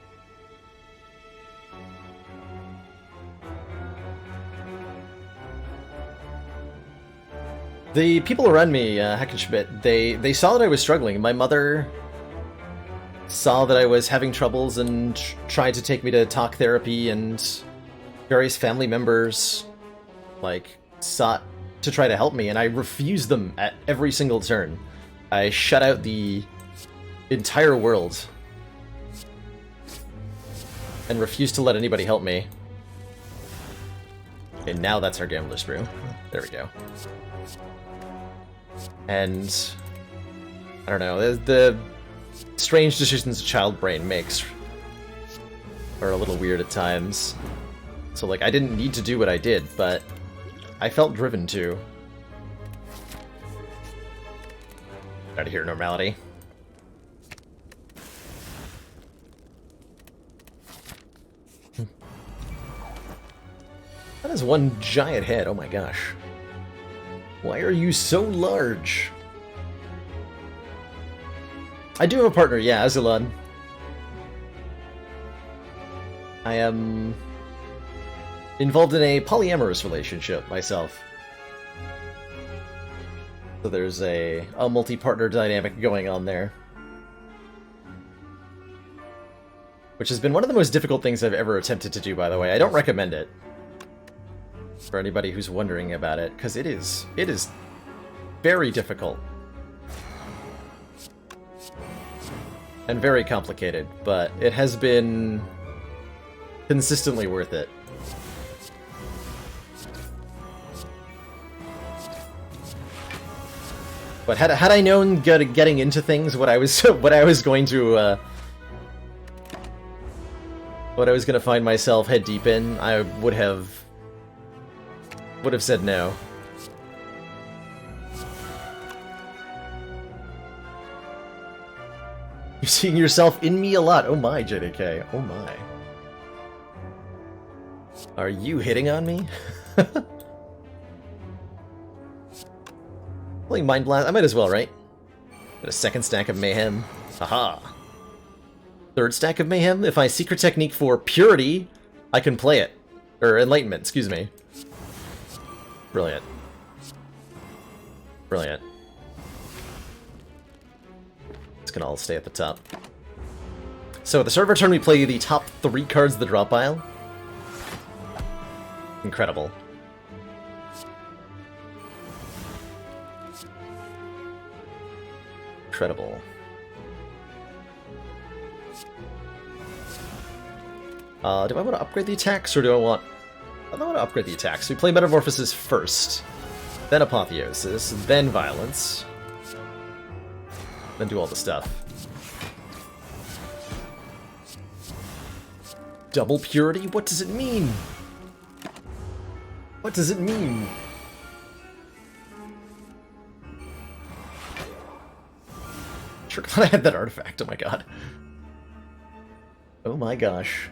The people around me, Heckenschmidt, they saw that I was struggling. My mother saw that I was having troubles and tried to take me to talk therapy, and various family members, like, sought to try to help me, and I refused them at every single turn. I shut out the entire world and refused to let anybody help me. Okay, now that's our Gambler's Brew. There we go. And I don't know, the strange decisions a child brain makes are a little weird at times. So, like, I didn't need to do what I did, but I felt driven to. Try to hear normality. That is one giant head, oh my gosh. Why are you so large? I do have a partner, yeah, Azulon. I am involved in a polyamorous relationship myself. So there's a multi-partner dynamic going on there. Which has been one of the most difficult things I've ever attempted to do, by the way. I don't recommend it for anybody who's wondering about it, because it is very difficult. And very complicated, but it has been consistently worth it. But had I known getting into things what I was going to find myself head deep in, I would have said no. You're seeing yourself in me a lot. Oh my, JDK. Oh my. Are you hitting on me? Playing Mind Blast? I might as well, right? Got a second stack of Mayhem. Haha. Third stack of Mayhem? If I secret technique for Purity, I can play it. Or Enlightenment, excuse me. Brilliant. Brilliant. can all stay at the top. So at the start of our turn, we play the top 3 cards of the drop pile. Incredible. Incredible. Do I want to upgrade the attacks, or do I want... I want to upgrade the attacks. So we play Metamorphosis first, then Apotheosis, then Violence, then do all the stuff. Double Purity? What does it mean? What does it mean? Sure glad I had that artifact, oh my god. Oh my gosh.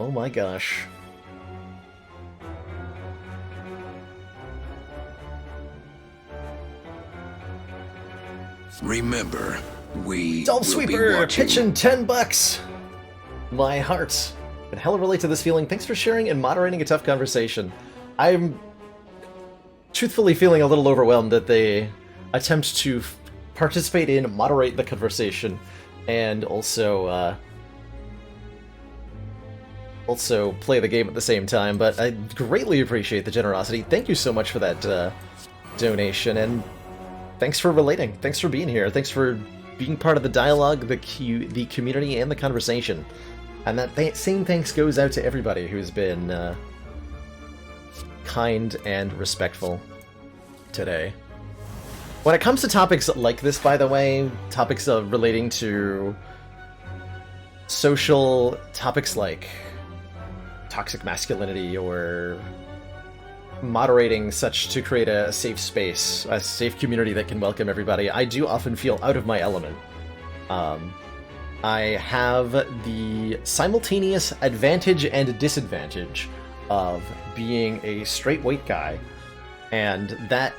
Oh my gosh. Remember, we Delve will Sweeper, be watching. pitching $10. My heart. Can hella relate to this feeling. Thanks for sharing and moderating a tough conversation. I'm truthfully feeling a little overwhelmed at the attempt to participate in, moderate the conversation, and also play the game at the same time, but I greatly appreciate the generosity. Thank you so much for that donation, and thanks for relating. Thanks for being here. Thanks for being part of the dialogue, the community, and the conversation. And that same thanks goes out to everybody who's been kind and respectful today. When it comes to topics like this, by the way, topics relating to social topics like toxic masculinity or moderating such to create a safe space, a safe community that can welcome everybody, I do often feel out of my element. I have the simultaneous advantage and disadvantage of being a straight white guy, and that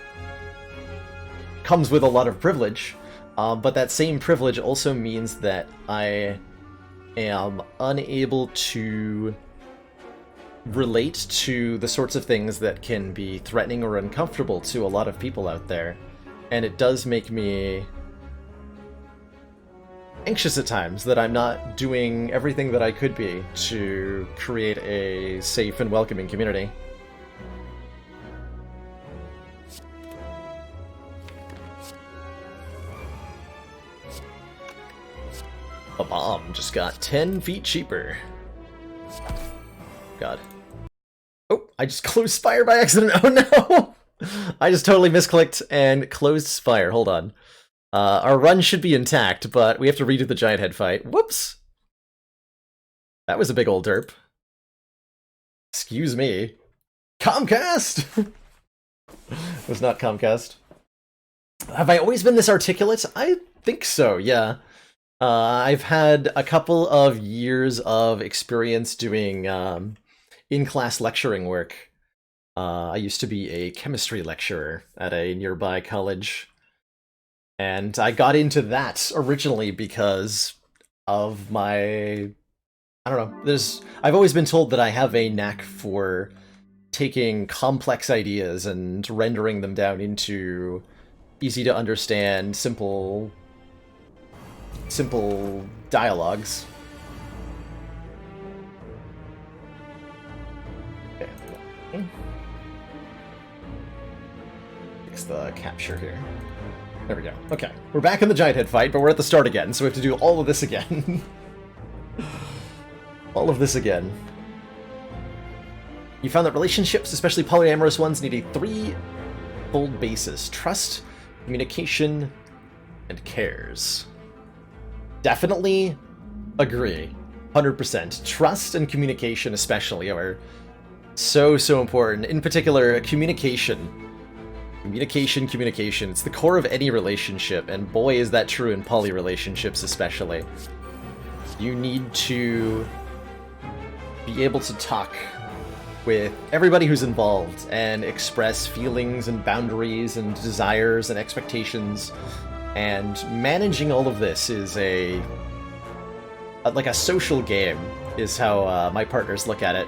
comes with a lot of privilege, but that same privilege also means that I am unable to relate to the sorts of things that can be threatening or uncomfortable to a lot of people out there, and it does make me anxious at times that I'm not doing everything that I could be to create a safe and welcoming community. A bomb just got 10 feet cheaper. God. Oh, I just closed Spire by accident. Oh no! I just totally misclicked and closed Spire. Hold on. Our run should be intact, but we have to redo the giant head fight. Whoops! That was a big old derp. Excuse me. Comcast! It was not Comcast. Have I always been this articulate? I think so, yeah. I've had a couple of years of experience doing in-class lecturing work. I used to be a chemistry lecturer at a nearby college. And I got into that originally because of my... I don't know, I've always been told that I have a knack for taking complex ideas and rendering them down into easy to understand, simple dialogues. Okay. Fix the capture here. There we go. Okay, we're back in the giant head fight, but we're at the start again, so we have to do all of this again. All of this again. You found that relationships, especially polyamorous ones, need a threefold basis: trust, communication, and cares. Definitely agree. 100%. Trust and communication especially are so important. In particular, communication. Communication. It's the core of any relationship, and boy is that true in poly relationships especially. You need to be able to talk with everybody who's involved and express feelings and boundaries and desires and expectations, and managing all of this is like a social game is how my partners look at it.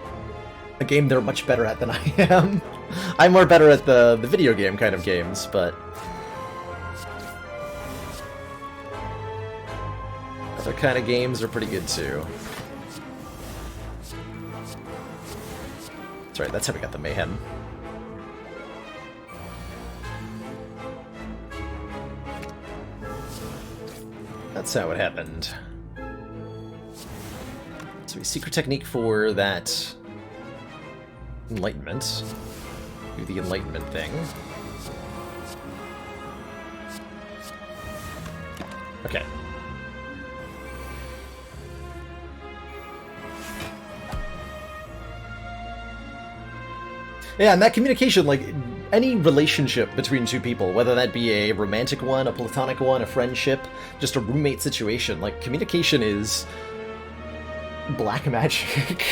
a game they're much better at than I am. I'm more better at the video game kind of games, but other kind of games are pretty good too. That's right, that's how we got the mayhem. That's how it happened. So a secret technique for that enlightenment. Do the enlightenment thing. Okay. Yeah, and that communication, like, any relationship between two people, whether that be a romantic one, a platonic one, a friendship, just a roommate situation, like, communication is black magic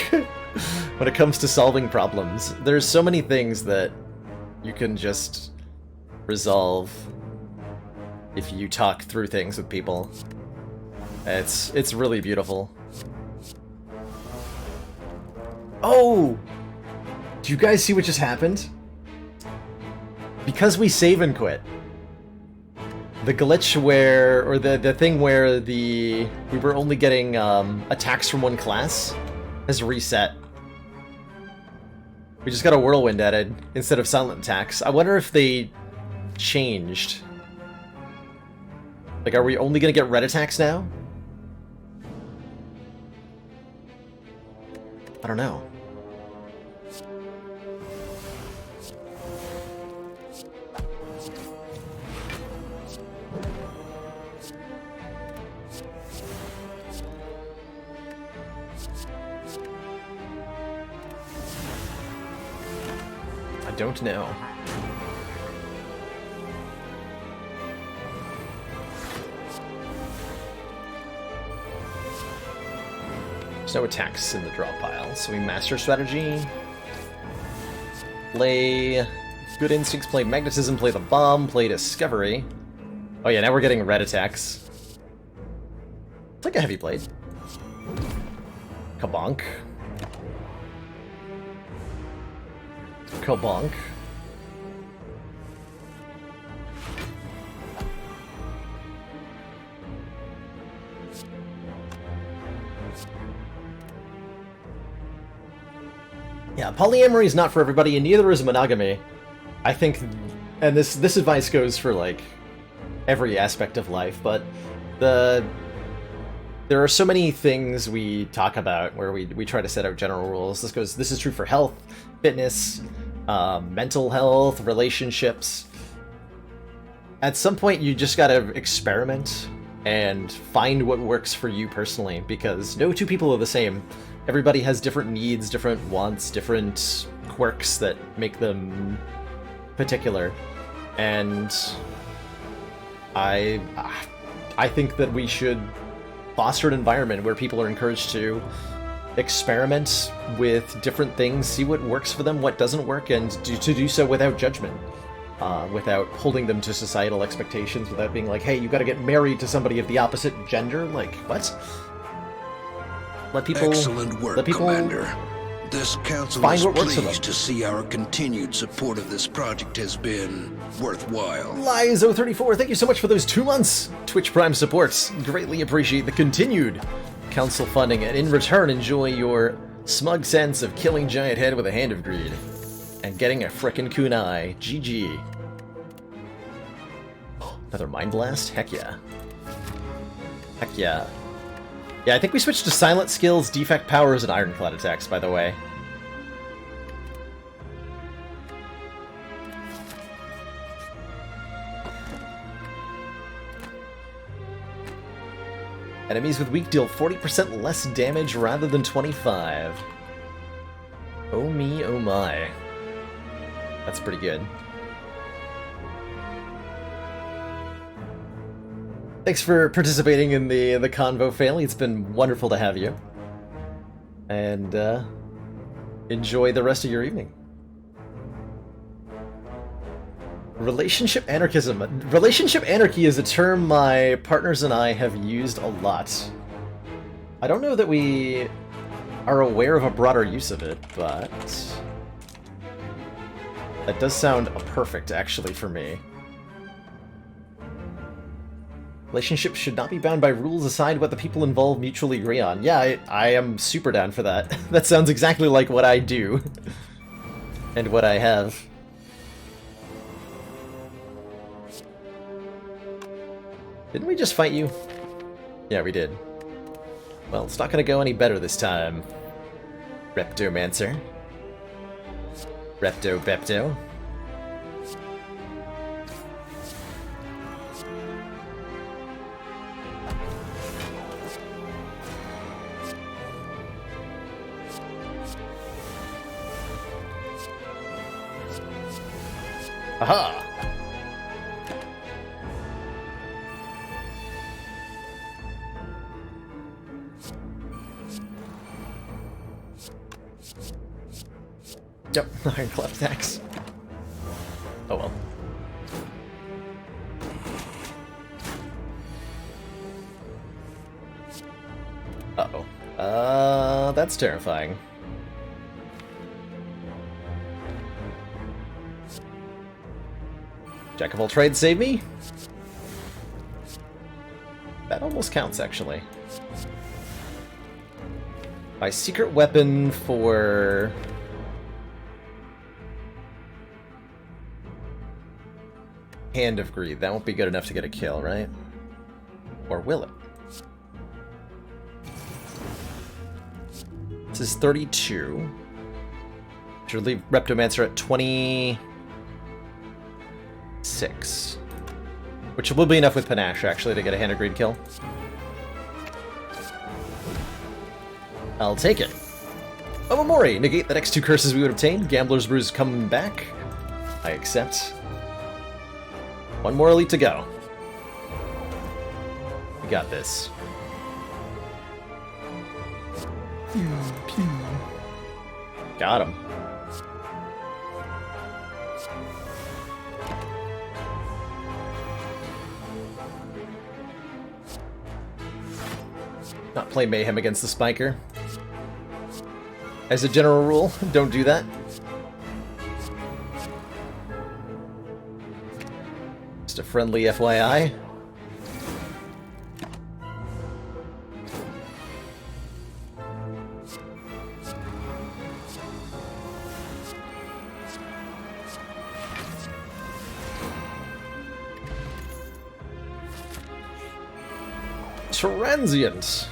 when it comes to solving problems. There's so many things that you can just resolve if you talk through things with people. It's really beautiful. Oh! Do you guys see what just happened? Because we save and quit, the glitch where, or the thing where we were only getting attacks from one class has reset. We just got a whirlwind added instead of silent attacks. I wonder if they changed. Like, are we only gonna get red attacks now? I don't know. I don't know. There's no attacks in the draw pile, so we master strategy. Play good instincts, play magnetism, play the bomb, play discovery. Oh yeah, now we're getting red attacks. It's like a heavy blade. Kabonk. Kabonk. Yeah, polyamory is not for everybody, and neither is monogamy. I think, and this advice goes for, like, every aspect of life, but there are so many things we talk about where we try to set out general rules. This is true for health, fitness, mental health, relationships. At some point, you just gotta experiment and find what works for you personally, because no two people are the same. Everybody has different needs, different wants, different quirks that make them particular. And I think that we should foster an environment where people are encouraged to experiment with different things, see what works for them, what doesn't work, and to do so without judgment, without holding them to societal expectations, without being like, hey, you gotta get married to somebody of the opposite gender. Like, what? Let people. Excellent work, Commander. This council is pleased to see our continued support of this project has been worthwhile. Lies034, thank you so much for those 2 months Twitch Prime supports. Greatly appreciate the continued council funding, and in return enjoy your smug sense of killing Giant Head with a hand of greed. And getting a frickin' kunai. GG. Another Mind Blast? Heck yeah. Heck yeah. Yeah, I think we switched to Silent Skills, Defect Powers, and Ironclad attacks, by the way. Enemies with weak deal 40% less damage rather than 25. Oh me, oh my. That's pretty good. Thanks for participating in the convo, family. It's been wonderful to have you. And enjoy the rest of your evening. Relationship anarchism. Relationship anarchy is a term my partners and I have used a lot. I don't know that we are aware of a broader use of it, but that does sound perfect, actually, for me. Relationships should not be bound by rules assigned what the people involved mutually agree on. Yeah, I am super down for that. That sounds exactly like what I do. And what I have. Didn't we just fight you? Yeah, we did. Well, it's not gonna go any better this time. Reptomancer. Repto-Bepto. Aha! Yep, Ironclad attacks. Oh well. Uh-oh. That's terrifying. Jack of all trades, save me? That almost counts, actually. My secret weapon for... Hand of Greed. That won't be good enough to get a kill, right? Or will it? This is 32. Should leave Reptomancer at 26. Which will be enough with Panache, actually, to get a Hand of Greed kill. I'll take it. Omamori! Negate the next two curses we would obtain. Gambler's Brews coming back. I accept. One more elite to go. We got this. Got him. Not play Mayhem against the Spiker. As a general rule, don't do that. Just a friendly FYI. Transient.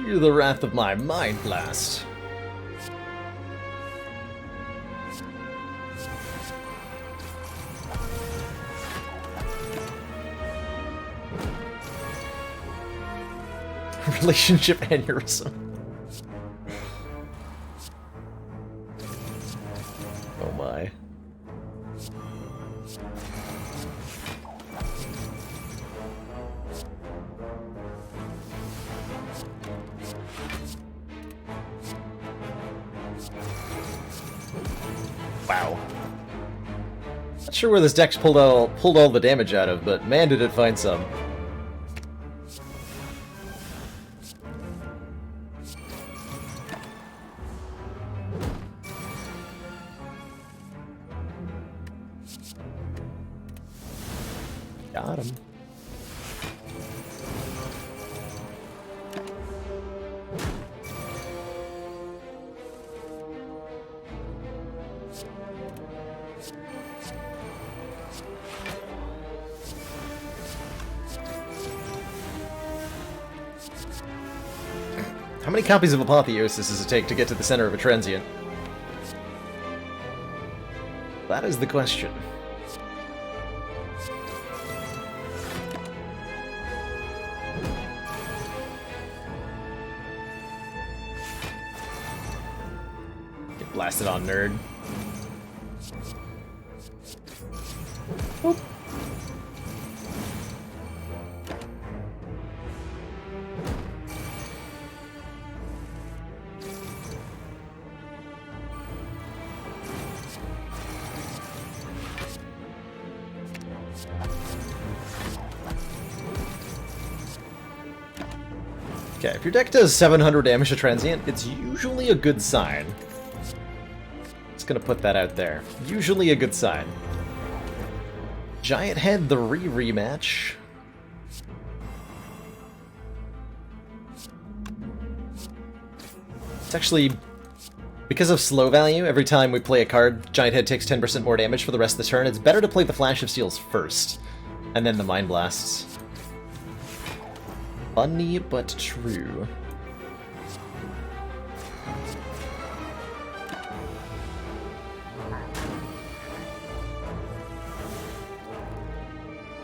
You're the wrath of my mind blast. Relationship aneurysm. Oh my. Wow. Not sure where this deck's pulled all the damage out of, but man did it find some. Got him. How many copies of Apotheosis does it take to get to the center of a transient? That is the question. Get blasted on, nerd. Whoop. Okay, if your deck does 700 damage to Transient, it's usually a good sign. Just gonna put that out there. Usually a good sign. Giant Head, the rematch. It's actually, because of slow value, every time we play a card, Giant Head takes 10% more damage for the rest of the turn. It's better to play the Flash of Steels first, and then the Mind Blasts. Funny but true.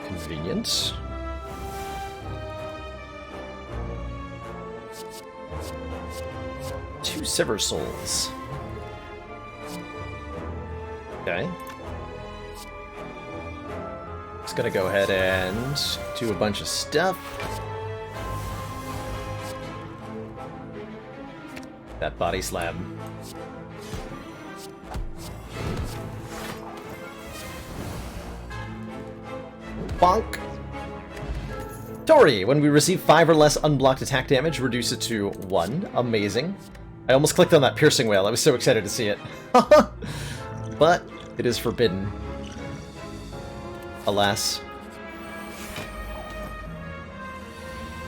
Convenient. Two Sever Souls. Okay. Just gonna go ahead and do a bunch of stuff. That body slab. Bonk. Tori, when we receive 5 or less unblocked attack damage, reduce it to 1. Amazing. I almost clicked on that piercing whale. I was so excited to see it. But it is forbidden. Alas.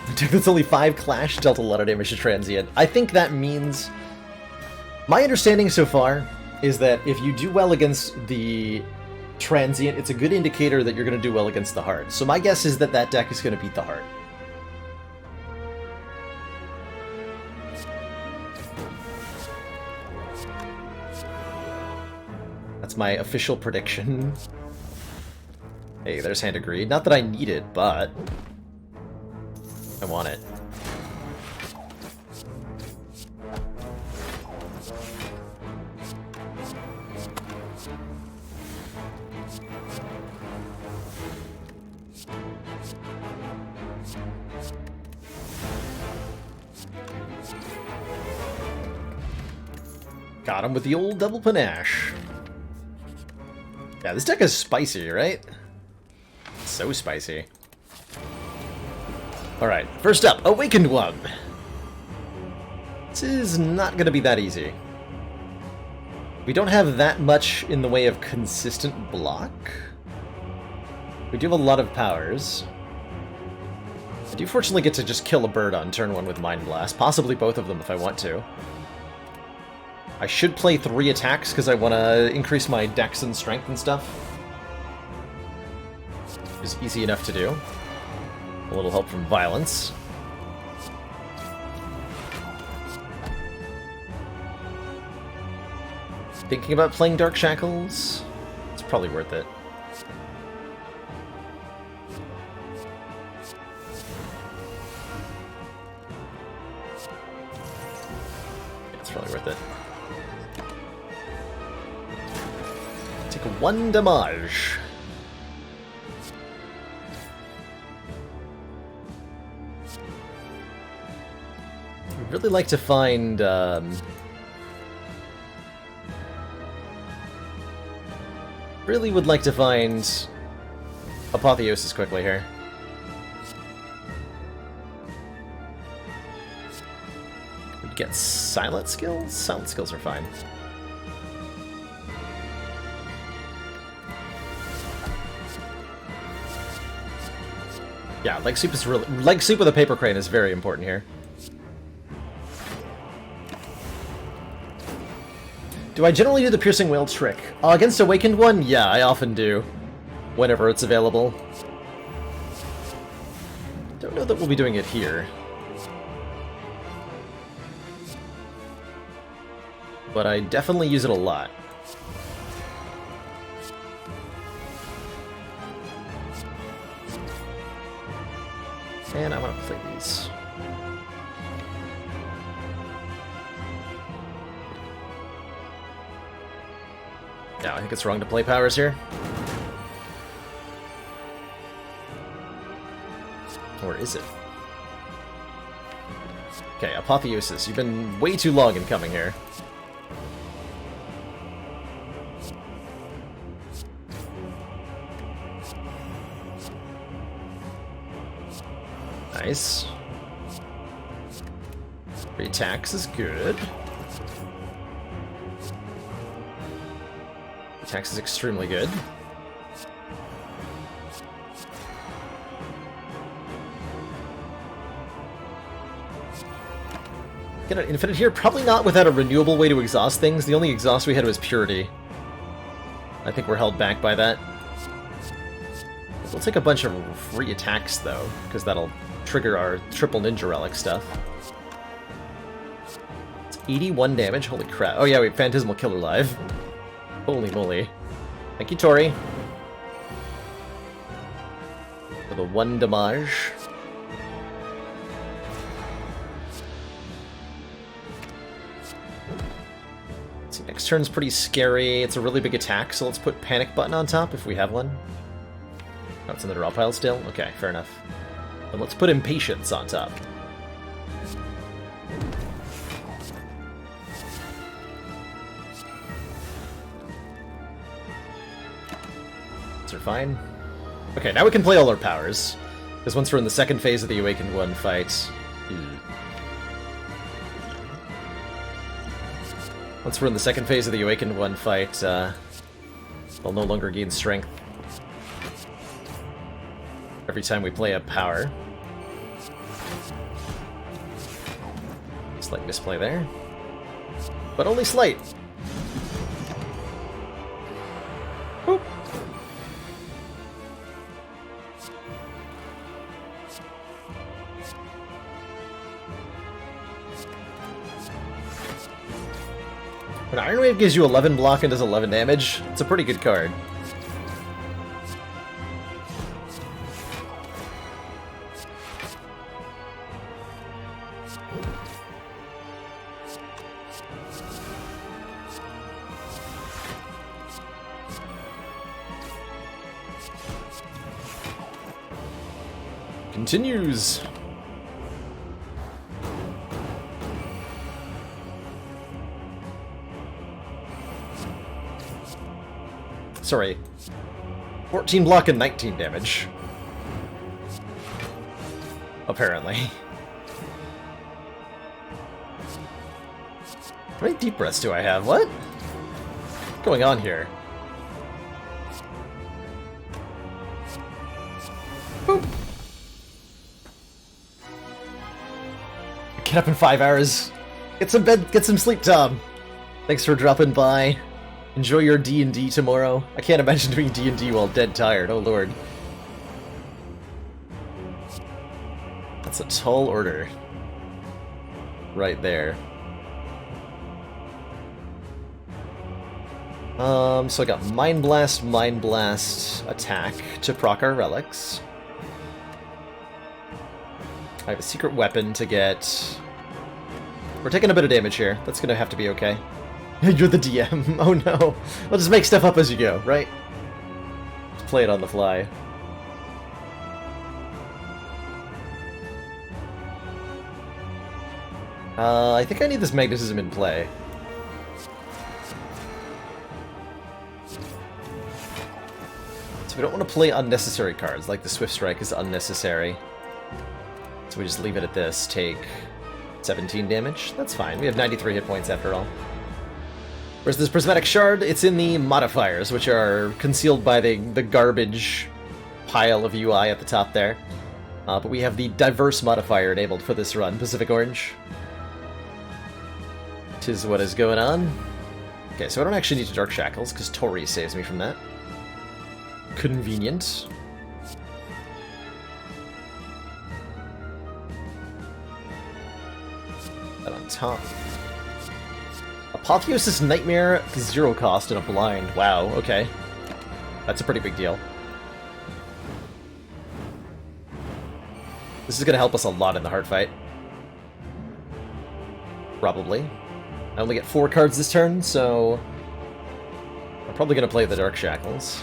A deck that's only 5 Clash dealt a lot of damage to Transient. I think that means... My understanding so far is that if you do well against the Transient, it's a good indicator that you're going to do well against the Heart. So my guess is that that deck is going to beat the Heart. That's my official prediction. Hey, there's Hand of Greed. Not that I need it, but I want it. Got him with the old double panache. Yeah, this deck is spicy, right? So spicy. Alright, first up, Awakened One. This is not going to be that easy. We don't have that much in the way of consistent block. We do have a lot of powers. I do fortunately get to just kill a bird on turn 1 with Mind Blast, possibly both of them if I want to. I should play 3 attacks because I want to increase my dex and strength and stuff. It's easy enough to do. A little help from violence. Thinking about playing Dark Shackles? It's probably worth it. Yeah, it's probably worth it. Take 1 damage. I'd really like to find, really would like to find Apotheosis quickly here. Would get Silent Skills? Silent Skills are fine. Yeah, Leg Soup is really... Leg Soup with a Paper Crane is very important here. Do I generally do the Piercing Whale trick? Against Awakened One? Yeah, I often do. Whenever it's available. Don't know that we'll be doing it here. But I definitely use it a lot. And I want to play these. Yeah, I think it's wrong to play powers here. Or is it? Okay, Apotheosis. You've been way too long in coming here. Nice. 3 attacks is good. Attacks is extremely good. Get an infinite here? Probably not without a renewable way to exhaust things. The only exhaust we had was purity. I think we're held back by that. We'll take a bunch of free attacks, though, because that'll trigger our triple ninja relic stuff. It's 81 damage. Holy crap. Oh yeah, we have Phantasmal Killer live. Holy moly. Thank you, Tori. For the 1 damage. See, next turn's pretty scary. It's a really big attack, so let's put Panic Button on top if we have one. Oh, it's in the draw pile still? Okay, fair enough. Then let's put Impatience on top. These are fine. Okay, now we can play all our powers. Because once we're in the second phase of the Awakened One fight... Once we're in the second phase of the Awakened One fight, they'll no longer gain strength every time we play a power. Slight misplay there. But only slight. Boop. When Iron Wave gives you 11 block and does 11 damage, it's a pretty good card. Continues. Sorry. 14 block and 19 damage. Apparently. How many deep breaths do I have? What? What's going on here? Boop. Get up in 5 hours. Get some bed, get some sleep, Tom. Thanks for dropping by. Enjoy your D&D tomorrow. I can't imagine doing D&D while dead tired, oh lord. That's a tall order. Right there. So I got Mind Blast, attack to proc our relics. I have a secret weapon to get... We're taking a bit of damage here. That's gonna have to be okay. You're the DM. Oh no. We'll just make stuff up as you go, right? Just play it on the fly. I think I need this magnetism in play. So we don't want to play unnecessary cards, like the Swift Strike is unnecessary. So we just leave it at this, take 17 damage. That's fine, we have 93 hit points after all. Whereas this Prismatic Shard, it's in the modifiers, which are concealed by the garbage pile of UI at the top there. But we have the diverse modifier enabled for this run, Pacific Orange. Tis what is going on. Okay, so I don't actually need to Dark Shackles, because Tori saves me from that. Convenient. That on top. Apotheosis Nightmare, 0 cost and a blind. Wow, okay. That's a pretty big deal. This is going to help us a lot in the hard fight. Probably. I only get 4 cards this turn, so... I'm probably going to play the Dark Shackles.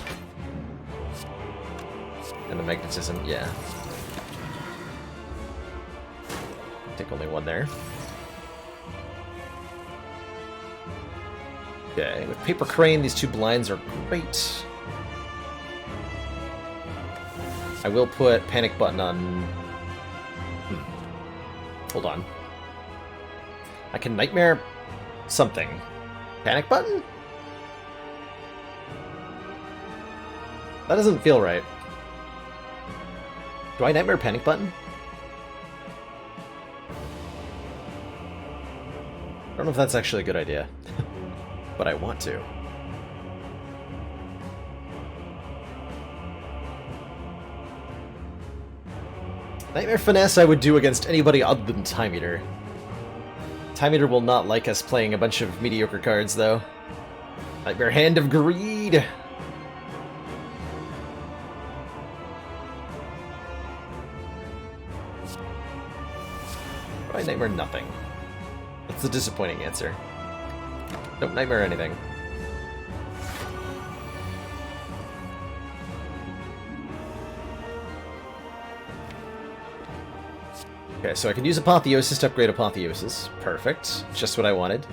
And the Magnetism, yeah. Take only 1 there. Okay, with Paper Crane, these 2 blinds are great. I will put Panic Button on... Hold on. I can nightmare something. Panic button? That doesn't feel right. Do I nightmare panic button? I don't know if that's actually a good idea, but I want to. Nightmare Finesse I would do against anybody other than Time Eater. Time Eater will not like us playing a bunch of mediocre cards, though. Nightmare Hand of Greed! Probably Nightmare nothing. That's the disappointing answer. Don't Nightmare anything. Okay, so I can use Apotheosis to upgrade Apotheosis. Perfect. Just what I wanted.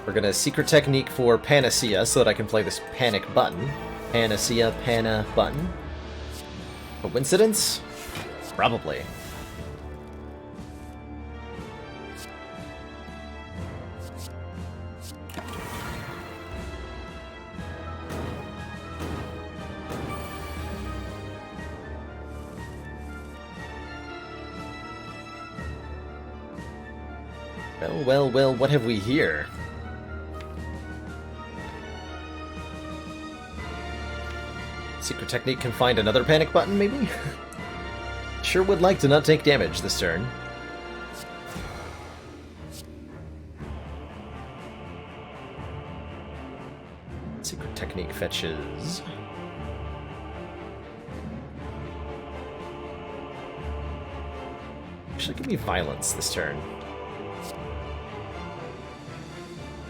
We're gonna Secret Technique for Panacea so that I can play this Panic button. Panacea, Pana button. Coincidence? Probably. Well, what have we here? Secret Technique can find another panic button, maybe? Sure would like to not take damage this turn. Secret Technique fetches... Actually, give me Violence this turn.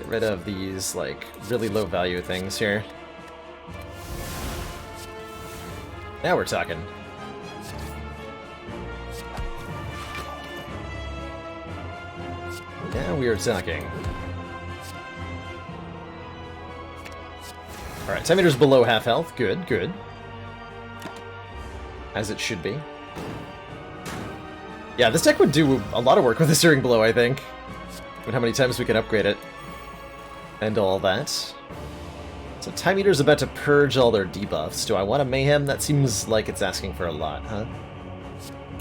Rid of these, like, really low value things here. Now we're talking. Now we are talking. Alright, Time Eater's below half health. Good, good. As it should be. Yeah, this deck would do a lot of work with the Searing Blow, I think. But how many times we can upgrade it. And all that. So Time Eater's about to purge all their debuffs. Do I want a Mayhem? That seems like it's asking for a lot, huh?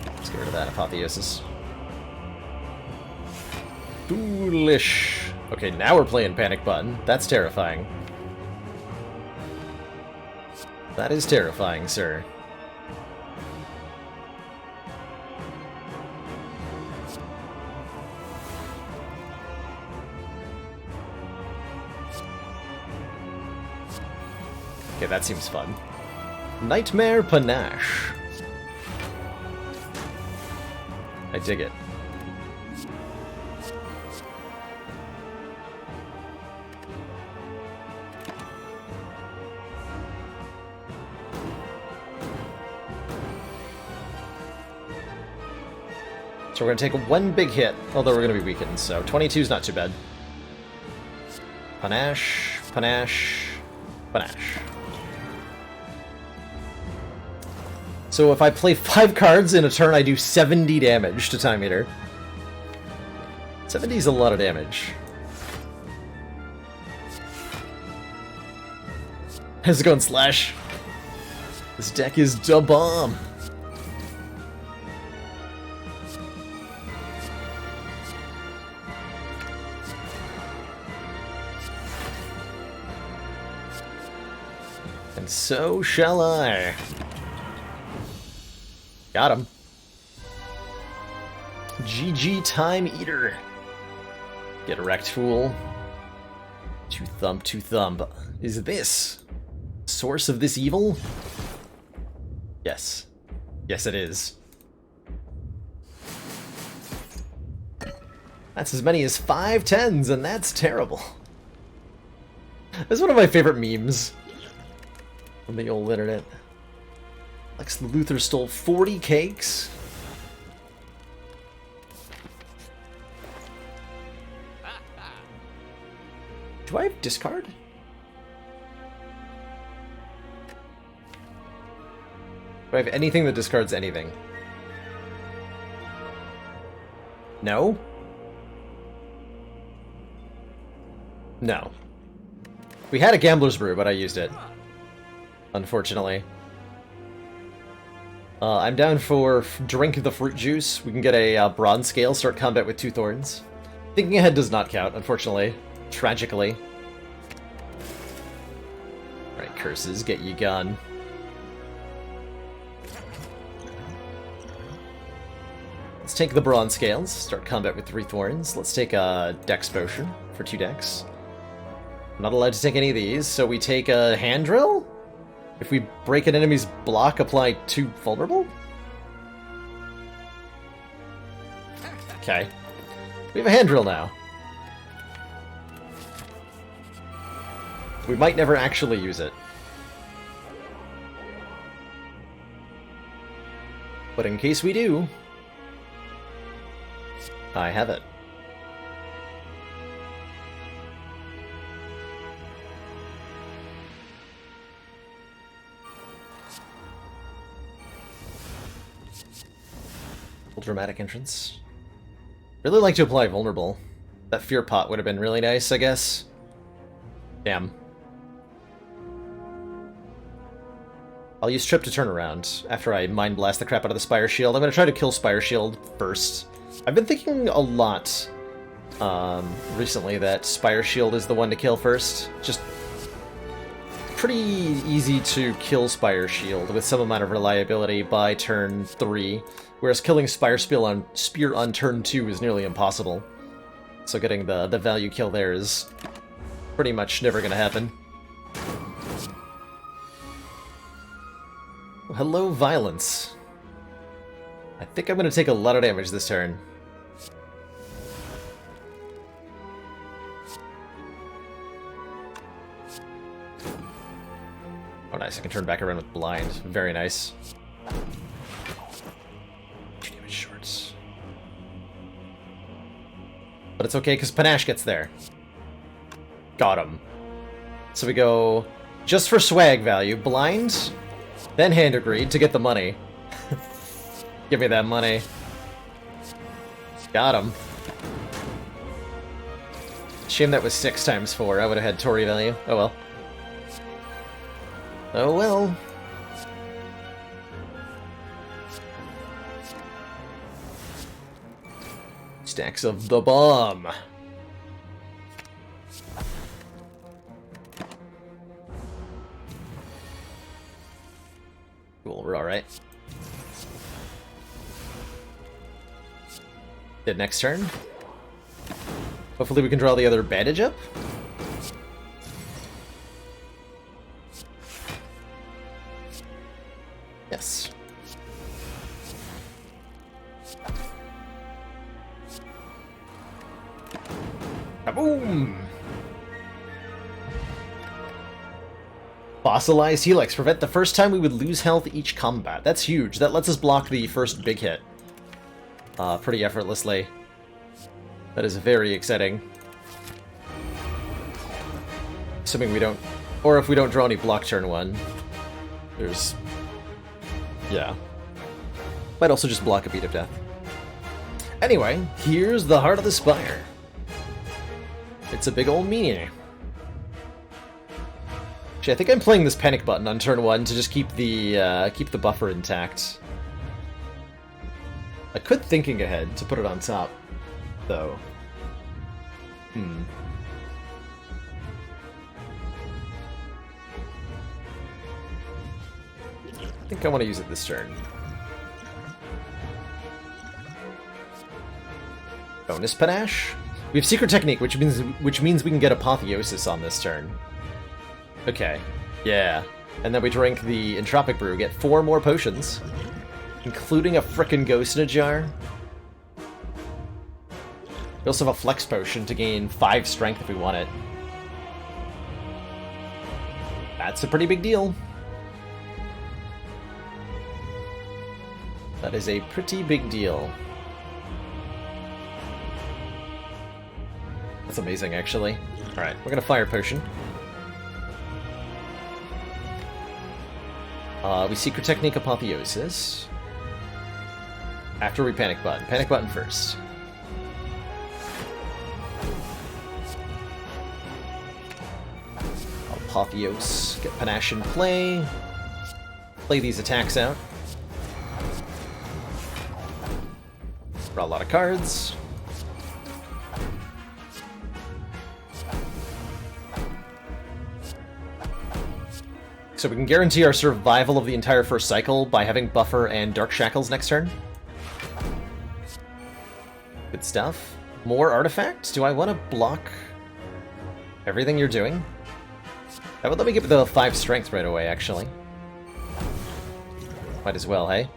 Let's get rid of that Apotheosis. Foolish. Okay, now we're playing Panic Button. That's terrifying. That is terrifying, sir. Okay, that seems fun. Nightmare Panache. I dig it. So we're going to take one big hit, although we're going to be weakened, so 22 is not too bad. Panache, Panache, Panache. So if I play 5 cards in a turn, I do 70 damage to Time Eater. 70 is a lot of damage. How's it going, Slash? This deck is da bomb. And so shall I. Got him. GG Time Eater. Get wrecked, fool. Two thumb. Is this source of this evil? Yes. Yes, it is. That's as many as 5 10s, and that's terrible. That's one of my favorite memes from the old internet. Lex Luthor stole 40 cakes? Do I have discard? Do I have anything that discards anything? No? No. We had a Gambler's Brew, but I used it. Unfortunately. I'm down for Drink the Fruit Juice. We can get a Bronze Scale, start combat with 2 Thorns. Thinking Ahead does not count, unfortunately. Tragically. Alright, curses, get ye gone. Let's take the Bronze Scales, start combat with 3 Thorns. Let's take a Dex Potion for 2 Dex. I'm not allowed to take any of these, so we take a Hand Drill? If we break an enemy's block, apply 2 Vulnerable? Okay. We have a Hand Drill now. We might never actually use it. But in case we do, I have it. Dramatic entrance. Really like to apply vulnerable. That fear pot would have been really nice, I guess. Damn. I'll use Trip to turn around after I Mind Blast the crap out of the Spire Shield. I'm going to try to kill Spire Shield first. I've been thinking a lot recently that Spire Shield is the one to kill first. Just pretty easy to kill Spire Shield with some amount of reliability by turn 3, whereas killing Spire Spear on turn 2 is nearly impossible. So getting the value kill there is pretty much never going to happen. Hello, Violence. I think I'm going to take a lot of damage this turn. Oh, nice. I can turn back around with Blind. Very nice. 2 damage shorts. But it's okay, because Panache gets there. Got him. So we go just for swag value. Blind, then Hand of Greed to get the money. Give me that money. Got him. Shame that was 6 times 4. I would have had Tory value. Oh well. Oh well. Stacks of the bomb. Cool, we're alright. Dead next turn. Hopefully we can draw the other bandage up. Yes. Kaboom! Fossilized Helix. Prevent the first time we would lose health each combat. That's huge. That lets us block the first big hit. Pretty effortlessly. That is very exciting. Assuming we don't... Or if we don't draw any block turn 1. There's... Yeah. Might also just block a Beat of Death. Anyway, here's the Heart of the Spire. It's a big old meanie. Actually, I think I'm playing this panic button on turn 1 to just keep the buffer intact. I could Thinking Ahead to put it on top, though. I think I want to use it this turn. Bonus Panache? We have Secret Technique, which means we can get Apotheosis on this turn. Okay. Yeah. And then we drink the Entropic Brew, get 4 more potions, including a frickin' Ghost in a Jar. We also have a Flex Potion to gain 5 strength if we want it. That's a pretty big deal. That is a pretty big deal. That's amazing, actually. Alright, we're gonna Fire Potion. We Secret Technique Apotheosis. After we Panic Button. Panic Button first. Apotheos. Get Panache in play. Play these attacks out. Draw a lot of cards. So we can guarantee our survival of the entire first cycle by having Buffer and Dark Shackles next turn. Good stuff. More artifacts? Do I want to block everything you're doing? That would let me get the 5 strength right away, actually. Might as well, hey?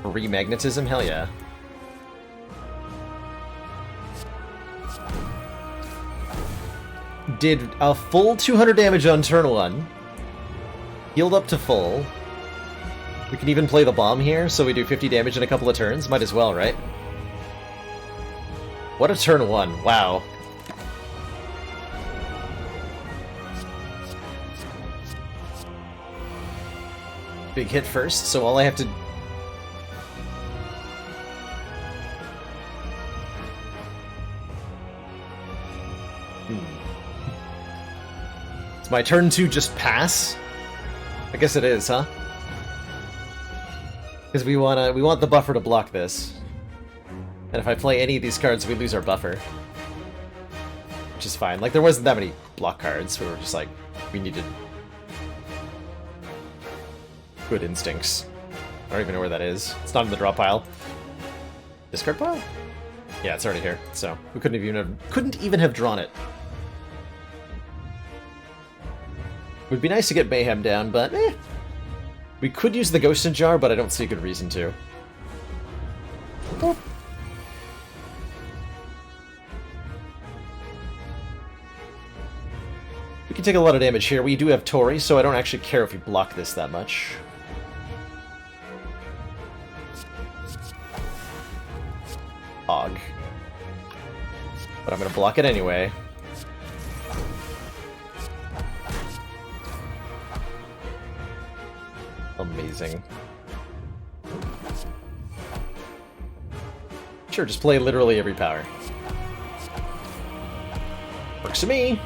Remagnetism? Hell yeah. Did a full 200 damage on turn 1. Healed up to full. We can even play the bomb here, so we do 50 damage in a couple of turns. Might as well, right? What a turn 1. Wow. Big hit first, so all I have to... It's my turn to just pass? I guess it is, huh? Because we want the buffer to block this. And if I play any of these cards, we lose our buffer. Which is fine. Like, there wasn't that many block cards. We were just like, we needed good instincts. I don't even know where that is. It's not in the draw pile. Discard pile? Yeah, it's already here. So we couldn't even have drawn it. Would be nice to get Mayhem down, but eh. We could use the Ghost in Jar, but I don't see a good reason to. Oh. We can take a lot of damage here. We do have Tori, so I don't actually care if we block this that much. Og. But I'm gonna block it anyway. Amazing. Sure, just play literally every power. Works for me.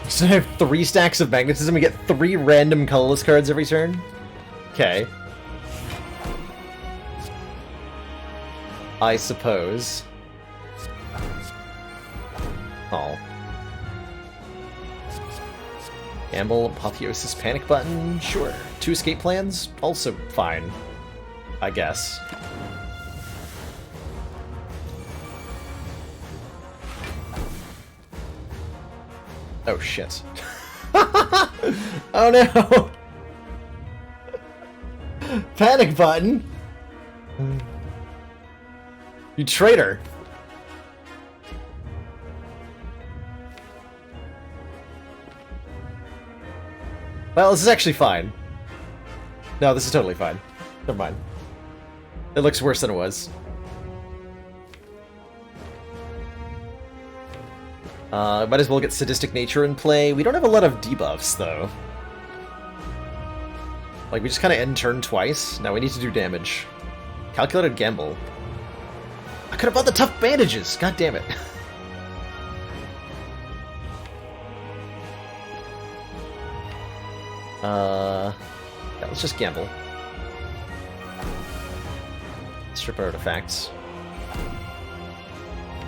So I have 3 stacks of magnetism. We get 3 random colorless cards every turn. Okay. I suppose. Oh. Gamble, Apotheosis, Panic Button, sure. 2 escape plans, also fine. I guess. Oh shit. Oh no! Panic Button? You traitor! Well, this is actually fine. No, this is totally fine. Never mind. It looks worse than it was. Might as well get Sadistic Nature in play. We don't have a lot of debuffs, though. Like, we just kind of end turn twice. Now we need to do damage. Calculated Gamble. I could have bought the tough bandages! God damn it. Yeah, let's just gamble. Strip artifacts.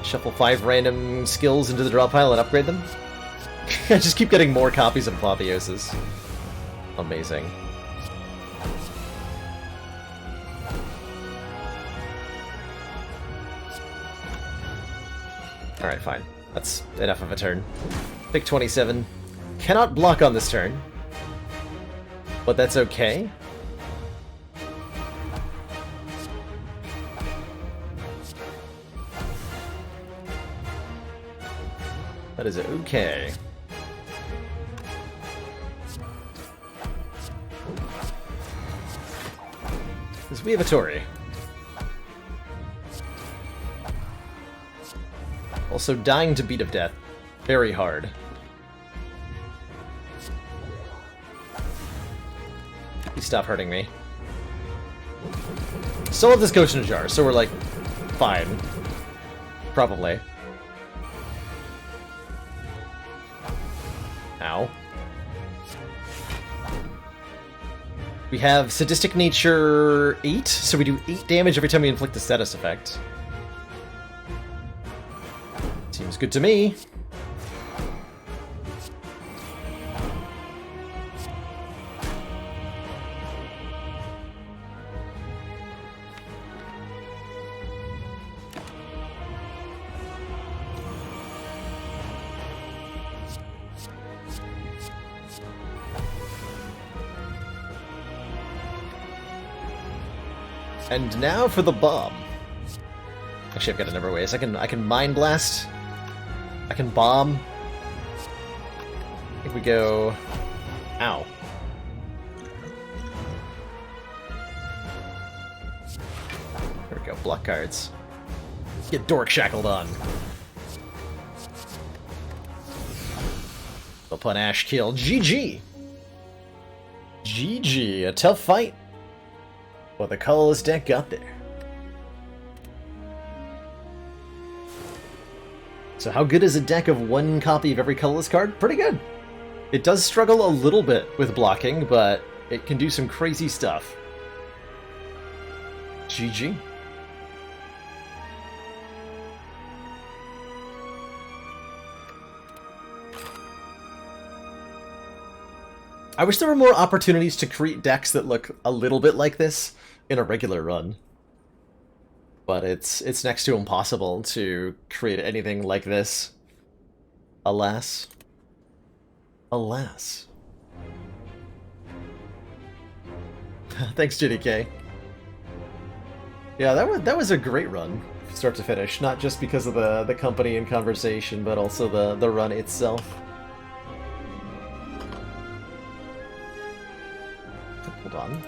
Shuffle 5 random skills into the draw pile and upgrade them. I just keep getting more copies of Apotheosis. Amazing. Alright, fine. That's enough of a turn. Pick 27. Cannot block on this turn. But that's okay. That is okay. Because we have a Tori. Also dying to Beat of Death. Very hard. Please stop hurting me. Still have this Ghost in a Jar, so we're like, fine. Probably. Ow. We have Sadistic Nature 8, so we do 8 damage every time we inflict a status effect. Seems good to me. And now for the bomb. Actually, I've got a number of ways. I can Mind Blast. I can bomb. I think we go... Ow. There we go, block cards. Get Dork Shackled on. Upon Ash kill. GG! GG, a tough fight. Well, the colorless deck got there. So how good is a deck of 1 copy of every colorless card? Pretty good. It does struggle a little bit with blocking, but it can do some crazy stuff. GG. I wish there were more opportunities to create decks that look a little bit like this in a regular run. But it's next to impossible to create anything like this. Alas. Alas. Thanks, JDK. Yeah, that was a great run, start to finish. Not just because of the company and conversation, but also the run itself. Hold on.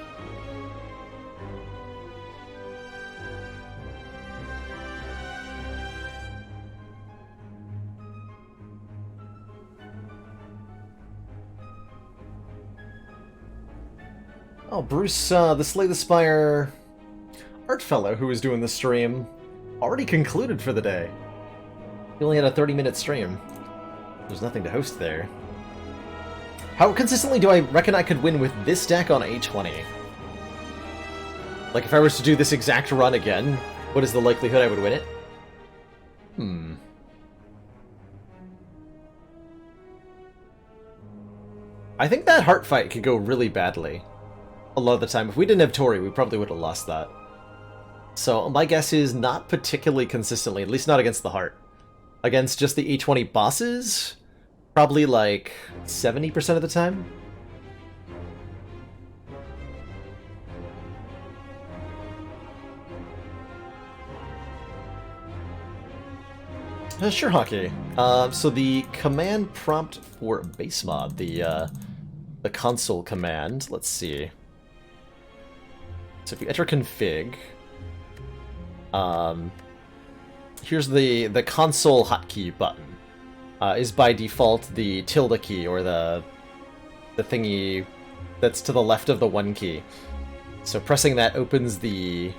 Oh, Bruce, the Slay the Spire art fellow who was doing the stream already concluded for the day. He only had a 30-minute stream. There's nothing to host there. How consistently do I reckon I could win with this deck on A20? Like, if I was to do this exact run again, what is the likelihood I would win it? I think that heart fight could go really badly. A lot of the time. If we didn't have Tori, we probably would have lost that. So my guess is not particularly consistently, at least not against the heart. Against just the A20 bosses, probably like 70% of the time. Sure, Hockey. So the command prompt for base mod, the console command, let's see. So if you enter config, here's the console hotkey button. Is by default the tilde key, or the thingy that's to the left of the 1 key. So pressing that opens the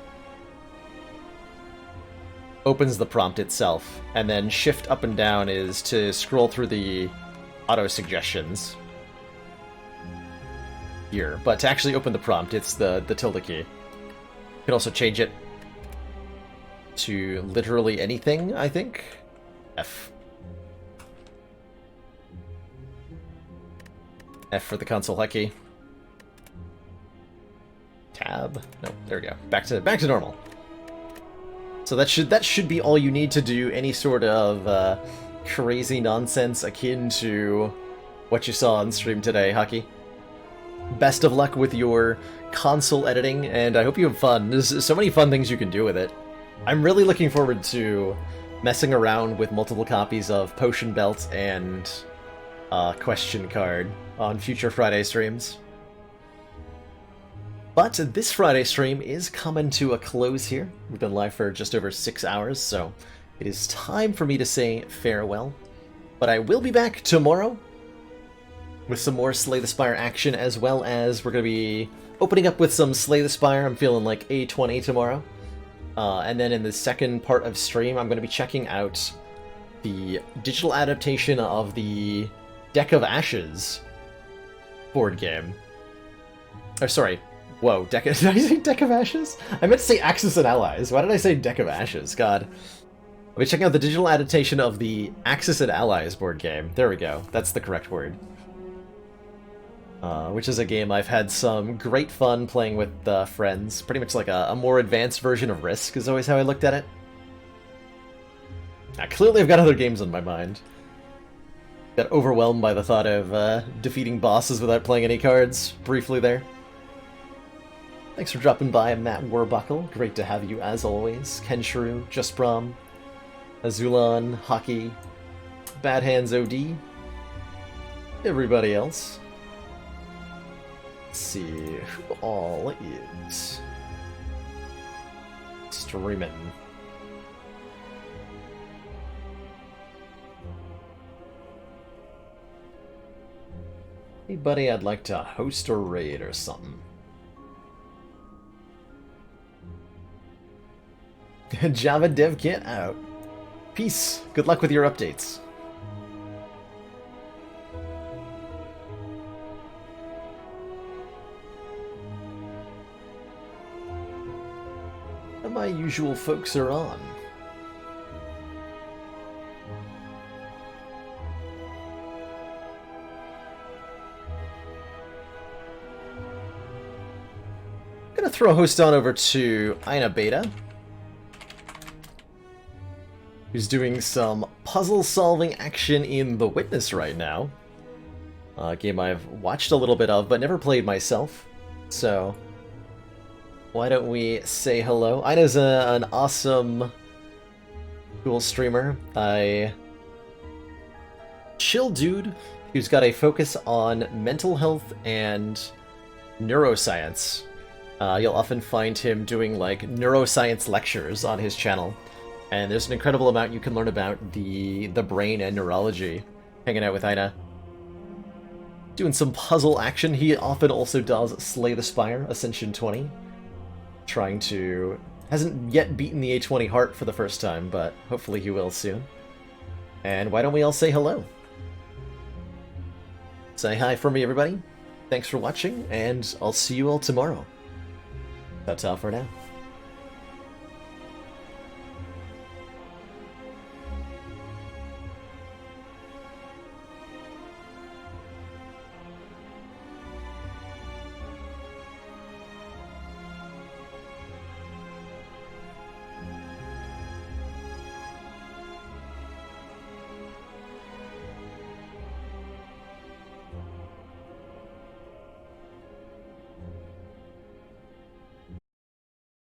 prompt itself, and then shift up and down is to scroll through the auto suggestions here. But to actually open the prompt, it's the tilde key. You can also change it to literally anything, I think. F. F for the console hotkey. Tab. No, there we go. Back to normal. So that should be all you need to do any sort of crazy nonsense akin to what you saw on stream today, Hockey. Best of luck with your console editing, and I hope you have fun. There's so many fun things you can do with it. I'm really looking forward to messing around with multiple copies of Potion Belt and Question Card on future Friday streams. But this Friday stream is coming to a close here. We've been live for just over 6 hours, so it is time for me to say farewell. But I will be back tomorrow with some more Slay the Spire action, as well as we're going to be opening up with some Slay the Spire. I'm feeling like A20 tomorrow. And then in the second part of stream, I'm going to be checking out the digital adaptation of the Deck of Ashes board game. Or sorry, whoa, did I say Deck of Ashes? I meant to say Axis and Allies. Why did I say Deck of Ashes? God. I'll be checking out the digital adaptation of the Axis and Allies board game. There we go. That's the correct word. Which is a game I've had some great fun playing with friends. Pretty much like a more advanced version of Risk is always how I looked at it. Clearly I've got other games on my mind. Got overwhelmed by the thought of defeating bosses without playing any cards, briefly there. Thanks for dropping by, Matt Warbuckle. Great to have you as always. Kenshiro, Just Brom, Azulan, Hockey, Bad Hands OD, everybody else. Let's see who all is streaming. Hey buddy, I'd like to host a raid or something. Java Dev Kit out. Peace. Good luck with your updates. My usual folks are on. I'm gonna throw a host on over to Ina Beta, who's doing some puzzle-solving action in The Witness right now. A game I've watched a little bit of, but never played myself, so why don't we say hello? Ina's an awesome, cool streamer. Chill dude who's got a focus on mental health and neuroscience. You'll often find him doing like neuroscience lectures on his channel, and there's an incredible amount you can learn about the brain and neurology hanging out with Ina. Doing some puzzle action. He often also does Slay the Spire, Ascension 20. Hasn't yet beaten the A20 heart for the first time, but hopefully he will soon. And why don't we all say hello? Say hi for me, everybody. Thanks for watching, and I'll see you all tomorrow. Ta-ta for now.